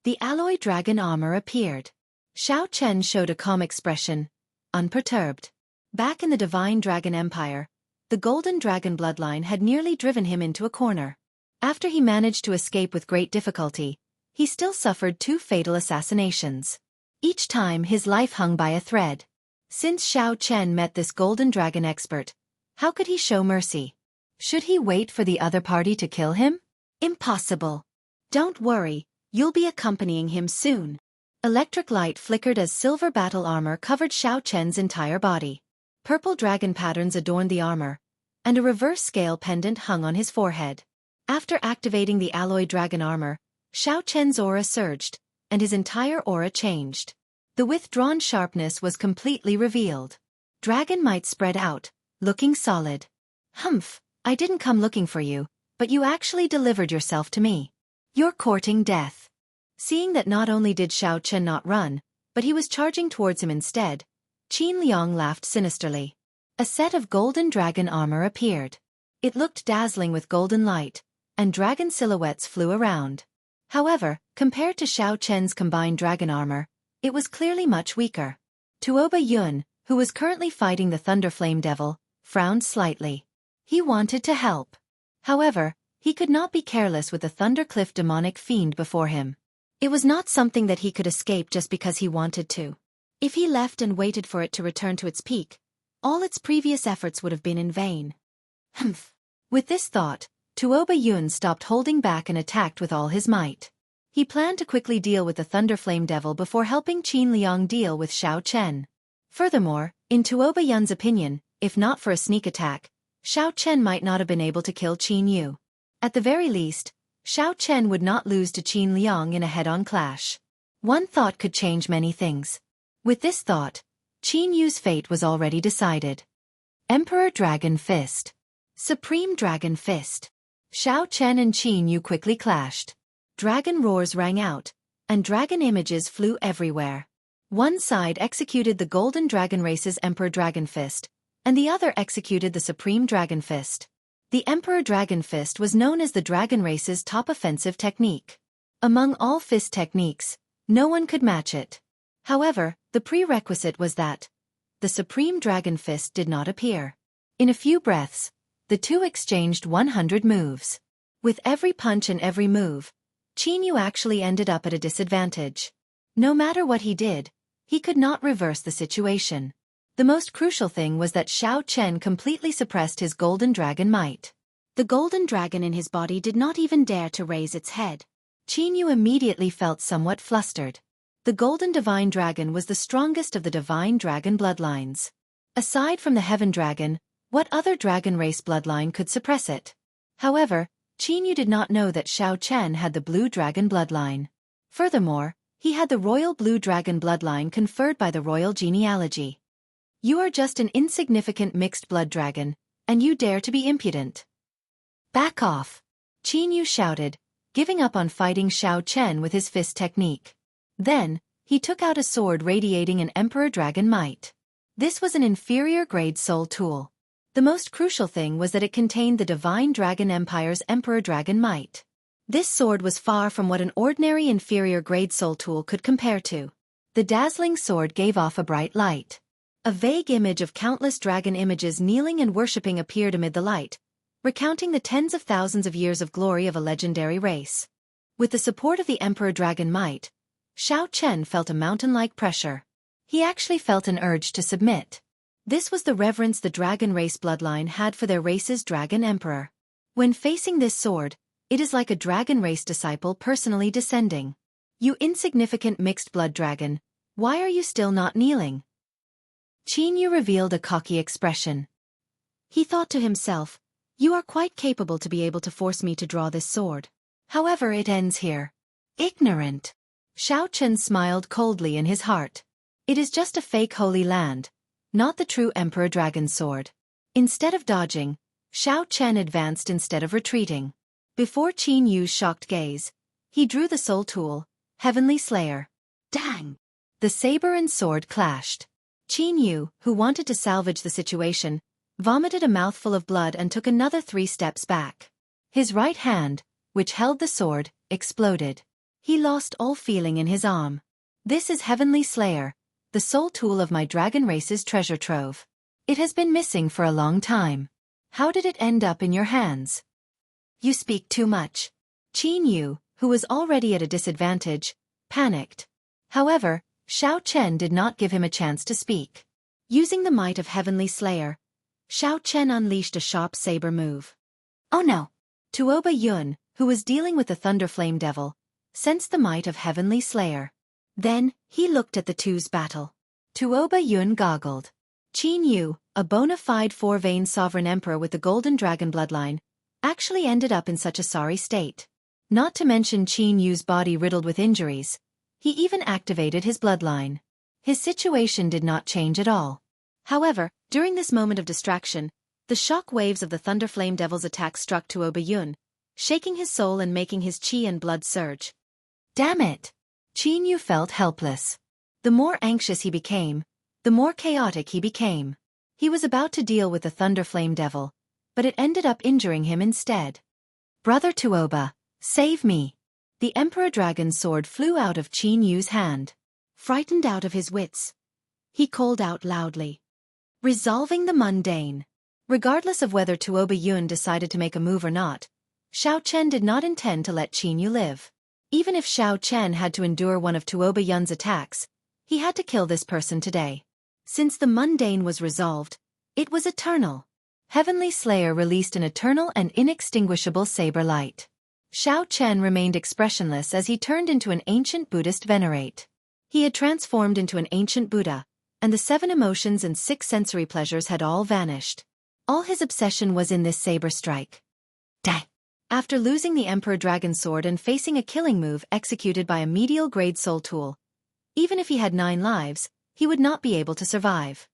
The alloy dragon armor appeared. Xiao Chen showed a calm expression, unperturbed. Back in the Divine Dragon Empire, the Golden Dragon bloodline had nearly driven him into a corner. After he managed to escape with great difficulty, he still suffered 2 fatal assassinations. Each time his life hung by a thread. Since Xiao Chen met this Golden Dragon expert, how could he show mercy? Should he wait for the other party to kill him? Impossible. Don't worry, you'll be accompanying him soon. Electric light flickered as silver battle armor covered Xiao Chen's entire body. Purple dragon patterns adorned the armor, and a reverse scale pendant hung on his forehead. After activating the alloy dragon armor, Xiao Chen's aura surged, and his entire aura changed. The withdrawn sharpness was completely revealed. Dragon might spread out, looking solid. Humph, I didn't come looking for you, but you actually delivered yourself to me. You're courting death. Seeing that not only did Xiao Chen not run, but he was charging towards him instead, Qin Liang laughed sinisterly. A set of golden dragon armor appeared. It looked dazzling with golden light, and dragon silhouettes flew around. However, compared to Xiao Chen's combined dragon armor, it was clearly much weaker. Tuoba Yun, who was currently fighting the Thunder Flame Devil, frowned slightly. He wanted to help. However, he could not be careless with the Thundercliff demonic fiend before him. It was not something that he could escape just because he wanted to. If he left and waited for it to return to its peak, all its previous efforts would have been in vain. Humph. With this thought, Tuoba Yun stopped holding back and attacked with all his might. He planned to quickly deal with the Thunderflame Devil before helping Qin Liang deal with Xiao Chen. Furthermore, in Tuoba Yun's opinion, if not for a sneak attack, Xiao Chen might not have been able to kill Qin Yu. At the very least, Xiao Chen would not lose to Qin Liang in a head-on clash. One thought could change many things. With this thought, Qin Yu's fate was already decided. Emperor Dragon Fist. Supreme Dragon Fist. Xiao Chen and Qin Yu quickly clashed. Dragon roars rang out, and dragon images flew everywhere. One side executed the Golden Dragon Race's Emperor Dragon Fist, and the other executed the Supreme Dragon Fist. The Emperor Dragon Fist was known as the Dragon Race's top offensive technique. Among all fist techniques, no one could match it. However, the prerequisite was that the Supreme Dragon Fist did not appear. In a few breaths, the two exchanged 100 moves. With every punch and every move, Qin Yu actually ended up at a disadvantage. No matter what he did, he could not reverse the situation. The most crucial thing was that Xiao Chen completely suppressed his Golden Dragon might. The Golden Dragon in his body did not even dare to raise its head. Yu immediately felt somewhat flustered. The Golden Divine Dragon was the strongest of the Divine Dragon bloodlines. Aside from the Heaven Dragon, what other dragon race bloodline could suppress it? However, Yu did not know that Xiao Chen had the Blue Dragon bloodline. Furthermore, he had the Royal Blue Dragon bloodline conferred by the royal genealogy. You are just an insignificant mixed blood dragon, and you dare to be impudent. Back off! Yu shouted, giving up on fighting Xiao Chen with his fist technique. Then, he took out a sword radiating an Emperor Dragon might. This was an inferior grade soul tool. The most crucial thing was that it contained the Divine Dragon Empire's Emperor Dragon might. This sword was far from what an ordinary inferior grade soul tool could compare to. The dazzling sword gave off a bright light. A vague image of countless dragon images kneeling and worshipping appeared amid the light, recounting the tens of thousands of years of glory of a legendary race. With the support of the Emperor Dragon might, Xiao Chen felt a mountain-like pressure. He actually felt an urge to submit. This was the reverence the dragon race bloodline had for their race's dragon emperor. When facing this sword, it is like a dragon race disciple personally descending. You insignificant mixed blood dragon, why are you still not kneeling? Yu revealed a cocky expression. He thought to himself, you are quite capable to be able to force me to draw this sword. However, it ends here. Ignorant. Xiao Chen smiled coldly in his heart. It is just a fake holy land, not the true Emperor Dragon sword. Instead of dodging, Xiao Chen advanced instead of retreating. Before Qin Yu's shocked gaze, he drew the soul tool, Heavenly Slayer. Dang! The saber and sword clashed. Qin Yu, who wanted to salvage the situation, vomited a mouthful of blood and took another 3 steps back. His right hand, which held the sword, exploded. He lost all feeling in his arm. This is Heavenly Slayer, the soul tool of my dragon race's treasure trove. It has been missing for a long time. How did it end up in your hands? You speak too much. Qin Yu, who was already at a disadvantage, panicked. However, Xiao Chen did not give him a chance to speak. Using the might of Heavenly Slayer, Xiao Chen unleashed a sharp saber move. Oh no! Tuoba Yun, who was dealing with the Thunder Flame Devil, sensed the might of Heavenly Slayer. Then, he looked at the two's battle. Tuoba Yun goggled. Qin Yu, a bona fide 4-vein sovereign emperor with the Golden Dragon bloodline, actually ended up in such a sorry state. Not to mention Qin Yu's body riddled with injuries. He even activated his bloodline. His situation did not change at all. However, during this moment of distraction, the shock waves of the Thunder Flame Devil's attack struck Tuoba Yun, shaking his soul and making his qi and blood surge. Damn it! Qin Yu felt helpless. The more anxious he became, the more chaotic he became. He was about to deal with the Thunder Flame Devil, but it ended up injuring him instead. Brother Tuoba, save me! The Emperor Dragon's sword flew out of Qin Yu's hand. Frightened out of his wits, he called out loudly. Resolving the mundane. Regardless of whether Tuoba Yun decided to make a move or not, Xiao Chen did not intend to let Qin Yu live. Even if Xiao Chen had to endure one of Tuoba Yun's attacks, he had to kill this person today. Since the mundane was resolved, it was eternal. Heavenly Slayer released an eternal and inextinguishable saber light. Xiao Chen remained expressionless as he turned into an ancient Buddhist venerate. He had transformed into an ancient Buddha, and the 7 emotions and 6 sensory pleasures had all vanished. All his obsession was in this saber strike. Dang! After losing the Emperor Dragon Sword and facing a killing move executed by a medial grade soul tool, even if he had 9 lives, he would not be able to survive.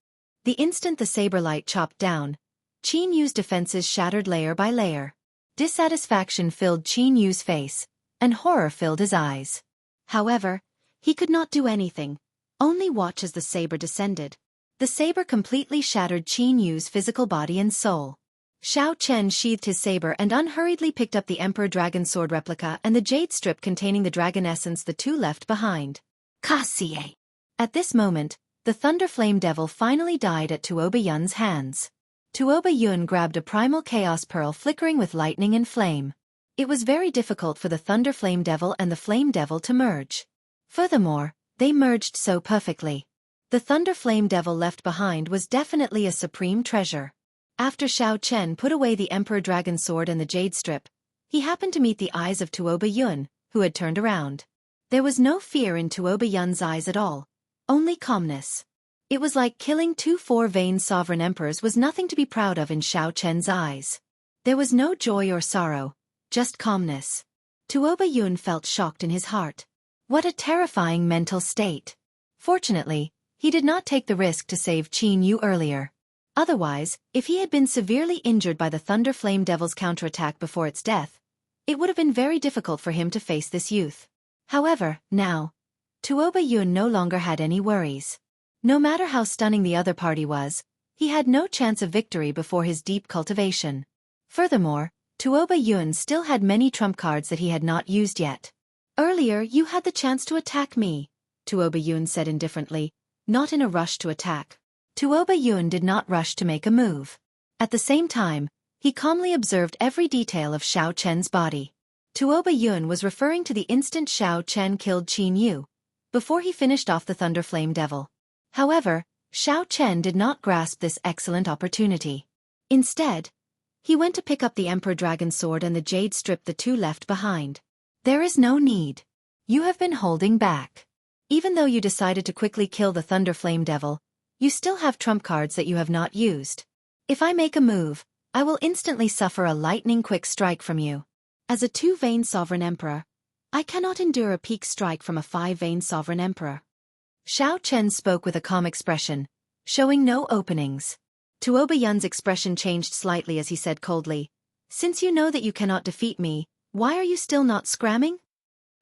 The instant the saber light chopped down, Qin Yu's defenses shattered layer by layer. Dissatisfaction filled Qin Yu's face, and horror filled his eyes. However, he could not do anything, only watch as the saber descended. The saber completely shattered Qin Yu's physical body and soul. Xiao Chen sheathed his saber and unhurriedly picked up the Emperor Dragon Sword replica and the jade strip containing the dragon essence the two left behind. Cassie! At this moment, the Thunder Flame Devil finally died at Tuoba Yun's hands. Tuoba Yun grabbed a primal chaos pearl flickering with lightning and flame. It was very difficult for the Thunder Flame Devil and the Flame Devil to merge. Furthermore, they merged so perfectly. The Thunder Flame Devil left behind was definitely a supreme treasure. After Xiao Chen put away the Emperor Dragon Sword and the jade strip, he happened to meet the eyes of Tuoba Yun, who had turned around. There was no fear in Tuoba Yun's eyes at all, only calmness. It was like killing 2 4-vein sovereign emperors was nothing to be proud of in Xiao Chen's eyes. There was no joy or sorrow, just calmness. Tuoba Yun felt shocked in his heart. What a terrifying mental state. Fortunately, he did not take the risk to save Qin Yu earlier. Otherwise, if he had been severely injured by the Thunder Flame Devil's counterattack before its death, it would have been very difficult for him to face this youth. However, now, Tuoba Yun no longer had any worries. No matter how stunning the other party was, he had no chance of victory before his deep cultivation. Furthermore, Tuoba Yun still had many trump cards that he had not used yet. Earlier you had the chance to attack me, Tuoba Yun said indifferently, not in a rush to attack. Tuoba Yun did not rush to make a move. At the same time, he calmly observed every detail of Xiao Chen's body. Tuoba Yun was referring to the instant Xiao Chen killed Qin Yu, before he finished off the Thunder Flame Devil. However, Xiao Chen did not grasp this excellent opportunity. Instead, he went to pick up the Emperor Dragon Sword and the jade strip the two left behind. There is no need. You have been holding back. Even though you decided to quickly kill the Thunder Flame Devil, you still have trump cards that you have not used. If I make a move, I will instantly suffer a lightning-quick strike from you. As a 2-vein sovereign emperor, I cannot endure a peak strike from a 5-vein sovereign emperor. Xiao Chen spoke with a calm expression, showing no openings. Tuoba Yun's expression changed slightly as he said coldly, "Since you know that you cannot defeat me, why are you still not scramming?"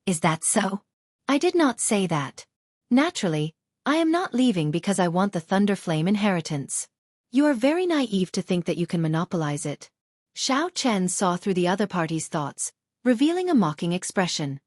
"Is that so?" "I did not say that. Naturally, I am not leaving because I want the Thunder Flame inheritance. You are very naive to think that you can monopolize it." Xiao Chen saw through the other party's thoughts, revealing a mocking expression.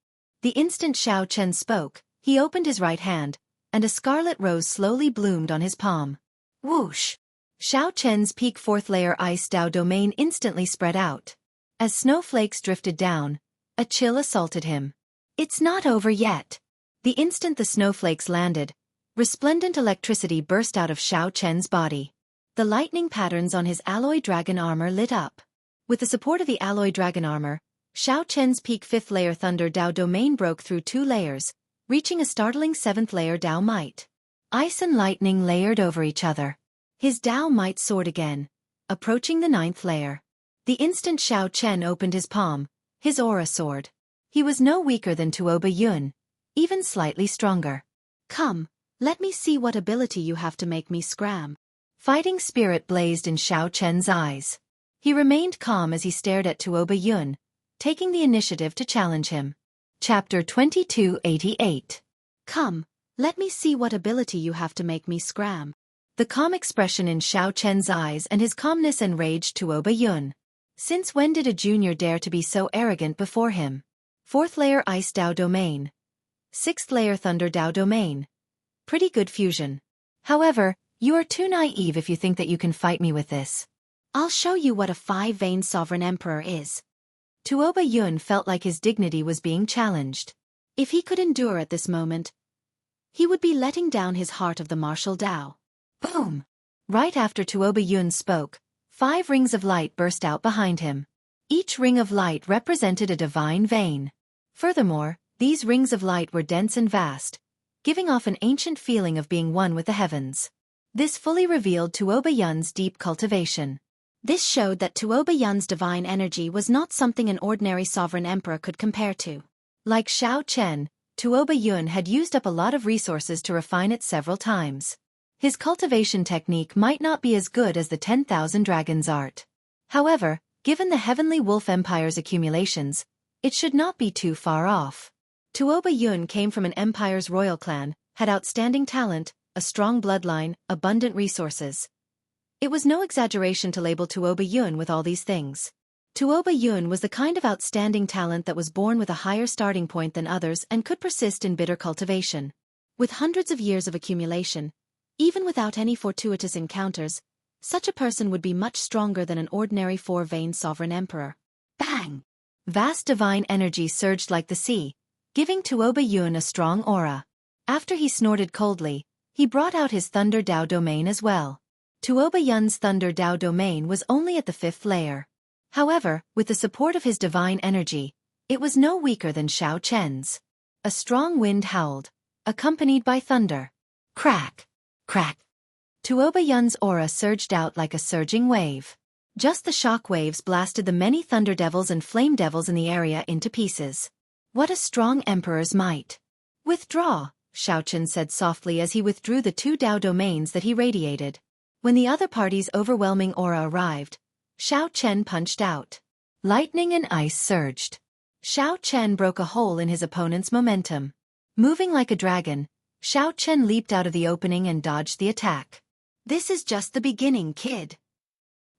The instant Xiao Chen spoke, he opened his right hand, and a scarlet rose slowly bloomed on his palm. Whoosh! Xiao Chen's peak 4th-layer Ice Dao domain instantly spread out. As snowflakes drifted down, a chill assaulted him. It's not over yet. The instant the snowflakes landed, resplendent electricity burst out of Xiao Chen's body. The lightning patterns on his alloy dragon armor lit up. With the support of the alloy dragon armor, Xiao Chen's peak 5th-layer Thunder Dao domain broke through 2 layers, reaching a startling 7th-layer Dao might. Ice and lightning layered over each other. His Dao might soared again, approaching the 9th layer. The instant Xiao Chen opened his palm, his aura soared. He was no weaker than Tuoba Yun, even slightly stronger. "Come, let me see what ability you have to make me scram." Fighting spirit blazed in Xiao Chen's eyes. He remained calm as he stared at Tuoba Yun, taking the initiative to challenge him. Chapter 2288. "Come, let me see what ability you have to make me scram." The calm expression in Xiao Chen's eyes and his calmness enraged Tuoba Yun. Since when did a junior dare to be so arrogant before him? 4th-layer Ice Dao domain. 6th-layer Thunder Dao domain. Pretty good fusion. However, you are too naive if you think that you can fight me with this. I'll show you what a 5-vein sovereign emperor is. Tuoba Yun felt like his dignity was being challenged. If he could endure at this moment, he would be letting down his heart of the martial Dao. Boom! Right after Tuoba Yun spoke, 5 rings of light burst out behind him. Each ring of light represented a divine vein. Furthermore, these rings of light were dense and vast, giving off an ancient feeling of being one with the heavens. This fully revealed Tuoba Yun's deep cultivation. This showed that Tuoba Yun's divine energy was not something an ordinary sovereign emperor could compare to. Like Xiao Chen, Tuoba Yun had used up a lot of resources to refine it several times. His cultivation technique might not be as good as the 10,000 Dragons art. However, given the Heavenly Wolf Empire's accumulations, it should not be too far off. Tuoba Yun came from an empire's royal clan, had outstanding talent, a strong bloodline, abundant resources. It was no exaggeration to label Tuoba Yun with all these things. Tuoba Yun was the kind of outstanding talent that was born with a higher starting point than others and could persist in bitter cultivation. With hundreds of years of accumulation, even without any fortuitous encounters, such a person would be much stronger than an ordinary 4-vein sovereign emperor. Bang! Vast divine energy surged like the sea, giving Tuoba Yun a strong aura. After he snorted coldly, he brought out his Thunder Dao domain as well. Tuoba Yun's Thunder Dao domain was only at the 5th layer. However, with the support of his divine energy, It was no weaker than Xiao Chen's. A strong wind howled, accompanied by thunder. Crack! Crack! Tuoba Yun's aura surged out like a surging wave. Just the shock waves blasted the many thunder devils and flame devils in the area into pieces. What a strong emperor's might! Withdraw, Xiao Chen said softly as he withdrew the 2 Dao domains that he radiated. When the other party's overwhelming aura arrived, Xiao Chen punched out. Lightning and ice surged. Xiao Chen broke a hole in his opponent's momentum. Moving like a dragon, Xiao Chen leaped out of the opening and dodged the attack. This is just the beginning, kid.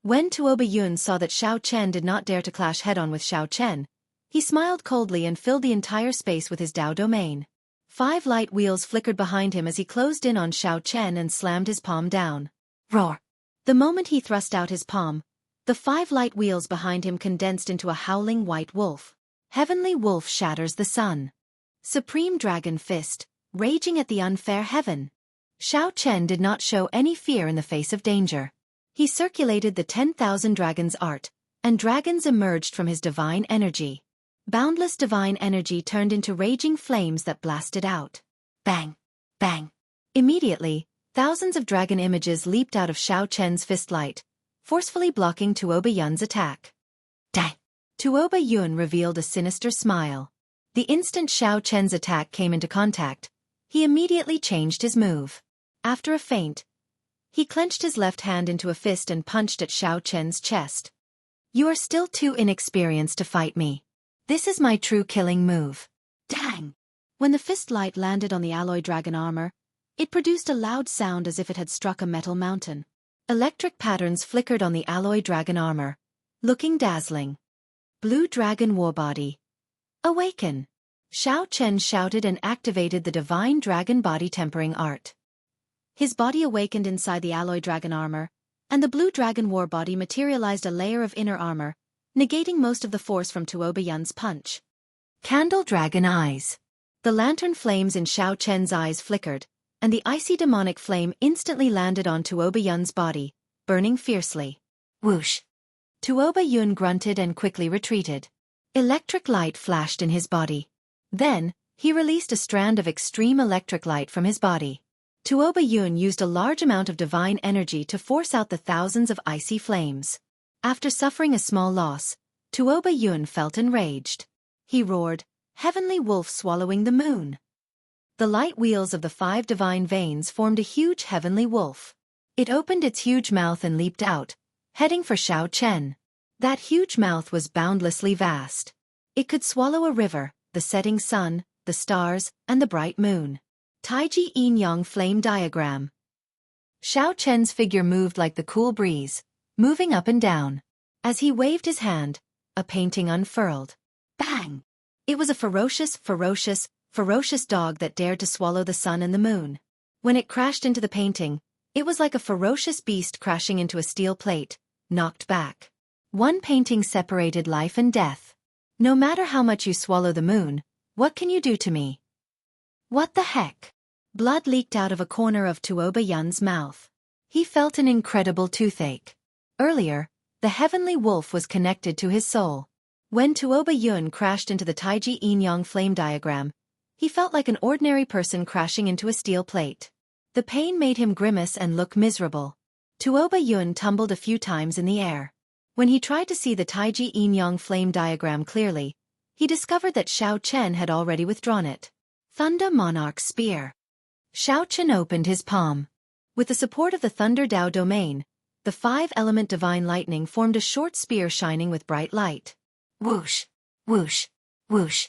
When Tuoba Yun saw that Xiao Chen did not dare to clash head-on with Xiao Chen, he smiled coldly and filled the entire space with his Dao domain. 5 light wheels flickered behind him as he closed in on Xiao Chen and slammed his palm down. Roar! The moment he thrust out his palm, the 5 light wheels behind him condensed into a howling white wolf. Heavenly wolf shatters the sun. Supreme dragon fist, raging at the unfair heaven. Xiao Chen did not show any fear in the face of danger. He circulated the 10,000 dragons art, and dragons emerged from his divine energy. Boundless divine energy turned into raging flames that blasted out. Bang! Bang! Immediately, thousands of dragon images leaped out of Xiao Chen's fist light, forcefully blocking Tuoba Yun's attack. Dang! Tuoba Yun revealed a sinister smile. The instant Xiao Chen's attack came into contact, he immediately changed his move. After a feint, he clenched his left hand into a fist and punched at Xiao Chen's chest. You are still too inexperienced to fight me. This is my true killing move. Dang! When the fist light landed on the alloy dragon armor, it produced a loud sound as if it had struck a metal mountain. Electric patterns flickered on the alloy dragon armor, looking dazzling. Blue Dragon Warbody. Awaken! Xiao Chen shouted and activated the divine dragon body tempering art. His body awakened inside the alloy dragon armor, and the blue dragon warbody materialized a layer of inner armor, negating most of the force from Tuoba Yun's punch. Candle Dragon Eyes. The lantern flames in Xiao Chen's eyes flickered, and the icy demonic flame instantly landed on Tuoba Yun's body, burning fiercely. Whoosh! Tuoba Yun grunted and quickly retreated. Electric light flashed in his body. Then, he released a strand of extreme electric light from his body. Tuoba Yun used a large amount of divine energy to force out the thousands of icy flames. After suffering a small loss, Tuoba Yun felt enraged. He roared, "Heavenly wolf swallowing the moon!" The light wheels of the 5 divine veins formed a huge heavenly wolf. It opened its huge mouth and leaped out, heading for Xiao Chen. That huge mouth was boundlessly vast. It could swallow a river, the setting sun, the stars, and the bright moon. Taiji Yin-Yang Flame Diagram. Xiao Chen's figure moved like the cool breeze, moving up and down. As he waved his hand, a painting unfurled. Bang! It was a ferocious dog that dared to swallow the sun and the moon. When it crashed into the painting, it was like a ferocious beast crashing into a steel plate, knocked back. One painting separated life and death. No matter how much you swallow the moon, what can you do to me? What the heck? Blood leaked out of a corner of Tuoba Yun's mouth. He felt an incredible toothache. Earlier, the heavenly wolf was connected to his soul. When Tuoba Yun crashed into the Taiji Yin-Yang flame diagram, he felt like an ordinary person crashing into a steel plate. The pain made him grimace and look miserable. Tuoba Yun tumbled a few times in the air. When he tried to see the Taiji Yin-Yang flame diagram clearly, he discovered that Xiao Chen had already withdrawn it. Thunder Monarch Spear. Xiao Chen opened his palm. With the support of the Thunder Dao domain, the 5-element divine lightning formed a short spear shining with bright light. Whoosh! Whoosh! Whoosh!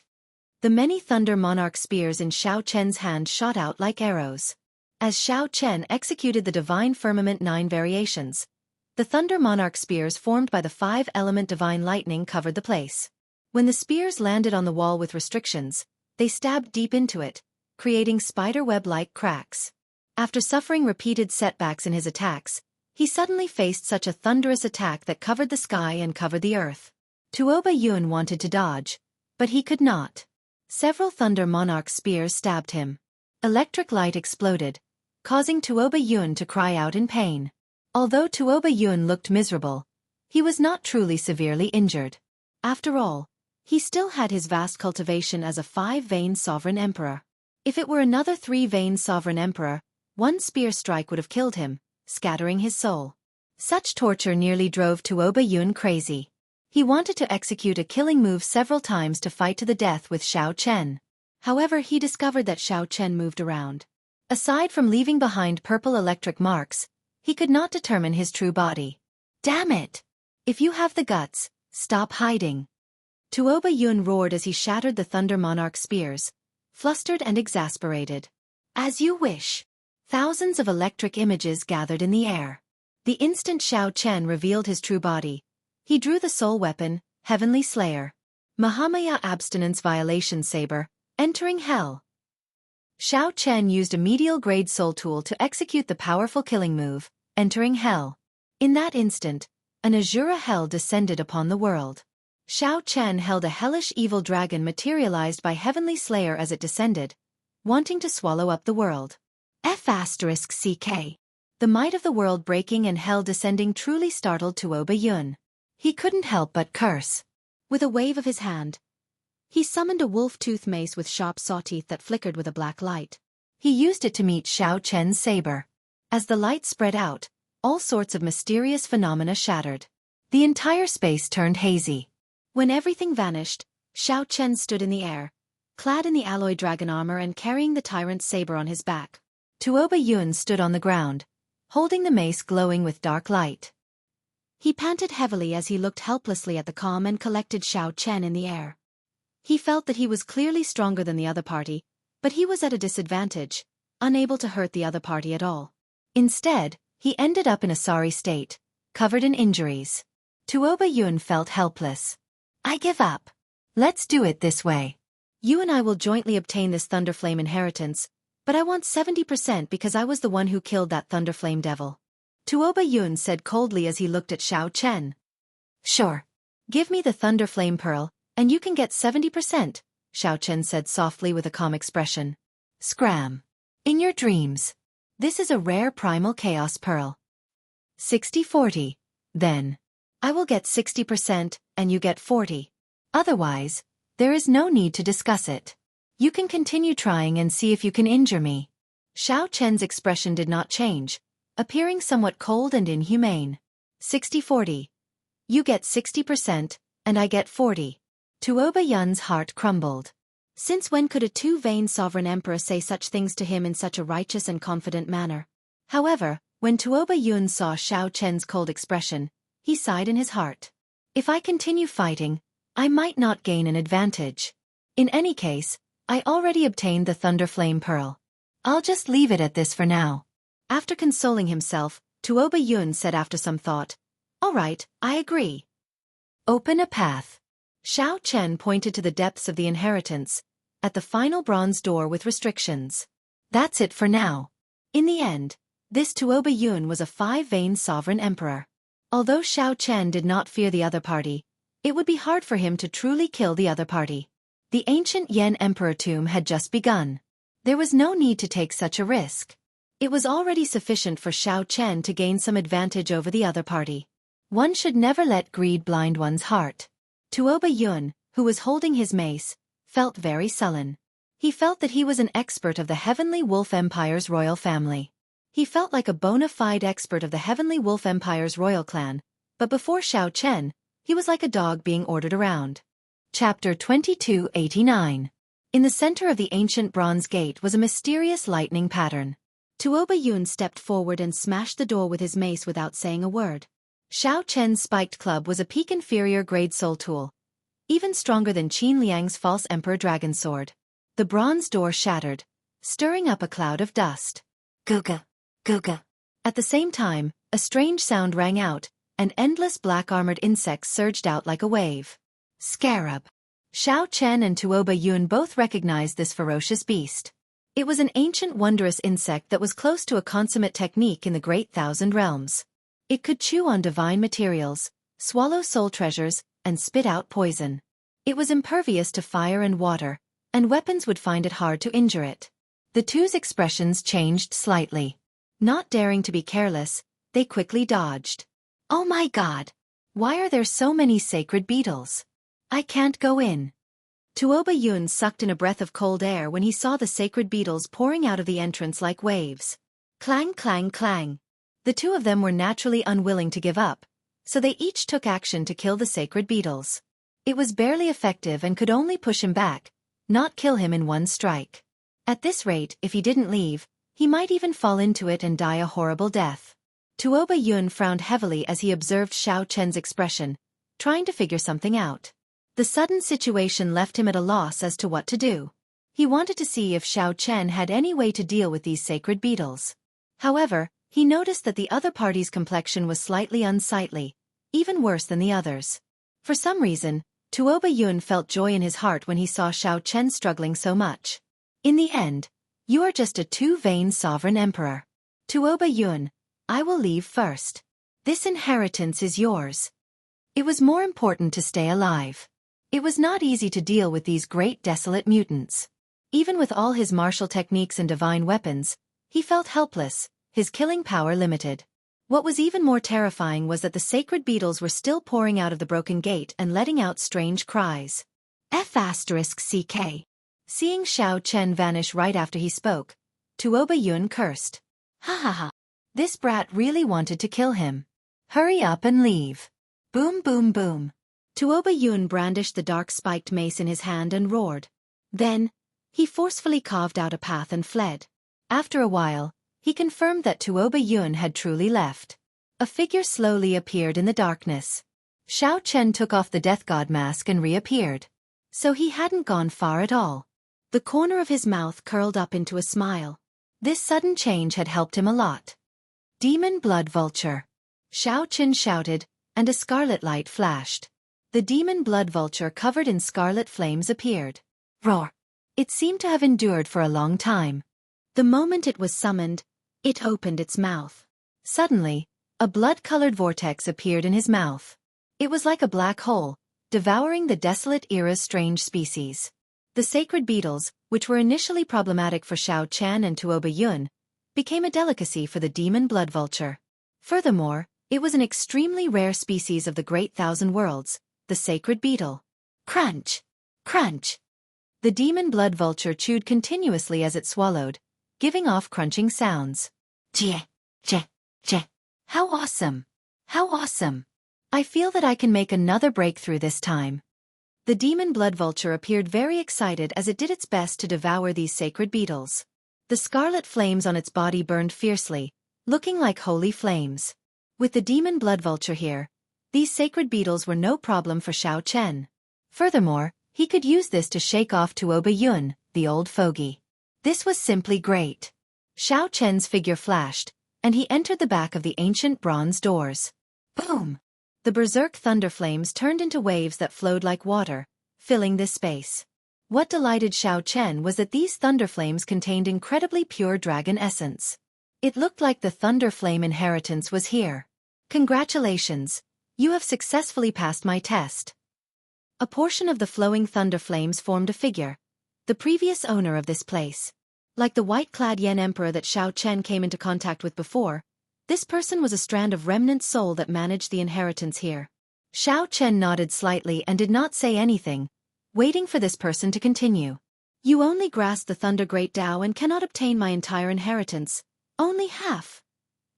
The many Thunder Monarch spears in Xiao Chen's hand shot out like arrows. As Xiao Chen executed the Divine Firmament 9 variations, the Thunder Monarch spears formed by the 5-element divine lightning covered the place. When the spears landed on the wall with restrictions, they stabbed deep into it, creating spiderweb-like cracks. After suffering repeated setbacks in his attacks, he suddenly faced such a thunderous attack that covered the sky and covered the earth. Tuoba Yun wanted to dodge, but he could not. Several Thunder Monarch spears stabbed him. Electric light exploded, causing Tuoba Yun to cry out in pain. Although Tuoba Yun looked miserable, he was not truly severely injured. After all, He still had his vast cultivation as a 5-vein sovereign emperor. If it were another 3-vein sovereign emperor, one spear strike would have killed him, scattering his soul. Such torture nearly drove Tuoba Yun crazy. He wanted to execute a killing move several times to fight to the death with Xiao Chen. However, he discovered that Xiao Chen moved around. Aside from leaving behind purple electric marks, he could not determine his true body. Damn it! If you have the guts, stop hiding. Tuoba Yun roared as he shattered the Thunder Monarch spears, flustered and exasperated. As you wish. Thousands of electric images gathered in the air. The instant Xiao Chen revealed his true body, he drew the soul weapon, Heavenly Slayer. Mahamaya Abstinence Violation Saber, entering hell. Xiao Chen used a medial-grade soul tool to execute the powerful killing move, entering hell. In that instant, an Azura hell descended upon the world. Xiao Chen held a hellish evil dragon materialized by Heavenly Slayer as it descended, wanting to swallow up the world. F***CK. The might of the world breaking and hell descending truly startled Tuoba Yun. He couldn't help but curse. With a wave of his hand, he summoned a wolf-tooth mace with sharp saw-teeth that flickered with a black light. He used it to meet Xiao Chen's saber. As the light spread out, all sorts of mysterious phenomena shattered. The entire space turned hazy. When everything vanished, Xiao Chen stood in the air, clad in the alloy dragon armor and carrying the tyrant's saber on his back. Tuoba Yun stood on the ground, holding the mace glowing with dark light. He panted heavily as he looked helplessly at the calm and collected Xiao Chen in the air. He felt that he was clearly stronger than the other party, but he was at a disadvantage, unable to hurt the other party at all. Instead, he ended up in a sorry state, covered in injuries. Tuoba Yun felt helpless. I give up. Let's do it this way. You and I will jointly obtain this Thunderflame inheritance, but I want 70% because I was the one who killed that Thunderflame devil. Tuoba Yun said coldly as he looked at Xiao Chen. Sure. Give me the Thunderflame Pearl, and you can get 70%, Xiao Chen said softly with a calm expression. Scram. In your dreams. This is a rare primal chaos pearl. 60-40. Then. I will get 60%, and you get 40. Otherwise, there is no need to discuss it. You can continue trying and see if you can injure me. Xiao Chen's expression did not change, appearing somewhat cold and inhumane. 60-40. You get 60%, and I get 40. Tuoba Yun's heart crumbled. Since when could a 2-vein sovereign emperor say such things to him in such a righteous and confident manner? However, when Tuoba Yun saw Xiao Chen's cold expression, he sighed in his heart. If I continue fighting, I might not gain an advantage. In any case, I already obtained the Thunderflame Pearl. I'll just leave it at this for now. After consoling himself, Tuoba Yun said after some thought, All right, I agree. Open a path. Xiao Chen pointed to the depths of the inheritance, at the final bronze door with restrictions. That's it for now. In the end, this Tuoba Yun was a 5-vein sovereign emperor. Although Xiao Chen did not fear the other party, it would be hard for him to truly kill the other party. The ancient Yan Emperor tomb had just begun. There was no need to take such a risk. It was already sufficient for Xiao Chen to gain some advantage over the other party. One should never let greed blind one's heart. Tuoba Yun, who was holding his mace, felt very sullen. He felt that he was an expert of the Heavenly Wolf Empire's royal family. He felt like a bona fide expert of the Heavenly Wolf Empire's royal clan, but before Xiao Chen, he was like a dog being ordered around. Chapter 2289. In the center of the ancient bronze gate was a mysterious lightning pattern. Tuoba Yun stepped forward and smashed the door with his mace without saying a word. Xiao Chen's spiked club was a peak inferior grade soul tool, even stronger than Qin Liang's false emperor dragon sword. The bronze door shattered, stirring up a cloud of dust. Guga, guga. At the same time, a strange sound rang out, and endless black-armored insects surged out like a wave. Scarab. Xiao Chen and Tuoba Yun both recognized this ferocious beast. It was an ancient wondrous insect that was close to a consummate technique in the Great Thousand Realms. It could chew on divine materials, swallow soul treasures, and spit out poison. It was impervious to fire and water, and weapons would find it hard to injure it. The two's expressions changed slightly. Not daring to be careless, they quickly dodged. Oh my God! Why are there so many sacred beetles? I can't go in. Tuoba Yun sucked in a breath of cold air when he saw the sacred beetles pouring out of the entrance like waves. Clang, clang, clang. The two of them were naturally unwilling to give up, so they each took action to kill the sacred beetles. It was barely effective and could only push him back, not kill him in one strike. At this rate, if he didn't leave, he might even fall into it and die a horrible death. Tuoba Yun frowned heavily as he observed Xiao Chen's expression, trying to figure something out. The sudden situation left him at a loss as to what to do. He wanted to see if Xiao Chen had any way to deal with these sacred beetles. However, he noticed that the other party's complexion was slightly unsightly, even worse than the others. For some reason, Tuoba Yun felt joy in his heart when he saw Xiao Chen struggling so much. In the end, you are just a too vain sovereign emperor. Tuoba Yun, I will leave first. This inheritance is yours. It was more important to stay alive. It was not easy to deal with these great desolate mutants. Even with all his martial techniques and divine weapons, he felt helpless, his killing power limited. What was even more terrifying was that the sacred beetles were still pouring out of the broken gate and letting out strange cries. F***CK. Seeing Xiao Chen vanish right after he spoke, Tuoba Yun cursed. Ha ha ha. This brat really wanted to kill him. Hurry up and leave. Boom boom boom. Tuoba Yun brandished the dark spiked mace in his hand and roared. Then, he forcefully carved out a path and fled. After a while, he confirmed that Tuoba Yun had truly left. A figure slowly appeared in the darkness. Xiao Chen took off the death god mask and reappeared. So he hadn't gone far at all. The corner of his mouth curled up into a smile. This sudden change had helped him a lot. Demon Blood Vulture. Xiao Chen shouted, and a scarlet light flashed. The demon blood vulture covered in scarlet flames appeared. Roar! It seemed to have endured for a long time. The moment it was summoned, it opened its mouth. Suddenly, a blood-colored vortex appeared in his mouth. It was like a black hole, devouring the desolate era's strange species. The sacred beetles, which were initially problematic for Xiao Chen and Tuoba Yun, became a delicacy for the demon blood vulture. Furthermore, it was an extremely rare species of the Great Thousand Worlds, the sacred beetle. Crunch! Crunch! The demon blood vulture chewed continuously as it swallowed, giving off crunching sounds. Jeh! Jeh! Jeh! How awesome! How awesome! I feel that I can make another breakthrough this time. The demon blood vulture appeared very excited as it did its best to devour these sacred beetles. The scarlet flames on its body burned fiercely, looking like holy flames. With the demon blood vulture here, these sacred beetles were no problem for Xiao Chen. Furthermore, he could use this to shake off Tuoba Yun, the old fogey. This was simply great. Xiao Chen's figure flashed, and he entered the back of the ancient bronze doors. Boom! The berserk thunder flames turned into waves that flowed like water, filling this space. What delighted Xiao Chen was that these thunder flames contained incredibly pure dragon essence. It looked like the thunder flame inheritance was here. Congratulations! You have successfully passed my test. A portion of the flowing thunder flames formed a figure, the previous owner of this place. Like the white-clad Yan Emperor that Xiao Chen came into contact with before, this person was a strand of remnant soul that managed the inheritance here. Xiao Chen nodded slightly and did not say anything, waiting for this person to continue. You only grasp the Thunder Great Tao and cannot obtain my entire inheritance. Only half,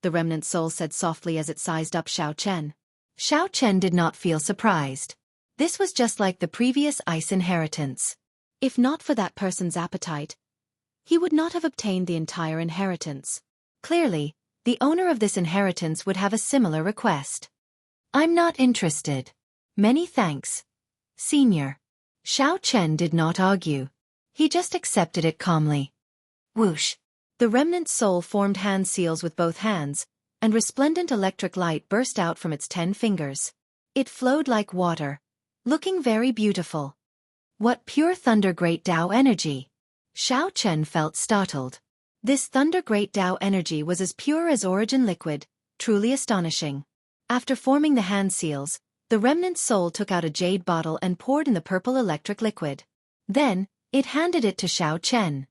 the remnant soul said softly as it sized up Xiao Chen. Xiao Chen did not feel surprised. This was just like the previous ice inheritance. If not for that person's appetite, he would not have obtained the entire inheritance. Clearly, the owner of this inheritance would have a similar request. I'm not interested. Many thanks, Senior. Xiao Chen did not argue. He just accepted it calmly. Whoosh! The remnant soul formed hand seals with both hands, and resplendent electric light burst out from its 10 fingers. It flowed like water, looking very beautiful. What pure Thunder Great Tao energy! Xiao Chen felt startled. This Thunder Great Tao energy was as pure as origin liquid, truly astonishing. After forming the hand seals, the remnant soul took out a jade bottle and poured in the purple electric liquid. Then, it handed it to Xiao Chen.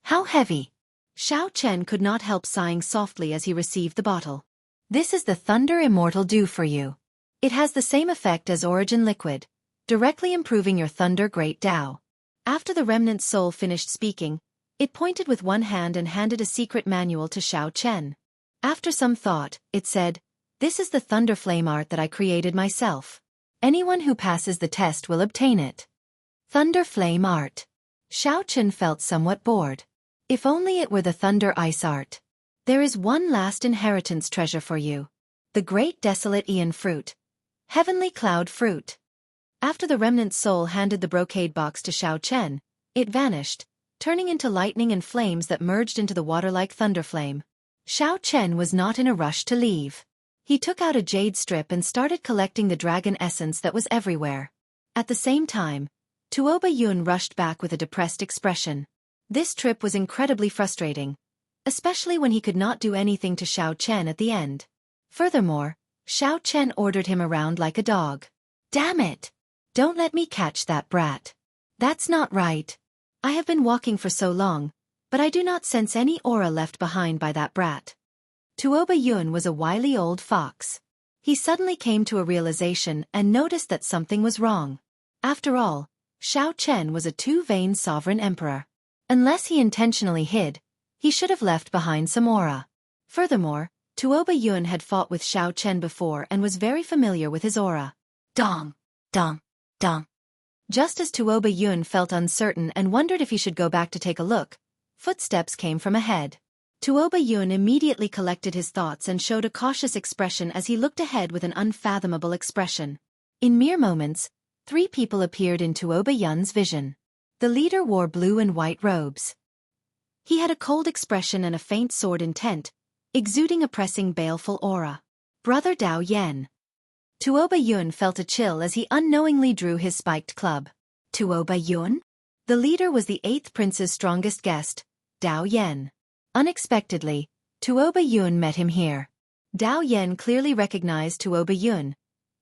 How heavy! Xiao Chen could not help sighing softly as he received the bottle. This is the Thunder Immortal Dew for you. It has the same effect as origin liquid, directly improving your Thunder Great Tao. After the remnant soul finished speaking, it pointed with one hand and handed a secret manual to Xiao Chen. After some thought, it said, "This is the Thunder Flame art that I created myself. Anyone who passes the test will obtain it." Thunder Flame art. Xiao Chen felt somewhat bored. If only it were the Thunder Ice art. There is one last inheritance treasure for you. The Great Desolate Aeon Fruit. Heavenly Cloud Fruit. After the remnant soul handed the brocade box to Xiao Chen, it vanished, turning into lightning and flames that merged into the water-like thunder flame. Xiao Chen was not in a rush to leave. He took out a jade strip and started collecting the dragon essence that was everywhere. At the same time, Tuoba Yun rushed back with a depressed expression. This trip was incredibly frustrating, especially when he could not do anything to Xiao Chen at the end. Furthermore, Xiao Chen ordered him around like a dog. "Damn it! Don't let me catch that brat. That's not right. I have been walking for so long, but I do not sense any aura left behind by that brat." Tuoba Yun was a wily old fox. He suddenly came to a realization and noticed that something was wrong. After all, Xiao Chen was a two-veined sovereign emperor. Unless he intentionally hid, he should have left behind some aura. Furthermore, Tuoba Yun had fought with Xiao Chen before and was very familiar with his aura. Dong, dong, dong. Just as Tuoba Yun felt uncertain and wondered if he should go back to take a look, footsteps came from ahead. Tuoba Yun immediately collected his thoughts and showed a cautious expression as he looked ahead with an unfathomable expression. In mere moments, 3 people appeared in Tuoba Yun's vision. The leader wore blue and white robes. He had a cold expression and a faint sword intent, exuding a pressing baleful aura. Brother Dao Yan. Tuoba Yun felt a chill as he unknowingly drew his spiked club. Tuoba Yun? The leader was the 8th prince's strongest guest, Dao Yan. Unexpectedly, Tuoba Yun met him here. Dao Yan clearly recognized Tuoba Yun,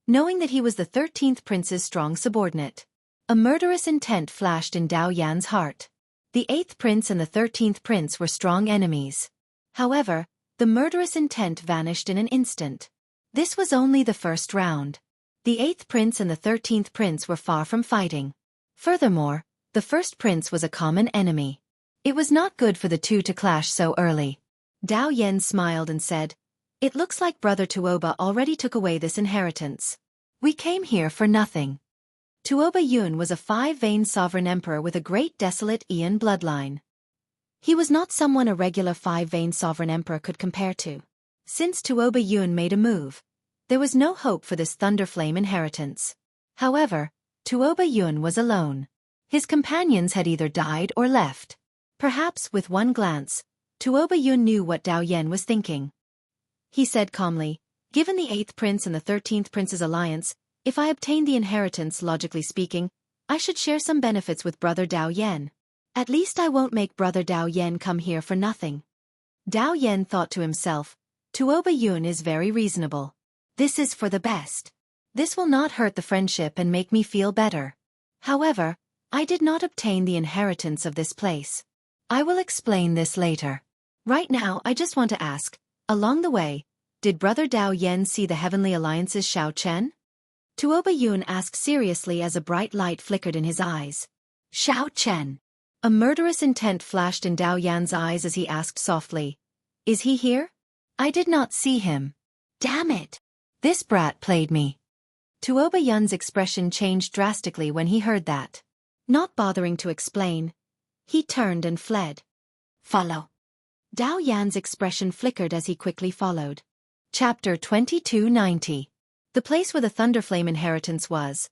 knowing that he was the 13th prince's strong subordinate. A murderous intent flashed in Dao Yan's heart. The 8th prince and the 13th prince were strong enemies. However, the murderous intent vanished in an instant. This was only the first round. The 8th prince and the 13th prince were far from fighting. Furthermore, the first prince was a common enemy. It was not good for the two to clash so early. Dao Yan smiled and said, "It looks like Brother Tuoba already took away this inheritance. We came here for nothing." Tuoba Yun was a 5-veined sovereign emperor with a great desolate Aeon bloodline. He was not someone a regular 5-veined sovereign emperor could compare to. Since Tuoba Yun made a move, there was no hope for this Thunderflame inheritance. However, Tuoba Yun was alone. His companions had either died or left. Perhaps with one glance, Tuoba Yun knew what Dao Yan was thinking. He said calmly, "Given the 8th prince and the 13th prince's alliance, if I obtain the inheritance, logically speaking, I should share some benefits with Brother Dao Yan. At least I won't make Brother Dao Yan come here for nothing." Dao Yan thought to himself, "Tuoba Yun is very reasonable. This is for the best. This will not hurt the friendship and make me feel better. However, I did not obtain the inheritance of this place. I will explain this later. Right now I just want to ask, along the way, did Brother Dao Yan see the Heavenly Alliance's Xiao Chen?" Tuoba Yun asked seriously as a bright light flickered in his eyes. "Xiao Chen." A murderous intent flashed in Dao Yan's eyes as he asked softly, "Is he here? I did not see him. Damn it. This brat played me." Tuoba Yun's expression changed drastically when he heard that. Not bothering to explain, he turned and fled. "Follow." Dao Yan's expression flickered as he quickly followed. Chapter 2290. The place where the Thunderflame inheritance was.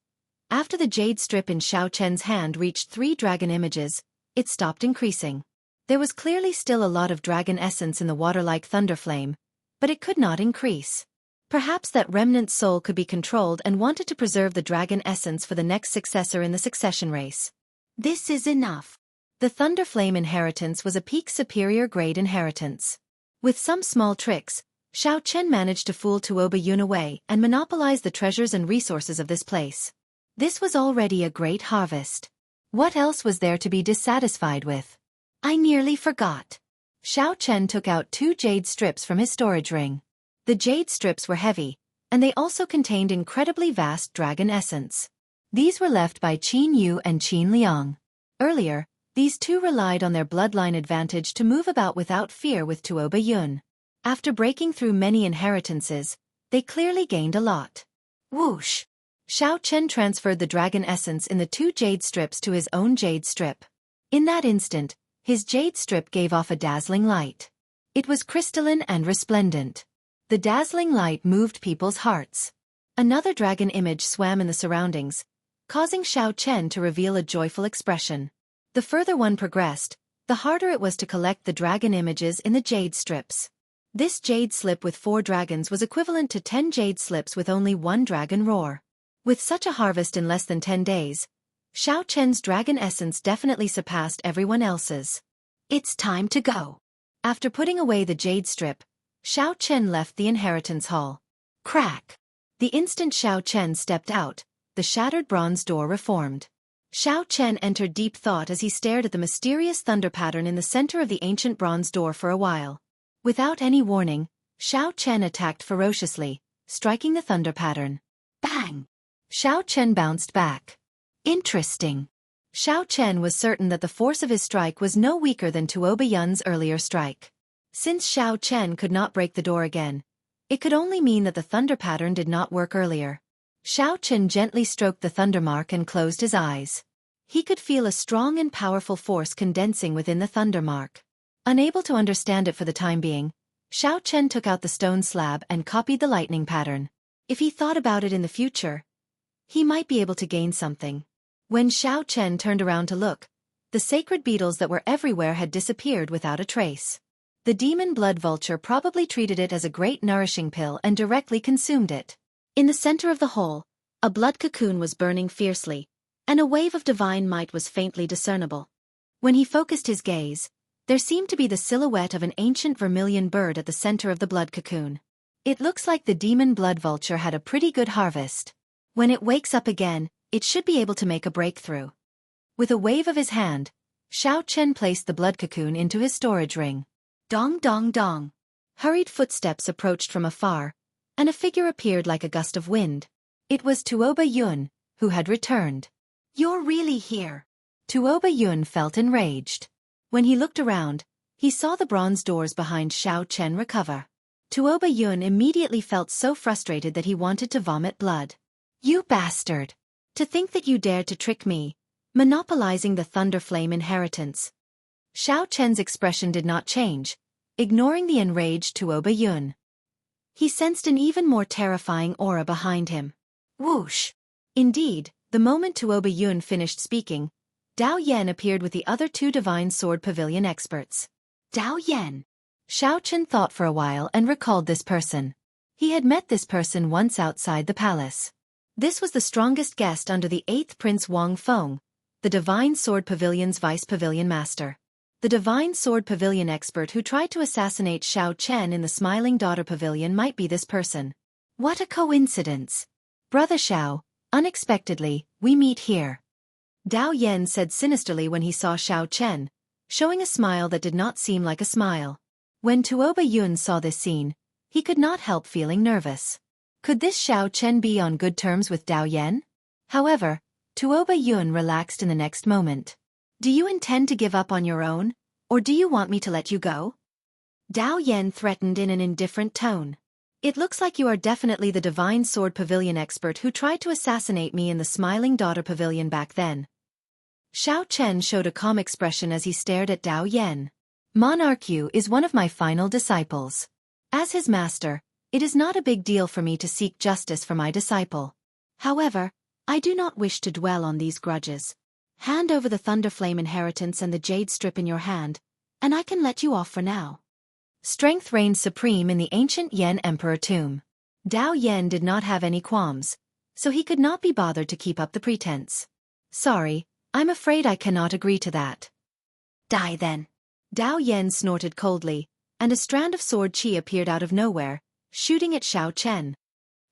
After the jade strip in Xiao Chen's hand reached 3 dragon images, it stopped increasing. There was clearly still a lot of dragon essence in the water-like Thunderflame, but it could not increase. Perhaps that remnant soul could be controlled and wanted to preserve the dragon essence for the next successor in the succession race. This is enough. The Thunderflame inheritance was a peak superior grade inheritance. With some small tricks, Xiao Chen managed to fool Tuoba Yun away and monopolize the treasures and resources of this place. This was already a great harvest. What else was there to be dissatisfied with? I nearly forgot. Xiao Chen took out 2 jade strips from his storage ring. The jade strips were heavy, and they also contained incredibly vast dragon essence. These were left by Qin Yu and Qin Liang. Earlier, these two relied on their bloodline advantage to move about without fear with Tuoba Yun. After breaking through many inheritances, they clearly gained a lot. Whoosh! Xiao Chen transferred the dragon essence in the two jade strips to his own jade strip. In that instant, his jade strip gave off a dazzling light. It was crystalline and resplendent. The dazzling light moved people's hearts. Another dragon image swam in the surroundings, causing Xiao Chen to reveal a joyful expression. The further one progressed, the harder it was to collect the dragon images in the jade strips. This jade slip with 4 dragons was equivalent to 10 jade slips with only 1 dragon roar. With such a harvest in less than 10 days, Xiao Chen's dragon essence definitely surpassed everyone else's. It's time to go. After putting away the jade strip, Xiao Chen left the inheritance hall. Crack! The instant Xiao Chen stepped out, the shattered bronze door reformed. Xiao Chen entered deep thought as he stared at the mysterious thunder pattern in the center of the ancient bronze door for a while. Without any warning, Xiao Chen attacked ferociously, striking the thunder pattern. Bang! Xiao Chen bounced back. Interesting. Xiao Chen was certain that the force of his strike was no weaker than Tuoba Yun's earlier strike. Since Xiao Chen could not break the door again, it could only mean that the thunder pattern did not work earlier. Xiao Chen gently stroked the thunder mark and closed his eyes. He could feel a strong and powerful force condensing within the thunder mark. Unable to understand it for the time being, Xiao Chen took out the stone slab and copied the lightning pattern. If he thought about it in the future, he might be able to gain something. When Xiao Chen turned around to look, the sacred beetles that were everywhere had disappeared without a trace. The demon blood vulture probably treated it as a great nourishing pill and directly consumed it. In the center of the hole, a blood cocoon was burning fiercely, and a wave of divine might was faintly discernible. When he focused his gaze, there seemed to be the silhouette of an ancient vermilion bird at the center of the blood cocoon. It looks like the demon blood vulture had a pretty good harvest. When it wakes up again, it should be able to make a breakthrough. With a wave of his hand, Xiao Chen placed the blood cocoon into his storage ring. Dong dong dong. Hurried footsteps approached from afar, and a figure appeared like a gust of wind. It was Tuoba Yun, who had returned. You're really here. Tuoba Yun felt enraged. When he looked around, he saw the bronze doors behind Xiao Chen recover. Tuoba Yun immediately felt so frustrated that he wanted to vomit blood. You bastard! To think that you dared to trick me, monopolizing the Thunder Flame inheritance. Xiao Chen's expression did not change, ignoring the enraged Tuoba Yun. He sensed an even more terrifying aura behind him. Whoosh! Indeed, the moment Tuoba Yun finished speaking, Dao Yan appeared with the other 2 Divine Sword Pavilion experts. Dao Yan. Xiao Chen thought for a while and recalled this person. He had met this person once outside the palace. This was the strongest guest under the 8th Prince Wang Feng, the Divine Sword Pavilion's Vice Pavilion Master. The Divine Sword Pavilion expert who tried to assassinate Xiao Chen in the Smiling Daughter Pavilion might be this person. What a coincidence! Brother Xiao, unexpectedly, we meet here. Dao Yan said sinisterly when he saw Xiao Chen, showing a smile that did not seem like a smile. When Tuoba Yun saw this scene, he could not help feeling nervous. Could this Xiao Chen be on good terms with Dao Yan? However, Tuoba Yun relaxed in the next moment. Do you intend to give up on your own, or do you want me to let you go? Dao Yan threatened in an indifferent tone. It looks like you are definitely the Divine Sword Pavilion expert who tried to assassinate me in the Smiling Daughter Pavilion back then. Xiao Chen showed a calm expression as he stared at Dao Yan. Monarch Yu is one of my final disciples. As his master, it is not a big deal for me to seek justice for my disciple. However, I do not wish to dwell on these grudges. Hand over the Thunder Flame inheritance and the jade strip in your hand, and I can let you off for now. Strength reigned supreme in the ancient Yan Emperor tomb. Dao Yan did not have any qualms, so he could not be bothered to keep up the pretense. Sorry, I'm afraid I cannot agree to that. Die then. Dao Yan snorted coldly, and a strand of sword chi appeared out of nowhere, shooting at Xiao Chen.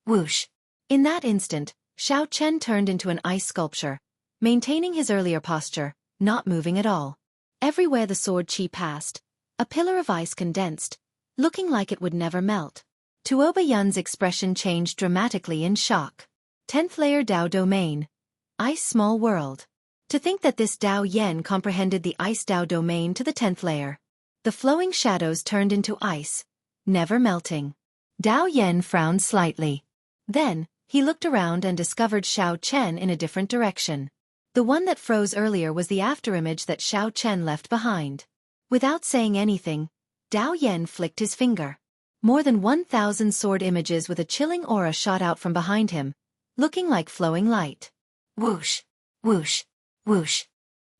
Whoosh! In that instant, Xiao Chen turned into an ice sculpture, maintaining his earlier posture, not moving at all. Everywhere the sword chi passed, a pillar of ice condensed, looking like it would never melt. Tuoba Yun's expression changed dramatically in shock. 10th layer Dao domain. Ice Small World. To think that this Dao Yen comprehended the Ice Dao domain to the 10th layer. The flowing shadows turned into ice, never melting. Dao Yen frowned slightly. Then, he looked around and discovered Xiao Chen in a different direction. The one that froze earlier was the afterimage that Xiao Chen left behind. Without saying anything, Dao Yen flicked his finger. More than 1,000 sword images with a chilling aura shot out from behind him, looking like flowing light. Whoosh, whoosh, whoosh.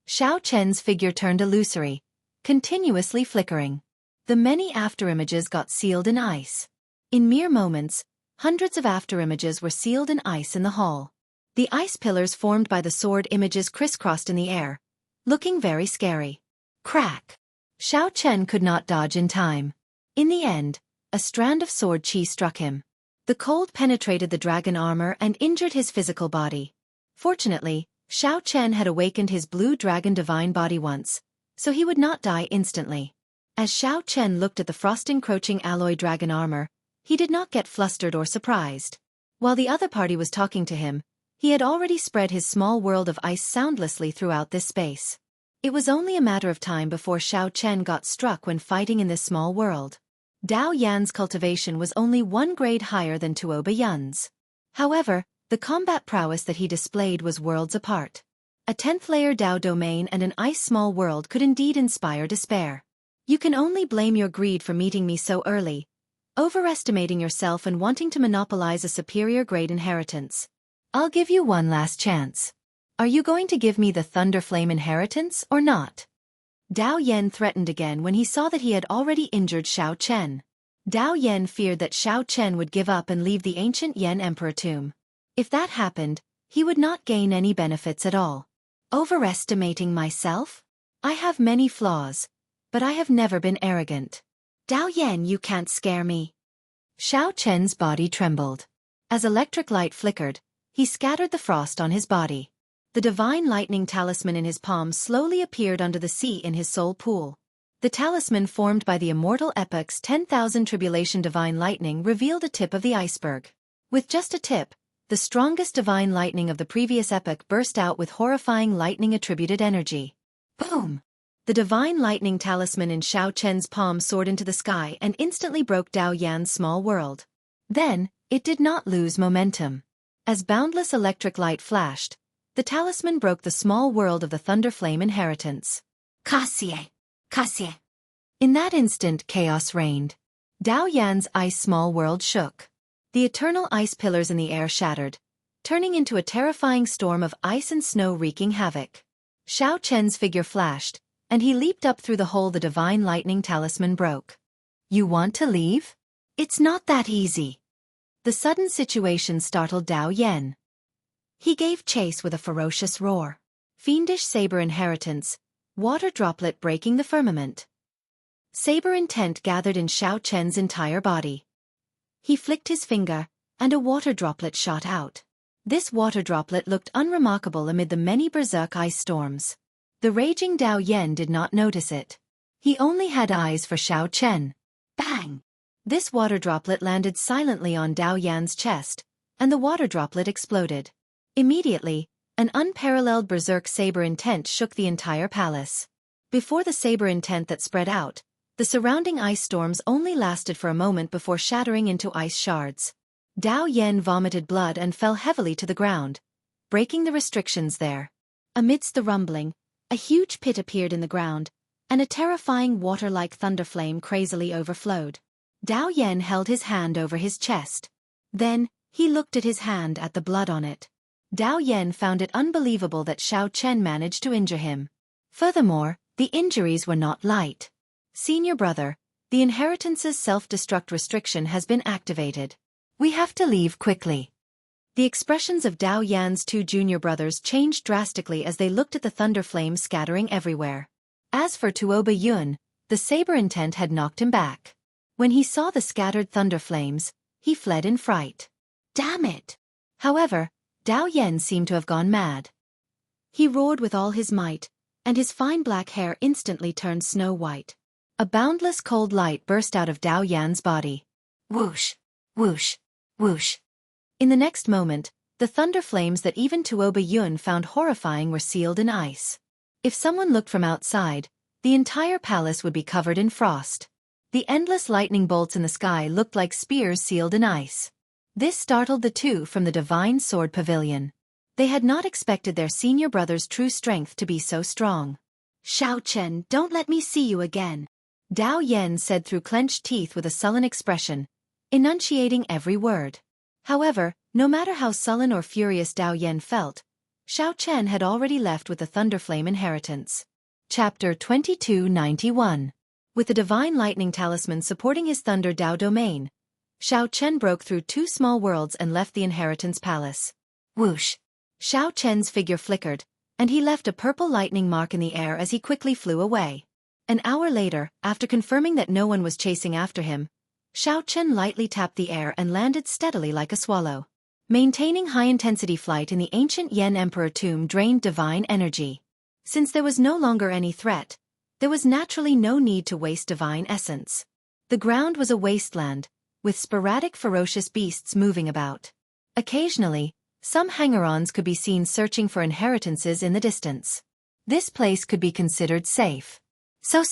Xiao Chen's figure turned illusory, continuously flickering. The many afterimages got sealed in ice. In mere moments, hundreds of afterimages were sealed in ice in the hall. The ice pillars formed by the sword images crisscrossed in the air, looking very scary. Crack! Xiao Chen could not dodge in time. In the end, a strand of sword chi struck him. The cold penetrated the dragon armor and injured his physical body. Fortunately, Xiao Chen had awakened his blue dragon divine body once, so he would not die instantly. As Xiao Chen looked at the frost-encroaching alloy dragon armor, he did not get flustered or surprised. While the other party was talking to him, he had already spread his small world of ice soundlessly throughout this space. It was only a matter of time before Xiao Chen got struck when fighting in this small world. Dao Yan's cultivation was only 1 grade higher than Tuoba Yun's. However, the combat prowess that he displayed was worlds apart. A 10th layer Dao domain and an ice small world could indeed inspire despair. You can only blame your greed for meeting me so early, overestimating yourself and wanting to monopolize a superior grade inheritance. I'll give you one last chance. Are you going to give me the Thunderflame inheritance or not? Dao Yen threatened again when he saw that he had already injured Xiao Chen. Dao Yen feared that Xiao Chen would give up and leave the ancient Yen Emperor tomb. If that happened, he would not gain any benefits at all. Overestimating myself? I have many flaws, but I have never been arrogant. Dao Yen, you can't scare me. Xiao Chen's body trembled. As electric light flickered, he scattered the frost on his body. The divine lightning talisman in his palm slowly appeared under the sea in his soul pool. The talisman formed by the Immortal epoch's 10,000 tribulation divine lightning revealed a tip of the iceberg. With just a tip, the strongest divine lightning of the previous epoch burst out with horrifying lightning-attributed energy. Boom! The divine lightning talisman in Xiao Chen's palm soared into the sky and instantly broke Dao Yan's small world. Then, it did not lose momentum. As boundless electric light flashed, the talisman broke the small world of the Thunderflame inheritance. Cassie! Cassie! In that instant chaos reigned. Dao Yan's ice small world shook. The eternal ice pillars in the air shattered, turning into a terrifying storm of ice and snow wreaking havoc. Xiao Chen's figure flashed, and he leaped up through the hole the divine lightning talisman broke. You want to leave? It's not that easy. The sudden situation startled Dao Yen. He gave chase with a ferocious roar. Fiendish saber inheritance, water droplet breaking the firmament. Saber intent gathered in Xiao Chen's entire body. He flicked his finger, and a water droplet shot out. This water droplet looked unremarkable amid the many berserk ice storms. The raging Dao Yen did not notice it. He only had eyes for Xiao Chen. Bang! This water droplet landed silently on Dao Yan's chest, and the water droplet exploded. Immediately, an unparalleled berserk saber intent shook the entire palace. Before the saber intent that spread out, the surrounding ice storms only lasted for a moment before shattering into ice shards. Dao Yen vomited blood and fell heavily to the ground, breaking the restrictions there. Amidst the rumbling, a huge pit appeared in the ground, and a terrifying water-like thunderflame crazily overflowed. Dao Yen held his hand over his chest. Then, he looked at his hand at the blood on it. Dao Yen found it unbelievable that Xiao Chen managed to injure him. Furthermore, the injuries were not light. Senior brother, the inheritance's self-destruct restriction has been activated. We have to leave quickly. The expressions of Dao Yan's 2 junior brothers changed drastically as they looked at the thunder flames scattering everywhere. As for Tuoba Yun, the saber intent had knocked him back. When he saw the scattered thunder flames, he fled in fright. Damn it! However, Dao Yen seemed to have gone mad. He roared with all his might, and his fine black hair instantly turned snow white. A boundless cold light burst out of Dao Yan's body. Whoosh! Whoosh! Whoosh! In the next moment, The thunder flames that even Tuoba Yun found horrifying were sealed in ice. If someone looked from outside, the entire palace would be covered in frost. The endless lightning bolts in the sky looked like spears sealed in ice. This startled the two from the Divine Sword Pavilion. They had not expected their senior brother's true strength to be so strong. Xiao Chen, don't let me see you again, Dao Yan said through clenched teeth with a sullen expression, enunciating every word. However, no matter how sullen or furious Dao Yan felt, Xiao Chen had already left with the Thunderflame inheritance. Chapter 2291. With the Divine Lightning Talisman supporting his Thunder Dao domain, Xiao Chen broke through two small worlds and left the inheritance palace. Whoosh! Xiao Chen's figure flickered, and he left a purple lightning mark in the air as he quickly flew away. An hour later, after confirming that no one was chasing after him, Xiao Chen lightly tapped the air and landed steadily like a swallow. Maintaining high-intensity flight in the ancient Yan Emperor tomb drained divine energy. Since there was no longer any threat, there was naturally no need to waste divine essence. The ground was a wasteland, with sporadic ferocious beasts moving about. Occasionally, some hanger-ons could be seen searching for inheritances in the distance. This place could be considered safe. So.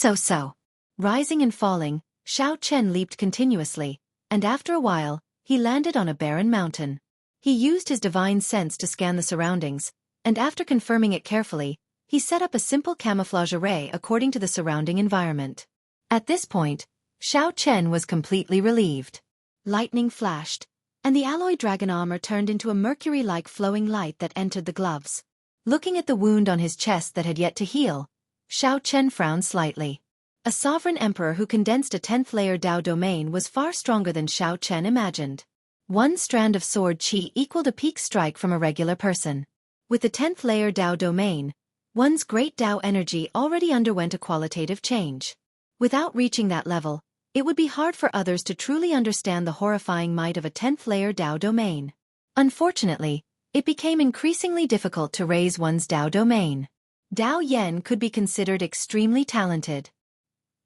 Rising and falling, Xiao Chen leaped continuously, and after a while, he landed on a barren mountain. He used his divine sense to scan the surroundings, and after confirming it carefully, he set up a simple camouflage array according to the surrounding environment. At this point, Xiao Chen was completely relieved. Lightning flashed, and the alloy dragon armor turned into a mercury-like flowing light that entered the gloves. Looking at the wound on his chest that had yet to heal, Xiao Chen frowned slightly. A sovereign emperor who condensed a 10th-layer Dao domain was far stronger than Xiao Chen imagined. One strand of sword qi equaled a peak strike from a regular person. With the 10th-layer Dao domain, one's great Dao energy already underwent a qualitative change. Without reaching that level, it would be hard for others to truly understand the horrifying might of a 10th-layer Dao domain. Unfortunately, it became increasingly difficult to raise one's Dao domain. Dao Yan could be considered extremely talented.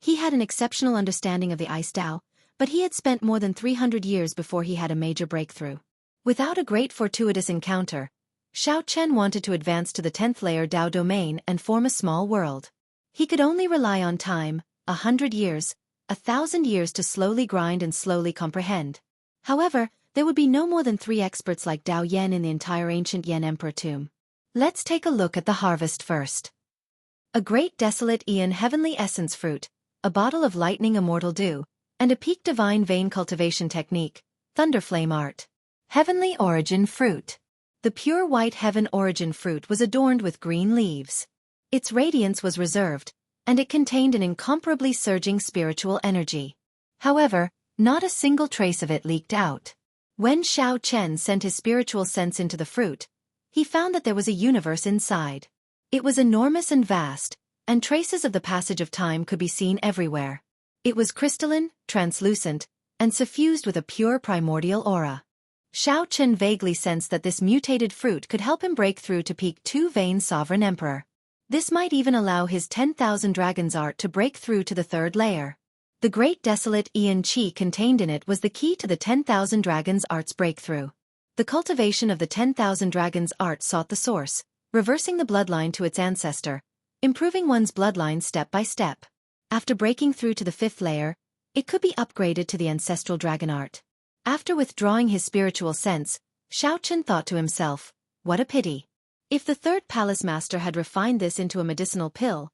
He had an exceptional understanding of the Ice Dao, but he had spent more than 300 years before he had a major breakthrough. Without a great fortuitous encounter, Xiao Chen wanted to advance to the 10th-layer Dao domain and form a small world. He could only rely on time, 100 years, 1,000 years to slowly grind and slowly comprehend. However, there would be no more than 3 experts like Dao Yan in the entire ancient Yan Emperor tomb. Let's take a look at the harvest first. A great desolate Aeon heavenly essence fruit, a bottle of lightning immortal dew, and a peak divine vein cultivation technique, thunderflame art. Heavenly origin fruit. The pure white heaven origin fruit was adorned with green leaves. Its radiance was reserved, and it contained an incomparably surging spiritual energy. However, not a single trace of it leaked out. When Xiao Chen sent his spiritual sense into the fruit, he found that there was a universe inside. It was enormous and vast, and traces of the passage of time could be seen everywhere. It was crystalline, translucent, and suffused with a pure primordial aura. Xiao Chen vaguely sensed that this mutated fruit could help him break through to peak 2-vein sovereign emperor. This might even allow his 10,000 dragons art to break through to the 3rd layer. The great desolate Aeon Qi contained in it was the key to the 10,000 dragons art's breakthrough. The cultivation of the 10,000 dragons art sought the source, reversing the bloodline to its ancestor, improving one's bloodline step by step. After breaking through to the 5th layer, it could be upgraded to the ancestral dragon art. After withdrawing his spiritual sense, Xiao Chen thought to himself, what a pity. If the 3rd palace master had refined this into a medicinal pill,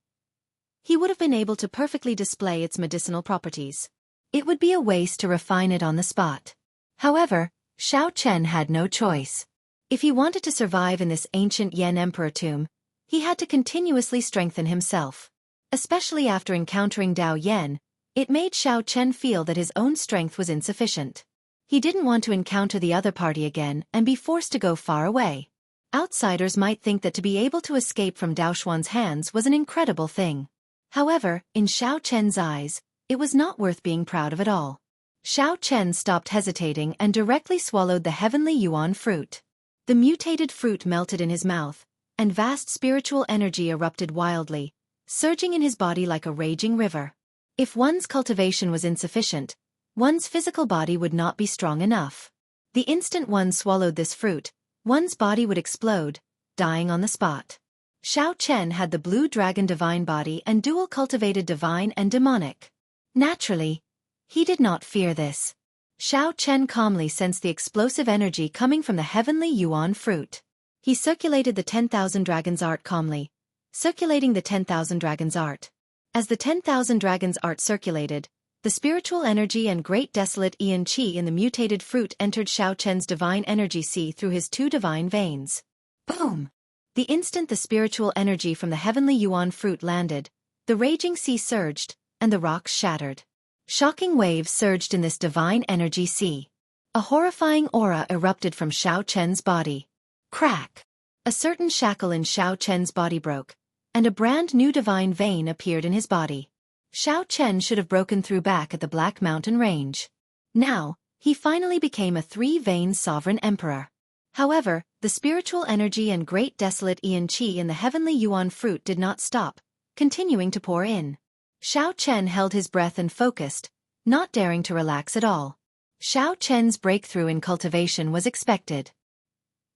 he would have been able to perfectly display its medicinal properties. It would be a waste to refine it on the spot. However, Xiao Chen had no choice. If he wanted to survive in this ancient Yan Emperor tomb, he had to continuously strengthen himself. Especially after encountering Dao Yan, it made Xiao Chen feel that his own strength was insufficient. He didn't want to encounter the other party again and be forced to go far away. Outsiders might think that to be able to escape from Dao Xuan's hands was an incredible thing. However, in Xiao Chen's eyes, it was not worth being proud of at all. Xiao Chen stopped hesitating and directly swallowed the heavenly yuan fruit. The mutated fruit melted in his mouth, and vast spiritual energy erupted wildly, surging in his body like a raging river. If one's cultivation was insufficient, one's physical body would not be strong enough. The instant one swallowed this fruit, One's body would explode, dying on the spot. Xiao Chen had the blue dragon divine body and dual cultivated divine and demonic. Naturally, he did not fear this. Xiao Chen calmly sensed the explosive energy coming from the heavenly yuan fruit. He circulated the 10,000 dragons art calmly, circulating the 10,000 dragons art. As the 10,000 dragons art circulated, the spiritual energy and great desolate Ian Qi in the mutated fruit entered Xiao Chen's divine energy sea through his two divine veins. Boom! The instant the spiritual energy from the heavenly yuan fruit landed, the raging sea surged, and the rocks shattered. Shocking waves surged in this divine energy sea. A horrifying aura erupted from Xiao Chen's body. Crack! A certain shackle in Xiao Chen's body broke, and a brand new divine vein appeared in his body. Xiao Chen should have broken through back at the Black Mountain Range. Now, he finally became a three-vein sovereign emperor. However, the spiritual energy and great desolate Ian Qi in the heavenly yuan fruit did not stop, continuing to pour in. Xiao Chen held his breath and focused, not daring to relax at all. Xiao Chen's breakthrough in cultivation was expected.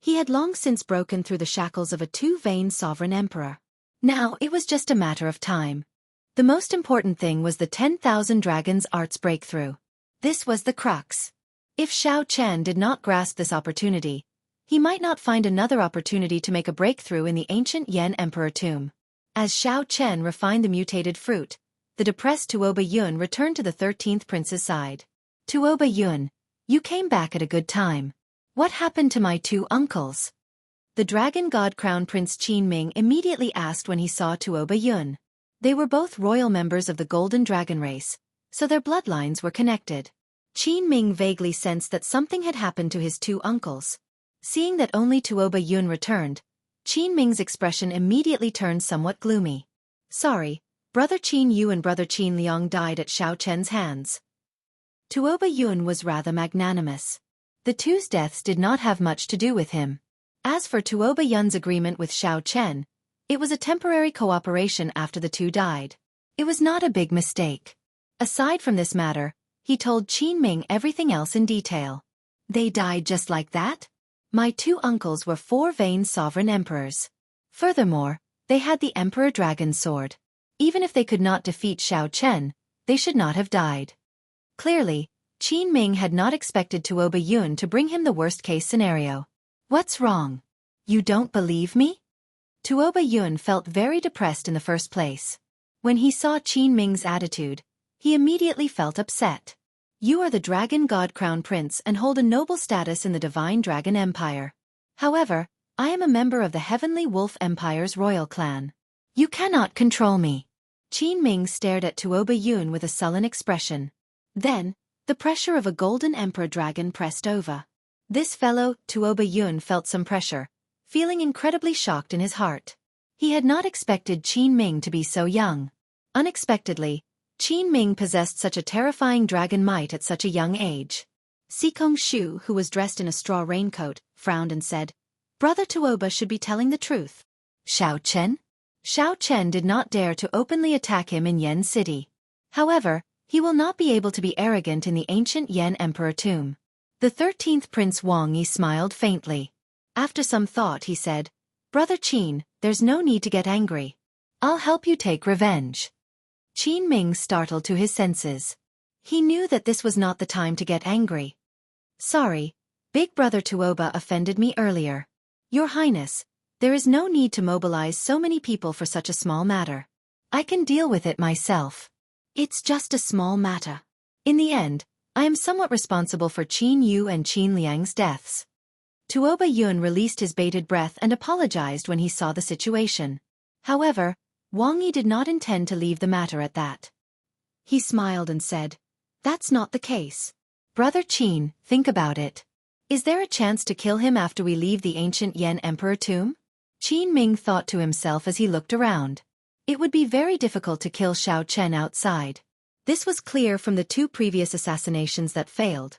He had long since broken through the shackles of a two-vein sovereign emperor. Now it was just a matter of time. The most important thing was the 10,000 dragons arts breakthrough. This was the crux. If Xiao Chen did not grasp this opportunity, he might not find another opportunity to make a breakthrough in the ancient Yan Emperor tomb. As Xiao Chen refined the mutated fruit, the depressed Tuoba Yun returned to the 13th prince's side. Tuoba Yun, you came back at a good time. What happened to my two uncles? The dragon god crown Prince Qin Ming immediately asked when he saw Tuoba Yun. They were both royal members of the golden dragon race, so their bloodlines were connected. Qin Ming vaguely sensed that something had happened to his two uncles. Seeing that only Tuoba Yun returned, Qin Ming's expression immediately turned somewhat gloomy. Sorry, brother Qin Yu and brother Qin Liang died at Xiao Chen's hands. Tuoba Yun was rather magnanimous. The two's deaths did not have much to do with him. As for Tuoba Yun's agreement with Xiao Chen, it was a temporary cooperation after the two died. It was not a big mistake. Aside from this matter, he told Qin Ming everything else in detail. They died just like that? My two uncles were four-vein sovereign emperors. Furthermore, they had the Emperor Dragon Sword. Even if they could not defeat Xiao Chen, they should not have died. Clearly, Qin Ming had not expected Tuoba Yun to bring him the worst-case scenario. What's wrong? You don't believe me? Tuoba Yun felt very depressed in the first place. When he saw Qin Ming's attitude, he immediately felt upset. You are the Dragon God Crown Prince and hold a noble status in the Divine Dragon Empire. However, I am a member of the Heavenly Wolf Empire's royal clan. You cannot control me. Qin Ming stared at Tuoba Yun with a sullen expression. Then, the pressure of a golden emperor dragon pressed over. This fellow, Tuoba Yun, felt some pressure, feeling incredibly shocked in his heart. He had not expected Qin Ming to be so young. Unexpectedly, Qin Ming possessed such a terrifying dragon might at such a young age. Sikong Shu, who was dressed in a straw raincoat, frowned and said, Brother Tuoba should be telling the truth. Xiao Chen? Xiao Chen did not dare to openly attack him in Yen City. However, he will not be able to be arrogant in the ancient Yen Emperor tomb. The 13th Prince Wang Yi smiled faintly. After some thought he said, Brother Qin, there's no need to get angry. I'll help you take revenge. Qin Ming startled to his senses. He knew that this was not the time to get angry. Sorry, Big Brother Tuoba offended me earlier. Your Highness, there is no need to mobilize so many people for such a small matter. I can deal with it myself. It's just a small matter. In the end, I am somewhat responsible for Qin Yu and Qin Liang's deaths. Tuoba Yun released his bated breath and apologized when he saw the situation. However, Wang Yi did not intend to leave the matter at that. He smiled and said, That's not the case. Brother Qin, think about it. Is there a chance to kill him after we leave the ancient Yen Emperor tomb? Qin Ming thought to himself as he looked around. It would be very difficult to kill Xiao Chen outside. This was clear from the two previous assassinations that failed.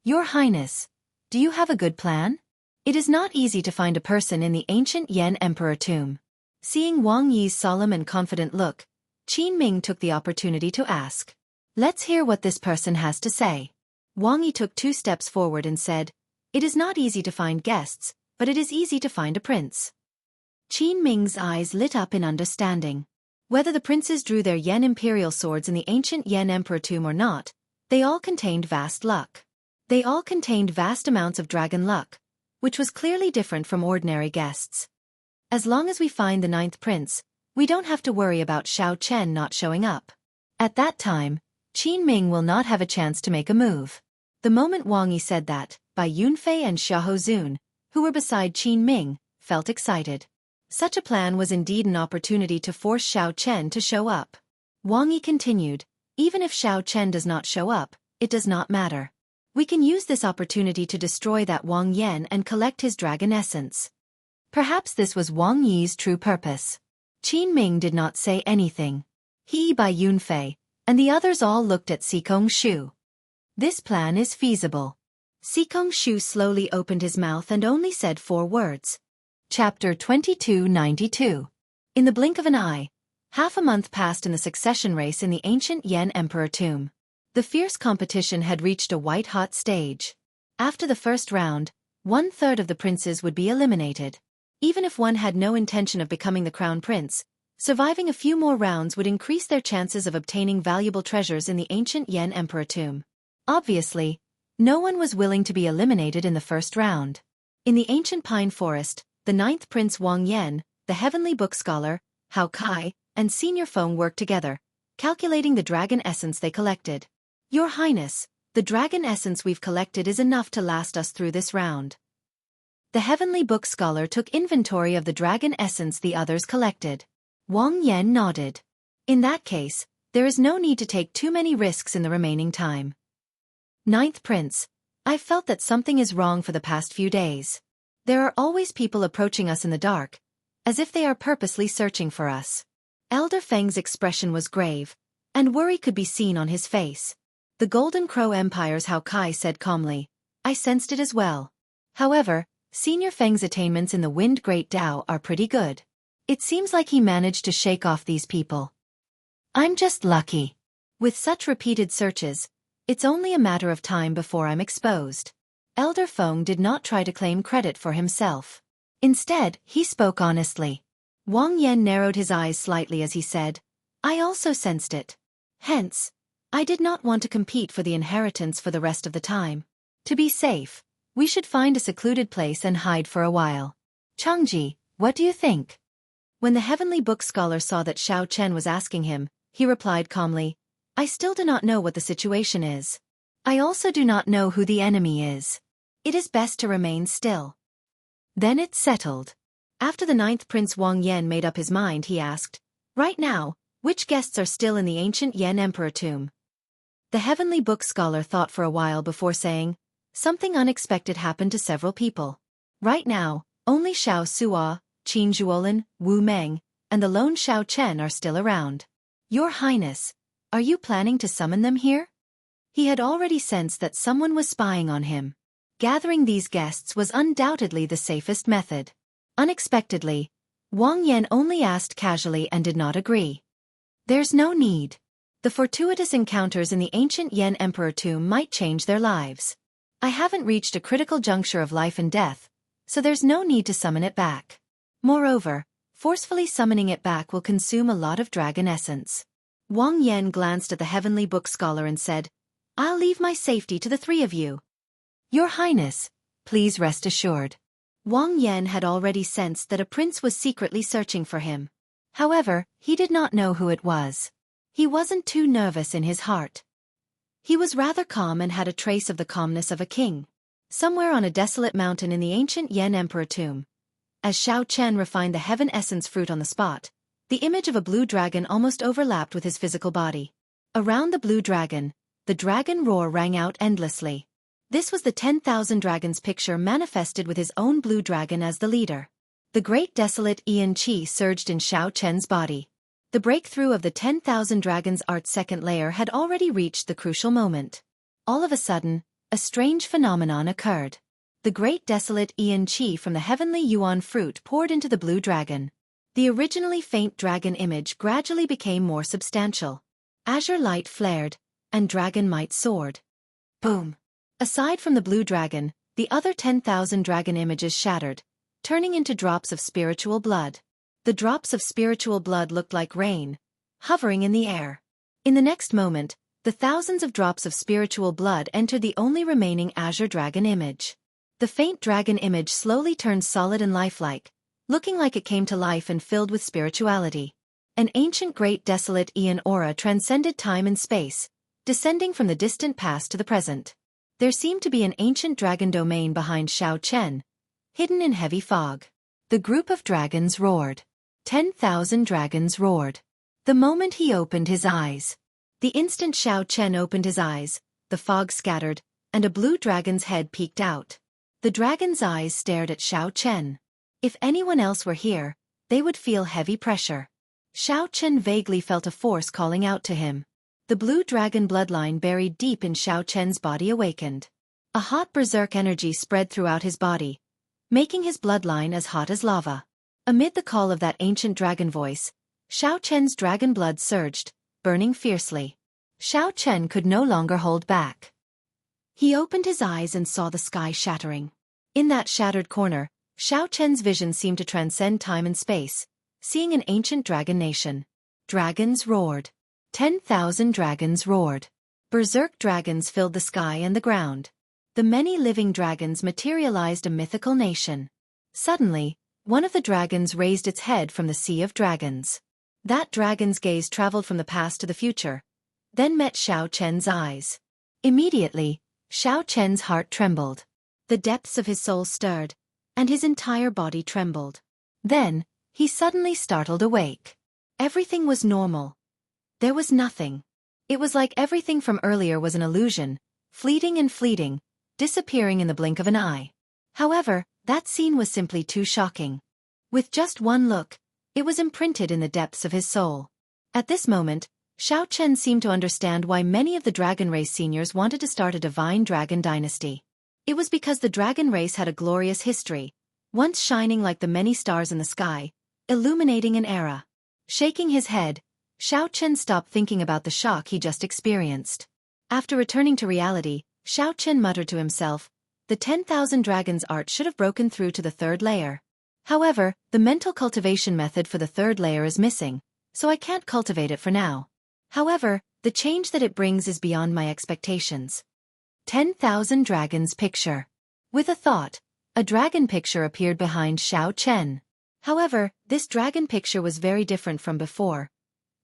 Your Highness, do you have a good plan? It is not easy to find a person in the ancient Yen Emperor tomb. Seeing Wang Yi's solemn and confident look, Qin Ming took the opportunity to ask. Let's hear what this person has to say. Wang Yi took 2 steps forward and said, It is not easy to find guests, but it is easy to find a prince. Qin Ming's eyes lit up in understanding. Whether the princes drew their Yan imperial swords in the ancient Yan emperor tomb or not, they all contained vast luck. They all contained vast amounts of dragon luck, which was clearly different from ordinary guests. As long as we find the 9th prince, we don't have to worry about Xiao Chen not showing up. At that time, Qin Ming will not have a chance to make a move. The moment Wang Yi said that, Bai Yunfei and Xiahou Zun, who were beside Qin Ming, felt excited. Such a plan was indeed an opportunity to force Xiao Chen to show up. Wang Yi continued, even if Xiao Chen does not show up, it does not matter. We can use this opportunity to destroy that Wang Yan and collect his dragon essence. Perhaps this was Wang Yi's true purpose. Qin Ming did not say anything. He, Bai Yunfei, and the others all looked at Sikong Shu. This plan is feasible. Sikong Shu slowly opened his mouth and only said 4 words. Chapter 2292. In the blink of an eye, half a month passed in the succession race in the ancient Yan Emperor tomb. The fierce competition had reached a white-hot stage. After the first round, 1/3 of the princes would be eliminated. Even if one had no intention of becoming the crown prince, surviving a few more rounds would increase their chances of obtaining valuable treasures in the ancient Yan Emperor tomb. Obviously, no one was willing to be eliminated in the first round. In the ancient pine forest, the 9th prince Wang Yan, the heavenly book scholar, Hao Kai, and Senior Feng worked together, calculating the dragon essence they collected. Your Highness, the dragon essence we've collected is enough to last us through this round. The heavenly book scholar took inventory of the dragon essence the others collected. Wang Yan nodded. In that case, there is no need to take too many risks in the remaining time. 9th prince, I've felt that something is wrong for the past few days. There are always people approaching us in the dark, as if they are purposely searching for us. Elder Feng's expression was grave, and worry could be seen on his face. The Golden Crow Empire's Hao Kai said calmly, I sensed it as well. However, Senior Feng's attainments in the Wind Great Dao are pretty good. It seems like he managed to shake off these people. I'm just lucky. With such repeated searches, it's only a matter of time before I'm exposed. Elder Feng did not try to claim credit for himself. Instead, he spoke honestly. Wang Yan narrowed his eyes slightly as he said, I also sensed it. Hence, I did not want to compete for the inheritance for the rest of the time. To be safe, we should find a secluded place and hide for a while. Changji, what do you think? When the heavenly book scholar saw that Xiao Chen was asking him, he replied calmly, I still do not know what the situation is. I also do not know who the enemy is. It is best to remain still. Then it's settled. After the 9th prince Wang Yan made up his mind, he asked, right now, which guests are still in the ancient Yan Emperor tomb? The heavenly book scholar thought for a while before saying, something unexpected happened to several people. Right now, only Xiao Suo, Qin Zhuolin, Wu Meng, and the lone Xiao Chen are still around. Your Highness, are you planning to summon them here? He had already sensed that someone was spying on him. Gathering these guests was undoubtedly the safest method. Unexpectedly, Wang Yan only asked casually and did not agree. There's no need. The fortuitous encounters in the ancient Yan Emperor tomb might change their lives. I haven't reached a critical juncture of life and death, so there's no need to summon it back. Moreover, forcefully summoning it back will consume a lot of dragon essence. Wang Yan glanced at the heavenly book scholar and said, I'll leave my safety to the 3 of you. Your Highness, please rest assured. Wang Yan had already sensed that a prince was secretly searching for him. However, he did not know who it was. He wasn't too nervous in his heart. He was rather calm and had a trace of the calmness of a king. Somewhere on a desolate mountain in the ancient Yan Emperor tomb, as Xiao Chen refined the heaven essence fruit on the spot, the image of a blue dragon almost overlapped with his physical body. Around the blue dragon, the dragon roar rang out endlessly. This was the 10,000 dragons picture manifested with his own blue dragon as the leader. The great desolate Yin Qi surged in Xiao Chen's body. The breakthrough of the 10,000 dragons art's second layer had already reached the crucial moment. All of a sudden, a strange phenomenon occurred. The great desolate Yin Qi from the heavenly Yuan fruit poured into the blue dragon. The originally faint dragon image gradually became more substantial. Azure light flared, and dragon might soared. Boom! Aside from the blue dragon, the other 10,000 dragon images shattered, turning into drops of spiritual blood. The drops of spiritual blood looked like rain, hovering in the air. In the next moment, the thousands of drops of spiritual blood entered the only remaining azure dragon image. The faint dragon image slowly turned solid and lifelike, looking like it came to life and filled with spirituality. An ancient great desolate Aeon aura transcended time and space, descending from the distant past to the present. There seemed to be an ancient dragon domain behind Xiao Chen, hidden in heavy fog. The group of dragons roared. 10,000 dragons roared. The moment he opened his eyes. The instant Xiao Chen opened his eyes, the fog scattered, and a blue dragon's head peeked out. The dragon's eyes stared at Xiao Chen. If anyone else were here, they would feel heavy pressure. Xiao Chen vaguely felt a force calling out to him. The blue dragon bloodline buried deep in Xiao Chen's body awakened. A hot berserk energy spread throughout his body, making his bloodline as hot as lava. Amid the call of that ancient dragon voice, Xiao Chen's dragon blood surged, burning fiercely. Xiao Chen could no longer hold back. He opened his eyes and saw the sky shattering. In that shattered corner, Xiao Chen's vision seemed to transcend time and space, seeing an ancient dragon nation. Dragons roared. 10,000 dragons roared. Berserk dragons filled the sky and the ground. The many living dragons materialized a mythical nation. Suddenly, one of the dragons raised its head from the sea of dragons. That dragon's gaze traveled from the past to the future, then met Xiao Chen's eyes. Immediately, Xiao Chen's heart trembled. The depths of his soul stirred, and his entire body trembled. Then, he suddenly startled awake. Everything was normal. There was nothing. It was like everything from earlier was an illusion, fleeting and fleeting, disappearing in the blink of an eye. However, that scene was simply too shocking. With just one look, it was imprinted in the depths of his soul. At this moment, Xiao Chen seemed to understand why many of the dragon race seniors wanted to start a divine dragon dynasty. It was because the dragon race had a glorious history, once shining like the many stars in the sky, illuminating an era. Shaking his head, Xiao Chen stopped thinking about the shock he just experienced. After returning to reality, Xiao Chen muttered to himself, the 10,000 dragons art should have broken through to the third layer. However, the mental cultivation method for the third layer is missing, so I can't cultivate it for now. However, the change that it brings is beyond my expectations. 10,000 dragons picture. With a thought, a dragon picture appeared behind Xiao Chen. However, this dragon picture was very different from before.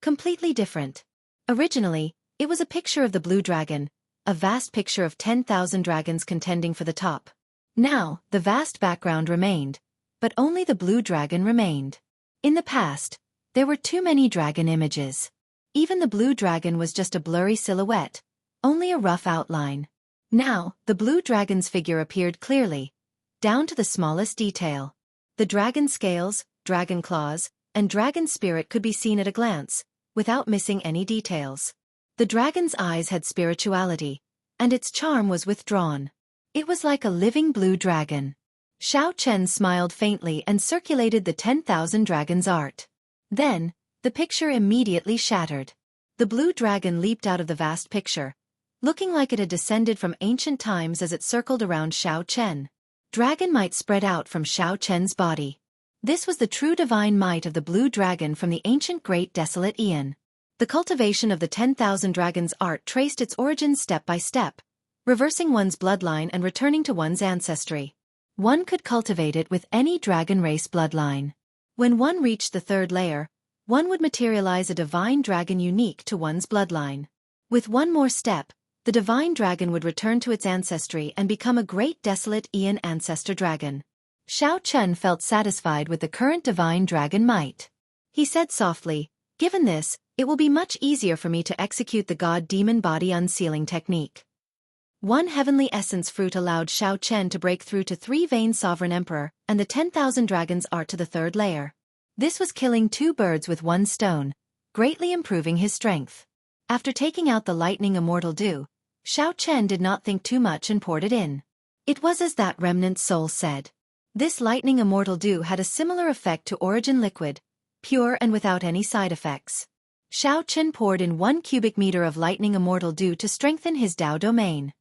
Completely different. Originally, it was a picture of the blue dragon, a vast picture of 10,000 dragons contending for the top. Now, the vast background remained, but only the blue dragon remained. In the past, there were too many dragon images. Even the blue dragon was just a blurry silhouette, only a rough outline. Now, the blue dragon's figure appeared clearly, down to the smallest detail. The dragon scales, dragon claws, and dragon spirit could be seen at a glance, without missing any details. The dragon's eyes had spirituality, and its charm was withdrawn. It was like a living blue dragon. Xiao Chen smiled faintly and circulated the 10,000 dragons art. Then, the picture immediately shattered. The blue dragon leaped out of the vast picture, looking like it had descended from ancient times as it circled around Xiao Chen. Dragon might spread out from Xiao Chen's body. This was the true divine might of the blue dragon from the ancient great desolate Aeon. The cultivation of the 10,000 dragons art traced its origins step by step, reversing one's bloodline and returning to one's ancestry. One could cultivate it with any dragon race bloodline. When one reached the third layer, one would materialize a divine dragon unique to one's bloodline. With one more step, the divine dragon would return to its ancestry and become a great desolate Aeon ancestor dragon. Xiao Chen felt satisfied with the current divine dragon might. He said softly, given this, it will be much easier for me to execute the god-demon body unsealing technique. One heavenly essence fruit allowed Xiao Chen to break through to 3-vein sovereign emperor and the 10,000 dragons art to the third layer. This was killing 2 birds with 1 stone, greatly improving his strength. After taking out the lightning immortal dew, Xiao Chen did not think too much and poured it in. It was as that remnant soul said. This lightning immortal dew had a similar effect to origin liquid, pure and without any side effects. Xiao Chen poured in 1 cubic meter of lightning immortal dew to strengthen his Dao domain.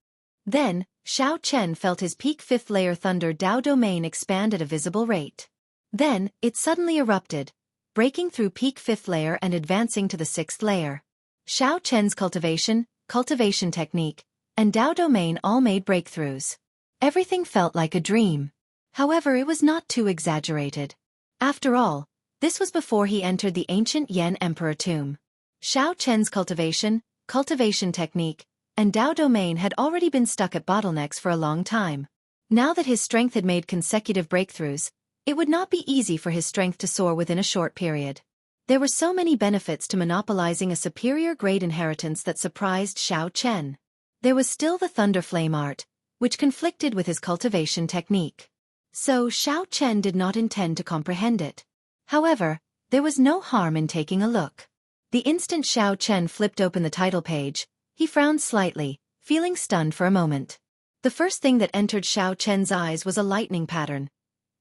Then, Xiao Chen felt his peak 5th layer thunder Dao domain expand at a visible rate. Then, it suddenly erupted, breaking through peak 5th layer and advancing to the 6th layer. Xiao Chen's cultivation technique, and Dao domain all made breakthroughs. Everything felt like a dream. However, it was not too exaggerated. After all, this was before he entered the ancient Yan Emperor tomb. Xiao Chen's cultivation technique, and Dao domain had already been stuck at bottlenecks for a long time. Now that his strength had made consecutive breakthroughs, it would not be easy for his strength to soar within a short period. There were so many benefits to monopolizing a superior grade inheritance that surprised Xiao Chen. There was still the Thunder Flame art, which conflicted with his cultivation technique. So Xiao Chen did not intend to comprehend it. However, there was no harm in taking a look. The instant Xiao Chen flipped open the title page, he frowned slightly, feeling stunned for a moment. The first thing that entered Xiao Chen's eyes was a lightning pattern,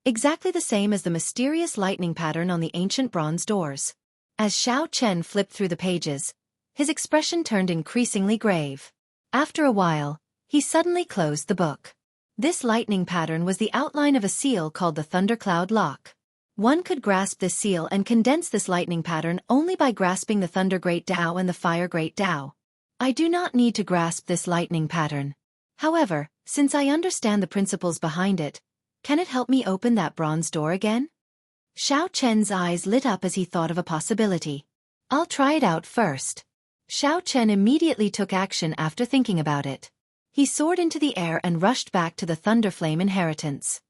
exactly the same as the mysterious lightning pattern on the ancient bronze doors. As Xiao Chen flipped through the pages, his expression turned increasingly grave. After a while, he suddenly closed the book. This lightning pattern was the outline of a seal called the Thundercloud Lock. One could grasp this seal and condense this lightning pattern only by grasping the Thunder Great Dao and the Fire Great Dao. I do not need to grasp this lightning pattern. However, since I understand the principles behind it, can it help me open that bronze door again? Xiao Chen's eyes lit up as he thought of a possibility. I'll try it out first. Xiao Chen immediately took action after thinking about it. He soared into the air and rushed back to the Thunderflame inheritance.